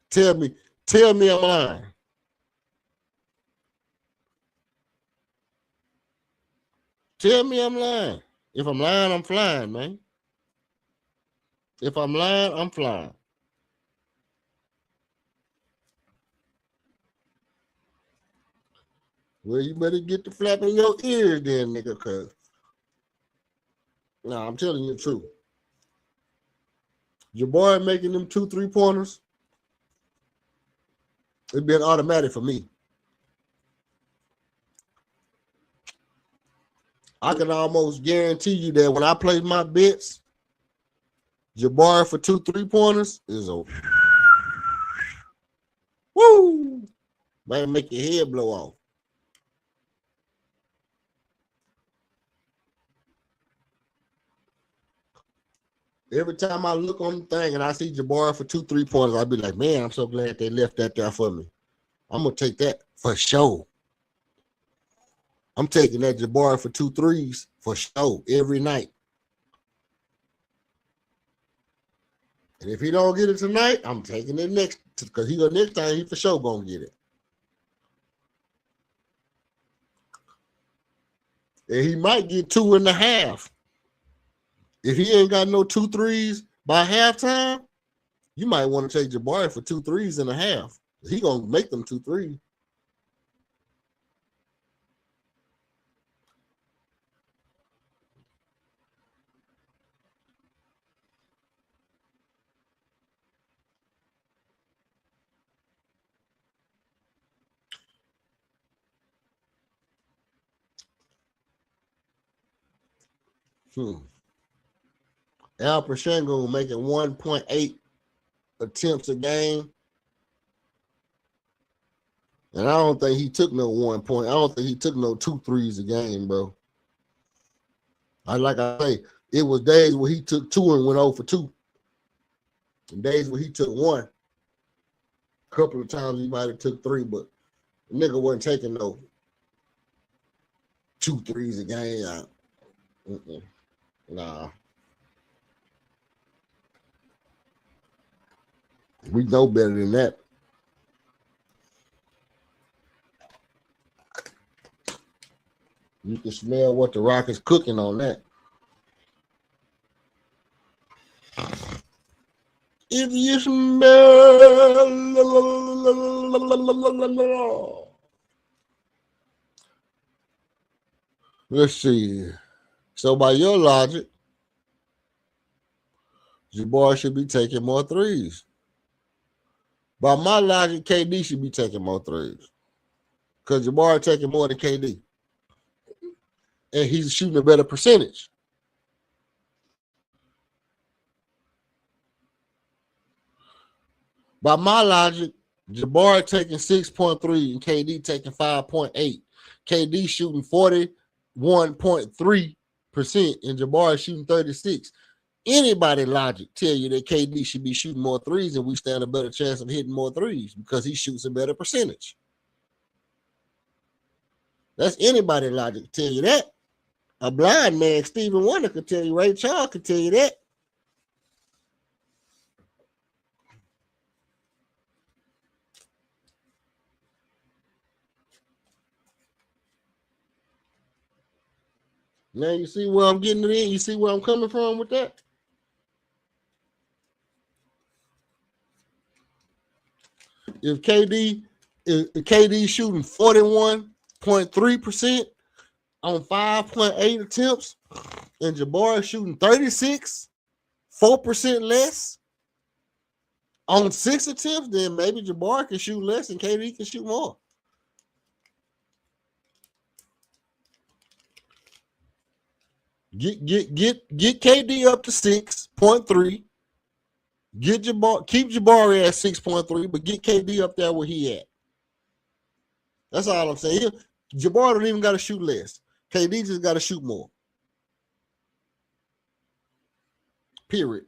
Tell me I'm lying. Tell me I'm lying. If I'm lying, I'm flying, man. If I'm lying, I'm flying. Well, you better get the flap in your ears then, nigga, cuz. Nah, I'm telling you the truth. Jabari making them 2 3-pointers, it'd be an automatic for me. I can almost guarantee you that when I play my bets, Jabari for 2 3-pointers is a woo. Might make your head blow off. Every time I look on the thing and I see Jabari for 2 3-pointers, I'll be like, man, I'm so glad they left that there for me. I'm going to take that for sure. I'm taking that Jabari for 2 3s for sure every night. And if he don't get it tonight, I'm taking it next because next time he for sure going to get it. And he might get 2.5. If he ain't got no 2 3s by halftime, you might want to take Jabari for 2 3.5. He gonna make them 2 3s. Al Pachenko making 1.8 attempts a game. And I don't think he took no 1 point. I don't think he took no 2 threes a game, bro. Like I say, it was days where he took 2 and went 0 for 2. And days where he took 1. A couple of times he might have took 3, but the nigga wasn't taking no 2 threes a game. Nah. We know better than that. You can smell what the Rockets cooking on that. If you smell, let's see. So by your logic, Jabbar should be taking more threes. By my logic, KD should be taking more threes. Because Jabbar taking more than KD. And he's shooting a better percentage. By my logic, Jabbar taking 6.3 and KD taking 5.8. KD shooting 41.3% and Jabbar shooting 36. Anybody logic tell you that KD should be shooting more threes and we stand a better chance of hitting more threes because he shoots a better percentage. That's anybody logic tell you that. A blind man, Stephen Wonder, could tell you, Ray Charles could tell you that. Now you see where I'm getting it in? You see where I'm coming from with that? If KD shooting 41.3% on 5.8 attempts, and Jabbar shooting 36, 4% less on 6 attempts, then maybe Jabbar can shoot less and KD can shoot more. Get KD up to 6.3. Keep Jabari at 6.3, but get KD up there where he at. That's all I'm saying. Jabari don't even got to shoot less. KD just got to shoot more. Period.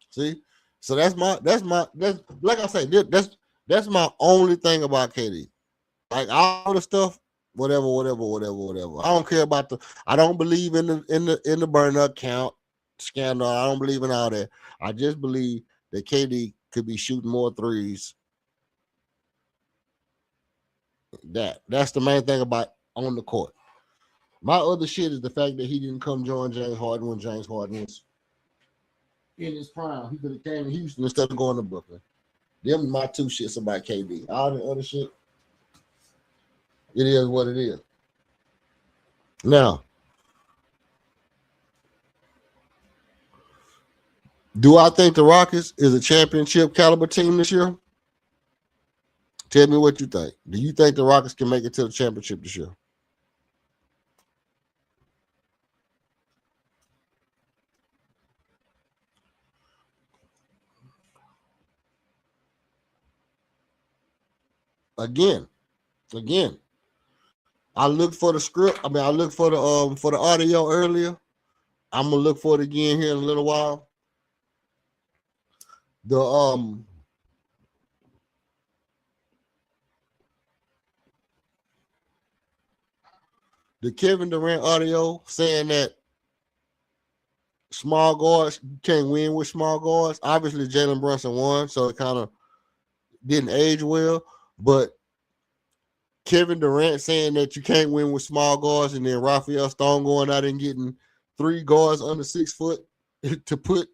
See, so that's like I say, that's my only thing about KD. Like all the stuff, whatever. I don't care about I don't believe in the burn up count scandal. I don't believe in all that. I just believe that KD could be shooting more threes. That's the main thing about on the court. My other shit is the fact that he didn't come join James Harden when James Harden was in his prime. He could have came to Houston instead of going to Brooklyn. Them my 2 shits about KD. All the other shit, it is what it is. Now, do I think the Rockets is a championship caliber team this year? Tell me what you think. Do you think the Rockets can make it to the championship this year? Again, I looked for the script. I mean, I looked for the audio earlier. I'm gonna look for it again here in a little while. The Kevin Durrant audio saying that small guards can't win with small guards. Obviously, Jalen Brunson won, so it kind of didn't age well. But Kevin Durant saying that you can't win with small guards, and then Rafael Stone going out and getting 3 guards under 6 foot to put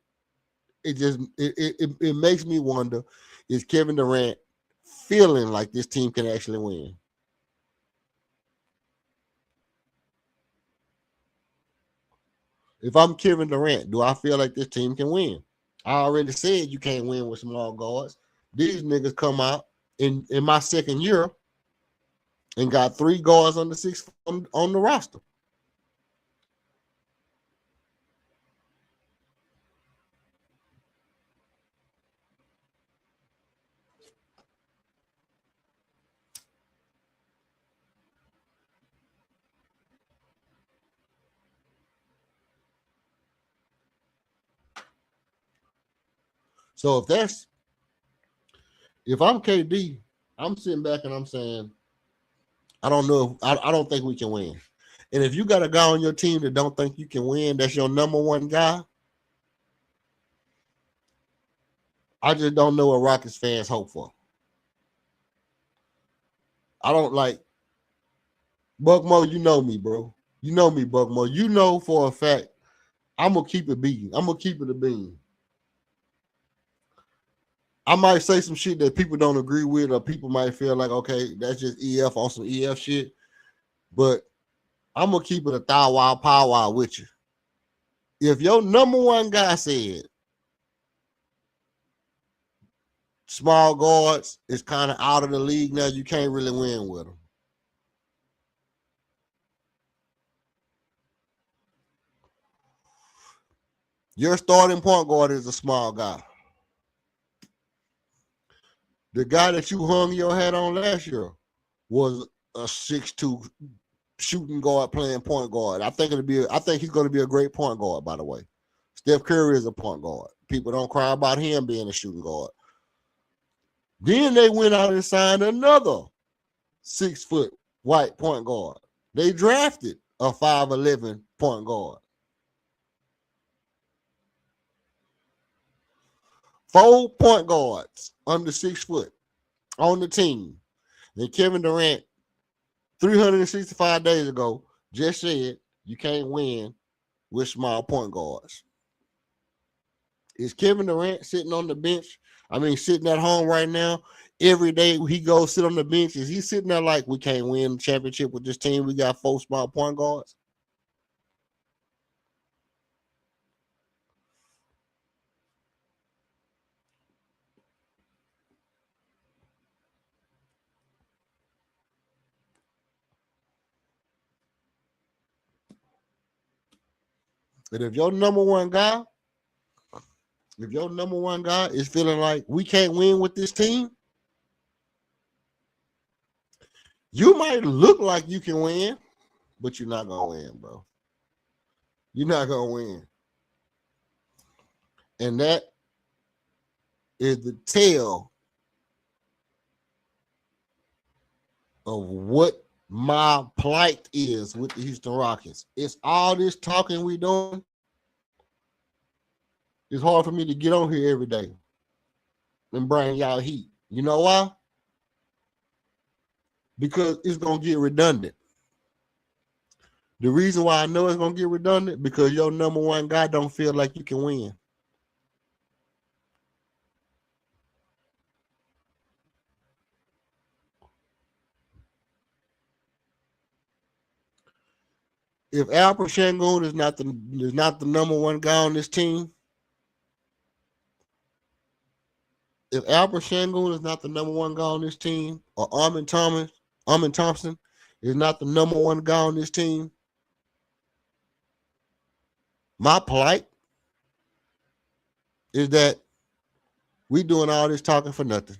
it just it makes me wonder, is Kevin Durant feeling like this team can actually win? If I'm Kevin Durrant, do I feel like this team can win? I already said you can't win with small guards. These niggas come out in my second year and got 3 guards on the 6 on the roster. So if I'm KD, I'm sitting back and I'm saying, I don't know. I don't think we can win. And if you got a guy on your team that don't think you can win, that's your number one guy. I just don't know what Rockets fans hope for. I don't like Buckmo. You know me, bro. You know me, Buckmo. You know for a fact I'm gonna keep it beating. I'm gonna keep it a bean. I might say some shit that people don't agree with, or people might feel like, okay, that's just EF on some EF shit. But I'm gonna keep it a thou wow pow wow with you. If your number one guy said small guards is kind of out of the league now, you can't really win with them. Your starting point guard is a small guy. The guy that you hung your hat on last year was a 6'2" shooting guard playing point guard. I think he's going to be a great point guard, by the way. Steph Curry is a point guard. People don't cry about him being a shooting guard. Then they went out and signed another 6-foot white point guard. They drafted a 5'11" point guard. 4 point guards under 6 foot on the team. And Kevin Durant, 365 days ago, just said you can't win with small point guards. Is Kevin Durant sitting on the bench? I mean, sitting at home right now, every day he goes sit on the bench. Is he sitting there like, we can't win the championship with this team? We got 4 small point guards. And if your number one guy is feeling like we can't win with this team, you might look like you can win, but you're not going to win, bro. You're not going to win. And that is the tale of what my plight is with the Houston Rockets. It's all this talking we doing. It's hard for me to get on here every day and bring y'all heat. You know why? Because it's going to get redundant. The reason why I know it's going to get redundant, because your number one guy don't feel like you can win. If Alper Sengun is not the number one guy on this team, if Alper Sengun is not the number one guy on this team, or Armin Thompson is not the number one guy on this team, my plight is that we doing all this talking for nothing.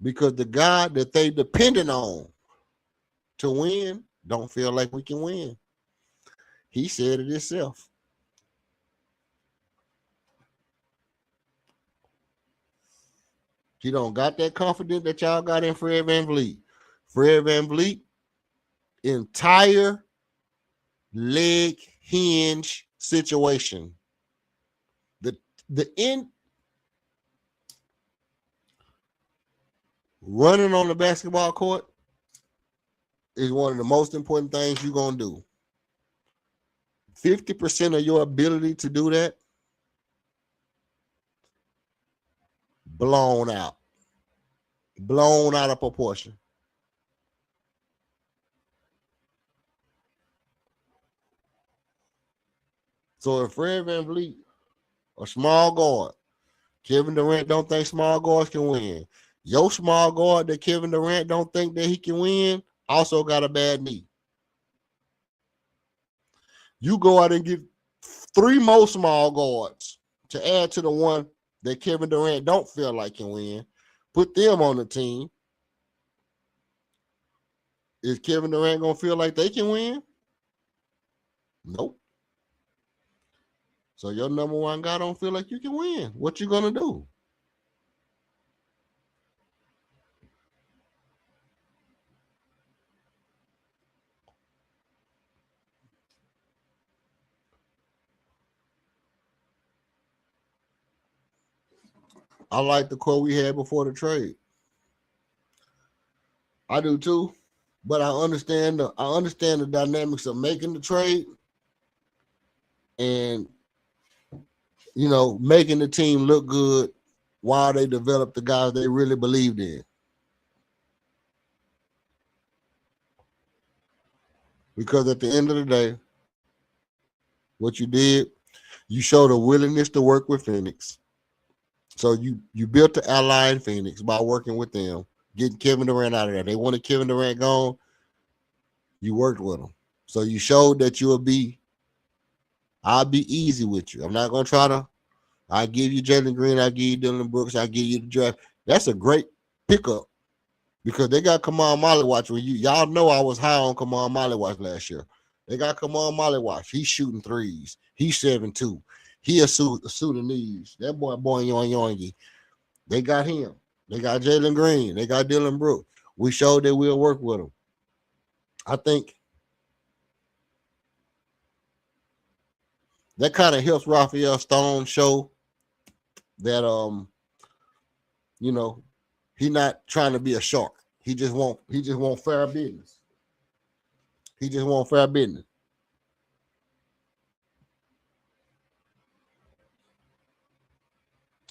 Because the guy that they depending on to win don't feel like we can win. He said it himself. He don't got that confidence that y'all got in Fred VanVleet. Fred VanVleet, entire leg hinge situation. The end running on the basketball court is one of the most important things you're going to do. 50% of your ability to do that, blown out of proportion. So if Fred VanVleet, a small guard, Kevin Durant don't think small guards can win. Your small guard that Kevin Durant don't think that he can win also got a bad knee. You go out and get 3 more small guards to add to the one that Kevin Durant don't feel like can win. Put them on the team. Is Kevin Durant gonna feel like they can win? Nope. So your number one guy don't feel like you can win. What you gonna do? I like the quote we had before the trade. I do too, but I understand the dynamics of making the trade and making the team look good while they develop the guys they really believed in. Because at the end of the day, what you did, you showed a willingness to work with Phoenix. So you built the ally in Phoenix by working with them, getting Kevin Durant out of there. They wanted Kevin Durant gone. You worked with them. So you showed that I'll be easy with you. I'm not going to try to, I give you Jalen Green, I give you Dylan Brooks, I give you the draft. That's a great pickup because they got Kamal Maliwatch. Y'all know I was high on Kamal Maliwatch last year. They got Kamal Maliwatch. He's shooting threes. He's 7'2". He a Sudanese. That boy Yongi. They got him. They got Jalen Green. They got Dylan Brooks. We showed that we'll work with them. I think that kind of helps Raphael Stone show that he not trying to be a shark. He just want fair business. He just want fair business.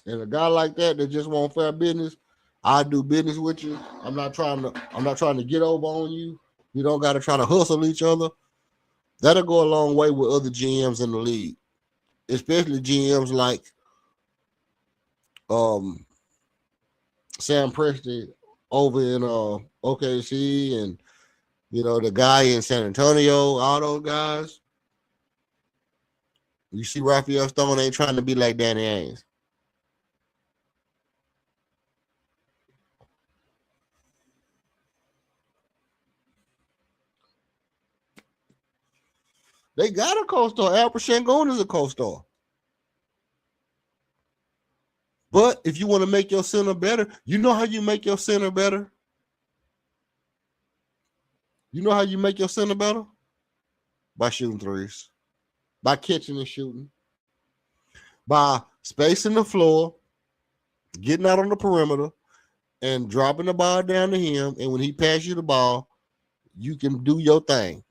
And a guy like that just want fair business, I do business with you. I'm not trying to get over on you. We don't got to try to hustle each other. That'll go a long way with other GMs in the league, especially GMs like Sam Presti over in OKC and the guy in San Antonio, all those guys. You see Raphael Stone ain't trying to be like Danny Ainge. They got a co-star. Alper Sengun is a co-star. But if you want to make your center better, you know how you make your center better? You know how you make your center better? By shooting threes. By catching and shooting. By spacing the floor, getting out on the perimeter, and dropping the ball down to him. And when he passes you the ball, you can do your thing.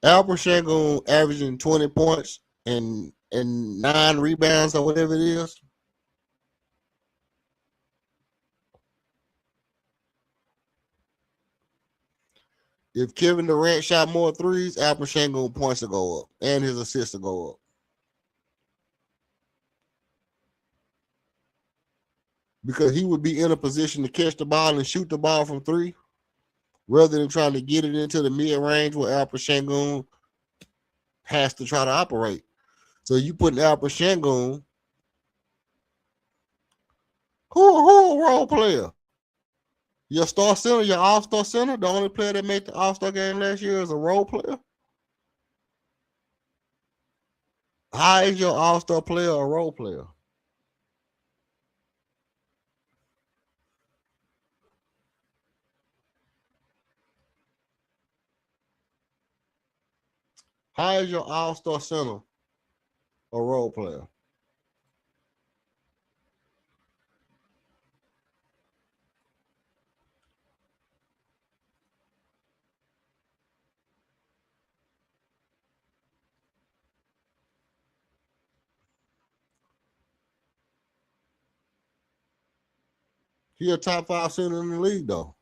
Alper Sengun averaging 20 points and 9 rebounds or whatever it is. If Kevin Durant shot more threes, Alper Sengun points will go up and his assists will go up. Because he would be in a position to catch the ball and shoot the ball from 3 rather than trying to get it into the mid-range where Alper Sengun has to try to operate. So you put Alper Sengun, who a role player? Your star center, your all-star center, the only player that made the all-star game last year is a role player? How is your all-star player a role player? How is your all-star center a role player? He a top 5 center in the league, though.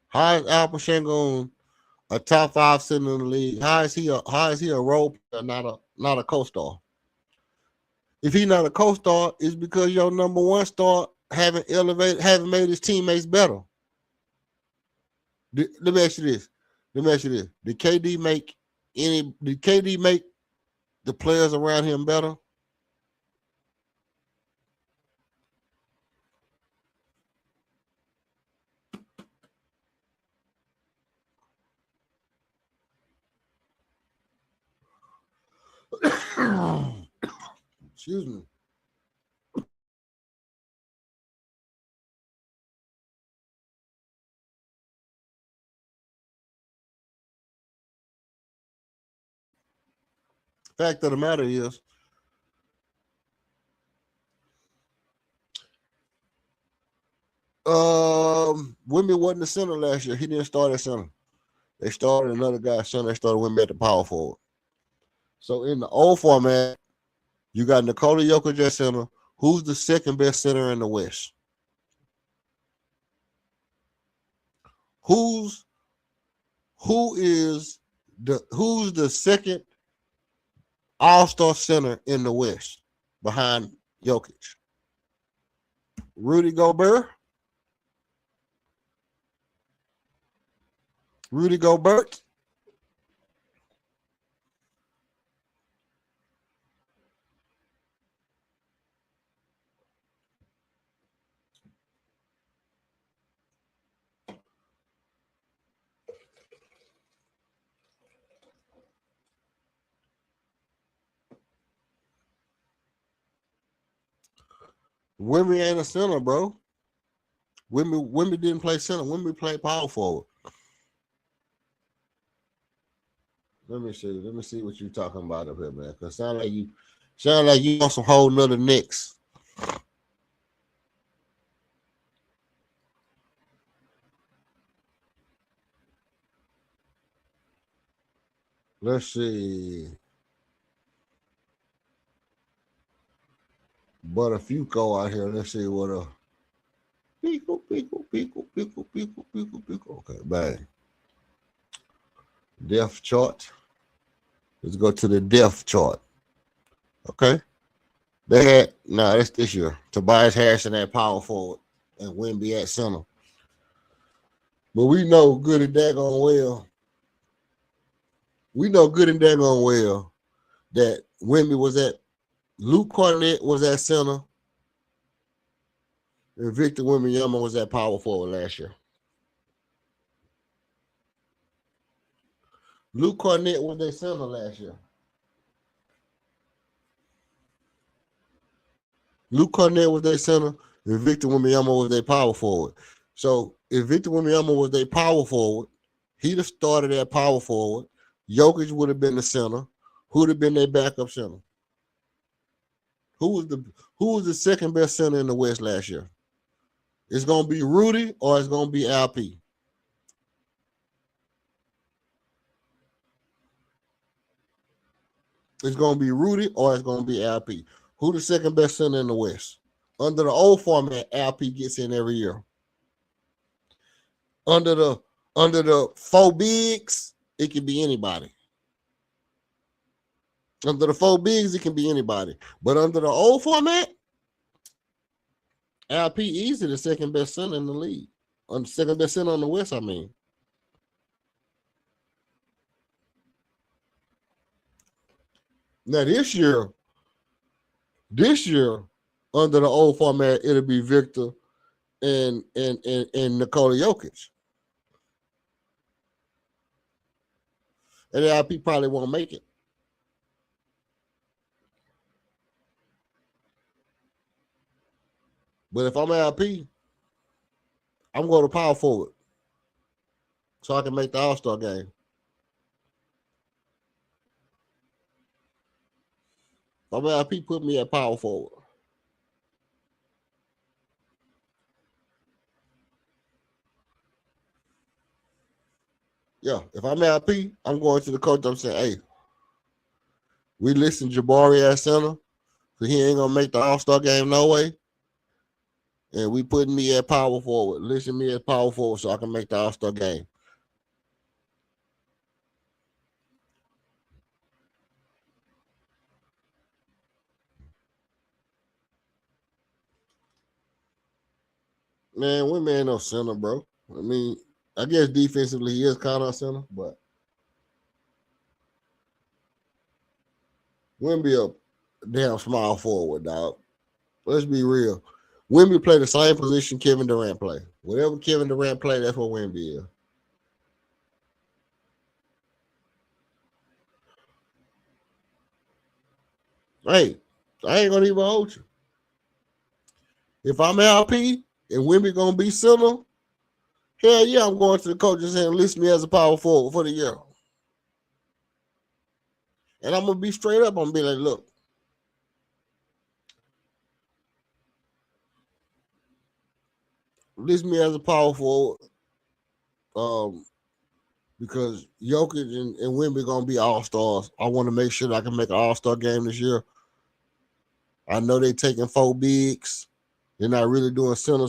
How is Alpha Shingo a top 5 center in the league? How is he a role player, not a co-star? If he's not a co-star, it's because your number one star haven't made his teammates better. Let me ask you this. Did KD make the players around him better? Excuse me. Fact of the matter is, Wimby wasn't the center last year. He didn't start at center. They started another guy at center. They started Wimby at the power forward. So in the old format, you got Nikola Jokic at center. Who's the second best center in the West? Who's the second all-star center in the West behind Jokic? Rudy Gobert? Rudy Gobert? Wimby ain't a center, bro. Wimby didn't play center. Wimby played power forward. Let me see what you're talking about up here, man. Cause sound like you on some whole nother Knicks. Let's see. But if you go out here, let's see what a pico. Okay, bang. Depth chart. Let's go to the depth chart. Okay. They had that's this year. Tobias Harrison at power forward and Wimby at center. But we know good and daggone well. That Wimby was at Luke Cornett was at center. And Victor Wembanyama was at power forward last year. Luke Cornett was their center last year. Luke Cornett was their center, and Victor Wembanyama was their power forward. So if Victor Wembanyama was their power forward, he'd have started at power forward. Jokic would have been the center. Who would have been their backup center? Who was the second best center in the West last year? It's gonna be Rudy or it's gonna be LP. It's gonna be Rudy or it's gonna be LP. Who the second best center in the West? Under the old format, LP gets in every year. Under the four bigs, it can be anybody. Under the four bigs, it can be anybody. But under the old format, LP easy the second best center in the league. On the second best center on the West, I mean. Now this year, under the old format, it'll be Victor and Nikola Jokic. And LP probably won't make it. But if I'm LP, I'm going to power forward so I can make the All-Star game. If I'm LP, put me at power forward. Yeah, if I'm LP, I'm going to the coach. I'm saying, hey, we listen Jabari at center, so he ain't gonna make the All-Star game no way. And we putting me at power forward. Listen me at power forward so I can make the All-Star game. Man, Wimby ain't no center, bro. I mean, I guess defensively he is kind of a center, but Wimby a damn small forward, dog. Let's be real. Wimby play the same position Kevin Durrant play. Whatever Kevin Durant play, that's what Wimby is. Hey, I ain't gonna even hold you. If I'm LP and Wimby gonna be center, hell yeah, I'm going to the coaches and list me as a power forward for the year. And I'm gonna be straight up. I'm gonna be like, look, list me as a power forward. Because Jokic and Wimby gonna be all-stars. I want to make sure that I can make an all-star game this year. I know they taking 4 bigs. They're not really doing center,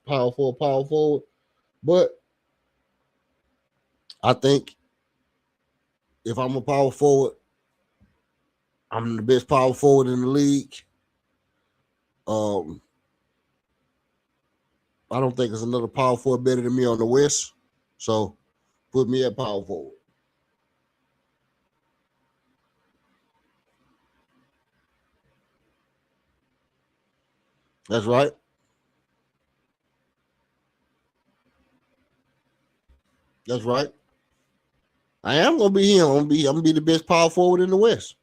power forward. But I think if I'm a power forward, I'm the best power forward in the league. I don't think there's another power forward better than me on the West. So put me at power forward. That's right. That's right. I am gonna be him. I'm gonna be the best power forward in the West.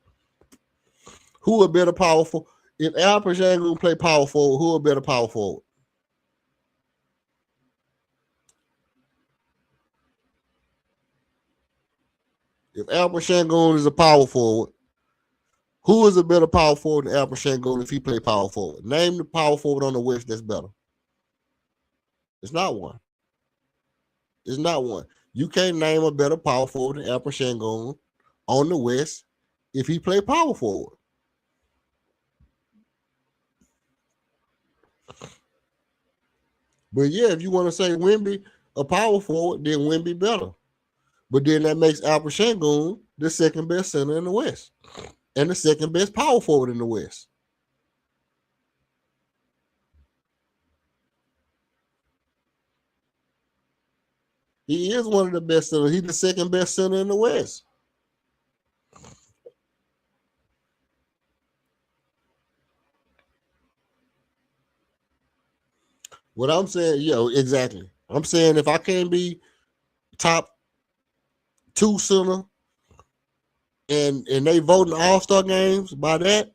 Who a better power forward? If Alpers ain't gonna play power forward, who a better power forward? If Alper Shangoon is a power forward, who is a better power forward than Alper Shangoon if he play power forward? Name the power forward on the West that's better. It's not one. It's not one. You can't name a better power forward than Alper Shangoon on the West if he play power forward. But yeah, if you want to say Wimby a power forward, then Wimby better. But then that makes Alper Shangoon the second best center in the West and the second best power forward in the West. He is one of the best centers. He's the second best center in the West. What I'm saying, exactly. I'm saying if I can't be top 2 center and they vote in All-Star games by that,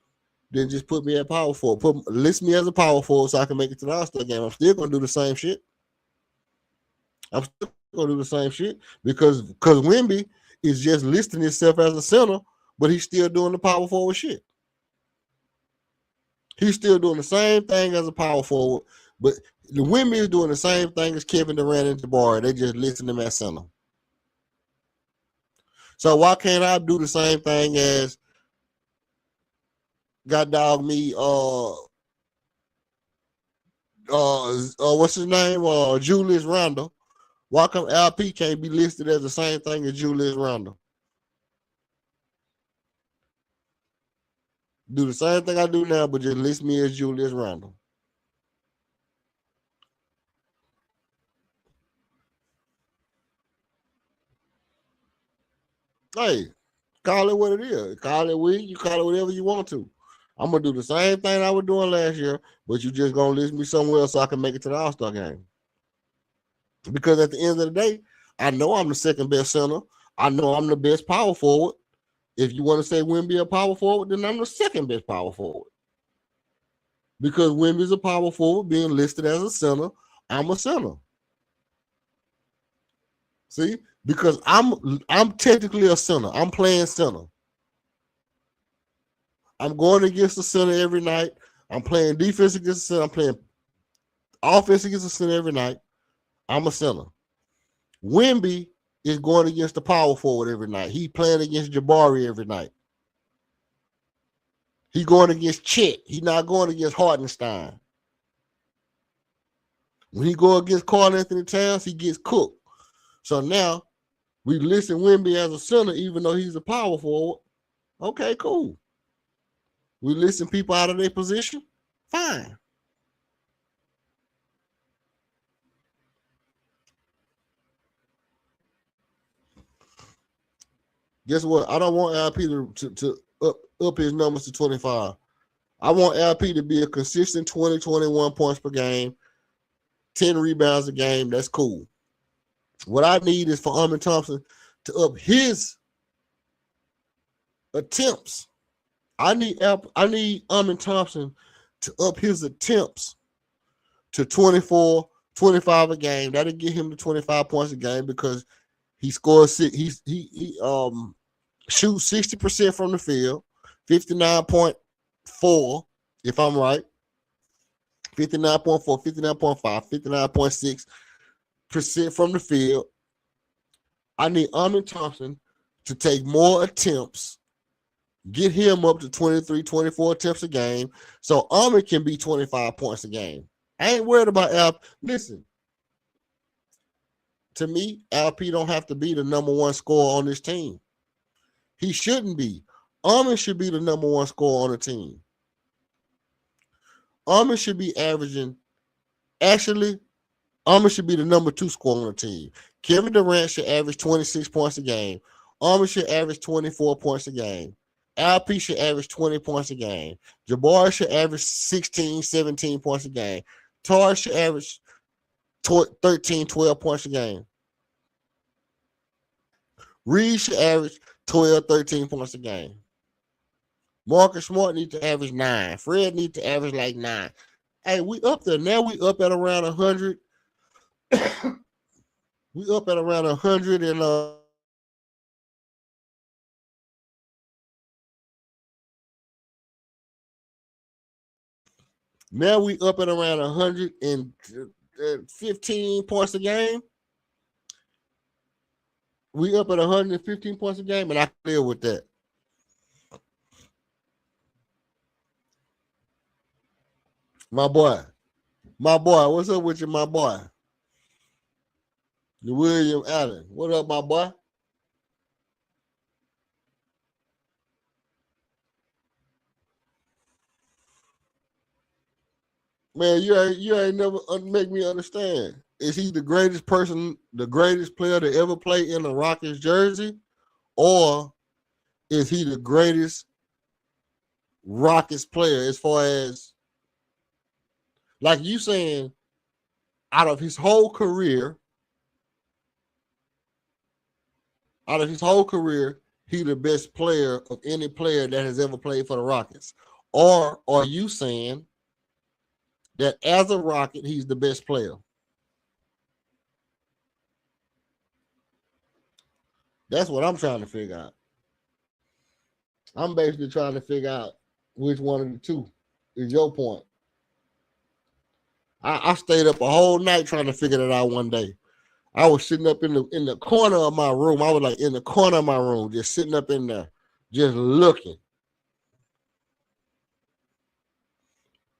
then just put me at power forward. List me as a power forward so I can make it to the All-Star game. I'm still gonna do the same shit. I'm still gonna do the same shit because Wemby is just listing himself as a center, but he's still doing the power forward shit. He's still doing the same thing as a power forward, but the Wemby is doing the same thing as Kevin Durant and Jabari. They just listing him as center. So why can't I do the same thing as God dog me? What's his name? Julius Randle. Why come LP can't be listed as the same thing as Julius Randle? Do the same thing I do now, but just list me as Julius Randle. Hey, call it what it is. Call it weed. You call it whatever you want to. I'm gonna do the same thing I was doing last year, but you just gonna list me somewhere else so I can make it to the All-Star game. Because at the end of the day, I know I'm the second best center. I know I'm the best power forward. If you want to say Wemby a power forward, then I'm the second best power forward. Because Wemby's a power forward being listed as a center, I'm a center. See? Because I'm technically a center. I'm playing center. I'm going against the center every night. I'm playing defense against the center. I'm playing offense against the center every night. I'm a center. Wemby is going against the power forward every night. He playing against Jabari every night. He going against Chet. He not going against Hartenstein. When he go against Karl Anthony Towns, he gets cooked. So now we listen Wemby as a center, even though he's a power forward. Okay, cool. We listen people out of their position. Fine. Guess what? I don't want LP to up his numbers to 25. I want LP to be a consistent 20, 21 points per game, 10 rebounds a game. That's cool. What I need is for Amen Thompson to up his attempts. I need Amen Thompson to up his attempts to 24, 25 a game. That'll get him to 25 points a game because he scores. He shoots 60% from the field, 59.4, if I'm right. 59.4, 59.5, 59.6% from the field. I need Amen Thompson to take more attempts, get him up to 23, 24 attempts a game, so Amen can be 25 points a game. I ain't worried about Al. Listen, to me, LP don't have to be the number one scorer on this team. He shouldn't be. Amen should be the number one scorer on the team. Amen should be averaging. Actually, Amen should be the number two scorer on the team. Kevin Durrant should average 26 points a game. Amen should average 24 points a game. LP should average 20 points a game. Jabari should average 16, 17 points a game. Tar should average 13, 12 points a game. Reed should average 12, 13 points a game. Marcus Smart needs to average 9. Fred needs to average like 9. Hey, we up there. Now we up at around 100. We up at around 100 and now we up at around 115 points a game. We up at 115 points a game, and I live with that. My boy, what's up with you, my boy? William Allen, what up, my boy? Man, you ain't never make me understand. Is he the greatest person, the greatest player to ever play in a Rockets jersey? Or is he the greatest Rockets player as far as, like you saying, out of his whole career, he the best player of any player that has ever played for the Rockets? Or are you saying that as a Rocket, he's the best player? That's what I'm trying to figure out. I'm basically trying to figure out which one of the two is your point. I stayed up a whole night trying to figure that out one day. I was sitting up in the corner of my room. I was like in the corner of my room, just sitting up in there, just looking.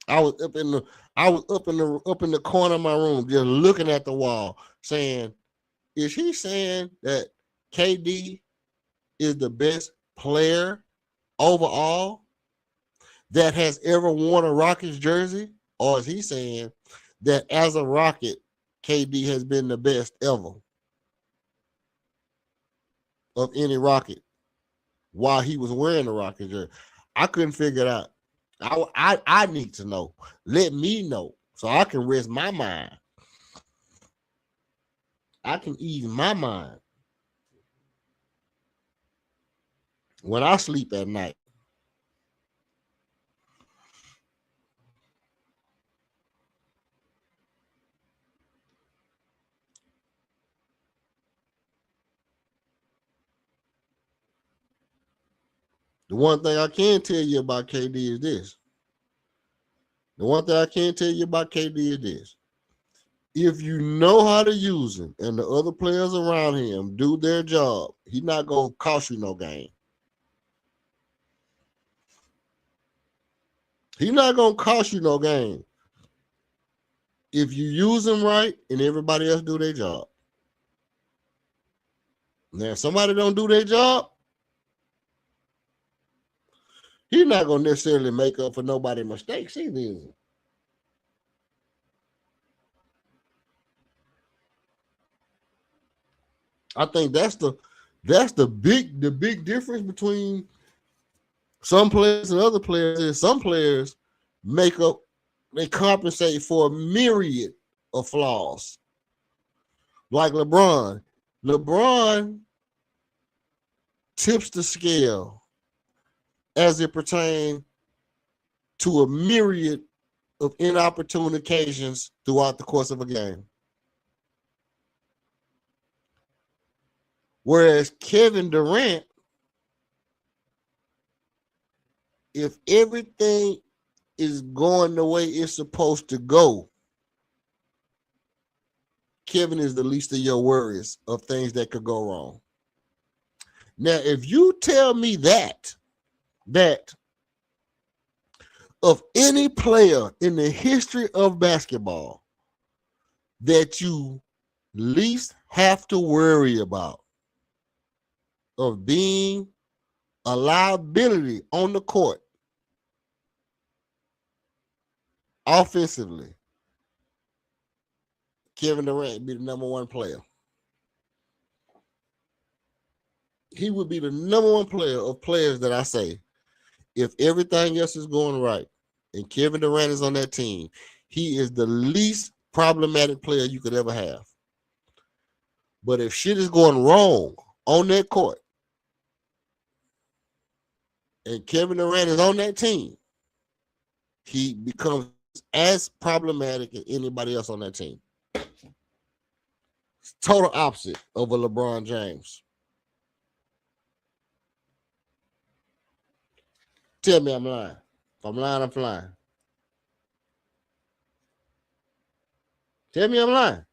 I was up in the corner of my room, just looking at the wall, saying, is he saying that KD is the best player overall that has ever worn a Rockets jersey? Or is he saying that as a Rocket, KD has been the best ever of any Rocket while he was wearing the Rocket jersey? I couldn't figure it out. I need to know. Let me know so I can rest my mind. I can ease my mind when I sleep at night. The one thing I can tell you about KD is this. The one thing I can tell you about KD is this. if you know how to use him and the other players around him do their job, he's not gonna cost you no game. He's not gonna cost you no game if you use him right and everybody else do their job. Now, if somebody don't do their job, he's not gonna necessarily make up for nobody's mistakes either, is he? I think that's the big difference between some players and other players is some players they compensate for a myriad of flaws. Like LeBron. LeBron tips the scale as it pertains to a myriad of inopportune occasions throughout the course of a game. Whereas Kevin Durrant, if everything is going the way it's supposed to go, Kevin is the least of your worries of things that could go wrong. Now, if you tell me that of any player in the history of basketball that you least have to worry about of being a liability on the court offensively, Kevin Durant be the number one player. He would be the number one player of players that I say, if everything else is going right and Kevin Durant is on that team, he is the least problematic player you could ever have. But if shit is going wrong on that court and Kevin Durant is on that team, he becomes as problematic as anybody else on that team. It's total opposite of a LeBron James. Tell me I'm lying. If I'm lying, I'm flying. Tell me I'm lying.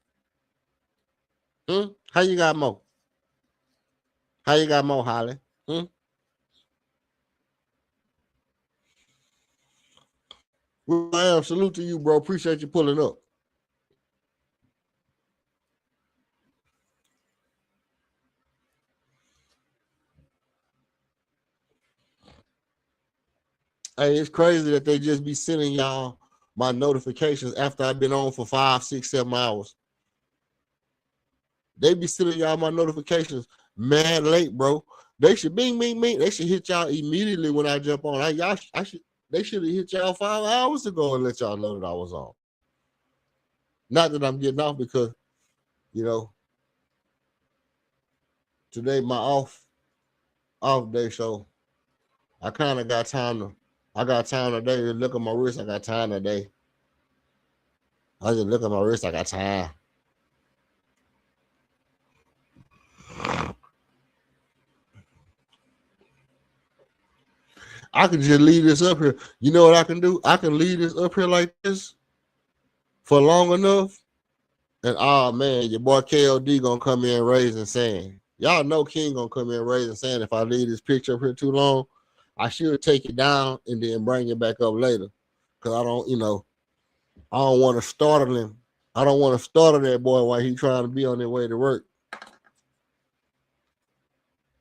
How you got more? How you got more, Holly? Well, I am. Salute to you, bro. Appreciate you pulling up. Hey, it's crazy that they just be sending y'all my notifications after I've been on for 5, 6, 7 hours. They be sending y'all my notifications mad late, bro. They should bing. They should hit y'all immediately when I jump on. They should have hit y'all 5 hours ago and let y'all know that I was on. Not that I'm getting off because, today my off day, so I kind of got time today to look at my wrist. I got time today. I just look at my wrist. I got time. I can just leave this up here. You know what I can do? I can leave this up here like this for long enough. And man, your boy KLD gonna come in raising sand. Y'all know King gonna come in raising sand. If I leave this picture up here too long, I should take it down and then bring it back up later. Cause I don't want to startle him. I don't want to startle that boy while he trying to be on their way to work.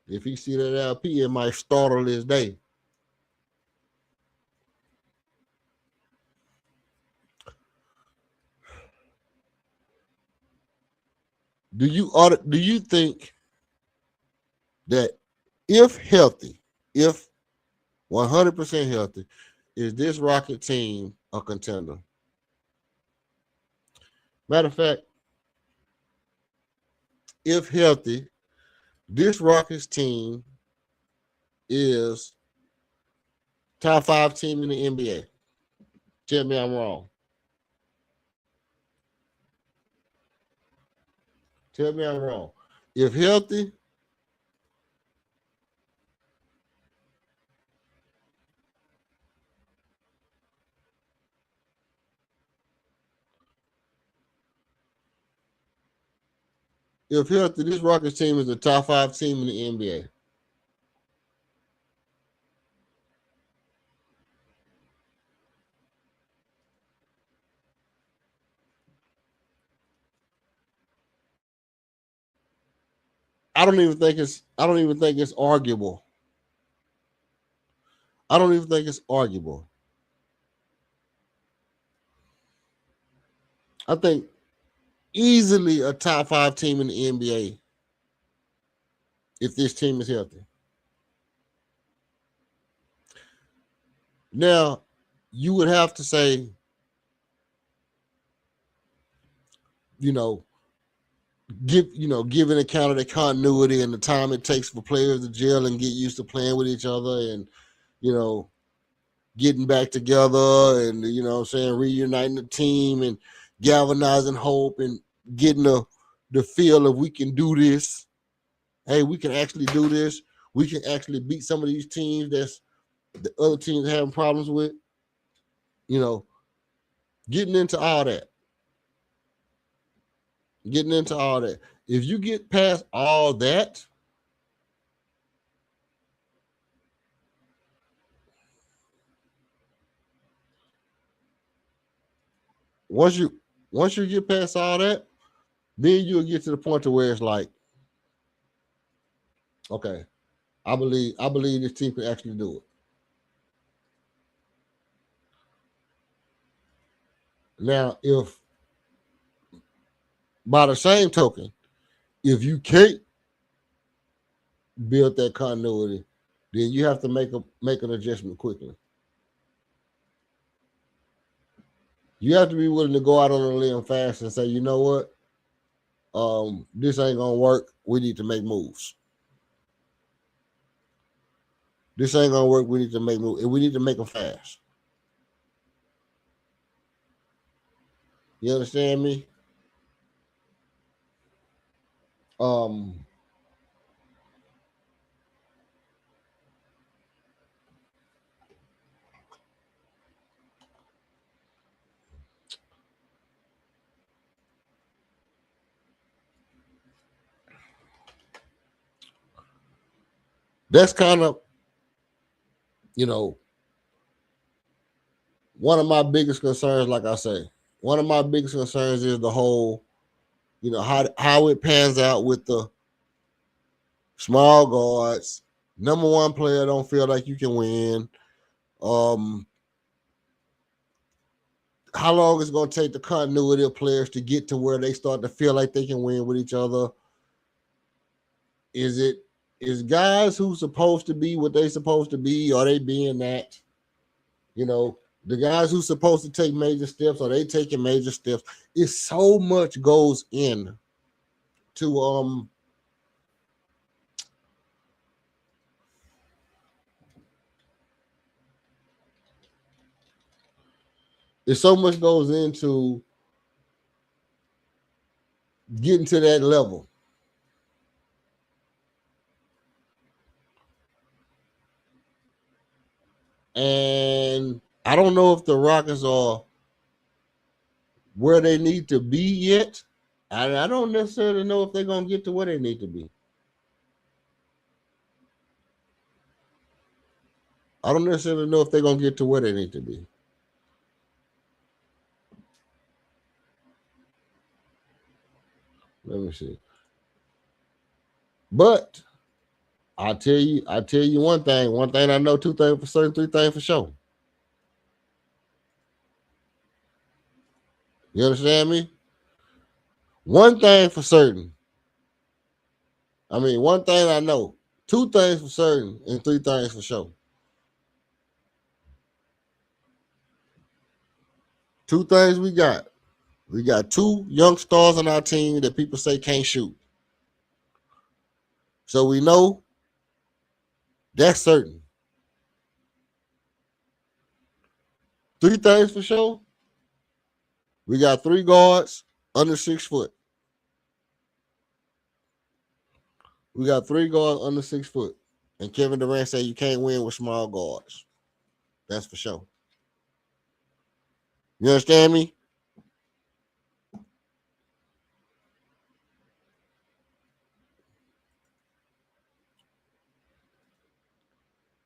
If he see that LP, it might startle his day. Do you think that if 100% healthy, is this Rocket team a contender? Matter of fact, if healthy, this Rockets team is top 5 team in the NBA. Tell me I'm wrong. Tell me I'm wrong. If healthy, if healthy, this Rockets team is a top 5 team in the NBA. I don't even think it's arguable. I don't even think it's arguable. I think easily a top 5 team in the NBA if this team is healthy. Now, you would have to say, giving account of the continuity and the time it takes for players to gel and get used to playing with each other and, getting back together and, reuniting the team and galvanizing hope and getting the feel of we can do this. Hey, we can actually do this. We can actually beat some of these teams that's the other teams are having problems with. Getting into all that. If you get past all that, once you get past all that, then you'll get to the point to where it's like, okay, I believe this team can actually do it. Now, if by the same token, if you can't build that continuity, then you have to make an adjustment quickly. You have to be willing to go out on a limb fast and say, you know what? This ain't gonna work. We need to make moves. This ain't gonna work. We need to make moves, and we need to make them fast. You understand me? That's kind of, one of my biggest concerns. Like I say, one of my biggest concerns is the whole, how it pans out with the small guards. Number one player don't feel like you can win. How long it's going to take the continuity of players to get to where they start to feel like they can win with each other? Is guys who's supposed to be what they supposed to be, are they being that? The guys who's supposed to take major steps, are they taking major steps? It's so much goes in to so much goes into getting to that level. And I don't know if the Rockets are where they need to be yet. I don't necessarily know if they're going to get to where they need to be. I don't necessarily know if they're going to get to where they need to be. Let me see. But I tell you one thing. One thing I know, 2 things for certain, 3 things for sure. You understand me? One thing for certain. I mean, one thing I know, 2 things for certain, and 3 things for sure. 2 things we got. We got 2 young stars on our team that people say can't shoot. So we know that's certain. 3 things for sure. We got 3 guards under 6 foot. We got 3 guards under 6 foot. And Kevin Durrant said you can't win with small guards. That's for sure. You understand me?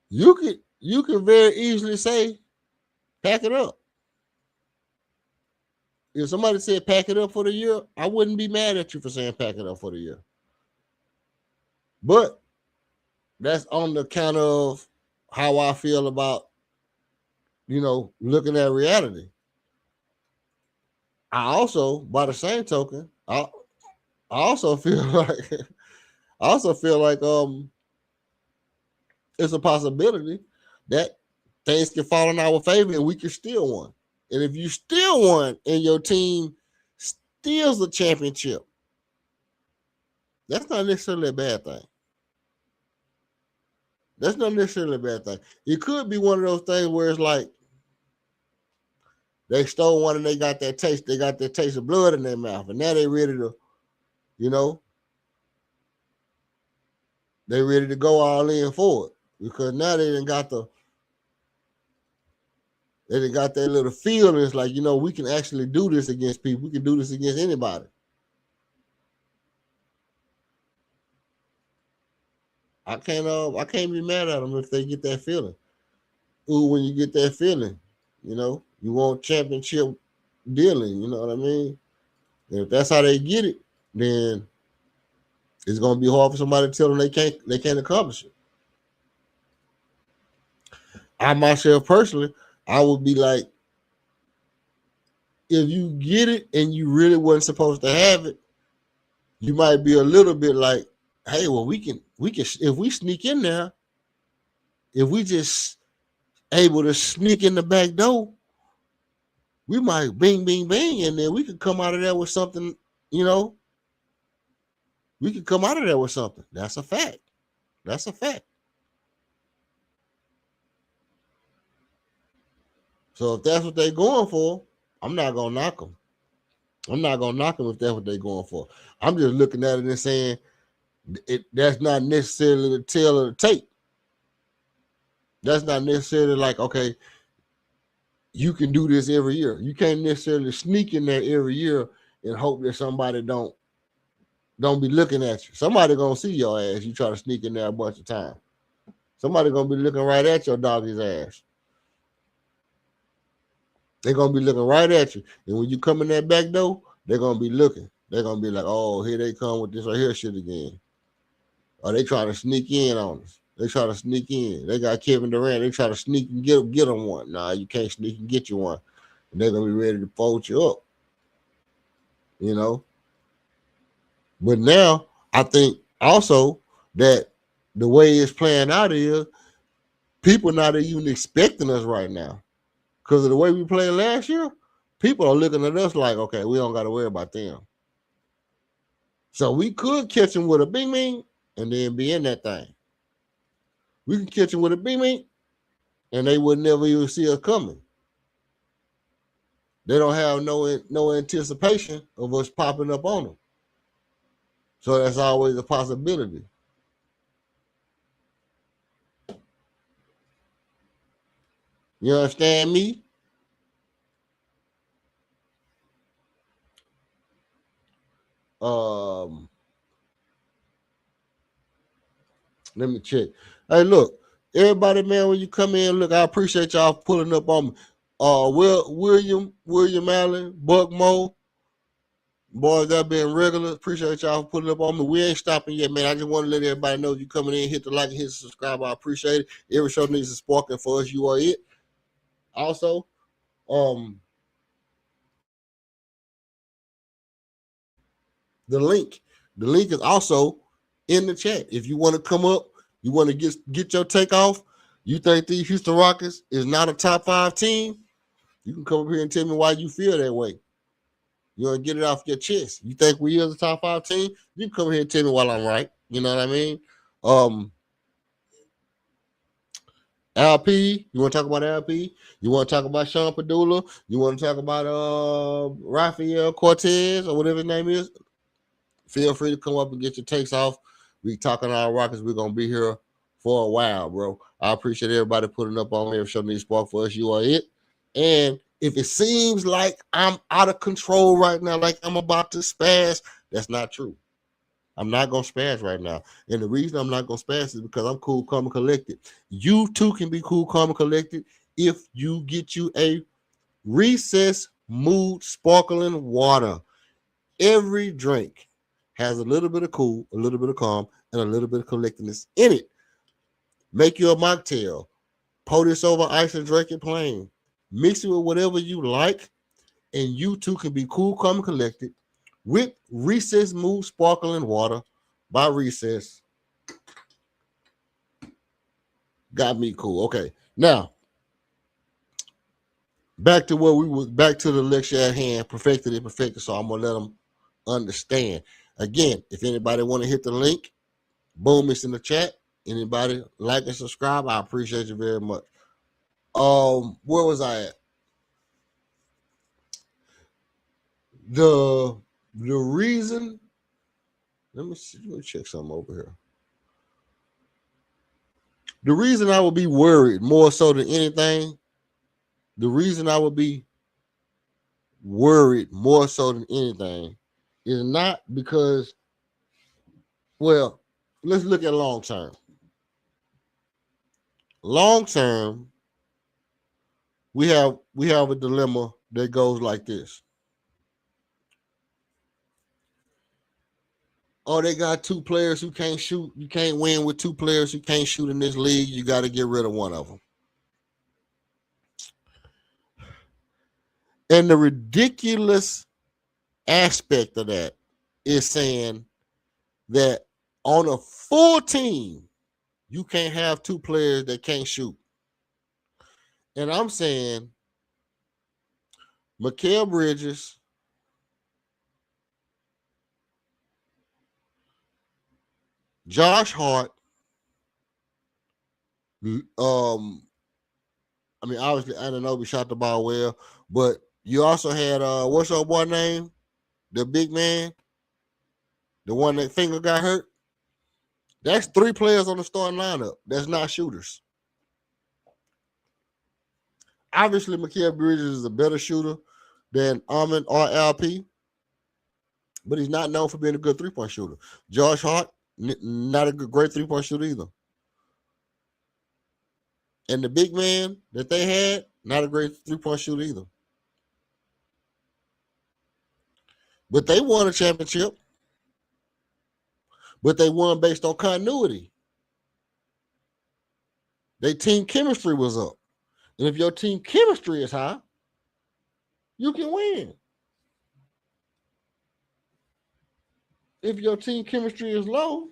you can very easily say, pack it up. If somebody said pack it up for the year, I wouldn't be mad at you for saying pack it up for the year. But that's on the kind of how I feel about, looking at reality. I also, by the same token, I also feel like it's a possibility that things can fall in our favor and we can still win. And if you still won and your team steals the championship, that's not necessarily a bad thing. That's not necessarily a bad thing. It could be one of those things where it's like they stole one and they got that taste. They got that taste of blood in their mouth, and now they ready to, they ready to go all in for it because now they done got that little feeling. It's like, we can actually do this against people. We can do this against anybody. I can't be mad at them if they get that feeling. Ooh, when you get that feeling, you want championship dealing. You know what I mean? And if that's how they get it, then it's gonna be hard for somebody to tell them they can't accomplish it. I myself personally, I would be like, if you get it and you really wasn't supposed to have it, you might be a little bit like, hey, well, we can if we sneak in there, if we just able to sneak in the back door, we might bing, bing, bing, and then we could come out of there with something, we could come out of there with something. That's a fact. That's a fact. So if that's what they're going for, I'm not gonna knock them. I'm not gonna knock them if that's what they're going for. I'm just looking at it and saying that's not necessarily the tail of the tape. That's not necessarily like, okay, you can do this every year. You can't necessarily sneak in there every year and hope that somebody don't be looking at you. Somebody gonna see your ass. You try to sneak in there a bunch of times. Somebody gonna be looking right at your doggy's ass. They're gonna be looking right at you. And when you come in that back door, they're gonna be looking. They're gonna be like, oh, here they come with this right here shit again. Or they try to sneak in on us. They try to sneak in. They got Kevin Durrant. They try to sneak and get them one. Nah, you can't sneak and get you one. And they're gonna be ready to fold you up. But now I think also that the way it's playing out is people not even expecting us right now. Because of the way we played last year, people are looking at us like, okay, we don't got to worry about them. So we could catch them with a bing bing and then be in that thing. We can catch them with a bing bing and they would never even see us coming. They don't have no anticipation of us popping up on them. So that's always a possibility. You understand me? Let me check. Hey, look, everybody, man, when you come in, look, I appreciate y'all pulling up on me. William Allen, Buck Moe, boys that been regular. Appreciate y'all pulling up on me. We ain't stopping yet, man. I just want to let everybody know you coming in, hit the like and hit the subscribe. I appreciate it. Every show needs a sparking for us. You are it. Also, the link is also in the chat. If you want to come up, you want to get your take off, you think the Houston Rockets is not a top 5 team, you can come up here and tell me why you feel that way. You want to get it off your chest. You think we are the top 5 team, you can come here and tell me why I'm right. You know what I mean? LP, you want to talk about LP? You want to talk about Sean Padula? You want to talk about Rafael Cortez or whatever his name is? Feel free to come up and get your takes off. We talking our Rockets. We're gonna be here for a while, bro. I appreciate everybody putting up on me. If show needs spark for us, you are it. And if it seems like I'm out of control right now, like I'm about to spaz, that's not true. I'm not gonna spaz right now. And the reason I'm not gonna spaz is because I'm cool, calm, and collected. You too can be cool, calm, and collected if you get you a Recess Mood Sparkling Water. Every drink has a little bit of cool, a little bit of calm, and a little bit of collectedness in it. Make you a mocktail. Pour this over ice and drink it plain. Mix it with whatever you like, and you too can be cool, calm, and collected with Recess Mood Sparkling Water by Recess. Got me cool. Okay, now back to where we were. Back to the lecture at hand. Perfected it, perfected. So I'm gonna let them understand. Again, if anybody want to hit the link, boom, it's in the chat. Anybody like and subscribe, I appreciate you very much. Where was I at? The reason, let me check something over here. The reason I would be worried more so than anything, the reason I would be worried more so than anything is not because, well, let's look at long term. Long term, we have a dilemma that goes like this. Oh, they got two players who can't shoot. You can't win with two players who can't shoot in this league. You got to get rid of one of them. And the ridiculous aspect of that is saying that on a full team, you can't have two players that can't shoot. And I'm saying Mikal Bridges, Josh Hart, I mean, obviously, Anunoby shot the ball well, but you also had what's your boy name? The big man, the one that finger got hurt. That's three players on the starting lineup. That's not shooters. Obviously, Mikal Bridges is a better shooter than Ahmed or LP, but he's not known for being a good three-point shooter. Josh Hart, not a great three-point shooter either. And the big man that they had, not a great three-point shooter either. But they won a championship. But they won based on continuity. Their team chemistry was up. And if your team chemistry is high, you can win. If your team chemistry is low,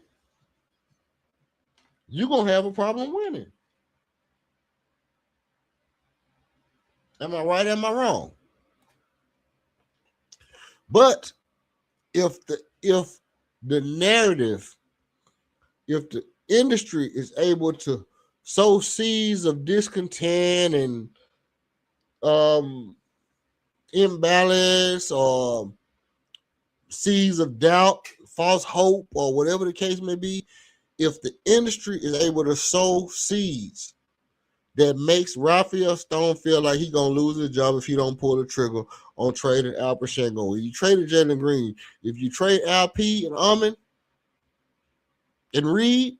you're going to have a problem winning. Am I right? Am I wrong? But if the narrative, if the industry is able to sow seeds of discontent and imbalance or seeds of doubt, false hope, or whatever the case may be, if the industry is able to sow seeds that makes Raphael Stone feel like he's going to lose his job if he don't pull the trigger on trading Alper Sengun. If you traded Jalen Green, if you trade LP and Ahmed and Reed,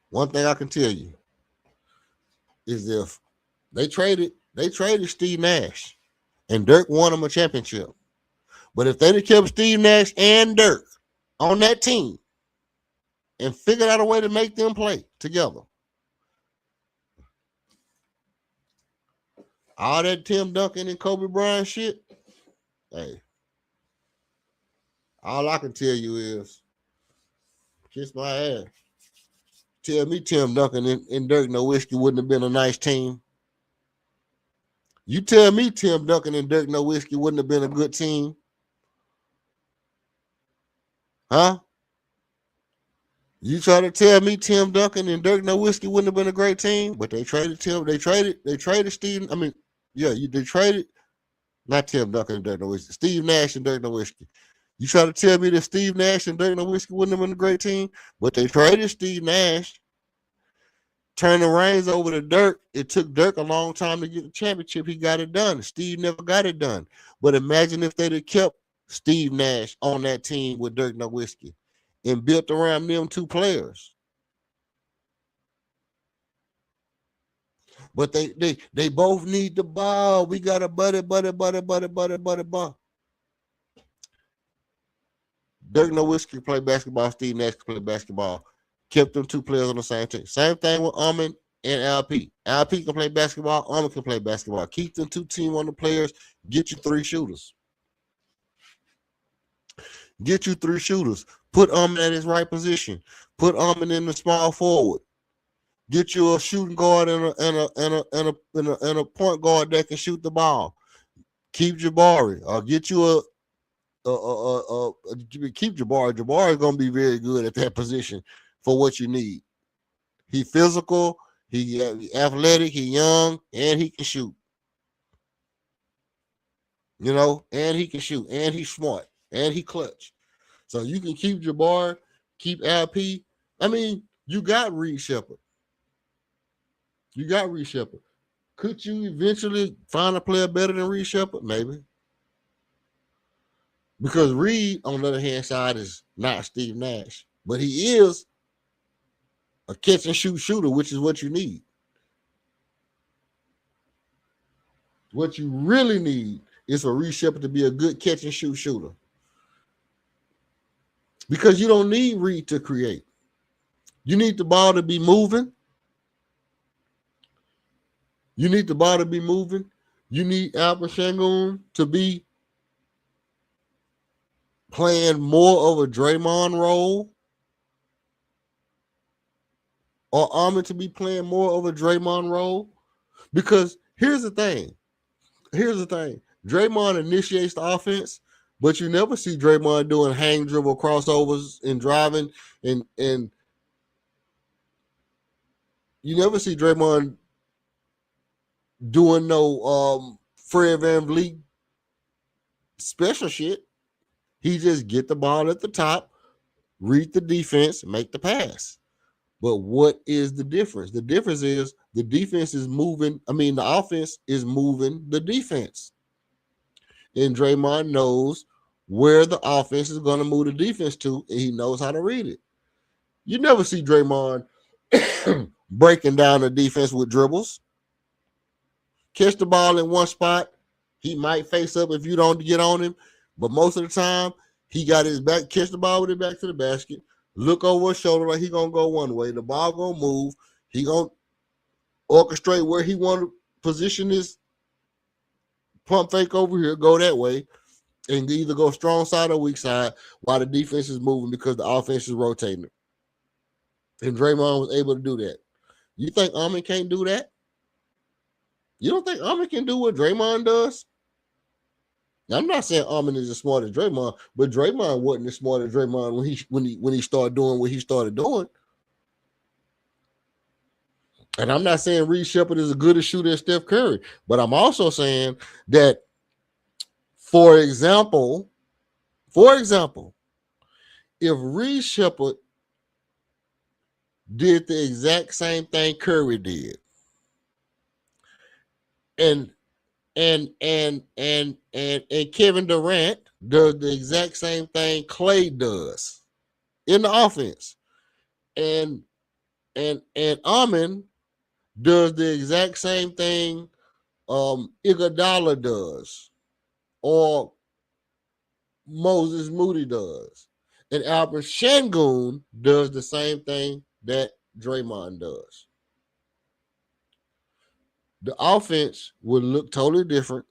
one thing I can tell you is if they traded Steve Nash and Dirk won them a championship. But if they'd have kept Steve Nash and Dirk on that team and figured out a way to make them play together, all that Tim Duncan and Kobe Bryant shit, hey, all I can tell you is kiss my ass. Tell me Tim Duncan and Dirk Nowitzki wouldn't have been a nice team. You tell me Tim Duncan and Dirk Nowitzki wouldn't have been a good team. Huh? You try to tell me Tim Duncan and Dirk Nowitzki wouldn't have been a great team, but they traded Tim. They traded Steve. I mean, yeah, they traded not Tim Duncan and Dirk Nowitzki, Steve Nash and Dirk Nowitzki. You try to tell me that Steve Nash and Dirk Nowitzki wouldn't have been a great team, but they traded Steve Nash turn the reins over to Dirk. It took Dirk a long time to get the championship. He got it done. Steve never got it done. But imagine if they'd have kept Steve Nash on that team with Dirk Nowitzki and built around them two players. But they both need the ball. We got a buddy. Dirk Nowitzki play basketball. Steve Nash play basketball. Kept them two players on the same team. Same thing with Armin and LP. LP can play basketball. Armin can play basketball. Keep them two team on the players. Get you three shooters. Get you three shooters. Put Armin at his right position. Put Armin in the small forward. Get you a shooting guard and a point guard that can shoot the ball. Keep Jabari. Or get you keep Jabari. Jabari is going to be very good at that position for what you need. He physical, he athletic, he young, and he can shoot. You know, and he can shoot, and he's smart, and he clutch. So you can keep Jabari, keep LP. I mean, you got Reed Shepherd. Could you eventually find a player better than Reed Shepherd? Maybe. Because Reed, on the other hand side, is not Steve Nash. But he is a catch and shoot shooter, which is what you need. What you really need is for Reed Shepherd to be a good catch and shoot shooter. Because you don't need Reed to create. You need the ball to be moving. You need Albert Sengun to be playing more of a Draymond role, or Armin to be playing more of a Draymond role. Because here's the thing. Draymond initiates the offense, but you never see Draymond doing hang dribble crossovers and driving, and you never see Draymond doing no Fred VanVleet special shit. He just get the ball at the top, read the defense, make the pass. But what is the difference? The difference is the defense is moving. I mean, the offense is moving the defense. And Draymond knows where the offense is going to move the defense to, and he knows how to read it. You never see Draymond breaking down the defense with dribbles. Catch the ball in one spot. He might face up if you don't get on him. But most of the time, he got his back, catch the ball with his back to the basket, look over his shoulder like he going to go one way. The ball going to move. He going to orchestrate where he want to position his pump fake over here, go that way, and either go strong side or weak side while the defense is moving because the offense is rotating. And Draymond was able to do that. You think Armin can't do that? You don't think Armin can do what Draymond does? Now, I'm not saying Armin is as smart as Draymond, but Draymond wasn't as smart as Draymond when he started doing what he started doing. And I'm not saying Reed Shepherd is as good a shooter as Steph Curry, but I'm also saying that, for example, if Reed Shepherd did the exact same thing Curry did, and Kevin Durrant does the exact same thing Clay does in the offense, and Armin does the exact same thing Iguodala does, or Moses Moody does, and Albert Sengun does the same thing that Draymond does. The offense would look totally different.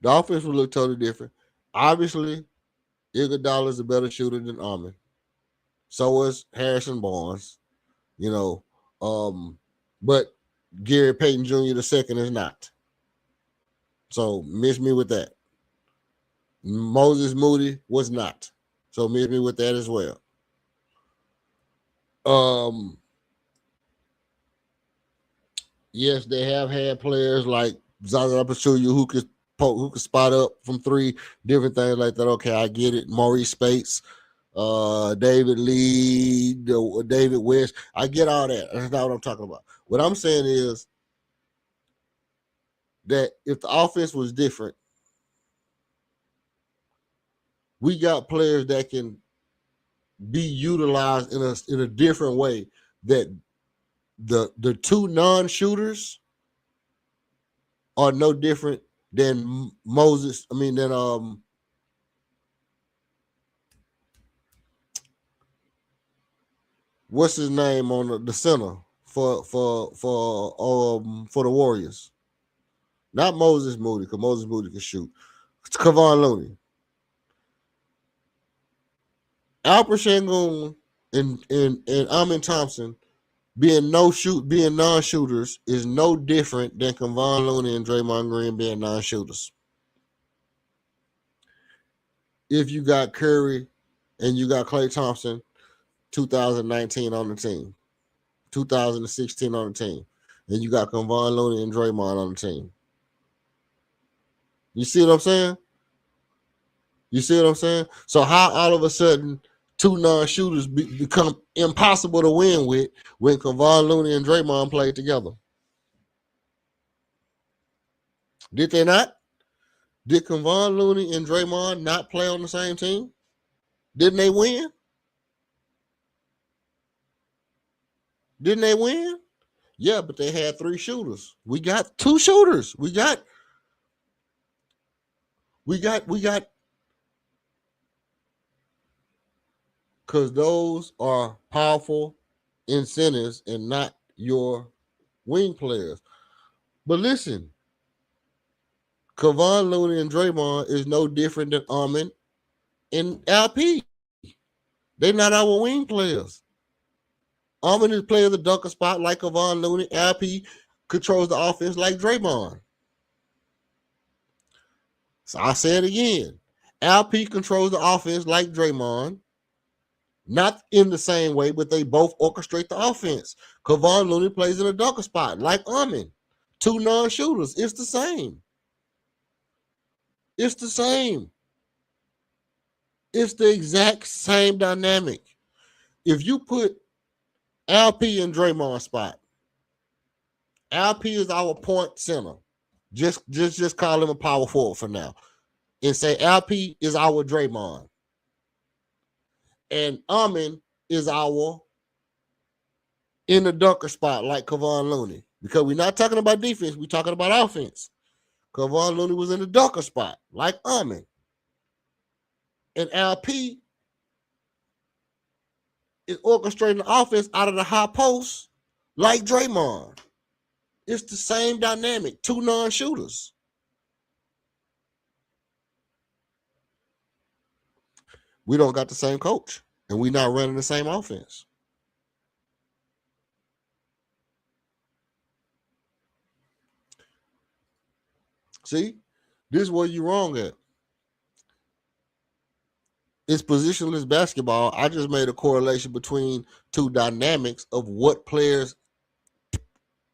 Obviously, Iguodala is a better shooter than Armin. So is Harrison Barnes, but Gary Payton Jr. II is not. So miss me with that. Moses Moody was not. So miss me with that as well. Yes, they have had players like Zaza Pachulia who could spot up from three, different things like that. Okay, I get it. Maurice Spates, David Lee, David West. I get all that. That's not what I'm talking about. What I'm saying is that if the offense was different, we got players that can be utilized in a different way. That the two non-shooters are no different than Moses. I mean, than what's his name on the center for the Warriors? Not Moses Moody, because Moses Moody can shoot. It's Kevon Looney. Alperen Sengun and Amin Thompson being non-shooters is no different than Kevon Looney and Draymond Green being non-shooters. If you got Curry and you got Klay Thompson, 2019 on the team, 2016 on the team, and you got Kevon Looney and Draymond on the team. You see what I'm saying? You see what I'm saying? So how all of a sudden two non-shooters become impossible to win with when Kevon Looney and Draymond played together? Did they not? Did Kevon Looney and Draymond not play on the same team? Didn't they win? Didn't they win? Yeah, but they had three shooters. We got two shooters. We got because those are powerful incentives and not your wing players. But listen, Kevon Looney and Draymond is no different than Armin and LP. They're not our wing players. Armin is playing the dunker spot like Kevon Looney. LP controls the offense like Draymond. So I say it again. LP controls the offense like Draymond. Not in the same way, but they both orchestrate the offense. Kevon Looney plays in a dunker spot like Armin. Two non-shooters. It's the same. It's the same. It's the exact same dynamic. If you put LP in Draymond's spot, LP is our point center. Just call him a power forward for now. And say LP is our Draymond. And Armin is our in the dunker spot like Kevon Looney. Because we're not talking about defense, we're talking about offense. Kevon Looney was in the dunker spot like Armin. And LP is orchestrating the offense out of the high post like Draymond. It's the same dynamic. Two non-shooters. We don't got the same coach, and we're not running the same offense. See, this is where you're wrong at. It's positionless basketball. I just made a correlation between two dynamics of what players'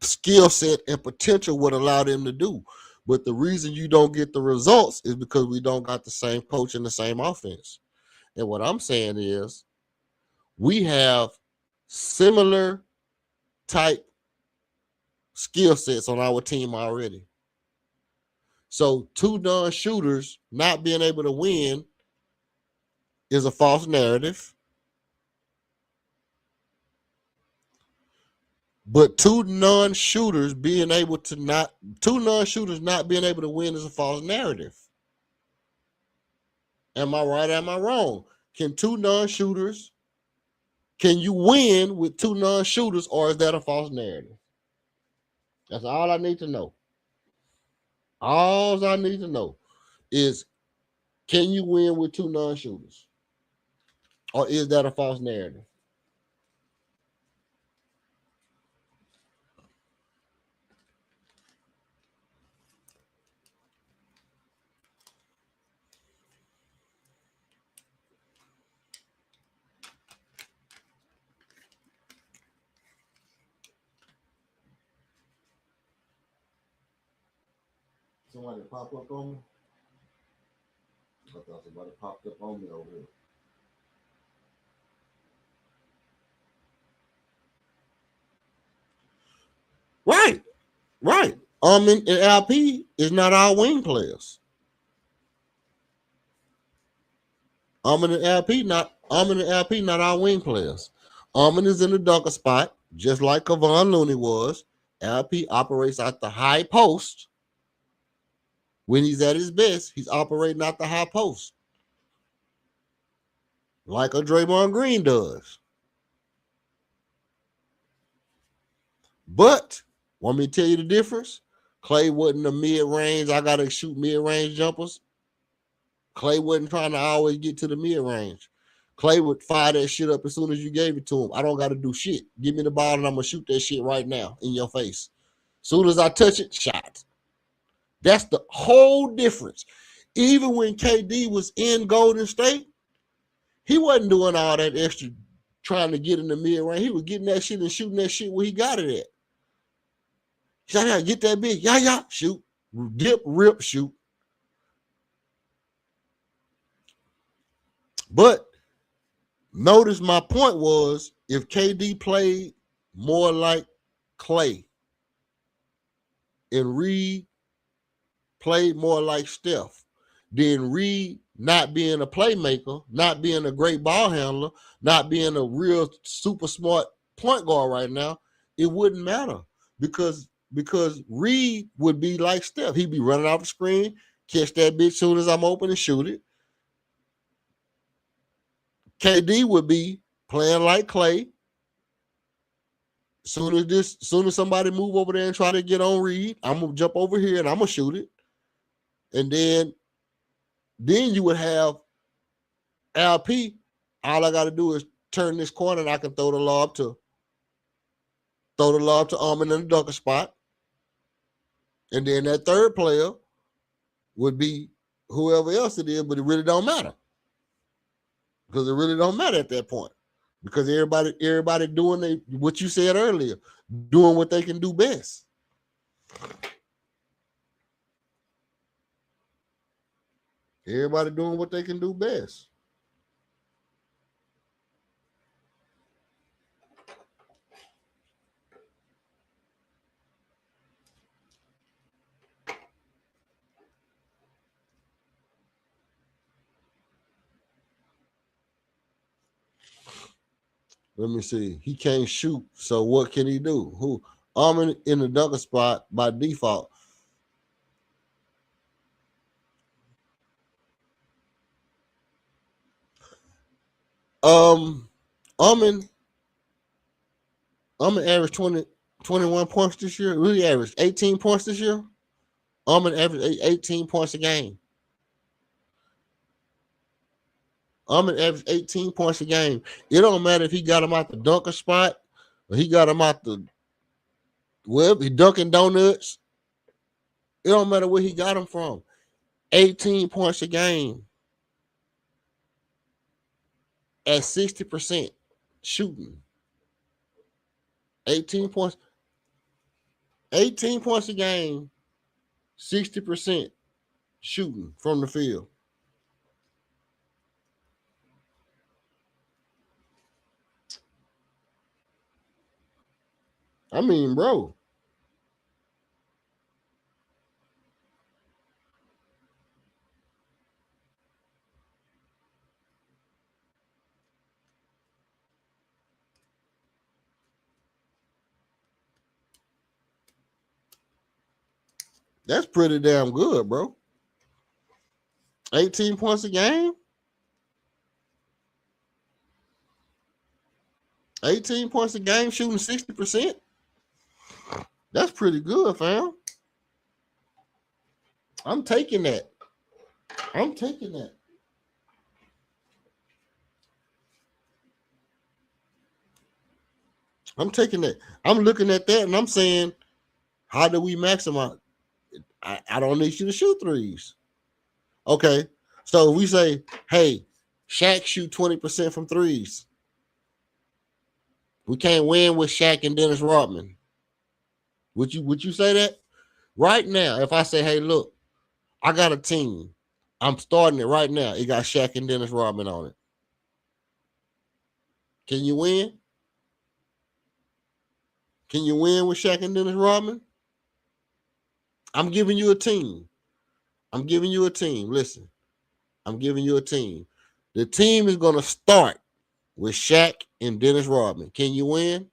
skill set and potential would allow them to do. But the reason you don't get the results is because we don't got the same coach and the same offense. And what I'm saying is we have similar type skill sets on our team already. So two non-shooters not being able to win is a false narrative. But two non-shooters not being able to win is a false narrative. Am I right? Am I wrong? Can you win with two non-shooters, or is that a false narrative? That's all I need to know. All I need to know is, can you win with two non-shooters? Or is that a false narrative? Somebody pop up on me? I thought somebody popped up on me over here. Right. And LP is not our wing players. And LP not our wing players. Is in the dunker spot, just like Kevon Looney was. LP operates at the high post. When he's at his best, he's operating at the high post. Like a Draymond Green does. But, want me to tell you the difference? Clay wasn't a mid-range, I got to shoot mid-range jumpers. Clay wasn't trying to always get to the mid-range. Clay would fire that shit up as soon as you gave it to him. I don't got to do shit. Give me the ball and I'm going to shoot that shit right now in your face. As soon as I touch it, shot. That's the whole difference. Even when KD was in Golden State, he wasn't doing all that extra trying to get in the mid-range. He was getting that shit and shooting that shit where he got it at. Yeah, get that big. Yeah, shoot. Dip, rip, shoot. But notice my point was, if KD played more like Clay and Reed played more like Steph, then Reed not being a playmaker, not being a great ball handler, not being a real super smart point guard right now, it wouldn't matter because Reed would be like Steph. He'd be running off the screen, catch that bitch soon as I'm open and shoot it. KD would be playing like Clay. Soon as somebody move over there and try to get on Reed, I'm gonna jump over here and I'm gonna shoot it. And then you would have LP. All I got to do is turn this corner and I can throw the lob to Armin in the dunker spot. And then that third player would be whoever else it is, but it really don't matter. Because it really don't matter at that point. Because everybody doing what you said earlier, doing what they can do best. Everybody doing what they can do best. Let me see. He can't shoot, so what can he do? Who? Armin in the dunker spot by default. Armin averaged 21 points this year. Really averaged 18 points this year. Armin averaged 18 points a game. Armin averaged 18 points a game. It don't matter if he got him out the dunker spot or he got him out the he Dunkin' Donuts. It don't matter where he got him from. 18 points a game at 60% shooting. 18 points a game, 60% shooting from the field. I mean, bro. That's pretty damn good, bro. 18 points a game? 18 points a game, shooting 60%? That's pretty good, fam. I'm taking that. I'm taking that. I'm looking at that and I'm saying, how do we maximize? I don't need you to shoot threes. Okay. So we say, hey, Shaq shoot 20% from threes. We can't win with Shaq and Dennis Rodman. Would you say that? Right now, if I say, hey, look, I got a team. I'm starting it right now. It got Shaq and Dennis Rodman on it. Can you win? Can you win with Shaq and Dennis Rodman? I'm giving you a team. I'm giving you a team. Listen, I'm giving you a team. The team is going to start with Shaq and Dennis Rodman. Can you win?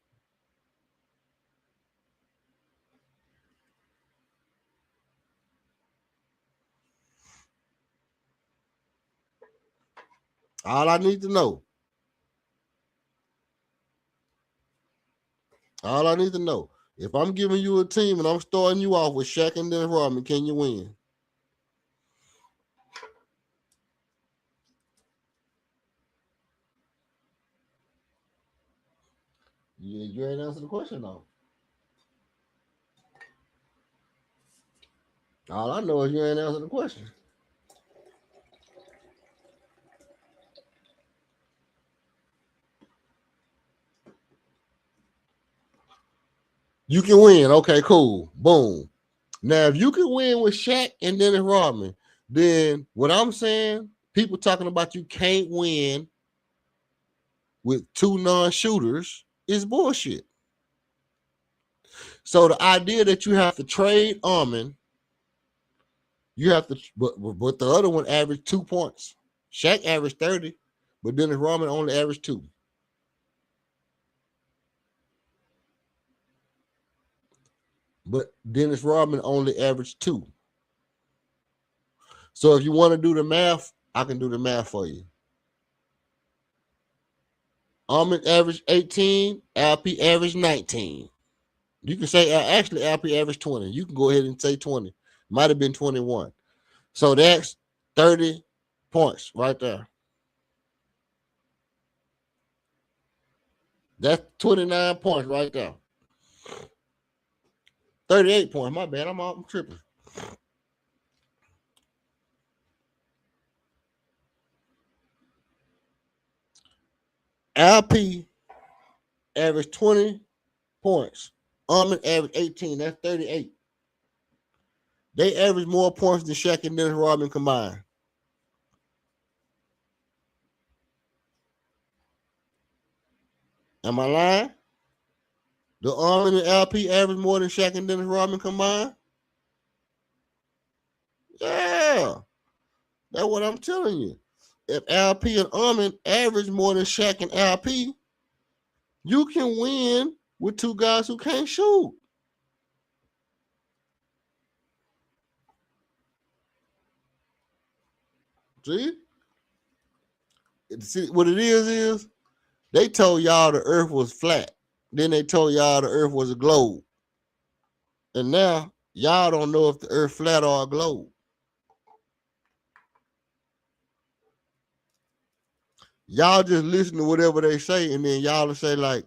All I need to know. All I need to know. If I'm giving you a team and I'm starting you off with Shaq and Dennis Rodman, can you win? You ain't answered the question though. All I know is you ain't answered the question. You can win. Okay, cool. Boom. Now, if you can win with Shaq and Dennis Rodman, then what I'm saying, people talking about you can't win with two non-shooters is bullshit. So the idea that you have to trade Armin, you have to, but the other one averaged 2 points. Shaq averaged 30, but Dennis Rodman only averaged 2. But Dennis Rodman only averaged 2. So if you want to do the math, I can do the math for you. Armin averaged 18, LP averaged 19. You can say actually LP averaged 20. You can go ahead and say 20. Might have been 21. So that's 30 points right there. That's 29 points right there. 38 points. My bad. I'm tripping. LP averaged 20 points. Armin averaged 18. That's 38. They averaged more points than Shaq and Dennis Rodman combined. Am I lying? The Armin and LP average more than Shaq and Dennis Rodman combined? Yeah. That's what I'm telling you. If LP and Armin average more than Shaq and LP, you can win with two guys who can't shoot. See? See, what it is they told y'all the earth was flat. Then they told y'all the earth was a globe. And now y'all don't know if the earth flat or a globe. Y'all just listen to whatever they say, and then y'all will say, like,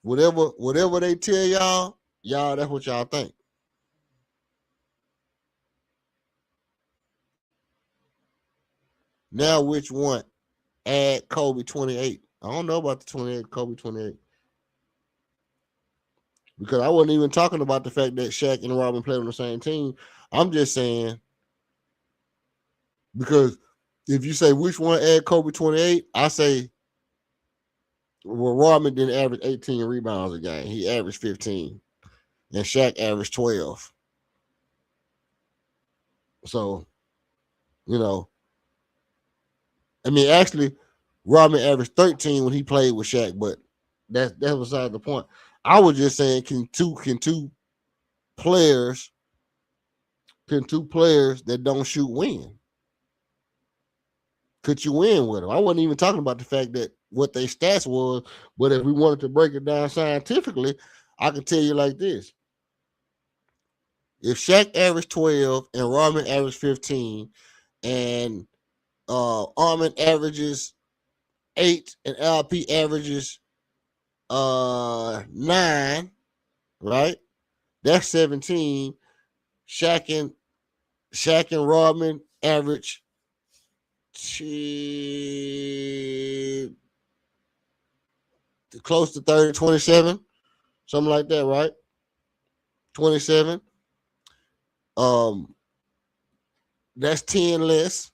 whatever they tell y'all, that's what y'all think. Now, which one? Add Kobe 28. I don't know about the 28, Kobe 28. Because I wasn't even talking about the fact that Shaq and Rodman played on the same team. I'm just saying, because if you say which one add Kobe 28, I say, well, Rodman didn't average 18 rebounds a game. He averaged 15. And Shaq averaged 12. So, you know, I mean, actually, Rodman averaged 13 when he played with Shaq, but that's beside the point. I was just saying, can two players that don't shoot win? Could you win with them? I wasn't even talking about the fact that what their stats was, but if we wanted to break it down scientifically, I can tell you like this. If Shaq averaged 12 and Rodman averaged 15 and Armin averages 8 and LP averages 9, right? That's 17. Shaq and Rodman average close to 30, 27, something like that, right? 27. That's 10 less.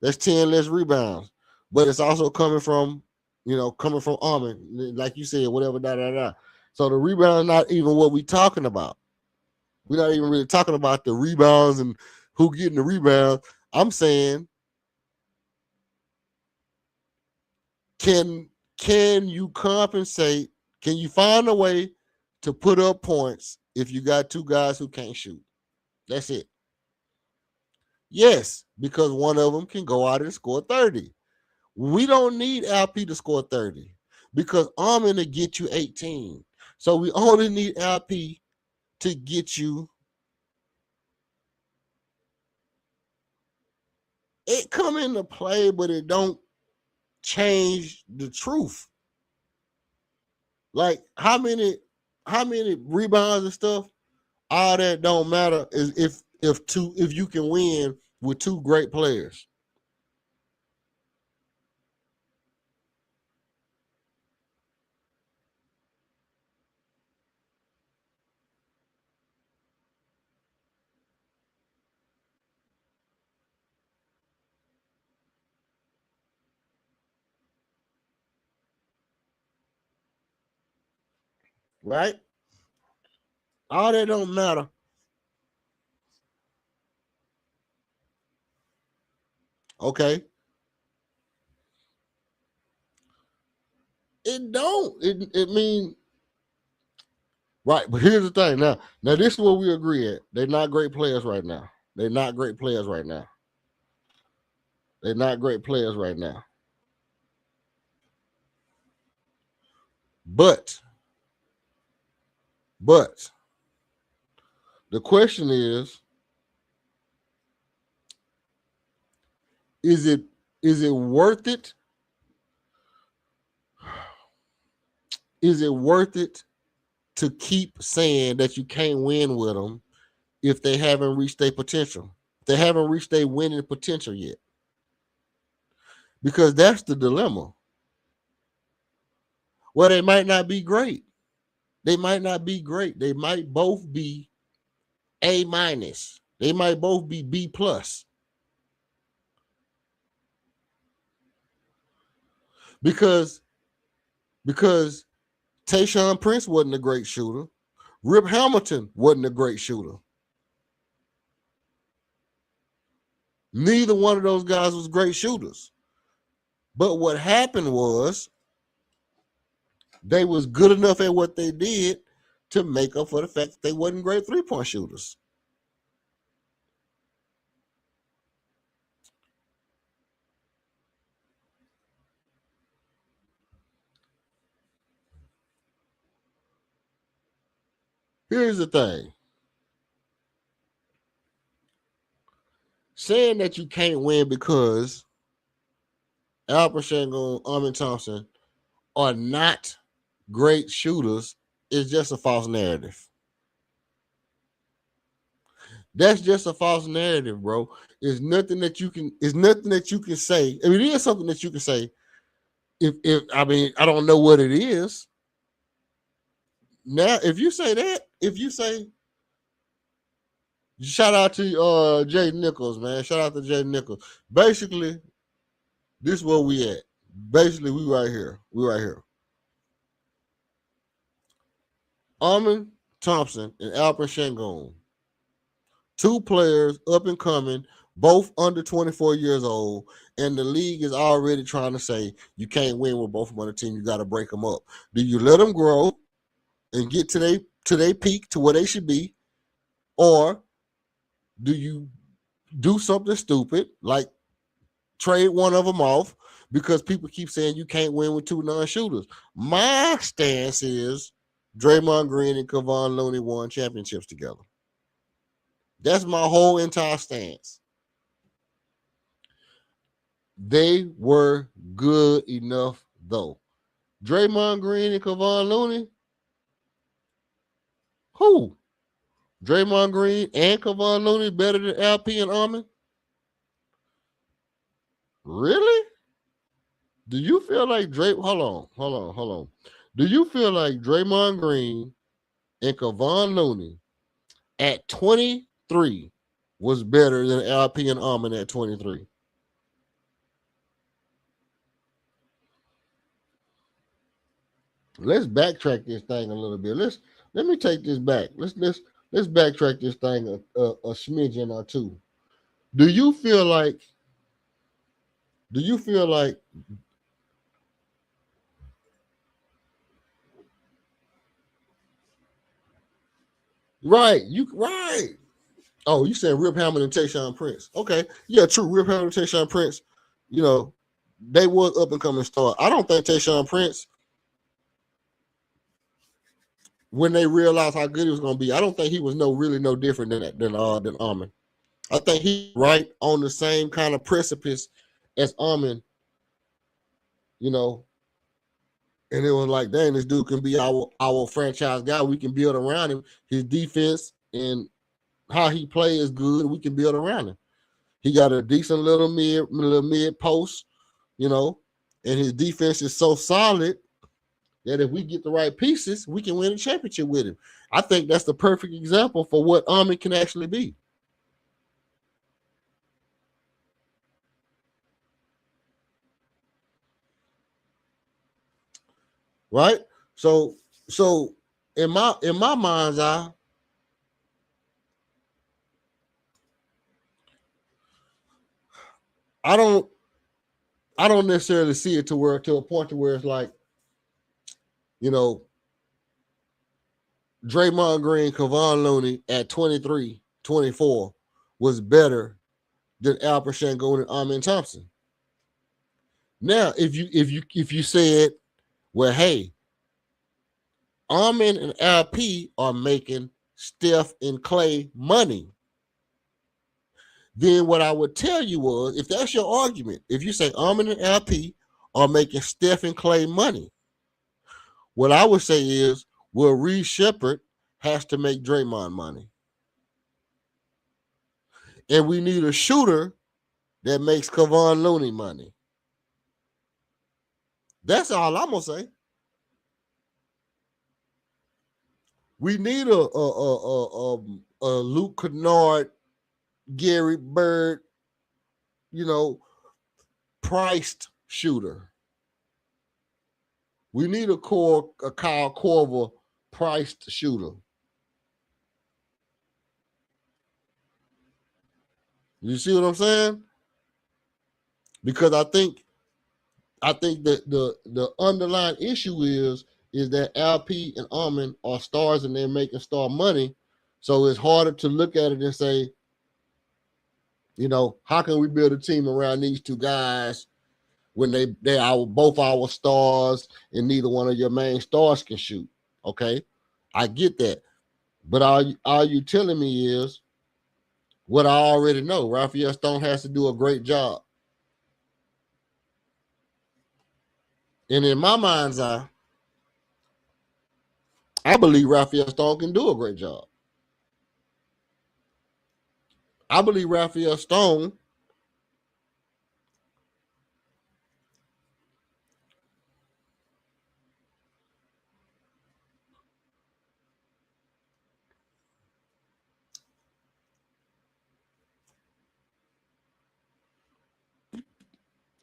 That's 10 less rebounds. But it's also coming from Armin, like you said, whatever, So the rebound is not even what we're talking about. We're not even really talking about the rebounds and who getting the rebound. I'm saying, can you compensate? Can you find a way to put up points if you got two guys who can't shoot? That's it. Yes, because one of them can go out and score 30. We don't need LP to score 30 because Armin to get you 18. So we only need LP to get you. It come into play, but it don't change the truth. Like how many rebounds and stuff, all that don't matter is if you can win with two great players. Right? All that don't matter. Okay. It don't. It mean right, but here's the thing. Now this is where we agree at. They're not great players right now. They're not great players right now. They're not great players right now. But the question is it worth it? Is it worth it to keep saying that you can't win with them if they haven't reached their potential? They haven't reached their winning potential yet. Because that's the dilemma. Well, they might not be great. They might not be great. They might both be A minus. They might both be B plus. Because Tayshaun Prince wasn't a great shooter. Rip Hamilton wasn't a great shooter. Neither one of those guys was great shooters. But what happened was they was good enough at what they did to make up for the fact that they wasn't great three-point shooters. Here's the thing. Saying that you can't win because Alperen Sengun, Amin Thompson are not great shooters is just a false narrative. That's just a false narrative, bro. It's nothing that you can say. I mean, it is something that you can say. If I mean, I don't know what it is. Now, if you say shout out to Jay Nichols, man. Shout out to Jay Nichols. Basically, this is where we at. Basically, we right here. Amin Thompson and Alperen Sengun. Two players up and coming, both under 24 years old, and the league is already trying to say you can't win with both of them on the team. You got to break them up. Do you let them grow and get to their peak to where they should be, or do you do something stupid like trade one of them off because people keep saying you can't win with two non-shooters? My stance is Draymond Green and Kevon Looney won championships together. That's my whole entire stance. They were good enough, though. Draymond Green and Kevon Looney? Who? Draymond Green and Kevon Looney better than LP and Amin? Really? Do you feel like Hold on. Do you feel like Draymond Green and Kevon Looney at 23 was better than LP and Amin at 23? let's backtrack this thing a little bit. Let me take this back. Let's backtrack this thing a smidgen or two. Do you feel like right? You right. Oh, you said Rip Hamilton and Tayshaun Prince. Okay. Yeah, true. Rip Hamilton and Tayshaun Prince, you know, they was up and coming star. I don't think Tayshaun Prince, when they realized how good he was gonna be, I don't think he was really no different than Armin. I think he right on the same kind of precipice as Armin, you know. And it was like, dang, this dude can be our franchise guy. We can build around him. His defense and how he plays is good. We can build around him. He got a decent little mid post, you know, and his defense is so solid that if we get the right pieces, we can win a championship with him. I think that's the perfect example for what Armin can actually be. Right? So in my mind's eye, I don't necessarily see it to a point to where it's like, you know, Draymond Green, Kevon Looney at 23, 24 was better than Alper Şengün and Amin Thompson. Now, if you said, well, hey, Amin and LP are making Steph and Clay money, then what I would tell you was, if that's your argument, if you say Amin and LP are making Steph and Clay money, what I would say is, well, Reed Shepherd has to make Draymond money. And we need a shooter that makes Kevon Looney money. That's all I'm gonna say. We need a Luke Kennard, Gary Bird, you know, priced shooter. We need a Kyle Korver priced shooter. You see what I'm saying? Because I think that the underlying issue is that LP and Armin are stars and they're making star money. So it's harder to look at it and say, you know, how can we build a team around these two guys when they are both our stars and neither one of your main stars can shoot? Okay, I get that. But all you telling me is what I already know. Raphael Stone has to do a great job. And in my mind's eye, I believe Raphael Stone can do a great job. I believe Raphael Stone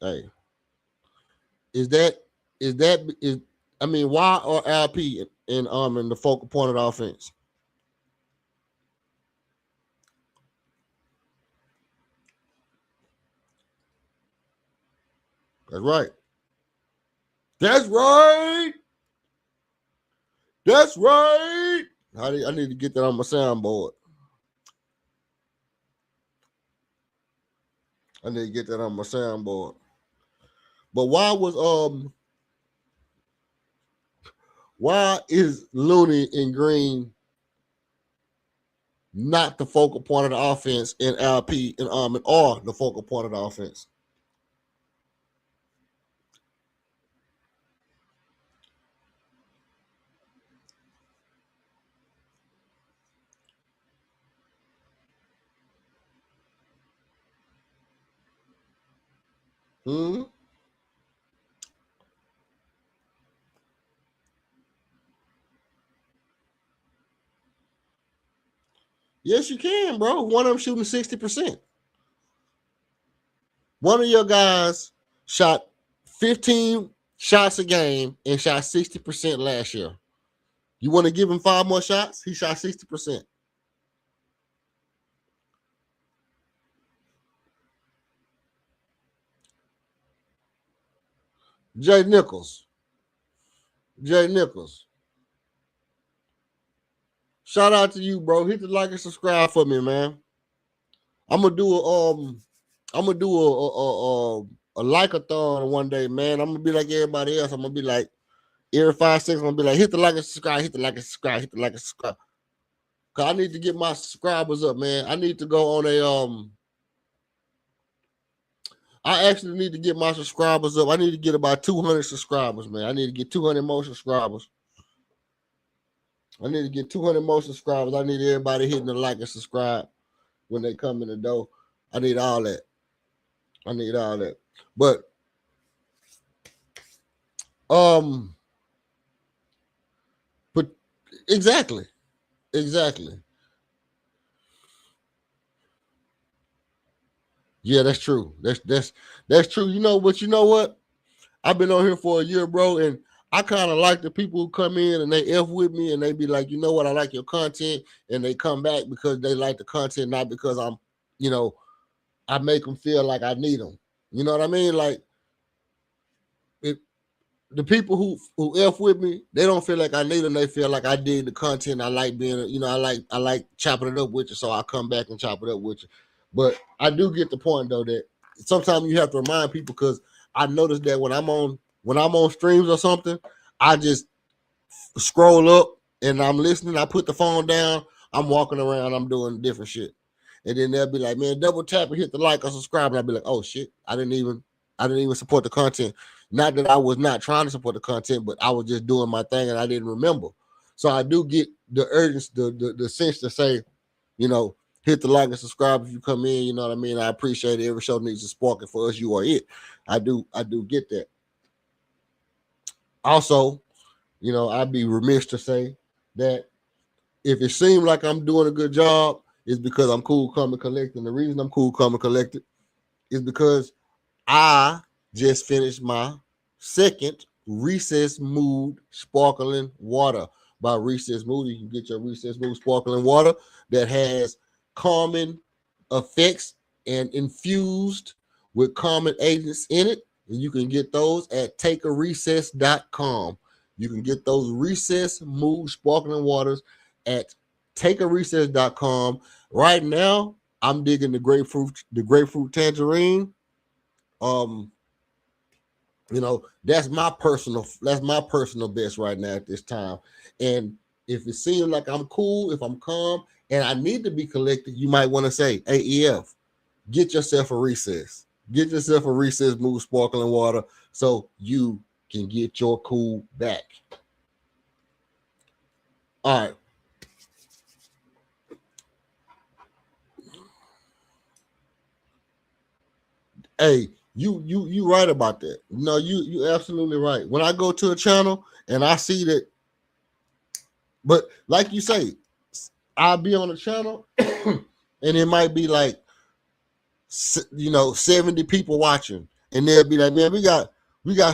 hey, I mean, why are LP and Armin the focal point of the offense? That's right. That's right. That's right. I need to get that on my soundboard. I need to get that on my soundboard. But why is Looney and Green not the focal point of the offense and LP and Armin are the focal point of the offense? Hmm? Yes, you can, bro. One of them shooting 60%. One of your guys shot 15 shots a game and shot 60% last year. You want to give him 5 more shots? He shot 60%. Jay Nichols. Shout out to you, bro. Hit the like and subscribe for me, man. I'm gonna do a like-a-thon one day, man. I'm gonna be like everybody else. I'm gonna be like every 5 seconds. I'm gonna be like, hit the like and subscribe, hit the like and subscribe, hit the like and subscribe. Cause I need to get my subscribers up, man. I need to go on I actually need to get my subscribers up. I need to get about 200 subscribers, man. I need to get 200 more subscribers. I need to get 200 more subscribers. I need everybody hitting the like and subscribe when they come in the door. I need all that. But exactly. Yeah, that's true. That's true. You know what? I've been on here for a year, bro, and I kind of like the people who come in and they F with me and they be like, you know what, I like your content, and they come back because they like the content, not because I'm, I make them feel like I need them. You know what I mean? Like, the people who F with me, they don't feel like I need them. They feel like I did the content. I like being, I like chopping it up with you, so I come back and chop it up with you. But I do get the point though that sometimes you have to remind people, because I noticed that when I'm on streams or something, I just scroll up and I'm listening. I put the phone down. I'm walking around. I'm doing different shit, and then they'll be like, "Man, double tap and hit the like or subscribe." And I'll be like, "Oh shit, I didn't even support the content." Not that I was not trying to support the content, but I was just doing my thing and I didn't remember. So I do get the urgency, the sense to say, hit the like and subscribe if you come in. You know what I mean? I appreciate it. Every show needs a spark, and for us, you are it. I do get that. Also, I'd be remiss to say that if it seems like I'm doing a good job, it's because I'm cool, calm, and collected. And the reason I'm cool, calm, and collected is because I just finished my second Recess Mood Sparkling Water by Recess Mood. You can get your Recess Mood Sparkling Water that has calming effects and infused with calming agents in it. And you can get those at takearecess.com. You can get those Recess Mood Sparkling Waters at takearecess.com. Right now, I'm digging the grapefruit tangerine. That's my personal best right now at this time. And if it seems like I'm cool, if I'm calm and I need to be collected, you might want to say, "Hey, EF, get yourself a Recess. Get yourself a Recess Mood Sparkling Water so you can get your cool back." All right. Hey, you right about that. No, you absolutely right. When I go to a channel and I see that, but like you say, I'll be on a channel and it might be like 70 people watching, and they'll be like, "Man, we got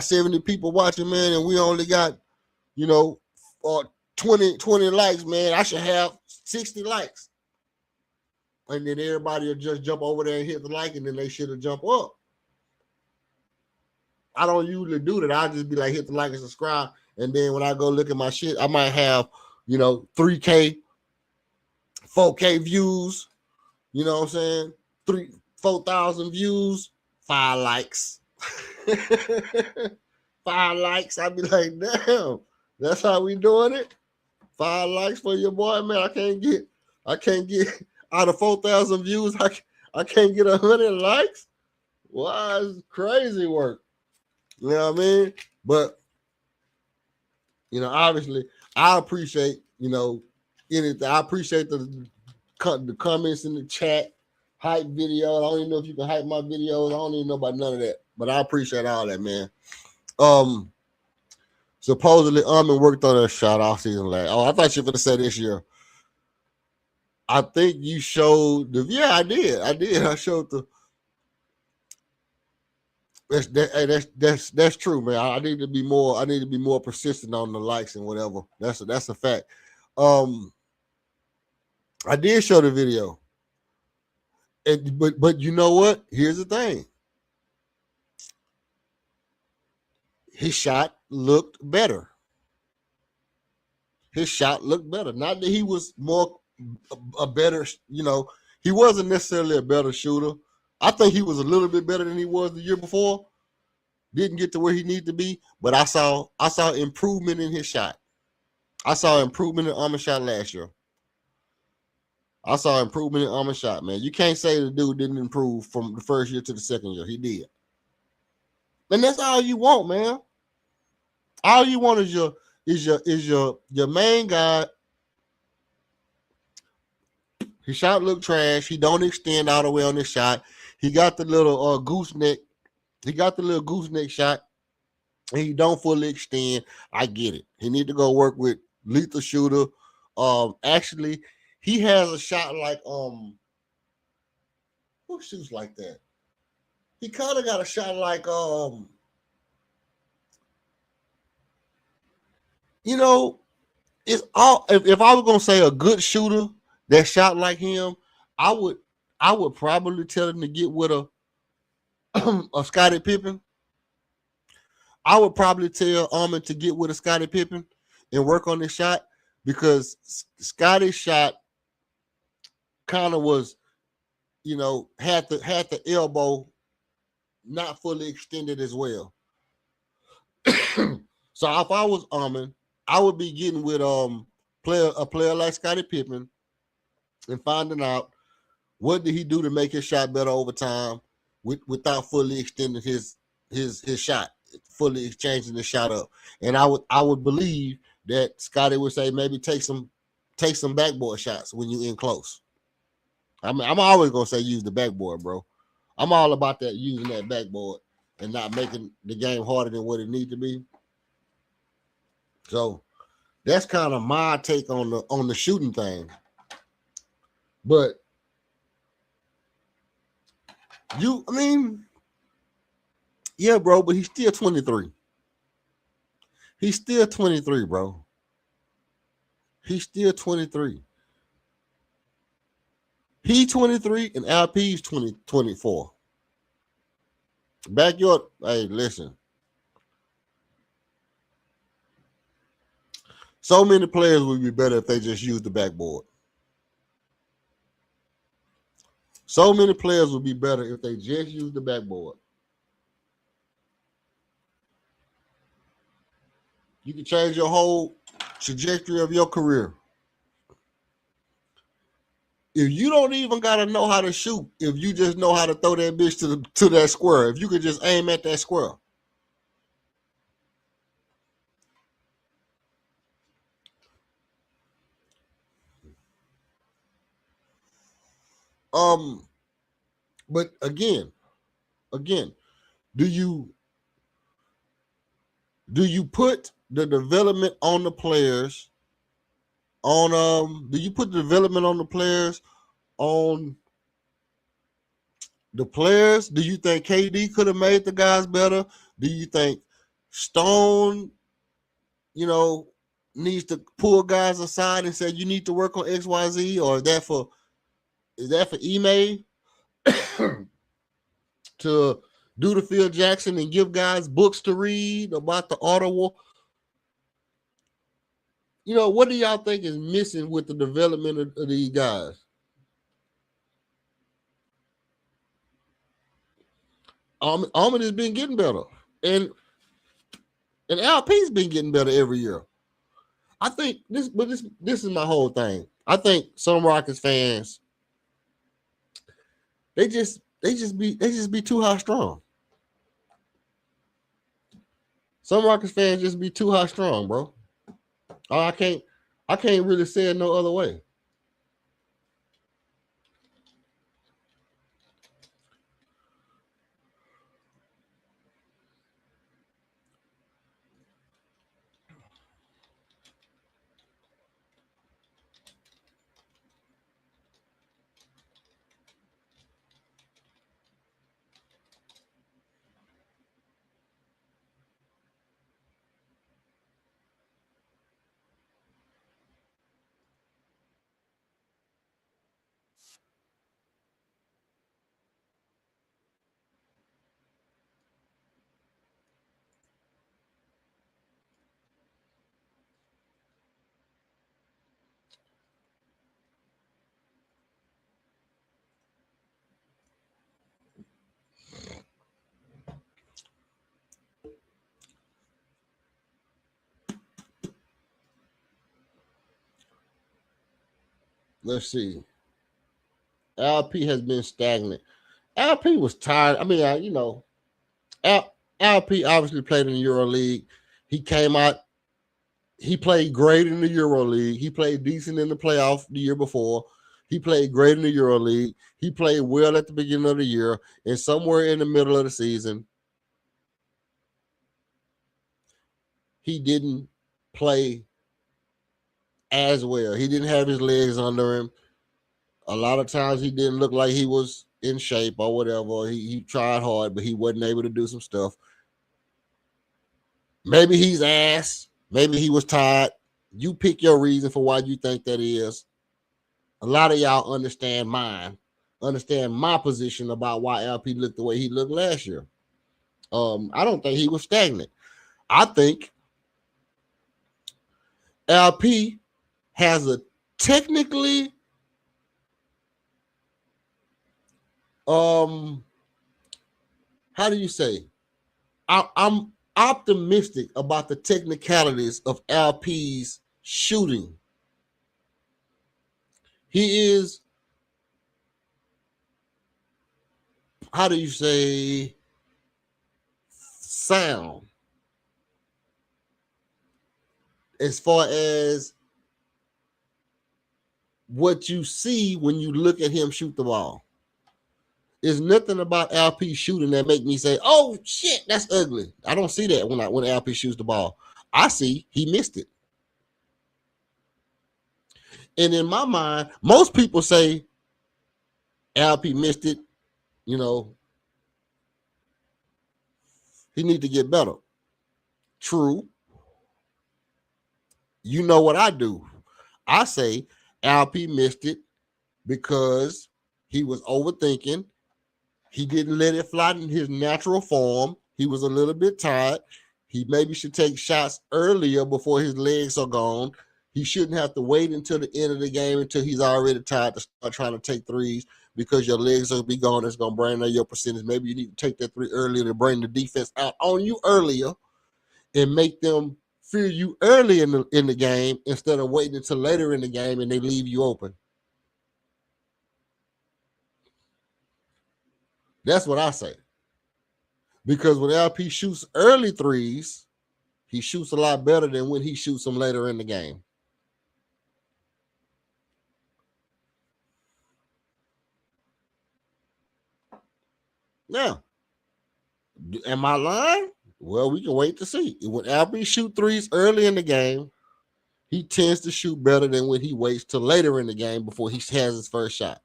70 people watching, man, and we only got 20 likes, man. I should have 60 likes." And then everybody will just jump over there and hit the like, and then they should have jumped up. I don't usually do that. I just be like, hit the like and subscribe. And then when I go look at my shit, I might have, 3K, 4K views. You know what I'm saying? 4,000 views, 5 likes. 5 likes. I'd be like, damn, that's how we doing it. 5 likes for your boy, man. I can't get out of 4,000 views. I can't get 100 likes. Wow, it's crazy work. You know what I mean? But obviously, I appreciate anything. I appreciate the comments in the chat, hype video. I don't even know if you can hype my videos. I don't even know about none of that. But I appreciate all that, man. Supposedly, Armin worked on a shot off season last. Oh, I thought you were going to say this year. I think you showed I did. I showed That's true, man. I need to be more. I need to be more persistent on the likes and whatever. That's a fact. I did show the video, but you know what? Here's the thing. His shot looked better. His shot looked better. Not that he was more a better, he wasn't necessarily a better shooter. I think he was a little bit better than he was the year before. Didn't get to where he needed to be, but I saw improvement in his shot. I saw improvement in Armand's shot last year. I saw improvement in Armand's shot, man. You can't say the dude didn't improve from the first year to the second year. He did. And that's all you want, man. All you want is your main guy. His shot looked trash. He don't extend all the way on his shot. He got the little gooseneck. He got the little gooseneck shot. And he don't fully extend. I get it. He need to go work with lethal shooter. Actually, he has a shot like who shoots like that? He kind of got a shot like it's all. If I was gonna say a good shooter that shot like him, I would probably tell him to get with a Scottie Pippen. I would probably tell Armand to get with a Scottie Pippen and work on his shot, because Scottie's shot kind of was, had the elbow not fully extended as well. So if I was Armand, I would be getting with a player like Scottie Pippen and finding out what did he do to make his shot better over time without fully extending his shot, fully exchanging the shot up. And I would believe that Scottie would say maybe take some backboard shots when you in close. I'm always gonna say use the backboard, bro. I'm all about that, using that backboard and not making the game harder than what it needs to be. So that's kind of my take on the shooting thing. But yeah, bro, but he's still 23. He's still 23, bro. He's still 23. He's 23 and LP's 24. Backyard, hey, listen. So many players would be better if they just used the backboard. So many players would be better if they just used the backboard. You can change your whole trajectory of your career. If you don't even gotta know how to shoot, if you just know how to throw that bitch to that square, if you could just aim at that square. But again, do you put the development on the players on do you put the development on the players on the players? Do you think KD could have made the guys better? Do you think Stone, needs to pull guys aside and say you need to work on XYZ, or is that for Ime to do the Phil Jackson and give guys books to read about the art of war? What do y'all think is missing with the development of these guys? Armand has been getting better, and LP's been getting better every year. I think this is my whole thing. I think some Rockets fans, they just be too high strong. Some Rockets fans just be too high strong, bro. I can't really say it no other way. let's see. LP has been stagnant. LP was tired. I mean, LP obviously played in the Euro League. He came out. He played great in the Euro League. He played decent in the playoff the year before. He played great in the Euro League. He played well at the beginning of the year. And somewhere in the middle of the season, he didn't play as well. He didn't have his legs under him. A lot of times he didn't look like he was in shape or whatever. He tried hard, but he wasn't able to do some stuff. Maybe he's ass. Maybe he was tired. You pick your reason for why you think that is. A lot of y'all understand my position about why LP looked the way he looked last year. I don't think he was stagnant. I think LP has a technically how do you say? I'm optimistic about the technicalities of LP's shooting. He is, how do you say, sound as far as what you see when you look at him shoot the ball. There's nothing about LP shooting that make me say, "Oh shit, that's ugly." I don't see that when LP shoots the ball. I see he missed it. And in my mind, most people say LP missed it. You know, he need to get better. True. You know what I do? I say LP missed it because he was overthinking. He didn't let it fly in his natural form. He was a little bit tired. He maybe should take shots earlier before his legs are gone. He shouldn't have to wait until the end of the game until he's already tired to start trying to take threes because your legs will be gone. It's going to bring down your percentage. Maybe you need to take that three earlier to bring the defense out on you earlier and make them fear you early in the game instead of waiting until later in the game and they leave you open. That's what I say. Because when LP shoots early threes, he shoots a lot better than when he shoots them later in the game. Now, am I lying? Well, we can wait to see. When LP shoot threes early in the game, he tends to shoot better than when he waits till later in the game before he has his first shot.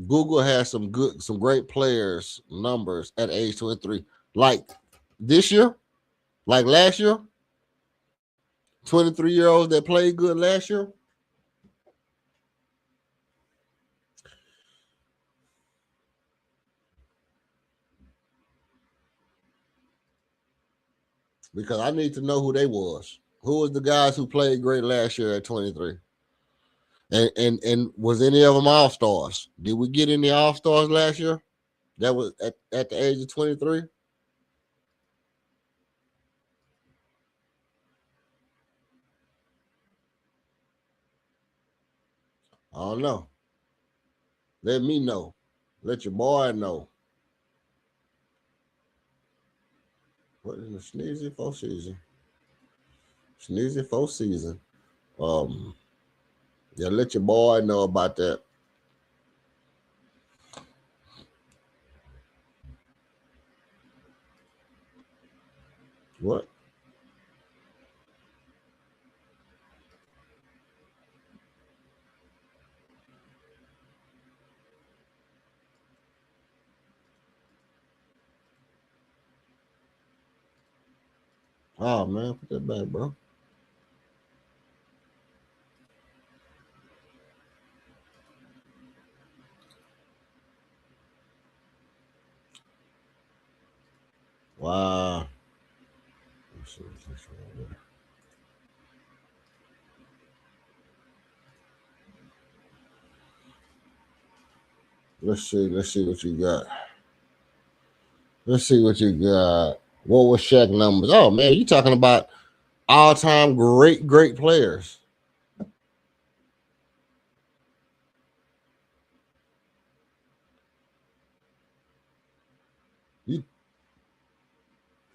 Google has some great players numbers at age 23. Like this year, like last year, 23-year-olds that played good last year. Because I need to know who they was. Who was the guys who played great last year at 23? And was any of them all-stars? Did we get any all-stars last year? That was at the age of 23? I don't know. Let me know. Let your boy know. What is the sneezy for season? Sneezy for season. Yeah, let your boy know about that. What? Oh man, put that back, bro. Wow. Let's see what you got. Let's see what you got. What was Shaq numbers? Oh man, you talking about all-time great players.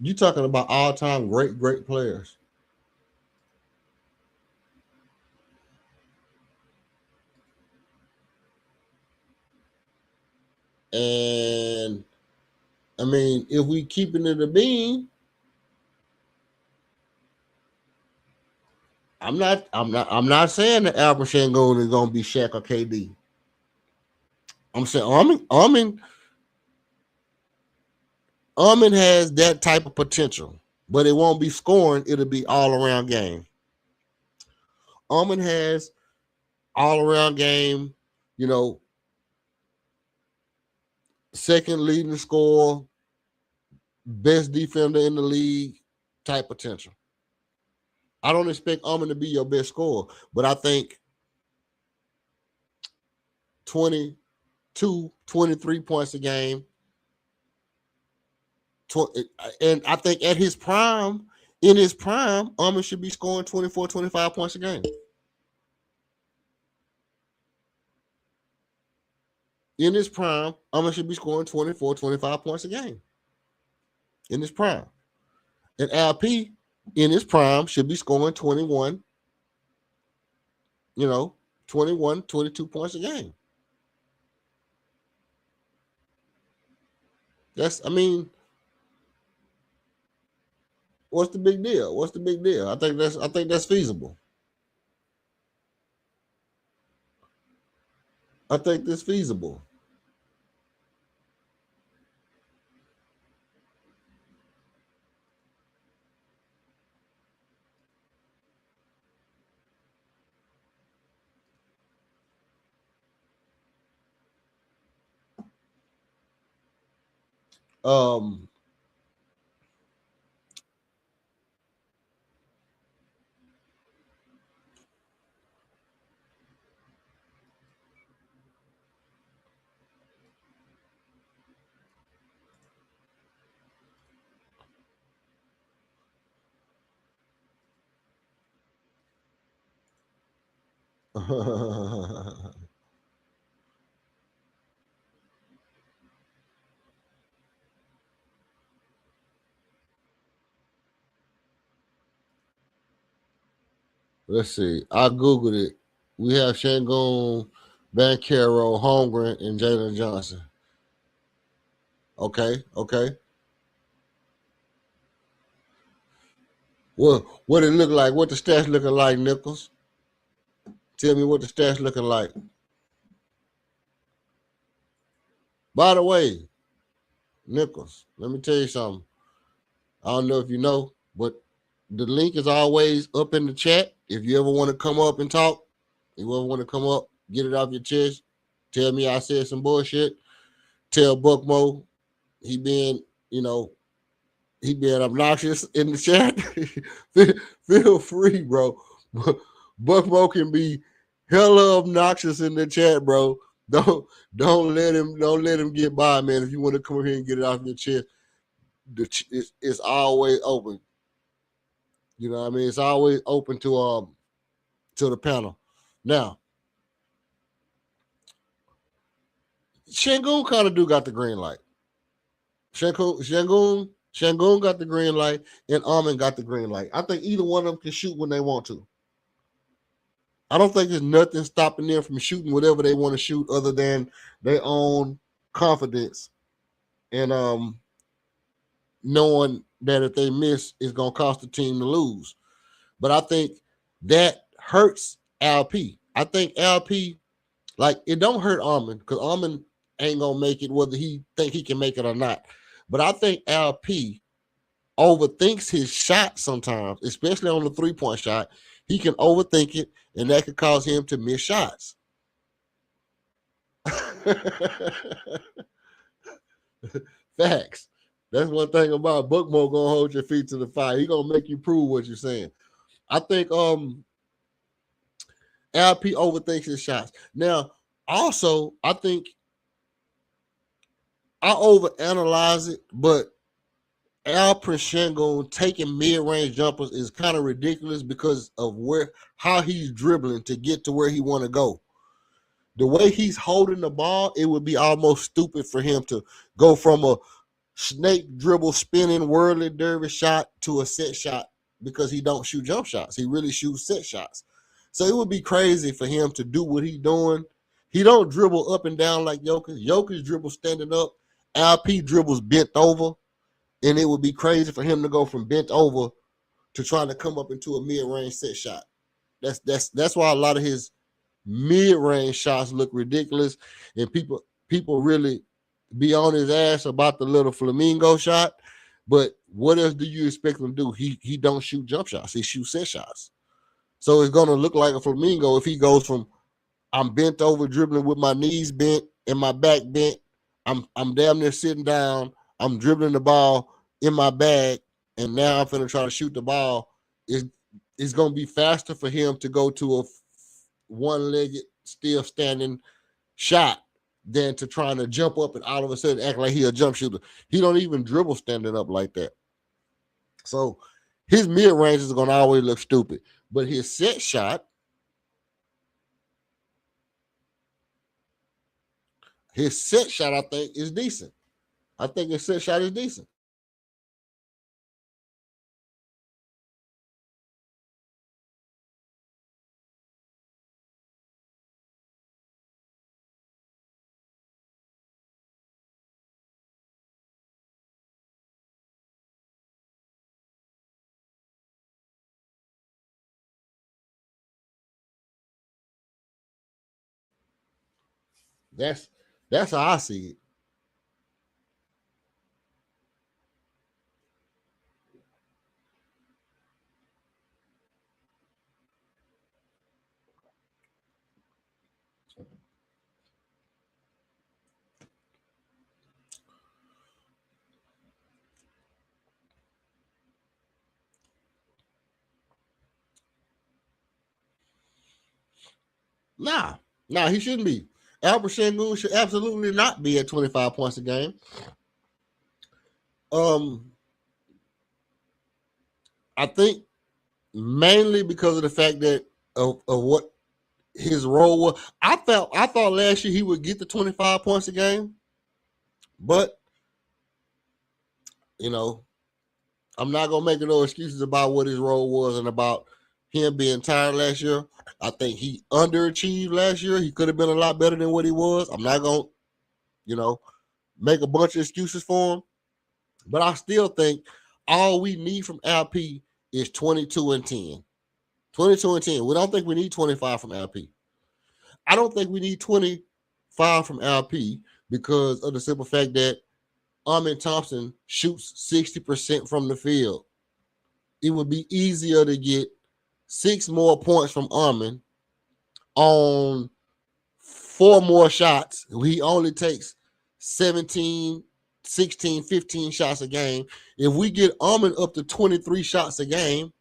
You talking about all-time great players. And I mean, if we keeping it a bean, I'm not saying that Albert Shangoon is gonna be Shaq or KD. I'm saying Armin has that type of potential, but it won't be scoring, it'll be all around game. Armin has all around game, you know, second leading scorer, best defender in the league type potential. I don't expect Armin to be your best scorer, but I think 22, 23 points a game. And I think in his prime, Armin should be scoring 24, 25 points a game. In his prime, Armin should be scoring 24, 25 points a game. In his prime. And LP, in his prime, should be scoring 21, 21, 22 points a game. What's the big deal? What's the big deal? I think that's feasible. I think that's feasible. Let's see. I Googled it. We have Shangoon, Bankero, Holmgren, and Jalen Johnson. Okay. Well, what it look like? What the stats looking like, Nichols? Tell me what the stats looking like. By the way, Nichols, let me tell you something. I don't know if you know, but the link is always up in the chat. If you ever want to come up and talk, you ever want to come up, get it off your chest, tell me I said some bullshit, tell Buckmo he being obnoxious in the chat. Feel free, bro. Buckmo can be hella obnoxious in the chat, bro. Don't let him get by, man. If you want to come here and get it off your chest, it's always open. You know what I mean? It's always open to the panel. Now, Shangoon kind of got the green light. Shangoon got the green light, and Armin got the green light. I think either one of them can shoot when they want to. I don't think there's nothing stopping them from shooting whatever they want to shoot other than their own confidence and knowing that if they miss, it's going to cost the team to lose. But I think that hurts LP. I think LP, it don't hurt Armin because Armin ain't going to make it whether he think he can make it or not. But I think LP overthinks his shot sometimes, especially on the three-point shot. He can overthink it, and that could cause him to miss shots. Facts. That's one thing about Buckmo gonna hold your feet to the fire. He gonna make you prove what you're saying. I think LP overthinks his shots. Now, also, I think I overanalyze it, but Alperen Sengun taking mid-range jumpers is kind of ridiculous because of how he's dribbling to get to where he want to go. The way he's holding the ball, it would be almost stupid for him to go from a snake dribble spinning whirly dervish shot to a set shot because he don't shoot jump shots. He really shoots set shots. So it would be crazy for him to do what he's doing. He don't dribble up and down like Jokic. Jokic dribbles standing up. LP dribbles bent over. And it would be crazy for him to go from bent over to trying to come up into a mid-range set shot. That's why a lot of his mid-range shots look ridiculous, and people really be on his ass about the little flamingo shot. But what else do you expect him to do? He don't shoot jump shots. He shoots set shots. So it's gonna look like a flamingo if he goes from I'm bent over dribbling with my knees bent and my back bent. I'm damn near sitting down. I'm dribbling the ball in my bag, and now I'm finna try to shoot the ball. It's gonna be faster for him to go to a one-legged, still standing shot than to trying to jump up and all of a sudden act like he a jump shooter. He don't even dribble standing up like that. So his mid-range is gonna always look stupid. But his set shot, I think, is decent. I think his set shot is decent. That's how I see it. Nah, he shouldn't be. Alperen Sengun should absolutely not be at 25 points a game. I think mainly because of the fact that of what his role was. I thought last year he would get the 25 points a game, but I'm not gonna make no excuses about what his role was and about him being tired last year. I think he underachieved last year. He could have been a lot better than what he was. I'm not gonna, make a bunch of excuses for him. But I still think all we need from LP is 22 and 10. 22 and 10. We don't think we need 25 from LP. I don't think we need 25 from LP because of the simple fact that Amen Thompson shoots 60% from the field. It would be easier to get 6 more points from Amen on 4 more shots. He only takes 17, 16, 15 shots a game. If we get Amen up to 23 shots a game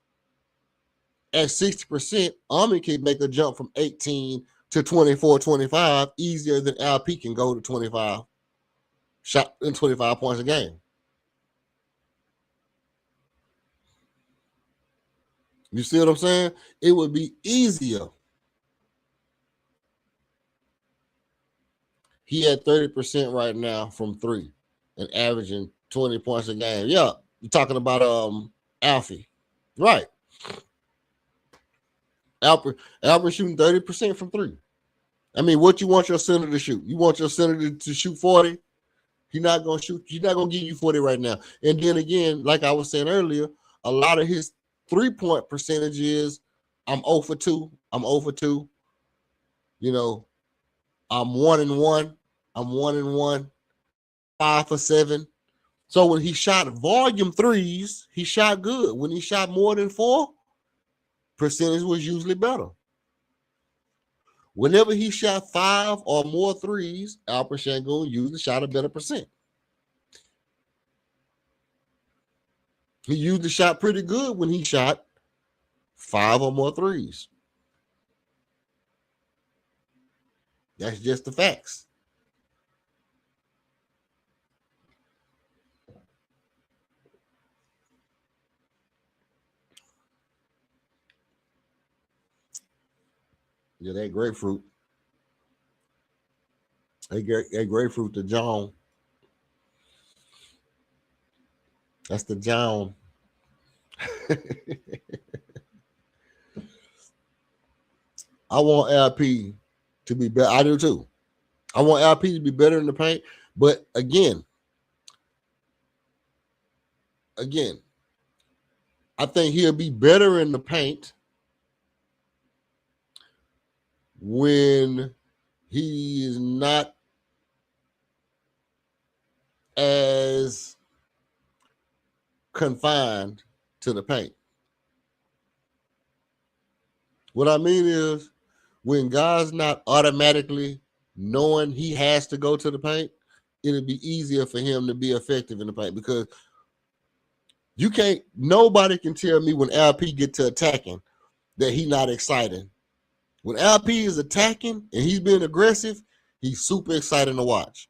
at 60%, Amen can make a jump from 18 to 24, 25 easier than LP can go to 25 shot and 25 points a game. You see what I'm saying? It would be easier. He had 30% right now from 3 and averaging 20 points a game. Yeah, you're talking about Alfie. Right. Alfred shooting 30% from 3. I mean, what you want your center to shoot? You want your center to shoot 40? He's not gonna shoot. He's not gonna give you 40 right now. And then again, like I was saying earlier, a lot of his 3-point percentage is I'm 0 for 2. I'm 0 for 2. I'm 1 and 1. I'm 1 and 1. 5 for 7. So when he shot volume threes, he shot good. When he shot more than 4, percentage was usually better. Whenever he shot 5 or more threes, Alperen Sengun usually shot a better percent. He usually shot pretty good when he shot 5 or more threes. That's just the facts. Yeah, that grapefruit. That grapefruit, the John. That's the John. I want LP to be better. I do too. I want LP to be better in the paint. But again, I think he'll be better in the paint when he is not as confined to the paint. What I mean is when guys not automatically knowing he has to go to the paint, it'll be easier for him to be effective in the paint because nobody can tell me when LP get to attacking that he not excited. When LP is attacking and he's being aggressive, he's super exciting to watch.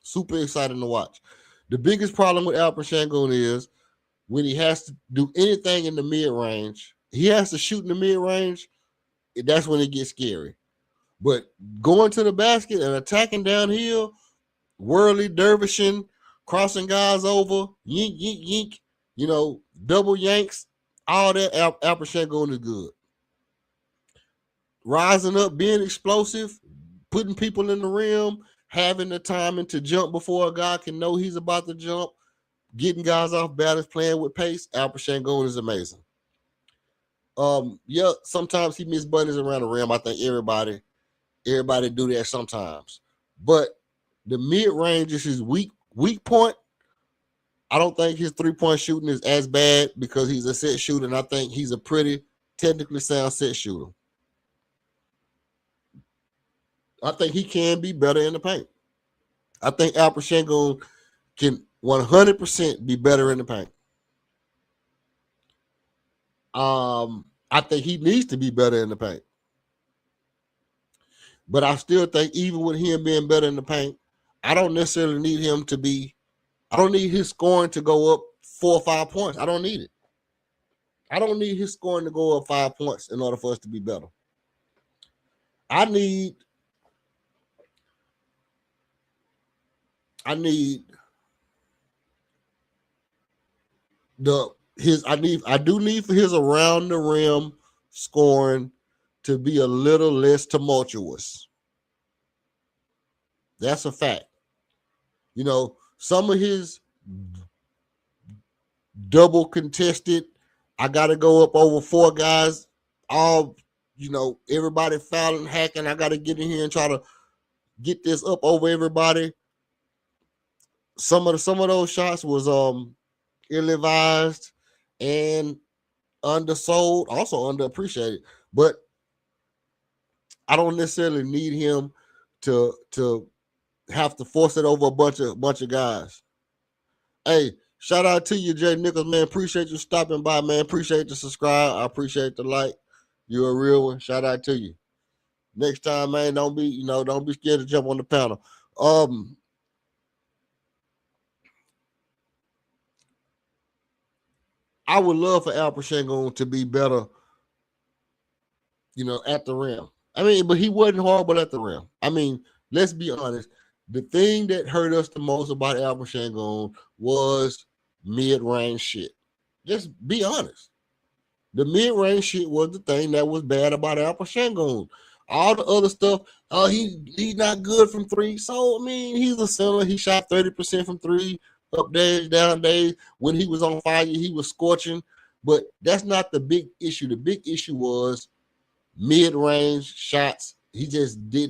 Super exciting to watch. The biggest problem with Alperen Sengun is when he has to do anything in the mid-range, he has to shoot in the mid-range, that's when it gets scary. But going to the basket and attacking downhill, whirly, dervishing, crossing guys over, yink, yink, yink, double yanks, all that, Alperen Sengun is good. Rising up, being explosive, putting people in the rim, having the timing to jump before a guy can know he's about to jump, getting guys off balance, playing with pace. Alperen Sengun is amazing. Yeah, sometimes he misses bunnies around the rim. I think everybody do that sometimes. But the mid-range is his weak point. I don't think his three-point shooting is as bad because he's a set shooter, and I think he's a pretty technically sound set shooter. I think he can be better in the paint. I think Alperen Sengun can 100% be better in the paint. I think he needs to be better in the paint. But I still think even with him being better in the paint, I don't necessarily need him to be, I don't need his scoring to go up 4 or 5 points. I don't need it. I don't need his scoring to go up 5 points in order for us to be better. I need I do need for his around the rim scoring to be a little less tumultuous. That's a fact. Some of his double contested, I got to go up over 4 guys, all, everybody fouling, hacking. I got to get in here and try to get this up over everybody. Some of those shots was ill-advised and undersold, also underappreciated. But I don't necessarily need him to have to force it over a bunch of guys. Hey, shout out to you, Jay Nichols, man. Appreciate you stopping by, man. Appreciate the subscribe. I appreciate the like. You're a real one. Shout out to you. Next time, man, don't be scared to jump on the panel. I would love for Alperen Sengun to be better, at the rim. But he wasn't horrible at the rim. Let's be honest. The thing that hurt us the most about Alperen Sengun was mid-range shit. Just be honest. The mid-range shit was the thing that was bad about Alperen Sengun. All the other stuff, he's not good from 3. So, he's a center. He shot 30% from 3. Up days, down days. When he was on fire, he was scorching. But that's not the big issue. The big issue was mid-range shots. He just they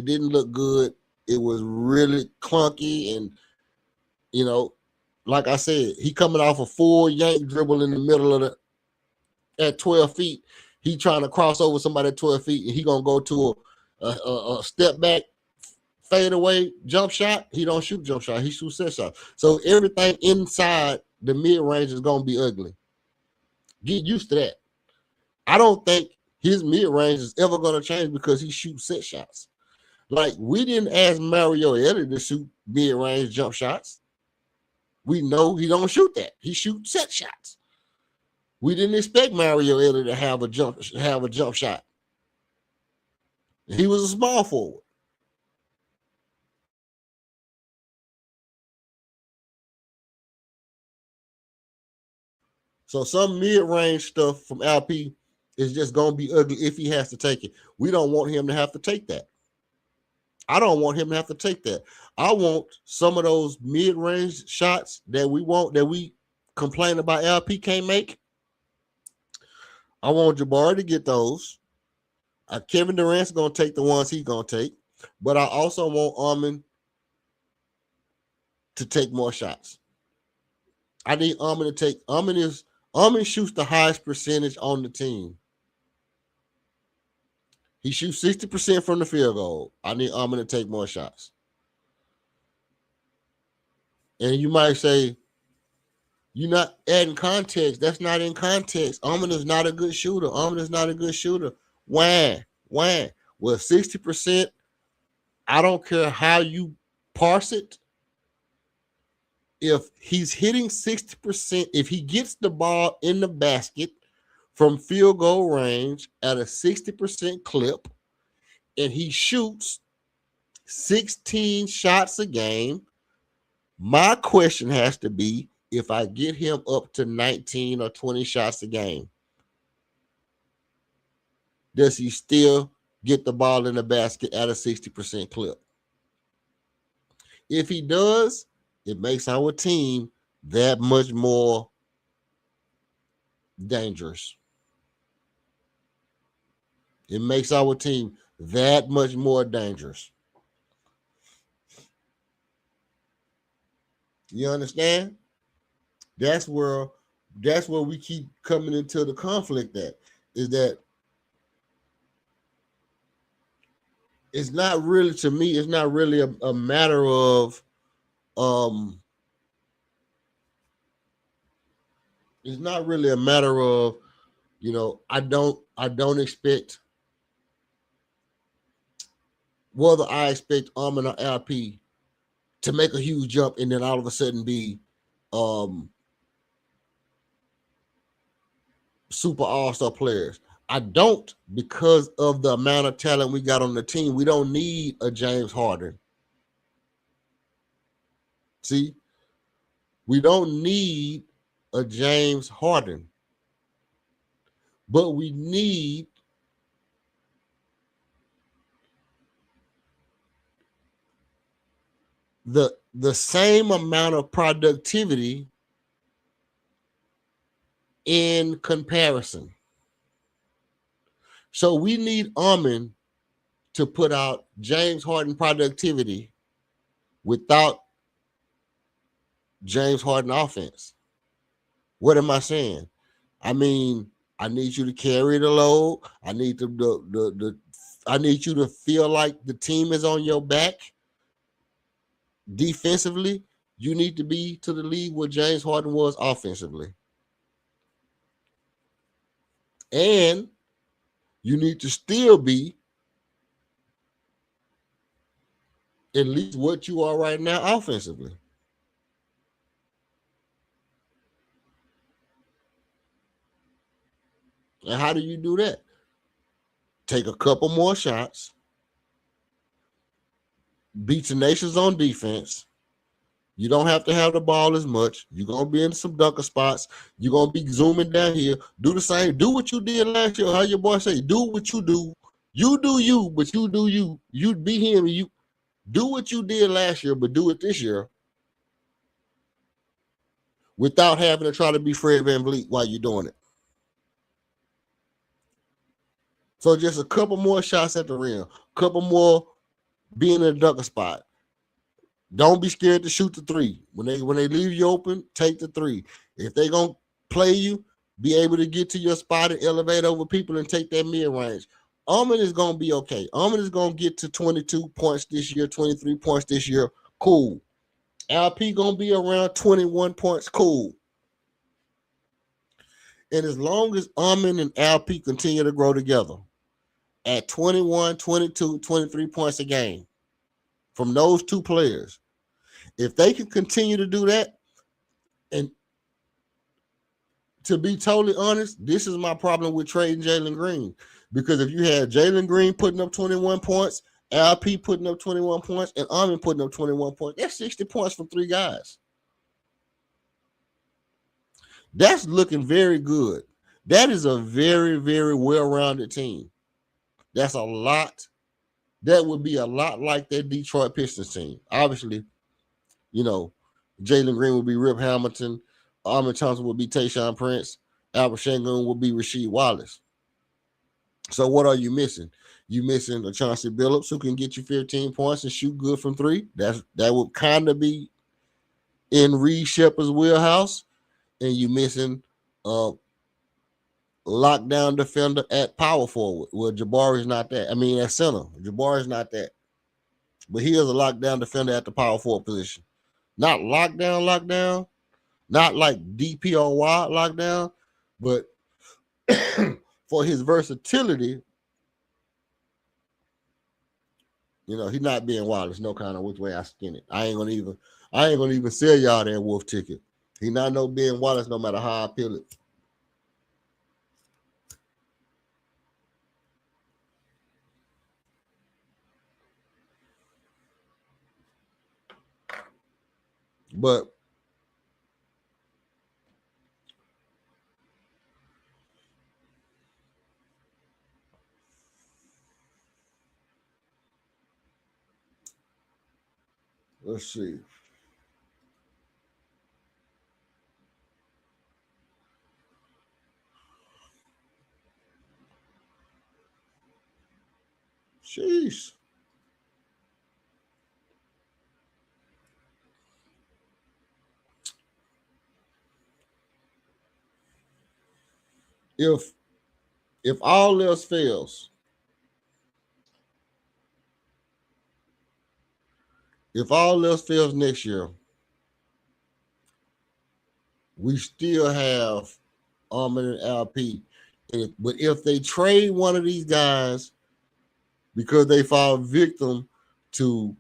didn't look good. It was really clunky. And, like I said, he coming off a full yank dribble in the middle of at 12 feet. He trying to cross over somebody at 12 feet, and he going to go to a step back, fade away jump shot. He don't shoot jump shot. He shoots set shot. So everything inside the mid-range is going to be ugly. Get used to that. I don't think his mid-range is ever going to change because he shoots set shots. Like, we didn't ask Mario Elliott to shoot mid-range jump shots. We know he don't shoot that. He shoots set shots. We didn't expect Mario Elliott to have a jump shot. He was a small forward. So some mid-range stuff from LP is just going to be ugly if he has to take it. We don't want him to have to take that. I don't want him to have to take that. I want some of those mid-range shots that we complain about LP can't make. I want Jabari to get those. Kevin Durant's going to take the ones he's going to take. But I also want Armin to take more shots. I need Armin to take. Armin shoots the highest percentage on the team. He shoots 60% from the field goal. I need Armin to take more shots. And you might say, you're not adding context. That's not in context. Armin is not a good shooter. Armin is not a good shooter. Why? Well, 60%, I don't care how you parse it. If he's hitting 60%, if he gets the ball in the basket from field goal range at a 60% clip, and he shoots 16 shots a game, my question has to be, if I get him up to 19 or 20 shots a game, does he still get the ball in the basket at a 60% clip? If he does, it makes our team that much more dangerous. It makes our team that much more dangerous. You understand? That's where we keep coming into the conflict at, is that it's not really, to me, it's not really a matter of it's not really a matter of, I don't expect, whether I expect Armin or LP to make a huge jump and then all of a sudden be super all-star players. I don't, because of the amount of talent we got on the team. We don't need a James Harden. See, we don't need a James Harden, but we need the same amount of productivity in comparison. So we need Armin to put out James Harden productivity without James Harden offense. What am I saying? I mean, I need you to carry the load. I need I need you to feel like the team is on your back. Defensively, you need to be to the league where James Harden was offensively. And you need to still be at least what you are right now offensively. And how do you do that? Take a couple more shots, be tenacious on defense. You don't have to have the ball as much. You're going to be in some dunker spots. You're going to be zooming down here. Do the same. Do what you did last year. How your boy say, do what you do. You do you, but you do you. You be him. You do what you did last year, but do it this year without having to try to be Fred VanVleet while you're doing it. So just a couple more shots at the rim. A couple more being in a dunker spot. Don't be scared to shoot the three. When they leave you open, take the three. If they're going to play you, be able to get to your spot and elevate over people and take that mid-range. Armin is going to be okay. Armin is going to get to 22 points this year, 23 points this year. Cool. LP going to be around 21 points. Cool. And as long as Armin and LP continue to grow together at 21, 22, 23 points a game from those two players, if they can continue to do that, and to be totally honest, this is my problem with trading Jalen Green. Because if you had Jalen Green putting up 21 points, LP putting up 21 points, and Armin putting up 21 points, that's 60 points from 3 guys. That's looking very good. That is a very, very well-rounded team. That's a lot. That would be a lot like that Detroit Pistons team. Obviously, you know, Jalen Green would be Rip Hamilton. Armin Thompson would be Tayshaun Prince. Albert Shangun would be Rasheed Wallace. So what are you missing? You missing a Chauncey Billups who can get you 15 points and shoot good from 3. That would kind of be in Reed Shepard's wheelhouse. And you missing lockdown defender at power forward. Well, Jabari's not that. I mean, at center. Jabari's not that. But he is a lockdown defender at the power forward position. Not lockdown. Not like DPOY lockdown. But for his versatility, you know, he's not being Wallace. No kind of which way I skin it. I ain't gonna even sell y'all that wolf ticket. He not no Ben Wallace, no matter how I peel it. But let's see. Jeez. If all else fails, next year, we still have Armin and LP. But if they trade one of these guys because they fall victim to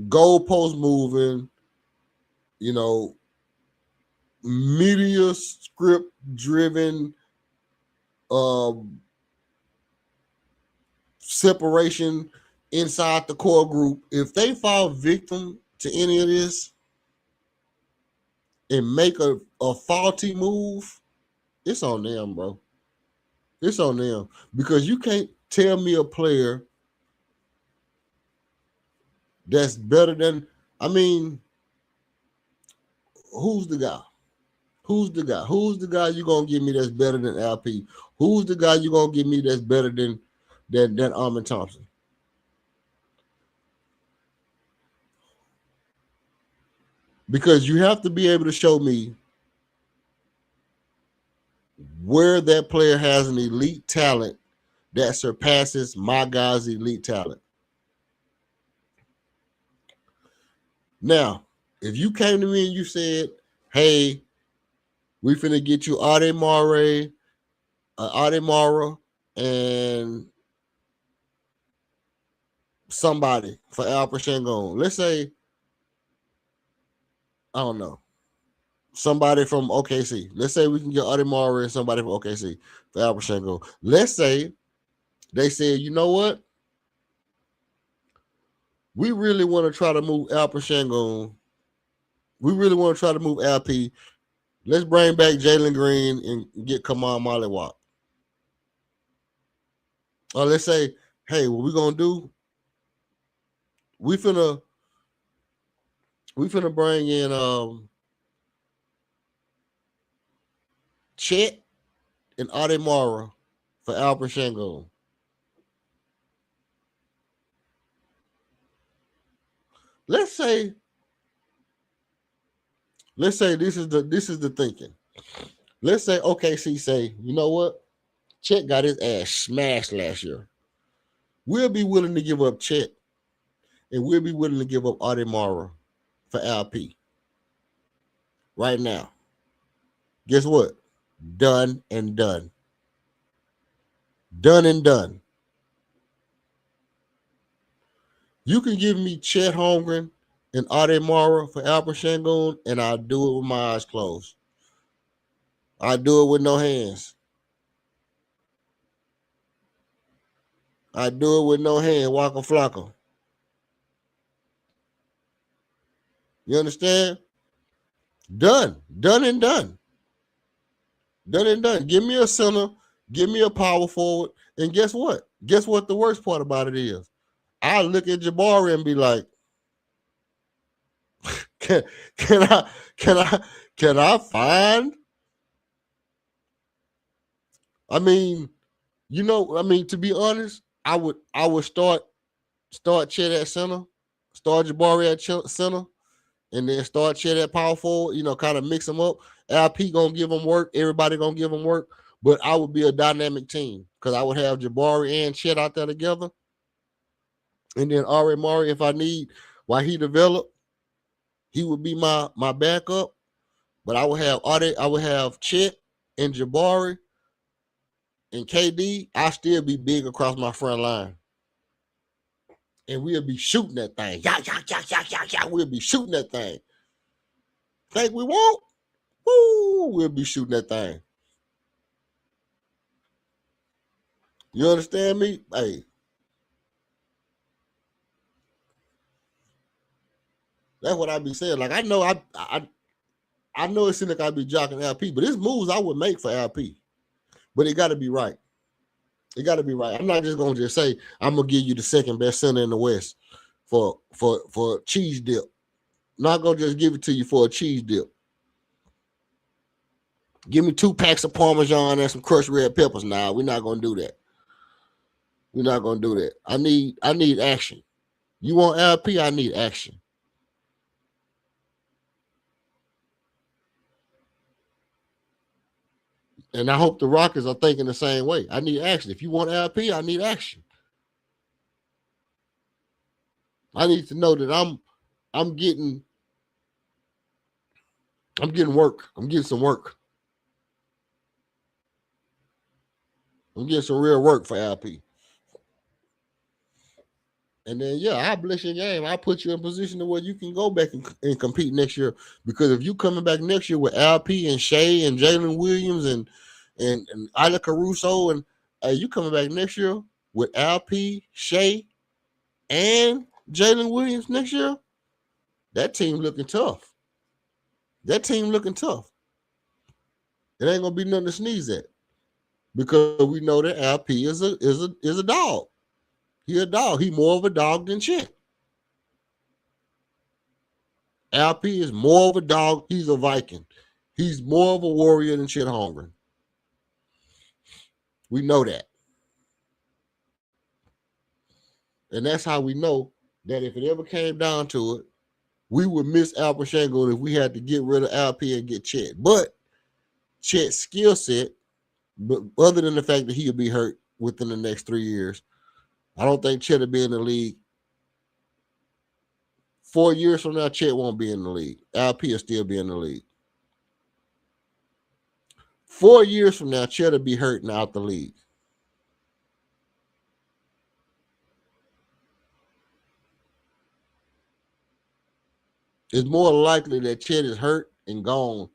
goalpost moving, you know, media script driven separation inside the core group, if they fall victim to any of this and make a faulty move, it's on them, bro. It's on them. Because you can't tell me a player that's better than, I mean, who's the guy? Who's the guy you're going to give me that's better than LP? Who's the guy you're going to give me that's better than Armin Thompson? Because you have to be able to show me where that player has an elite talent that surpasses my guy's elite talent. Now, if you came to me and you said, hey, we finna get you Ademara and somebody for Alper Shangon. Let's say, I don't know, somebody from OKC. Let's say we can get Ademara and somebody from OKC for Alper Shangon. Let's say they said, you know what? We really want to try to move Alper Shangon. We really want to try to move LP. Let's bring back Jalen Green and get Kamal Mollywop. Or let's say, hey, what we gonna do? We finna bring in Chet and Ademara for Alper Shangon. Let's say this is the thinking. Let's say OKC say, you know what? Chet got his ass smashed last year. We'll be willing to give up Chet, and we'll be willing to give up Ademara for LP. Right now. Guess what? Done and done. Done and done. You can give me Chet Holmgren and Ademara for Alper Shangon, and I'll do it with my eyes closed. I do it with no hands. I do it with no hand, Waka Flocka. You understand? Done and done. Done and done. Give me a center, give me a power forward, and guess what? Guess what the worst part about it is? I look at Jabari and be like, can I find? I mean, to be honest, I would start Chet at center, start Jabari at center, and then start Chet at power forward, kind of mix them up. LP gonna give them work, everybody gonna give them work, but I would be a dynamic team because I would have Jabari and Chet out there together. And then Ari Mari, if I need, while he developed, he would be my backup. But I would have Chet and Jabari and KD. I still be big across my front line. And we'll be shooting that thing. Yeah. We'll be shooting that thing. Think we won't? Woo! We'll be shooting that thing. You understand me? Hey. That's what I be saying. Like, I know I know it seems like I be jocking LP, but it's moves I would make for LP. But it got to be right. It got to be right. I'm not just gonna just say I'm gonna give you the second best center in the West for cheese dip. Not gonna just give it to you for a cheese dip. Give me 2 packs of Parmesan and some crushed red peppers. Nah, we're not gonna do that. We're not gonna do that. I need action. You want LP? I need action. And I hope the Rockets are thinking the same way. I need action. If you want LP, I need action. I need to know that I'm getting work. I'm getting some work. I'm getting some real work for LP. And then, I'll bless your game. I'll put you in position to where you can go back and compete next year. Because if you coming back next year with LP and Shea and Jalen Williams and Ida Caruso and you coming back next year with LP, Shea, and Jalen Williams next year, that team looking tough. That team looking tough. It ain't gonna be nothing to sneeze at. Because we know that LP is a dog. He a dog. He more of a dog than Chet. LP is more of a dog. He's a Viking. He's more of a warrior than Chet Holmgren. We know that. And that's how we know that if it ever came down to it, we would miss Alperen Sengun if we had to get rid of LP and get Chet. But Chet's skill set, but other than the fact that he'll be hurt within the next 3 years, I don't think Chet will be in the league. 4 years from now, Chet won't be in the league. LP will still be in the league. 4 years from now, Chet will be hurt and out the league. It's more likely that Chet is hurt and gone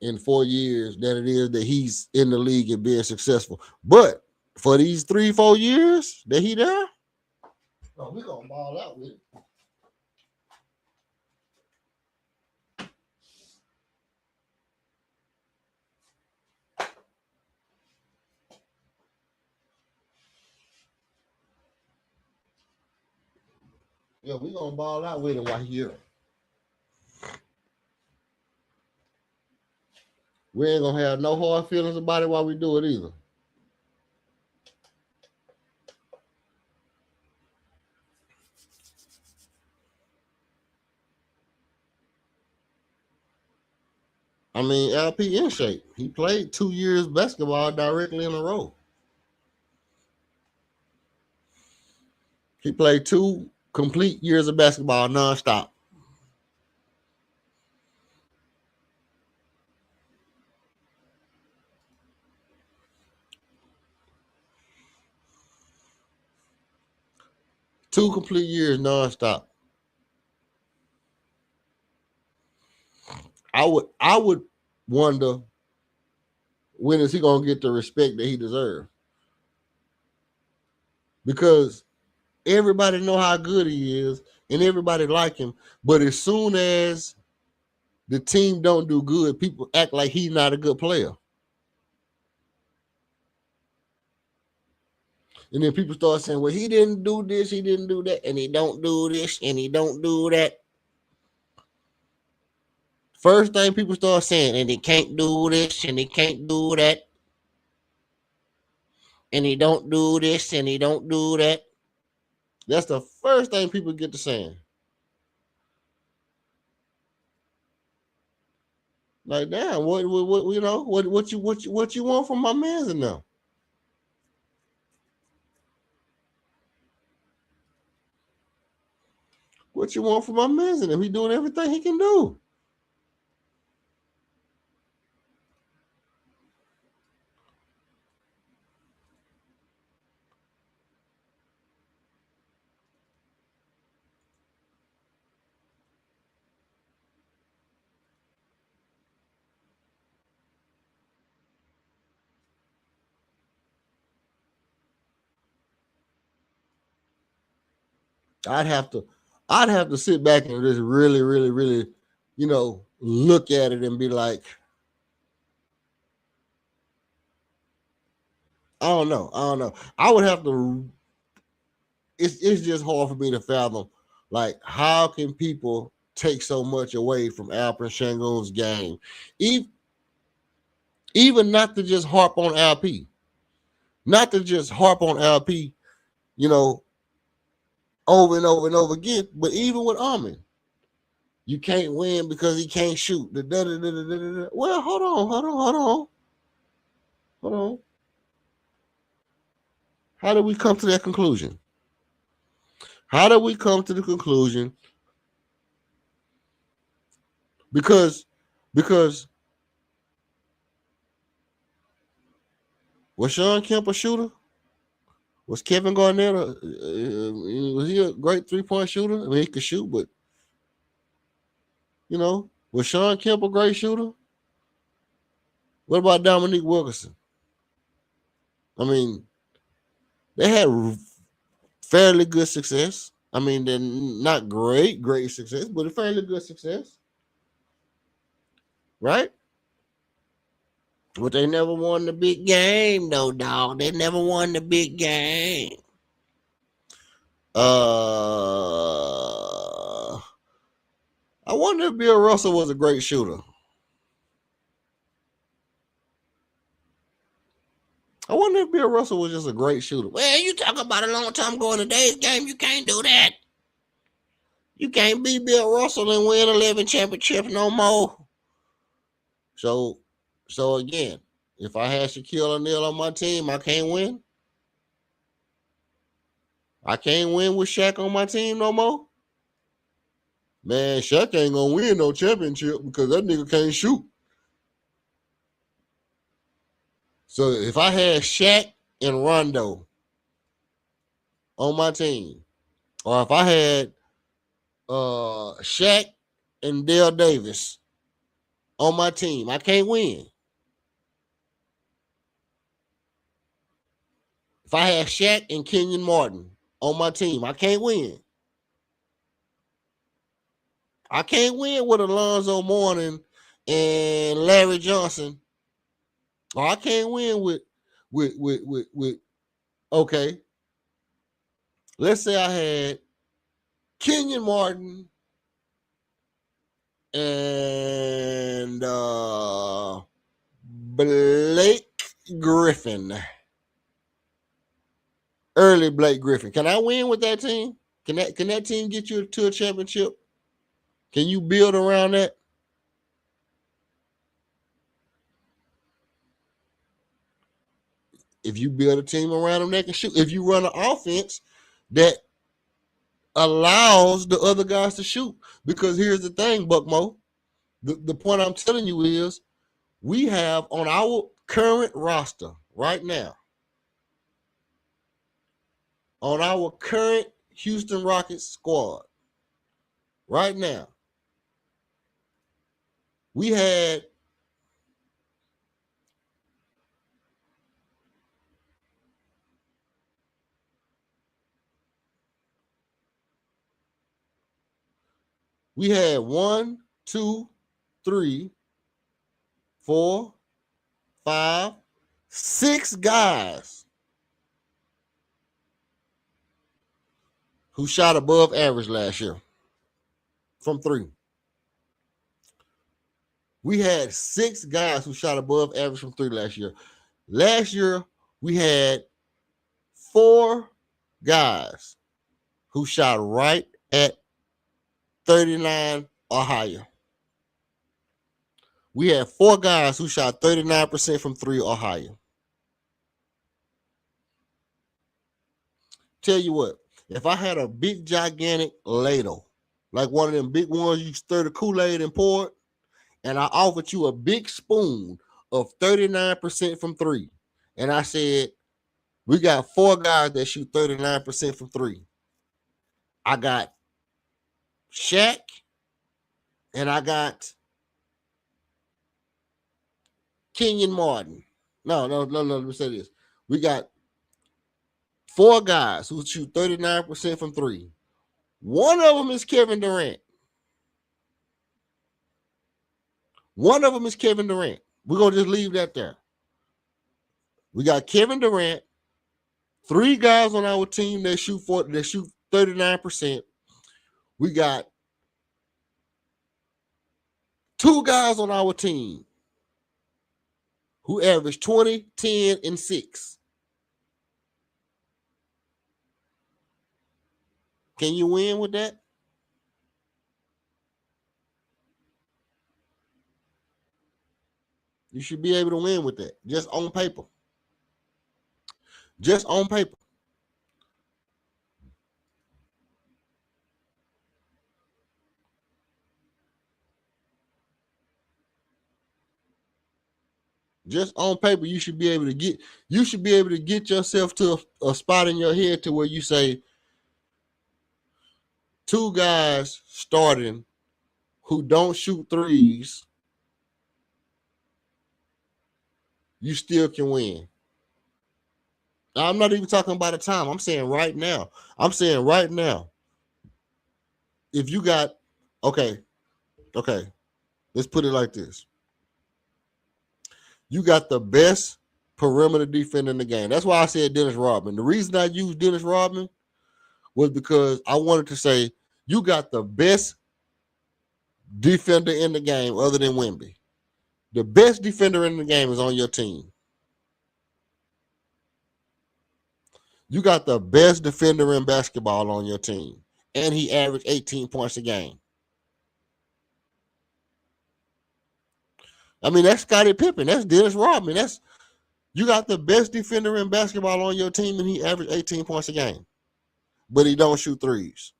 in 4 years than it is that he's in the league and being successful. But for these 3-4 years that he there, we're going to ball out with it. We're going to ball out with it while he's here. We ain't going to have no hard feelings about it while we do it either. I mean, LP in shape. He played 2 years basketball directly in a row. He played 2 complete years of basketball nonstop. Two complete years nonstop. I would wonder when is he gonna get the respect that he deserves. because everybody know how good he is and everybody like him. But as soon as the team don't do good, people act like he's not a good player. And then people start saying, well, he didn't do this, he didn't do that, and he don't do this, and he don't do that. First thing people start saying, and he can't do this, and he can't do that, and he don't do this, and he don't do that. That's the first thing people get to saying. Like, damn, what you know, what you want from my man's now? What you want from my man's and him? He doing everything he can do. I'd have to sit back and just really, really, really, look at it and be like, I don't know. I would have to. It's just hard for me to fathom, like, how can people take so much away from Alperen Sengun's game, even not to just harp on LP, you know, over and over and over again, but even with Armin. You can't win because he can't shoot. Well, hold on. How did we come to that conclusion? How did we come to the conclusion? Because was Sean Kemp a shooter? Was Kevin Garnett was he a great 3-point shooter? I mean, he could shoot, but was Sean Kemp a great shooter? What about Dominique Wilkerson? I mean, they had fairly good success. I mean, they're not great success, but a fairly good success. Right? But they never won the big game, though, dog. They never won the big game. I wonder if Bill Russell was a great shooter. I wonder if Bill Russell was just a great shooter. Well, you talk about a long time ago in today's game, you can't do that. You can't beat Bill Russell and win 11 championships no more. So again, if I had Shaquille O'Neal on my team, I can't win. I can't win with Shaq on my team no more. Man, Shaq ain't gonna win no championship because that nigga can't shoot. So if I had Shaq and Rondo on my team, or if I had Shaq and Dale Davis on my team, I can't win. If I had Shaq and Kenyon Martin on my team, I can't win. I can't win with Alonzo Mourning and Larry Johnson. Or I can't win with okay. Let's say I had Kenyon Martin and Blake Griffin. Early Blake Griffin. Can I win with that team? Can that team get you to a championship? Can you build around that? If you build a team around them that can shoot, if you run an offense that allows the other guys to shoot. Because here's the thing, Buckmo. The point I'm telling you is we have on our current roster right now, on our current Houston Rockets squad right now, we had We had 1, 2, 3, 4, 5, 6 guys who shot above average last year from 3. We had 6 guys who shot above average from 3 last year. Last year, we had 4 guys who shot right at 39 or higher. We had 4 guys who shot 39% from 3 or higher. Tell you what, if I had a big, gigantic ladle, like one of them big ones you stir the Kool-Aid and pour it, and I offered you a big spoon of 39% from 3, and I said, we got 4 guys that shoot 39% from 3. I got Shaq, and I got Kenyon Martin. No, let me say this. We got 4 guys who shoot 39% from 3. One of them is Kevin Durrant. One of them is Kevin Durant. We're going to just leave that there. We got Kevin Durant, 3 guys on our team that shoot 39%. We got 2 guys on our team who average 20, 10, and 6. Can you win with that? You should be able to win with that, just on paper. Just on paper. Just on paper, you should be able to get yourself to a spot in your head to where you say 2 guys starting who don't shoot threes, you still can win. Now, I'm not even talking about a time. I'm saying right now. If you got, okay, let's put it like this. You got the best perimeter defender in the game. That's why I said Dennis Rodman. The reason I used Dennis Rodman was because I wanted to say you got the best defender in the game other than Wemby. The best defender in the game is on your team. You got the best defender in basketball on your team, and he averaged 18 points a game. I mean, that's Scottie Pippen. That's Dennis Rodman. You got the best defender in basketball on your team, and he averaged 18 points a game, but he don't shoot threes.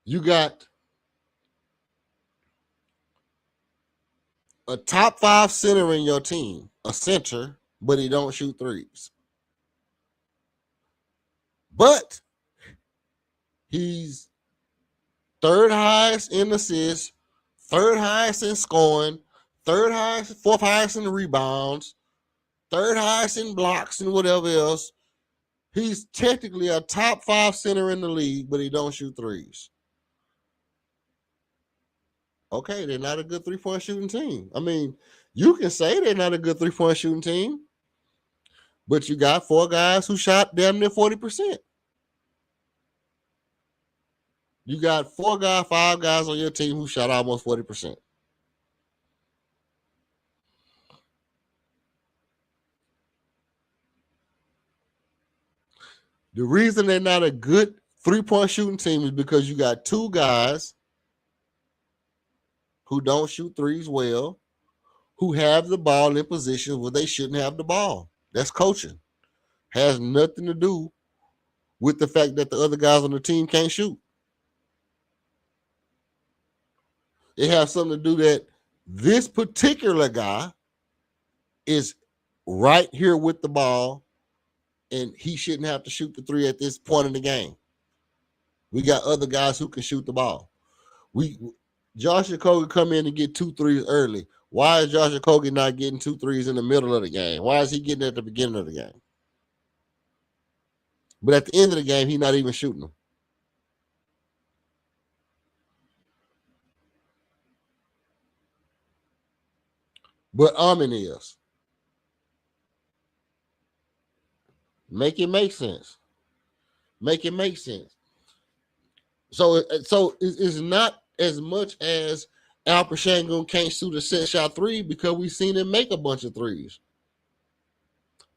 You got a top 5 center in your team, a center, but he don't shoot threes. But he's 3rd highest in assists, 3rd highest in scoring, 4th highest in rebounds, 3rd highest in blocks and whatever else. He's technically a top 5 center in the league, but he don't shoot threes. Okay, they're not a good 3-point shooting team. I mean, you can say they're not a good 3-point shooting team, but you got 4 guys who shot damn near 40%. You got 5 guys on your team who shot almost 40%. The reason they're not a good 3-point shooting team is because you got 2 guys who don't shoot threes well, who have the ball in positions where they shouldn't have the ball. That's coaching. Has nothing to do with the fact that the other guys on the team can't shoot. It has something to do that this particular guy is right here with the ball, and he shouldn't have to shoot the 3 at this point in the game. We got other guys who can shoot the ball. Josh Okogie come in and get 2 threes early. Why is Josh Okogie not getting 2 threes in the middle of the game? Why is he getting at the beginning of the game? But at the end of the game, he's not even shooting them. But Amin is. Make it make sense. Make it make sense. So it's not as much as Alper Şengün can't shoot a set shot 3 because we've seen him make a bunch of threes.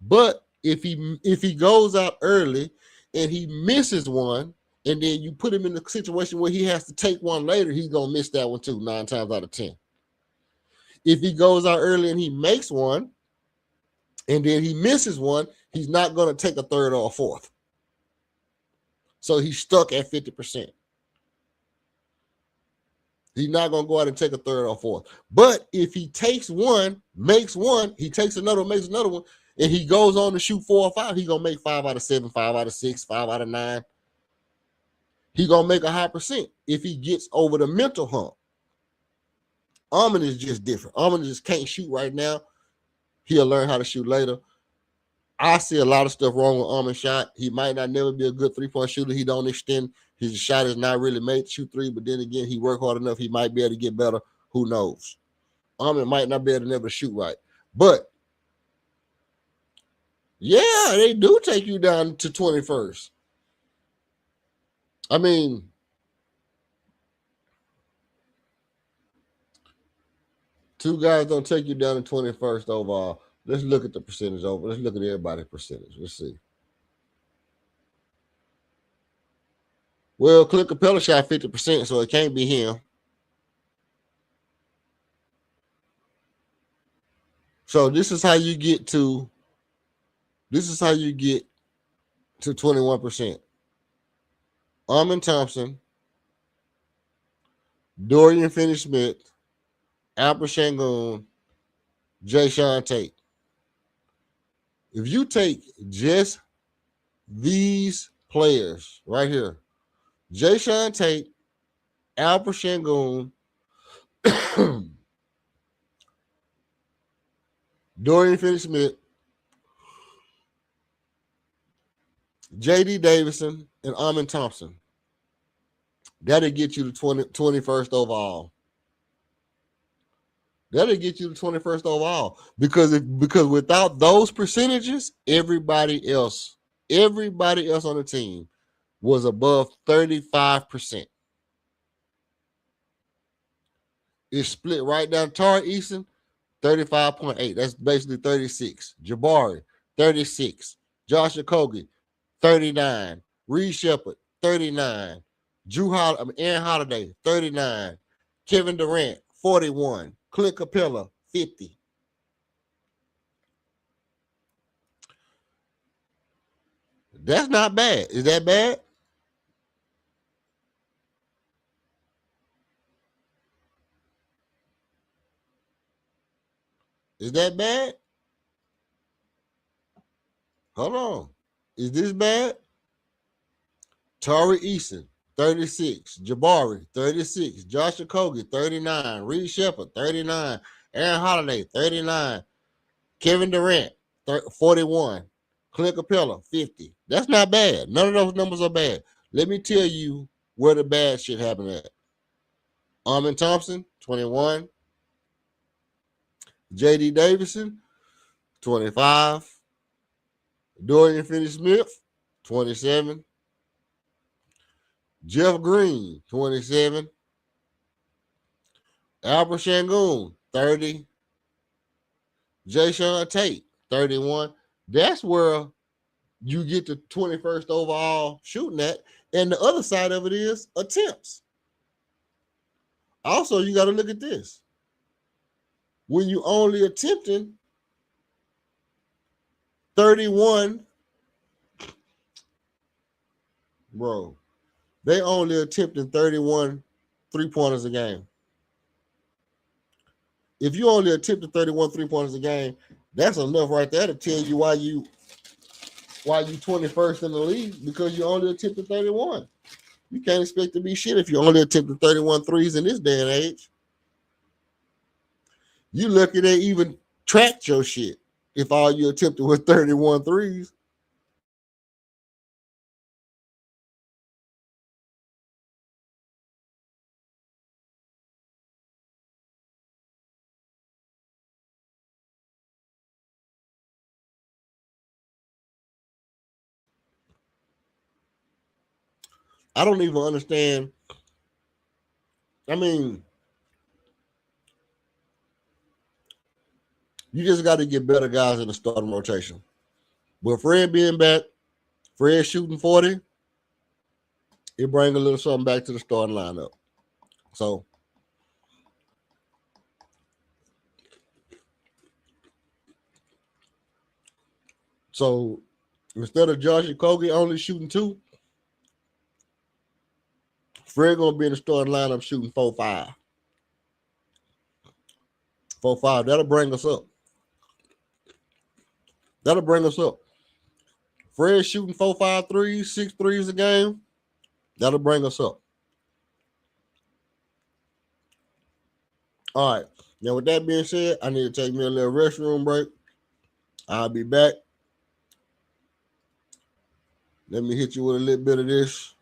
But if he goes out early and he misses one, and then you put him in the situation where he has to take one later, he's gonna miss that one too, 9 times out of 10. If he goes out early and he makes one, and then he misses one, he's not gonna take a third or a fourth. So he's stuck at 50%. He's not going to go out and take a third or fourth. But if he takes one, makes one, he takes another, makes another one, and he goes on to shoot 4 or 5, he's going to make 5 out of 7, 5 out of 6, 5 out of 9. He's going to make a high percent if he gets over the mental hump. Amin is just different. Amin just can't shoot right now. He'll learn how to shoot later. I see a lot of stuff wrong with Amin's shot. He might not never be a good 3-point shooter. He don't extend. His shot is not really made to shoot 3, but then again, he worked hard enough. He might be able to get better. Who knows? Amin might not be able to never shoot right. But, yeah, they do take you down to 21st. I mean, two guys don't take you down to 21st overall. Let's look at the percentage over. Let's look at everybody's percentage. Let's see. Well, Clint Capella shot 50%, so it can't be him. So this is how you get to 21%. Amin Thompson, Dorian Finney-Smith, Alper Şengün, Jae'Sean Tate. If you take just these players right here, Jae'Sean Tate, Alper Şengün, Dorian Finney-Smith, J.D. Davison, and Amin Thompson, that'll get you to 21st overall. That'll get you to 21st overall because without those percentages, everybody else on the team was above 35%. It's split right down. Tari Eason, 35.8. That's basically 36. Jabari, 36. Josh Okogie, 39. Reed Shepherd, 39. Aaron Holiday, 39. Kevin Durrant, 41. Clint Capella, 50. That's not bad. Is that bad? Is that bad? Hold on. Is this bad? Tari Eason, 36. Jabari, 36. Josh Okogie, 39. Reed Shepherd, 39. Aaron Holiday, 39. Kevin Durant, 41. Clint Capella, 50. That's not bad. None of those numbers are bad. Let me tell you where the bad shit happened at. Amin Thompson, 21. J.D. Davison, 25. Dorian Finney-Smith, 27. Jeff Green, 27. Alper Şengün, 30. Jae'Sean Tate, 31. That's where you get the 21st overall shooting at. And the other side of it is attempts. Also, you got to look at this. When you only attempting 31, bro, they only attempting 31 3-pointers a game. If you only attempted 31 3-pointers a game, that's enough right there to tell you why you 21st in the league, because you only attempted 31. You can't expect to be shit if you only attempting 31 threes in this day and age. You lucky they even tracked your shit if all you attempted was 31 threes. I don't even understand. I mean, you just got to get better guys in the starting rotation. But Fred being back, Fred shooting 40, it bring a little something back to the starting lineup. So instead of Josh Okogie only shooting 2, Fred gonna be in the starting lineup shooting 4-5. 4-5. That'll bring us up. Fred shooting 4-5 threes, 6 threes a game. That'll bring us up. All right. Now, with that being said, I need to take me a little restroom break. I'll be back. Let me hit you with a little bit of this.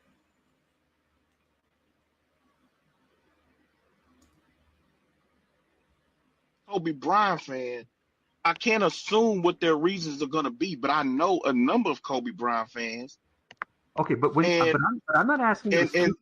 Kobe Bryant fan, I can't assume what their reasons are going to be, but I know a number of Kobe Bryant fans. Okay, but I'm not asking you to speak.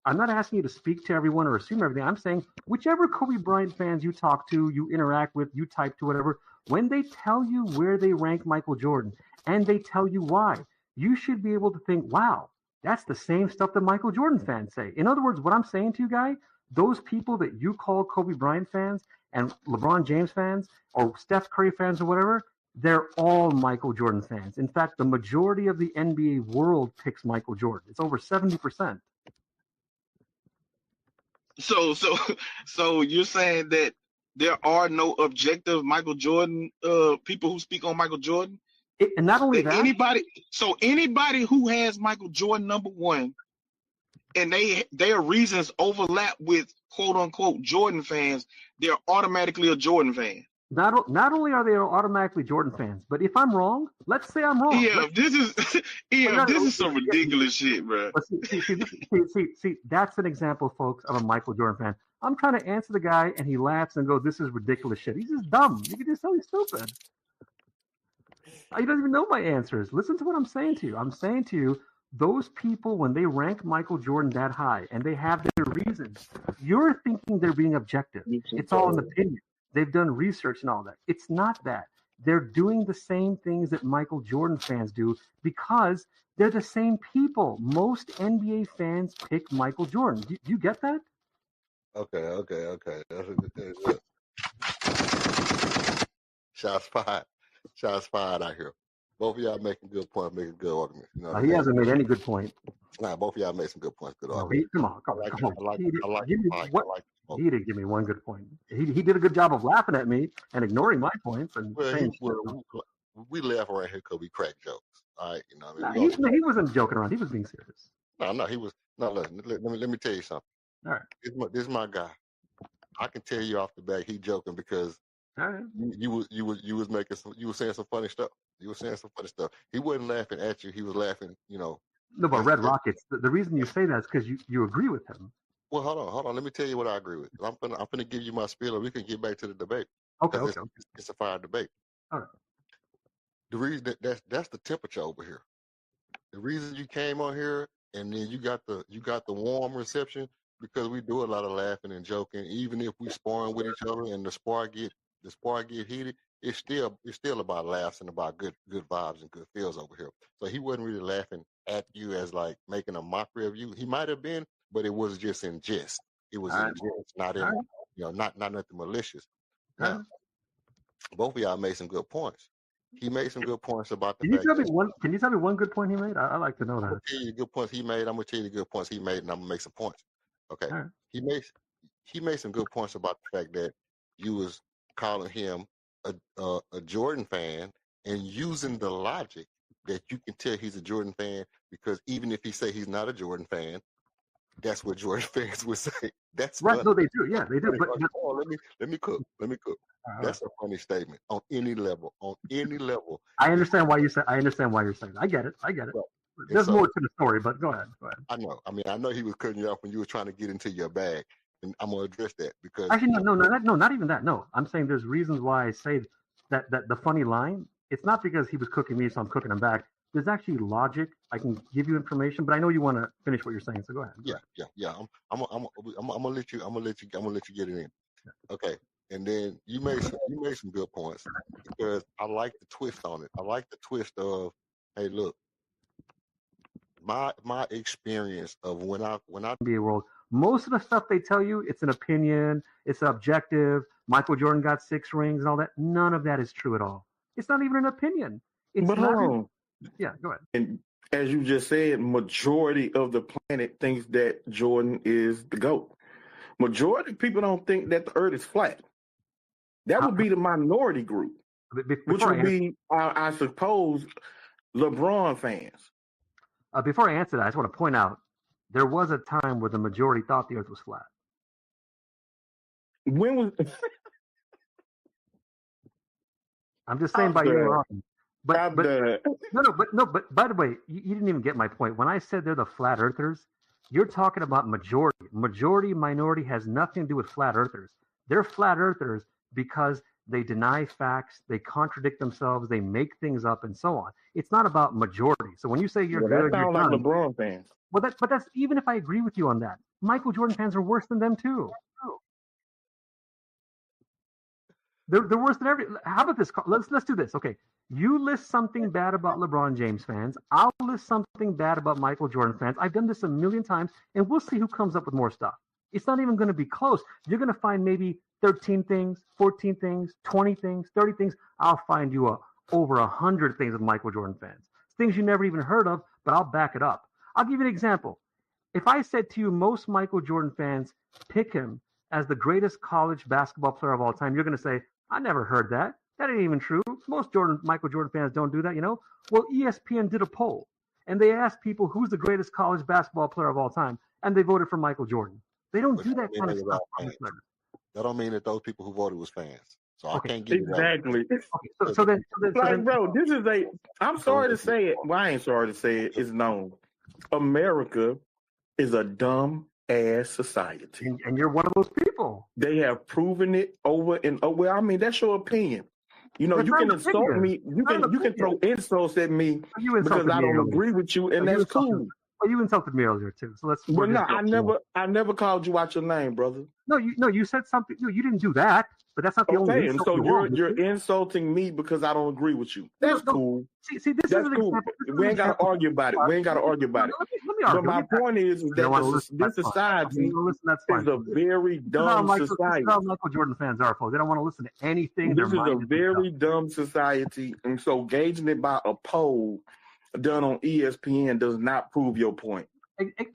I'm not asking you to speak to everyone or assume everything. I'm saying whichever Kobe Bryant fans you talk to, you interact with, you type to, whatever, when they tell you where they rank Michael Jordan and they tell you why, you should be able to think, wow, that's the same stuff that Michael Jordan fans say. In other words, what I'm saying to you, guy, those people that you call Kobe Bryant fans and LeBron James fans or Steph Curry fans or whatever, they're all Michael Jordan fans. In fact, the majority of the NBA world picks Michael Jordan. It's over 70%. So you're saying that there are no objective Michael Jordan people who speak on Michael Jordan? And not only that, anybody who has Michael Jordan number 1 and their reasons overlap with quote unquote Jordan fans, they're automatically a Jordan fan. Not only are they automatically Jordan fans, but if I'm wrong, let's say I'm wrong. This is some ridiculous shit, bro. See, that's an example, folks, of a Michael Jordan fan. I'm trying to answer the guy, and he laughs and goes, "This is ridiculous shit." He's just dumb. You can just tell he's stupid. He doesn't even know my answers. Listen to what I'm saying to you. I'm saying to you, those people, when they rank Michael Jordan that high, and they have their reasons, you're thinking they're being objective. It's all an opinion. They've done research and all that. It's not that. They're doing the same things that Michael Jordan fans do because they're the same people. Most NBA fans pick Michael Jordan. Do you get that? Okay. Shots fired out here. Both of y'all making good points, making good arguments. You know he hasn't made any good point. Nah, both of y'all made some good points. Good arguments. Come on. I He didn't give me one good point. He did a good job of laughing at me and ignoring my points and saying we laugh around here because we crack jokes. All right, you know what I mean? He wasn't joking around. He was being serious. No, he was. No, let me tell you something. All right. This is my guy. I can tell you off the bat he joking because you was making you were saying some funny stuff. You were saying some funny stuff. He wasn't laughing at you. He was laughing, No, but Red Rockets. The reason you say that is because you agree with him. Well, hold on. Let me tell you what I agree with. I'm gonna give you my spiel, and we can get back to the debate. Okay. It's a fire debate. All right. The reason that's the temperature over here. The reason you came on here and then you got the warm reception because we do a lot of laughing and joking. Even if we sparring with each other and the spar get heated, it's still about laughs and about good vibes and good feels over here. So he wasn't really laughing at you as like making a mockery of you. He might have been, but it was just in jest. It was in jest, not in not nothing malicious. Now, both of y'all made some good points. He made some good points about the fact. Can you tell me one good point he made? I like to know that. I'm gonna tell you the good points he made. I'm gonna tell you the good points he made, and I'm gonna make some points. Okay. Right. He made some good points about the fact that you was calling him a Jordan fan and using the logic that you can tell he's a Jordan fan because even if he say he's not a Jordan fan, That's what Jordan fans would say. That's right. funny. No, they do. Yeah, they do. But let me cook. That's a funny statement on any level. On any level. I understand why you say. I understand why you're saying. I get it. Right. There's more to the story, but go ahead. I know. I mean, I know he was cutting you off when you were trying to get into your bag, and I'm gonna address that because actually, no, not even that. No, I'm saying there's reasons why I say that the funny line. It's not because he was cooking me, so I'm cooking him back. There's actually logic. I can give you information, but I know you want to finish what you're saying, so go ahead. Yeah. I'm gonna let you get it in. Okay. And then you made some good points because I like the twist on it. I like the twist of, hey, look, my experience of when I NBA world, most of the stuff they tell you, it's an opinion, it's objective. Michael Jordan got 6 rings and all that. None of that is true at all. It's not even an opinion. But hold on. Yeah, go ahead. And as you just said, majority of the planet thinks that Jordan is the GOAT. Majority of people don't think that the earth is flat. That would be the minority group, which would be, I suppose, LeBron fans. Before I answer that, I just want to point out there was a time where the majority thought the earth was flat. When was... I'm just saying by your argument. But by the way, you didn't even get my point. When I said they're the flat earthers, you're talking about majority. Majority, minority has nothing to do with flat earthers. They're flat earthers because they deny facts, they contradict themselves, they make things up, and so on. It's not about majority. So when you say you're good, that sounds you're like LeBron fans. Well, but that's even if I agree with you on that. Michael Jordan fans are worse than them too. They're worse than every. How about this? Let's do this. Okay, you list something bad about LeBron James fans. I'll list something bad about Michael Jordan fans. I've done this a million times, and we'll see who comes up with more stuff. It's not even going to be close. You're going to find maybe 13 things, 14 things, 20 things, 30 things. I'll find you over 100 things with Michael Jordan fans. Things you never even heard of, but I'll back it up. I'll give you an example. If I said to you, most Michael Jordan fans pick him as the greatest college basketball player of all time, you're going to say, I never heard that. That ain't even true. Most Michael Jordan fans don't do that, you know? Well, ESPN did a poll, and they asked people who's the greatest college basketball player of all time, and they voted for Michael Jordan. They don't do that kind of stuff. That don't mean that those people who voted was fans. So I can't give exactly. You that. So then, bro, this is I'm sorry to say it. Well, I ain't sorry to say it. It's known. America is a dumb ass society, and you're one of those people. They have proven it over and over. Well, I mean, that's your opinion. You know, you can insult me. You can throw insults at me because I don't agree with you, and that's cool. Well, you insulted me earlier too. So let's. Well, no, I never called you out your name, brother. No, you said something. No, you didn't do that. But that's not the only insult. So you're insulting me because I don't agree with you. That's cool. See, this is cool. We ain't got to argue about it. Let me argue. But my point is that this society is a very dumb society. This is how Michael Jordan fans are, folks. They don't want to listen to anything. This is a very dumb society, and so gauging it by a poll done on ESPN does not prove your point.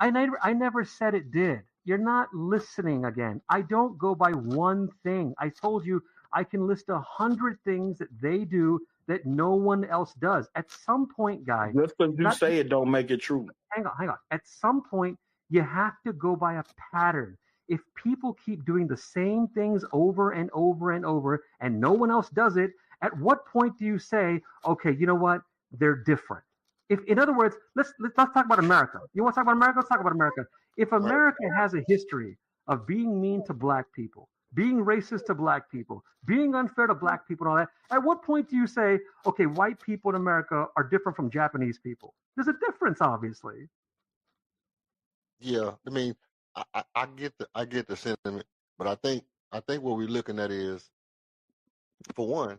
I never said it did. You're not listening again. I don't go by one thing. I told you I can list 100 things that they do that no one else does. At some point, guys. Just because you say it don't make it true. Hang on. At some point, you have to go by a pattern. If people keep doing the same things over and over and over, and no one else does it, at what point do you say, okay, you know what? They're different. If, in other words, let's talk about America. You want to talk about America? Let's talk about America. If America has a history of being mean to black people, being racist to black people, being unfair to black people and all that, at what point do you say, okay, white people in America are different from Japanese people? There's a difference, obviously. Yeah, I mean, I get the sentiment, but I think what we're looking at is, for one,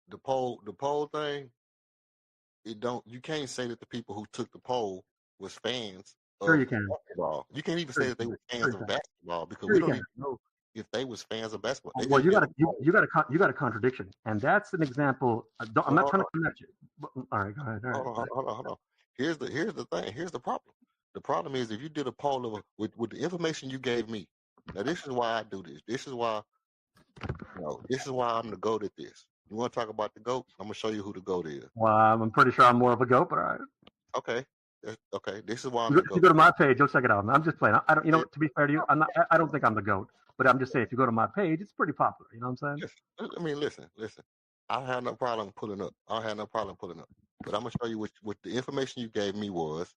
the poll thing. You can't say that the people who took the poll was fans of basketball. You can't even say that they were fans of basketball because we don't even know if they was fans of basketball. Well, you got a contradiction, and that's an example. I'm not trying to connect you. All right, go ahead. Hold on. Here's the thing. Here's the problem. The problem is if you did a poll with the information you gave me. Now this is why I do this. This is why I'm the GOAT at this. You want to talk about the GOAT? I'm gonna show you who the GOAT is. Well, I'm pretty sure I'm more of a GOAT, but all right. Okay. Okay, this is why I'm If the you GOAT. go to my page, you'll check it out. I'm just playing. I don't, you know, Yeah, to be fair to you, I'm not. I don't think I'm the GOAT, but I'm just saying, if you go to my page, it's pretty popular. You know what I'm saying? listen, I mean, listen. I have no problem pulling up. I have no problem pulling up. But I'm gonna show you what the information you gave me was.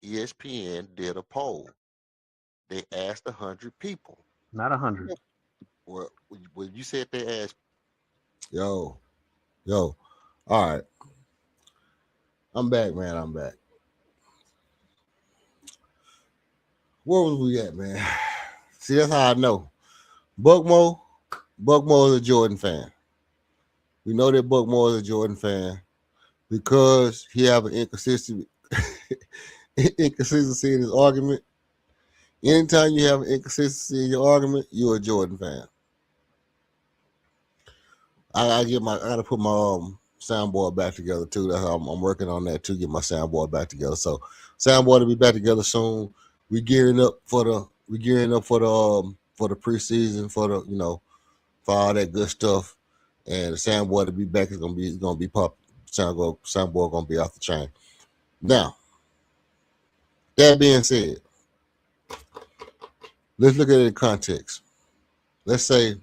ESPN did a poll. They asked 100 people. Not 100. Well, you said they asked. Yo. All right. I'm back, man. I'm back. Where was we at, man? See, that's how I know. Buckmo is a Jordan fan. We know that Buckmo is a Jordan fan because he have an inconsistency in his argument. Anytime you have an inconsistency in your argument, you're a Jordan fan. I gotta put my soundboard back together too. That's how I'm working on that to get my soundboard back together. So soundboard will be back together soon. We gearing up for the preseason, for all that good stuff. And the soundboard to be back is gonna be pop. Soundboard gonna be off the chain. Now, that being said, let's look at it in context. Let's say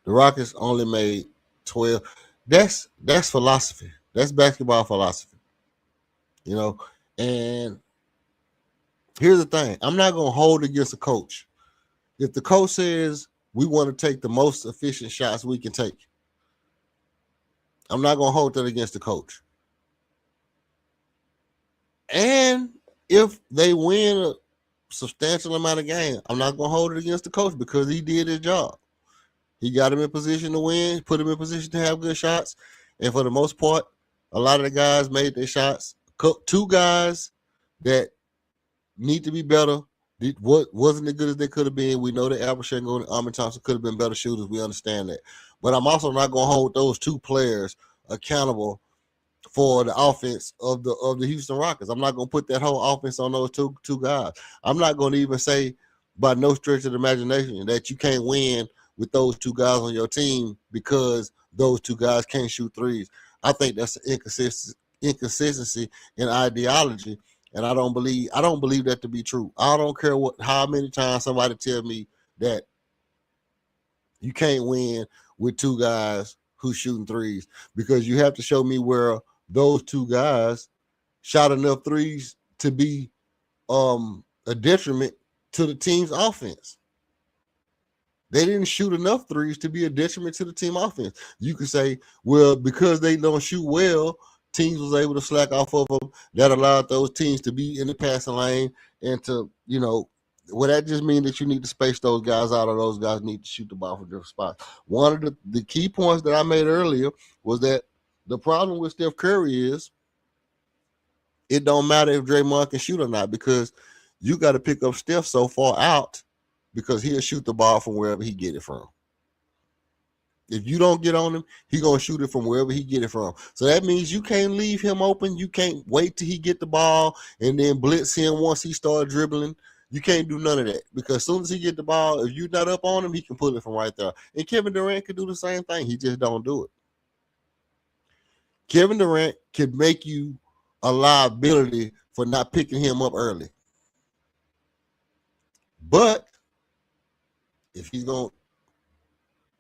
the Rockets only made 12. That's philosophy. That's basketball philosophy. You know, and here's the thing. I'm not gonna hold against a coach. If the coach says we want to take the most efficient shots we can take, I'm not gonna hold that against the coach. And if they win a substantial amount of games, I'm not gonna hold it against the coach because he did his job. He got him in position to win, put him in position to have good shots. And for the most part, a lot of the guys made their shots. Two guys that need to be better. What wasn't as good as they could have been. We know that Albert Shango and Armin Thompson could have been better shooters. We understand that. But I'm also not going to hold those two players accountable for the offense of the Houston Rockets. I'm not going to put that whole offense on those two guys. I'm not going to even say by no stretch of the imagination that you can't win with those two guys on your team because those two guys can't shoot threes. I think that's an inconsistency in ideology, and I don't believe that to be true. I don't care how many times somebody tell me that you can't win with two guys who's shooting threes, because you have to show me where those two guys shot enough threes to be a detriment to the team's offense. They didn't shoot enough threes to be a detriment to the team offense. You could say, well, because they don't shoot well, teams was able to slack off of them. That allowed those teams to be in the passing lane and to, well, that just means that you need to space those guys out, or those guys need to shoot the ball from different spots. One of the key points that I made earlier was that the problem with Steph Curry is it don't matter if Draymond can shoot or not, because you got to pick up Steph so far out because he'll shoot the ball from wherever he get it from. If you don't get on him, he going to shoot it from wherever he get it from. So that means you can't leave him open. You can't wait till he get the ball and then blitz him once he start dribbling. You can't do none of that, because as soon as he get the ball, if you're not up on him, he can pull it from right there. And Kevin Durant can do the same thing. He just don't do it. Kevin Durant could make you a liability for not picking him up early. But if he's going to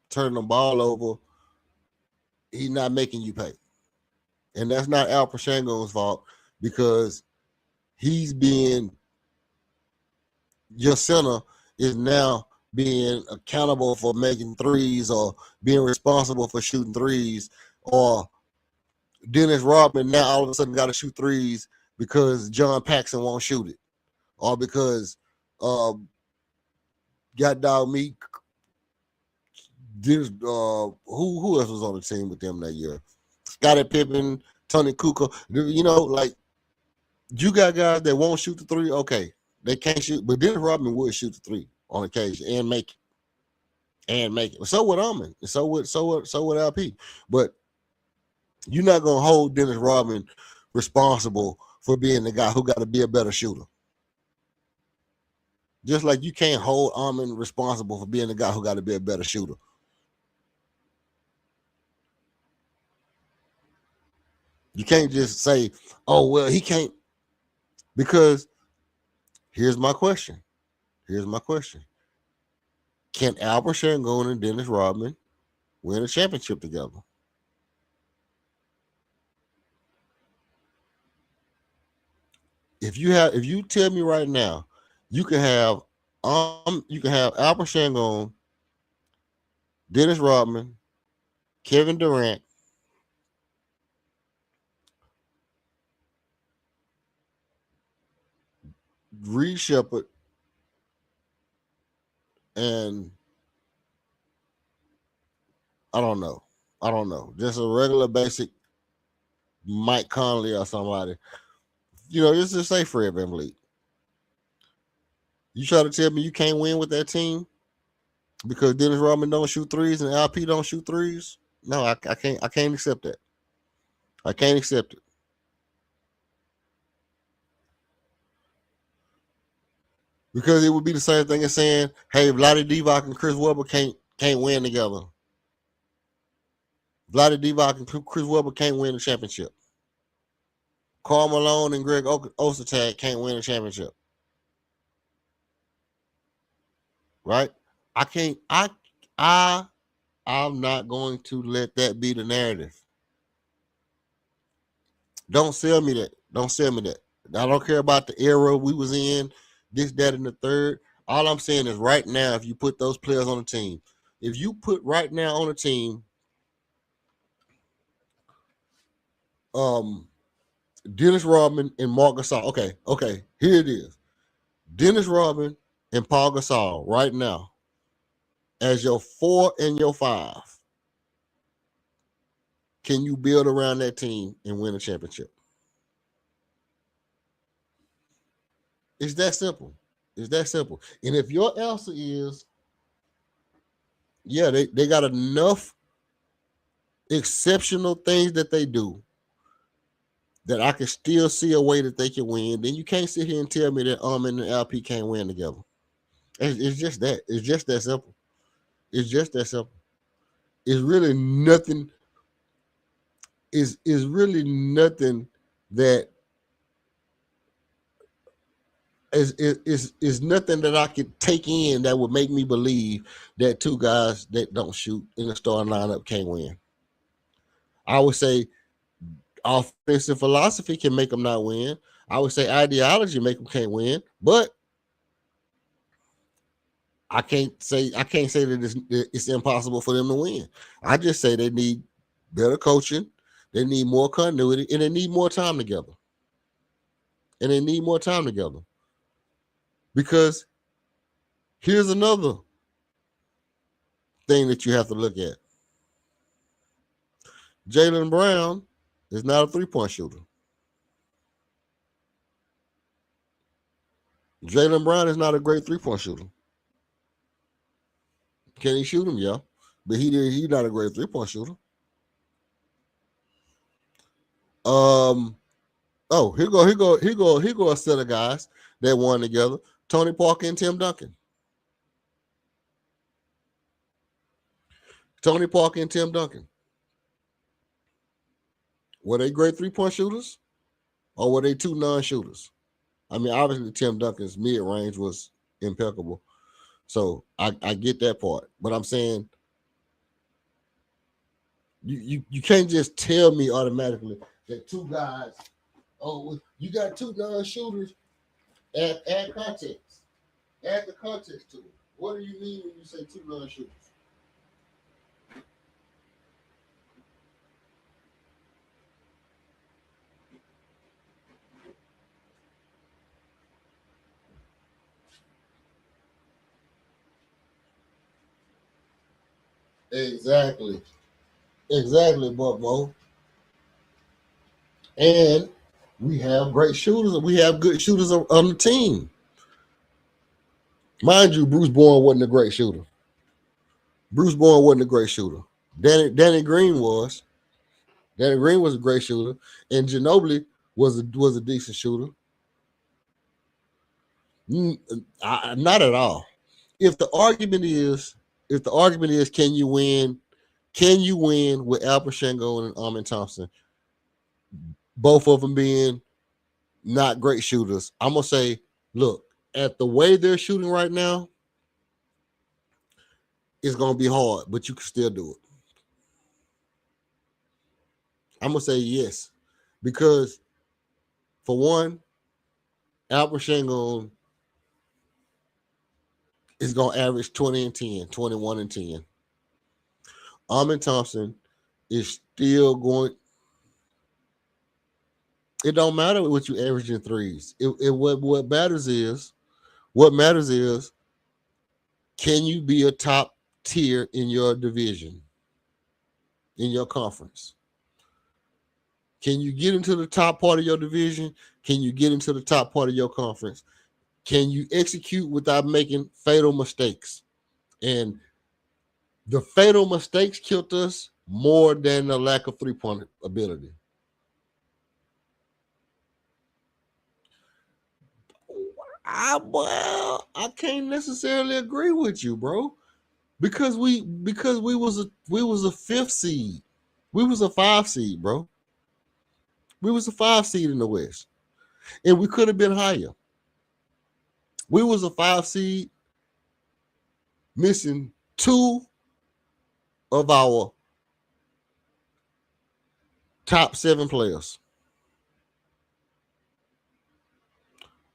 turn the ball over, he's not making you pay. And that's not Al Pachango's fault, because he's being, your center is now being accountable for making threes or being responsible for shooting threes, or Dennis Rodman now all of a sudden got to shoot threes because John Paxson won't shoot it, or because God dog me. Who else was on the team with them that year? Scottie Pippen, Tony Kukoc. Like, you got guys that won't shoot the three. Okay, they can't shoot, but Dennis Rodman would shoot the three on occasion and make it. So would Armin. So would LP. But you're not gonna hold Dennis Rodman responsible for being the guy who got to be a better shooter. Just like you can't hold Armin responsible for being the guy who got to be a better shooter. You can't just say, "Oh well, he can't," because here's my question. Here's my question: can Albert Shangon and Dennis Rodman win a championship together? If you tell me right now, you can have Albert Shangon, Dennis Rodman, Kevin Durrant, Reed Shepard, and I don't know. I don't know. Just a regular basic Mike Conley or somebody. Just say Fred VanVleet. You try to tell me you can't win with that team because Dennis Rodman don't shoot threes and LP don't shoot threes? No, I can't. I can't accept that. I can't accept it. Because it would be the same thing as saying, "Hey, Vlade Divac and Chris Webber can't win together. Vlade Divac and Chris Webber can't win a championship. Karl Malone and Greg Ostertag can't win a championship." Right? I can't. I'm not going to let that be the narrative. Don't sell me that. Don't sell me that. I don't care about the era we was in, this, that, and the third. All I'm saying is right now, if you put those players on the team, if you put right now on the team, Dennis Rodman and Marc Gasol. Okay, here it is. Dennis Rodman and Paul Gasol right now as your 4 and your 5. Can you build around that team and win a championship? It's that simple. It's that simple. And if your answer is, yeah, they got enough exceptional things that they do that I can still see a way that they can win, then you can't sit here and tell me that and LP can't win together. It's just that. It's just that simple. It's just that simple. It's really nothing. Is really nothing that is nothing that I could take in that would make me believe that two guys that don't shoot in the starting lineup can't win. I would say offensive philosophy can make them not win. I would say ideology make them can't win, but I can't say that it's impossible for them to win. I just say they need better coaching, they need more continuity, and they need more time together. Because here's another thing that you have to look at. Jaylen Brown is not a three-point shooter. Jaylen Brown is not a great three-point shooter. Can he shoot him? Yeah. But he's not a great three-point shooter. Here go a set of guys that won together. Tony Parker and Tim Duncan. Tony Parker and Tim Duncan. Were they great three-point shooters? Or were they two non-shooters? I mean, obviously Tim Duncan's mid-range was impeccable. So I get that part. But I'm saying you can't just tell me automatically that two guys, you got two non-shooters. Add context. Add the context to it. What do you mean when you say two non-shooters? Exactly, Buckmo. And we have great shooters. We have good shooters on the team. Mind you, Bruce Bowen wasn't a great shooter. Danny Green was. Danny Green was a great shooter, and Ginobili was a decent shooter. Not at all. If the argument is, can you win with Albert Shango and Amen Thompson? both of them being not great shooters. I'm gonna say, look, at the way they're shooting right now, it's gonna be hard, but you can still do it. I'm gonna say yes, because for one, Albert Shangon is gonna average 20 and 10, 21 and 10. Amin Thompson is still going. It don't matter what you average in threes. What matters is can you be a top tier in your division, in your conference? Can you get into the top part of your division? Can you get into the top part of your conference? Can you execute without making fatal mistakes? And the fatal mistakes killed us more than the lack of three-point ability. I can't necessarily agree with you, bro, because we was a fifth seed, we was a 5 seed, bro. We was a 5 seed in the West, and we could have been higher. We was a 5 seed, missing 2 of our top 7 players.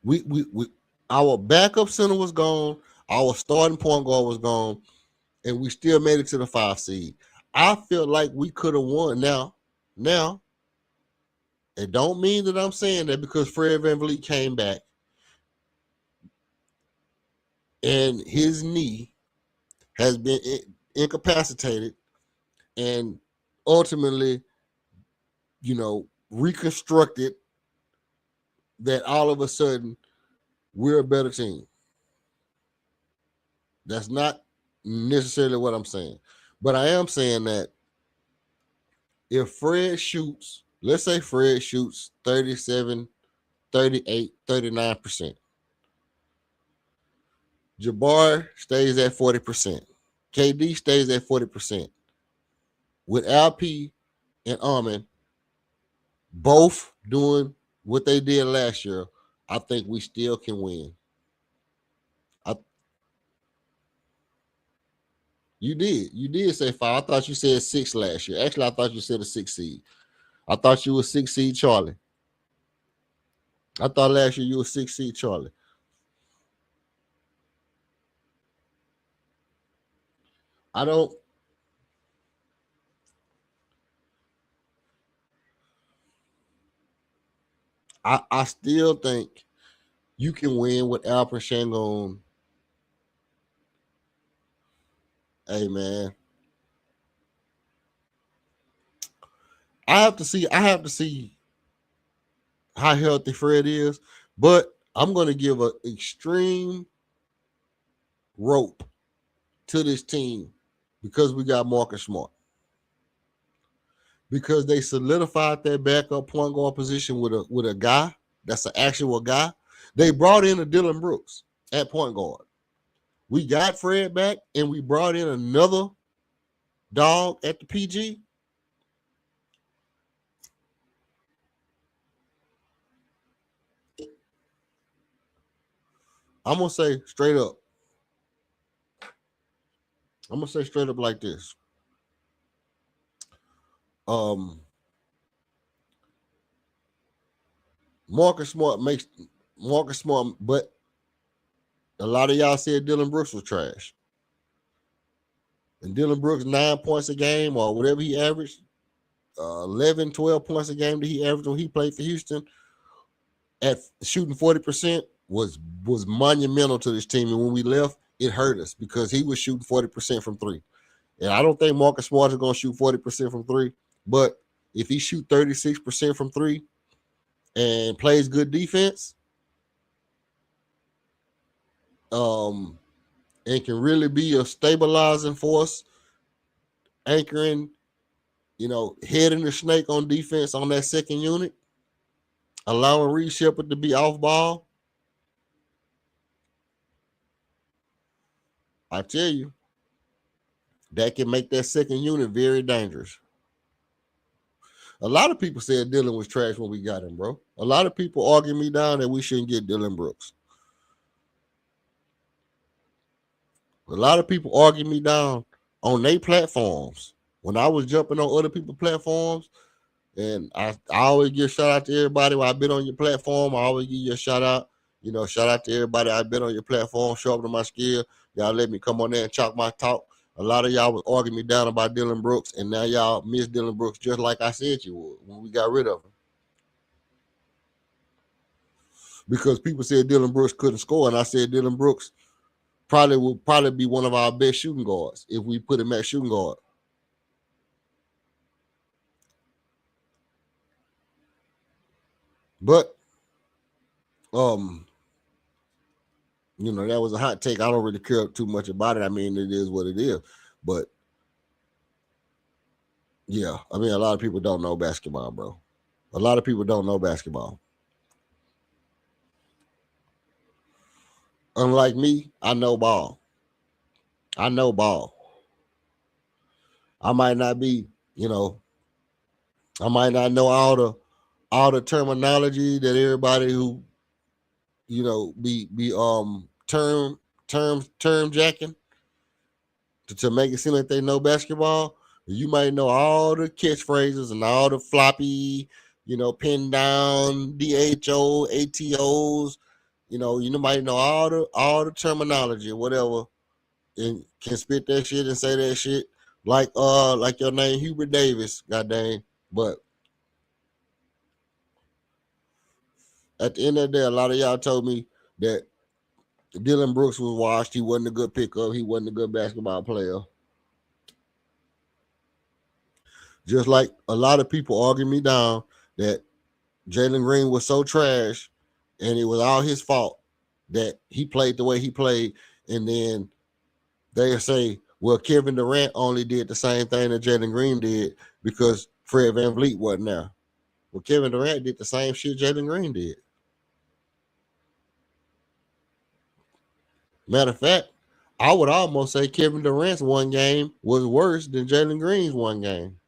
We our backup center was gone, our starting point guard was gone, and we still made it to the 5 seed. I feel like we could have won. Now, it don't mean that I'm saying that because Fred VanVleet came back and his knee has been incapacitated and ultimately, reconstructed, that all of a sudden we're a better team. That's not necessarily what I'm saying. But I am saying that if Fred shoots, let's say Fred shoots 37, 38, 39%. Jabbar stays at 40%. KD stays at 40%. With Alp and Amin both doing what they did last year, I think we still can win. You did say 5. I thought you said 6 last year. Actually, I thought you said a 6 seed. I thought you were 6 seed Charlie. I thought last year you were 6 seed Charlie. I still think you can win with Alper Shangon. Hey man. I have to see how healthy Fred is, but I'm going to give an extreme rope to this team because we got Marcus Smart. Because they solidified their backup point guard position with a guy that's an actual guy. They brought in a Dylan Brooks at point guard. We got Fred back, and we brought in another dog at the PG. I'm gonna say straight up. I'm gonna say straight up like this. Marcus Smart, but a lot of y'all said Dylan Brooks was trash. And Dylan Brooks 9 points a game or whatever he averaged, 11, 12 points a game that he averaged when he played for Houston at shooting 40% was monumental to this team. And when we left, it hurt us because he was shooting 40% from 3. And I don't think Marcus Smart is going to shoot 40% from 3. But if he shoot 36% from 3 and plays good defense, and can really be a stabilizing force, anchoring, heading the snake on defense on that second unit, allowing Reed Shepard to be off ball. I tell you, that can make that second unit very dangerous. A lot of people said Dylan was trash when we got him, bro. A lot of people argued me down that we shouldn't get Dylan Brooks. A lot of people argued me down on their platforms. When I was jumping on other people's platforms, and I always give a shout out to everybody when I've been on your platform. I always give you a shout out. You know, shout out to everybody I've been on your platform, show up to my skill. Y'all let me come on there and chalk my talk. A lot of y'all was arguing me down about Dylan Brooks, and now y'all miss Dylan Brooks just like I said you would when we got rid of him. Because people said Dylan Brooks couldn't score, and I said Dylan Brooks would probably be one of our best shooting guards if we put him at shooting guard. But you know, that was a hot take. I don't really care too much about it. I mean, it is what it is. But yeah, I mean, a lot of people don't know basketball, bro. A lot of people don't know basketball. Unlike me, I know ball. I know ball. I might not be, you know, I might not know all the terminology that everybody who, you know, be term jacking to make it seem like they know basketball. You might know all the catchphrases and all the floppy, you know, pin down, DHO, ATOs. You might know all the terminology or whatever, and can spit that shit and say that shit like your name Hubert Davis, goddamn. But at the end of the day, a lot of y'all told me that Dylan Brooks was washed. He wasn't a good pickup. He wasn't a good basketball player. Just like a lot of people arguing me down that Jalen Green was so trash and it was all his fault that he played the way he played. And then they say, well, Kevin Durrant only did the same thing that Jalen Green did because Fred VanVleet wasn't there. Well, Kevin Durant did the same shit Jalen Green did. Matter of fact, I would almost say Kevin Durant's one game was worse than Jalen Green's one game.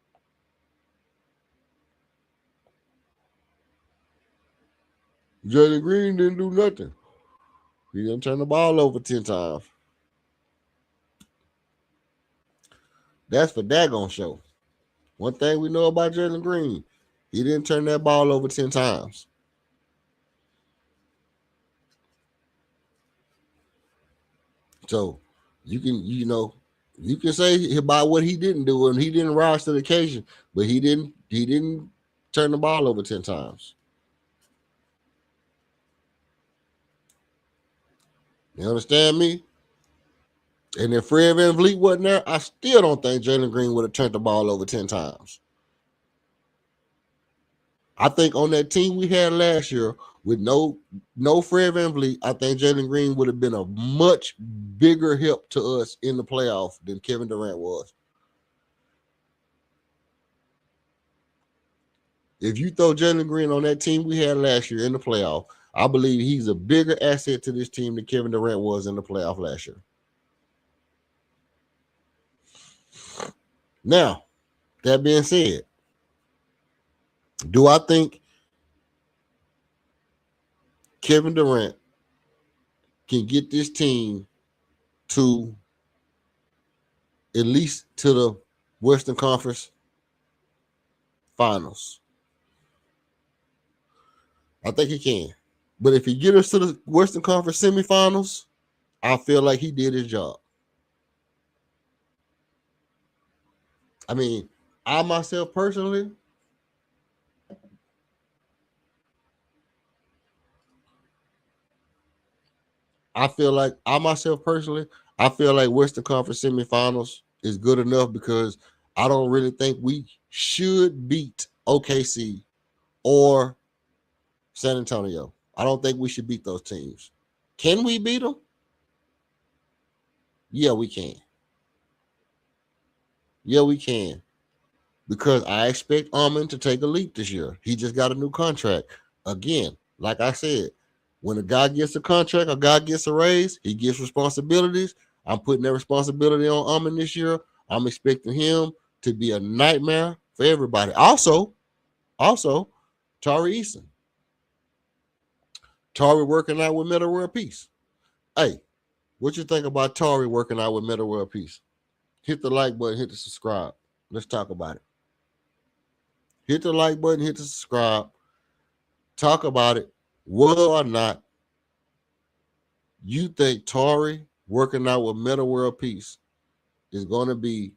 Jalen Green didn't do nothing. He didn't turn the ball over 10 times. That's for daggone show. One thing we know about Jalen Green, he didn't turn that ball over 10 times. So you can say about what he didn't do, and he didn't rise to the occasion, but he didn't turn the ball over 10 times. You understand me? And if Fred VanVleet wasn't there, I still don't think Jalen Green would have turned the ball over 10 times. I think on that team we had last year with no Fred VanVleet, I think Jalen Green would have been a much bigger help to us in the playoff than Kevin Durant was. If you throw Jalen Green on that team we had last year in the playoff, I believe he's a bigger asset to this team than Kevin Durant was in the playoff last year. Now, that being said, do I think Kevin Durant can get this team to at least to the Western Conference Finals? I think he can. But if he get us to the Western Conference semifinals, I feel like he did his job. I mean, I myself personally, I feel like Western Conference semifinals is good enough because I don't really think we should beat OKC or San Antonio. I don't think we should beat those teams. Can we beat them? Yeah, we can. Yeah, we can. Because I expect Armin to take a leap this year. He just got a new contract. Again, like I said, when a guy gets a contract, a guy gets a raise, he gets responsibilities. I'm putting that responsibility on Armin this year. I'm expecting him to be a nightmare for everybody. Also, Also, Tari Eason. Tari working out with Meta World Peace. Hey, what you think about Tari working out with Meta World Peace? Hit the like button, hit the subscribe. Let's talk about it. Hit the like button, hit the subscribe. Talk about it. Whether or not you think Tari working out with Meta World Peace is going to be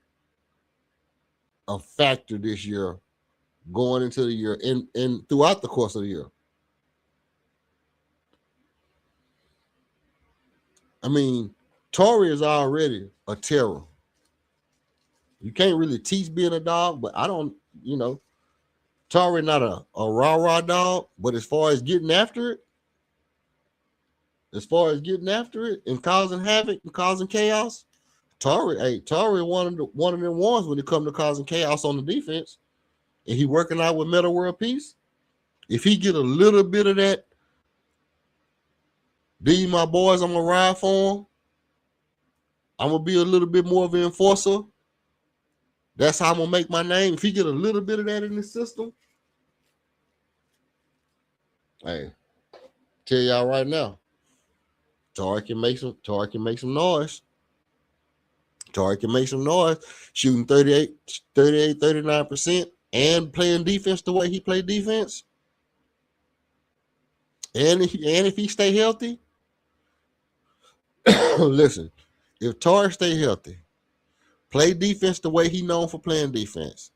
a factor this year, going into the year and throughout the course of the year. I mean, Tari is already a terror. You can't really teach being a dog, but I don't, Tari not a rah-rah dog, but as far as getting after it, and causing havoc and causing chaos, Tari one of them ones when it comes to causing chaos on the defense, and he working out with Meta World Peace. If he get a little bit of that, these my boys, I'm gonna ride for him. I'm gonna be a little bit more of an enforcer. That's how I'm gonna make my name. If he get a little bit of that in the system, hey, tell y'all right now, Tari can make some noise. Tari can make some noise, shooting 39%, and playing defense the way he played defense. And if he stay healthy, listen, if Tari stay healthy, play defense the way he known for playing defense,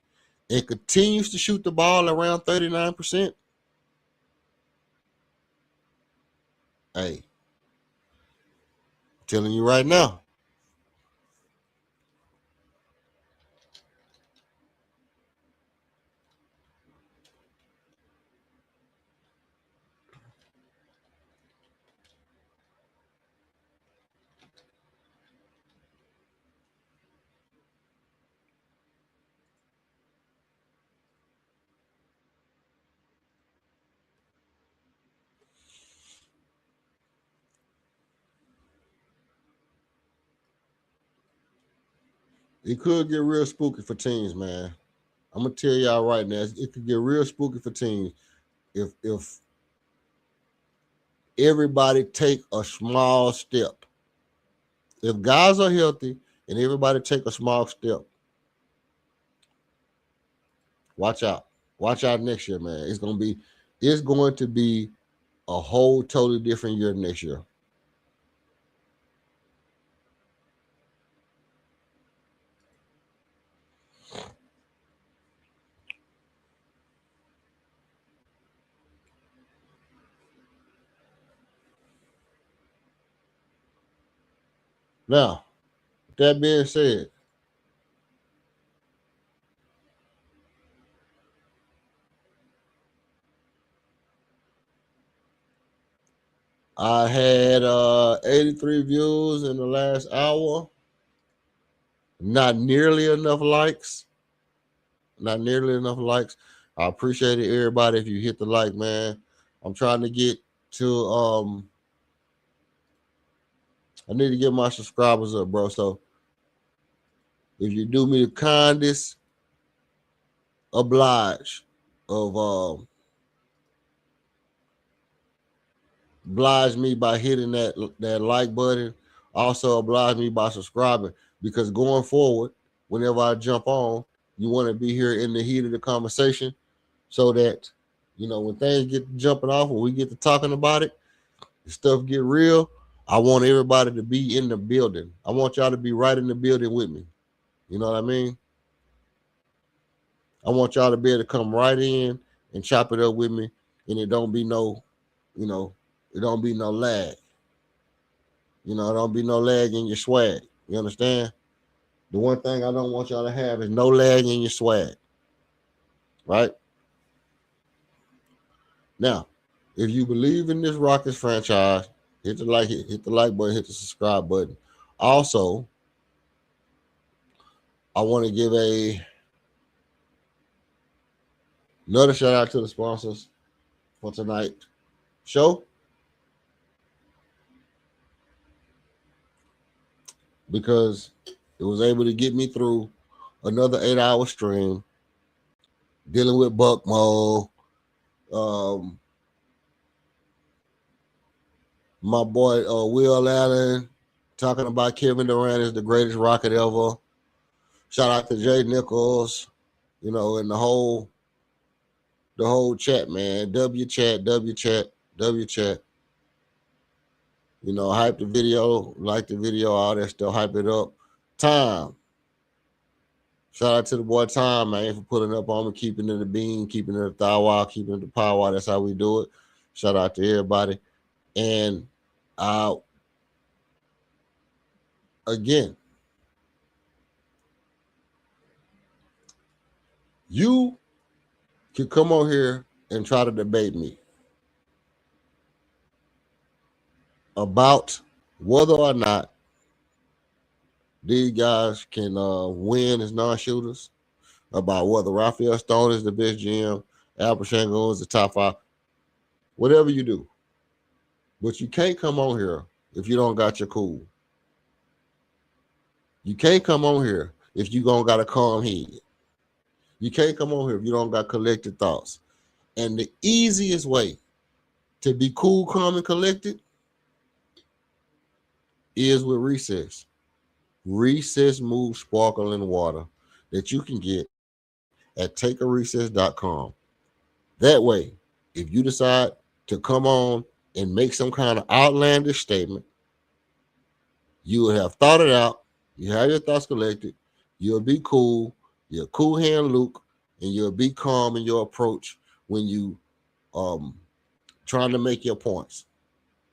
and continues to shoot the ball around 39%, hey, I'm telling you right now, it could get real spooky for teams, man. I'm gonna tell y'all right now, it could get real spooky for teams if everybody take a small step. If guys are healthy and everybody take a small step, watch out. Watch out next year, man. It's going to be a whole totally different year next year. Now, with that being said, I had 83 views in the last hour. Not nearly enough likes. Not nearly enough likes. I appreciate it, everybody, if you hit the like, man. I'm trying to get to I need to get my subscribers up, bro. So if you do me the kindest oblige of oblige me by hitting that like button. Also oblige me by subscribing, because going forward, whenever I jump on, you want to be here in the heat of the conversation, so that when things get jumping off, when we get to talking about it, stuff get real. I want everybody to be in the building. I want y'all to be right in the building with me. You know what I mean? I want y'all to be able to come right in and chop it up with me, and it don't be no, it don't be no lag. It don't be no lag in your swag. You understand? The one thing I don't want y'all to have is no lag in your swag. Right? Now, if you believe in this Rockets franchise, hit the like button, hit the subscribe button. Also, I want to give another shout out to the sponsors for tonight's show, because it was able to get me through another 8-hour stream dealing with Buck Mo. My boy Will Allen talking about Kevin Durrant is the greatest Rocket ever. Shout out to Jay Nichols, and the whole chat, man. W chat. Hype the video, like the video, all that stuff, hype it up. Time. Shout out to the boy Time, man, for putting up on me, keeping it the bean, keeping it the thigh wall, keeping it the power wall. That's how we do it. Shout out to everybody. And again, you can come on here and try to debate me about whether or not these guys can win as non-shooters, about whether Rafael Stone is the best GM, Al Pacino is the top 5, whatever you do. But you can't come on here if you don't got your cool. You can't come on here if you don't got a calm head. You can't come on here if you don't got collected thoughts. And the easiest way to be cool, calm, and collected is with Recess. Recess Move Sparkling Water that you can get at takearecess.com. That way, if you decide to come on and make some kind of outlandish statement, you will have thought it out. You have your thoughts collected. You'll be cool. You're cool hand Luke, and you'll be calm in your approach when you trying to make your points.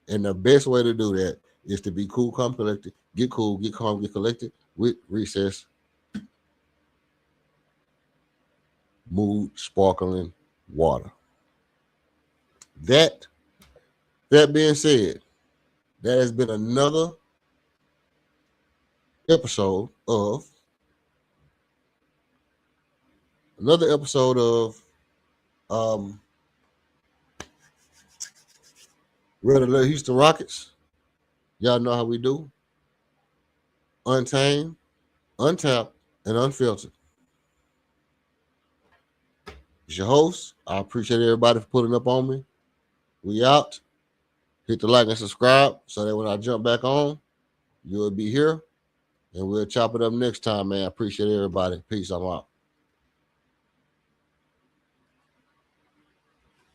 And the best way to do that is to be cool, calm, collected. Get cool, get calm, get collected with Recess Mood Sparkling Water. That being said, that has been another episode of Red Alert Houston Rockets. Y'all know how we do. Untamed, untapped, and unfiltered. It's your host. I appreciate everybody for putting up on me. We out. Hit the like and subscribe so that when I jump back on, you'll be here. And we'll chop it up next time, man. I appreciate everybody. Peace. I'm out.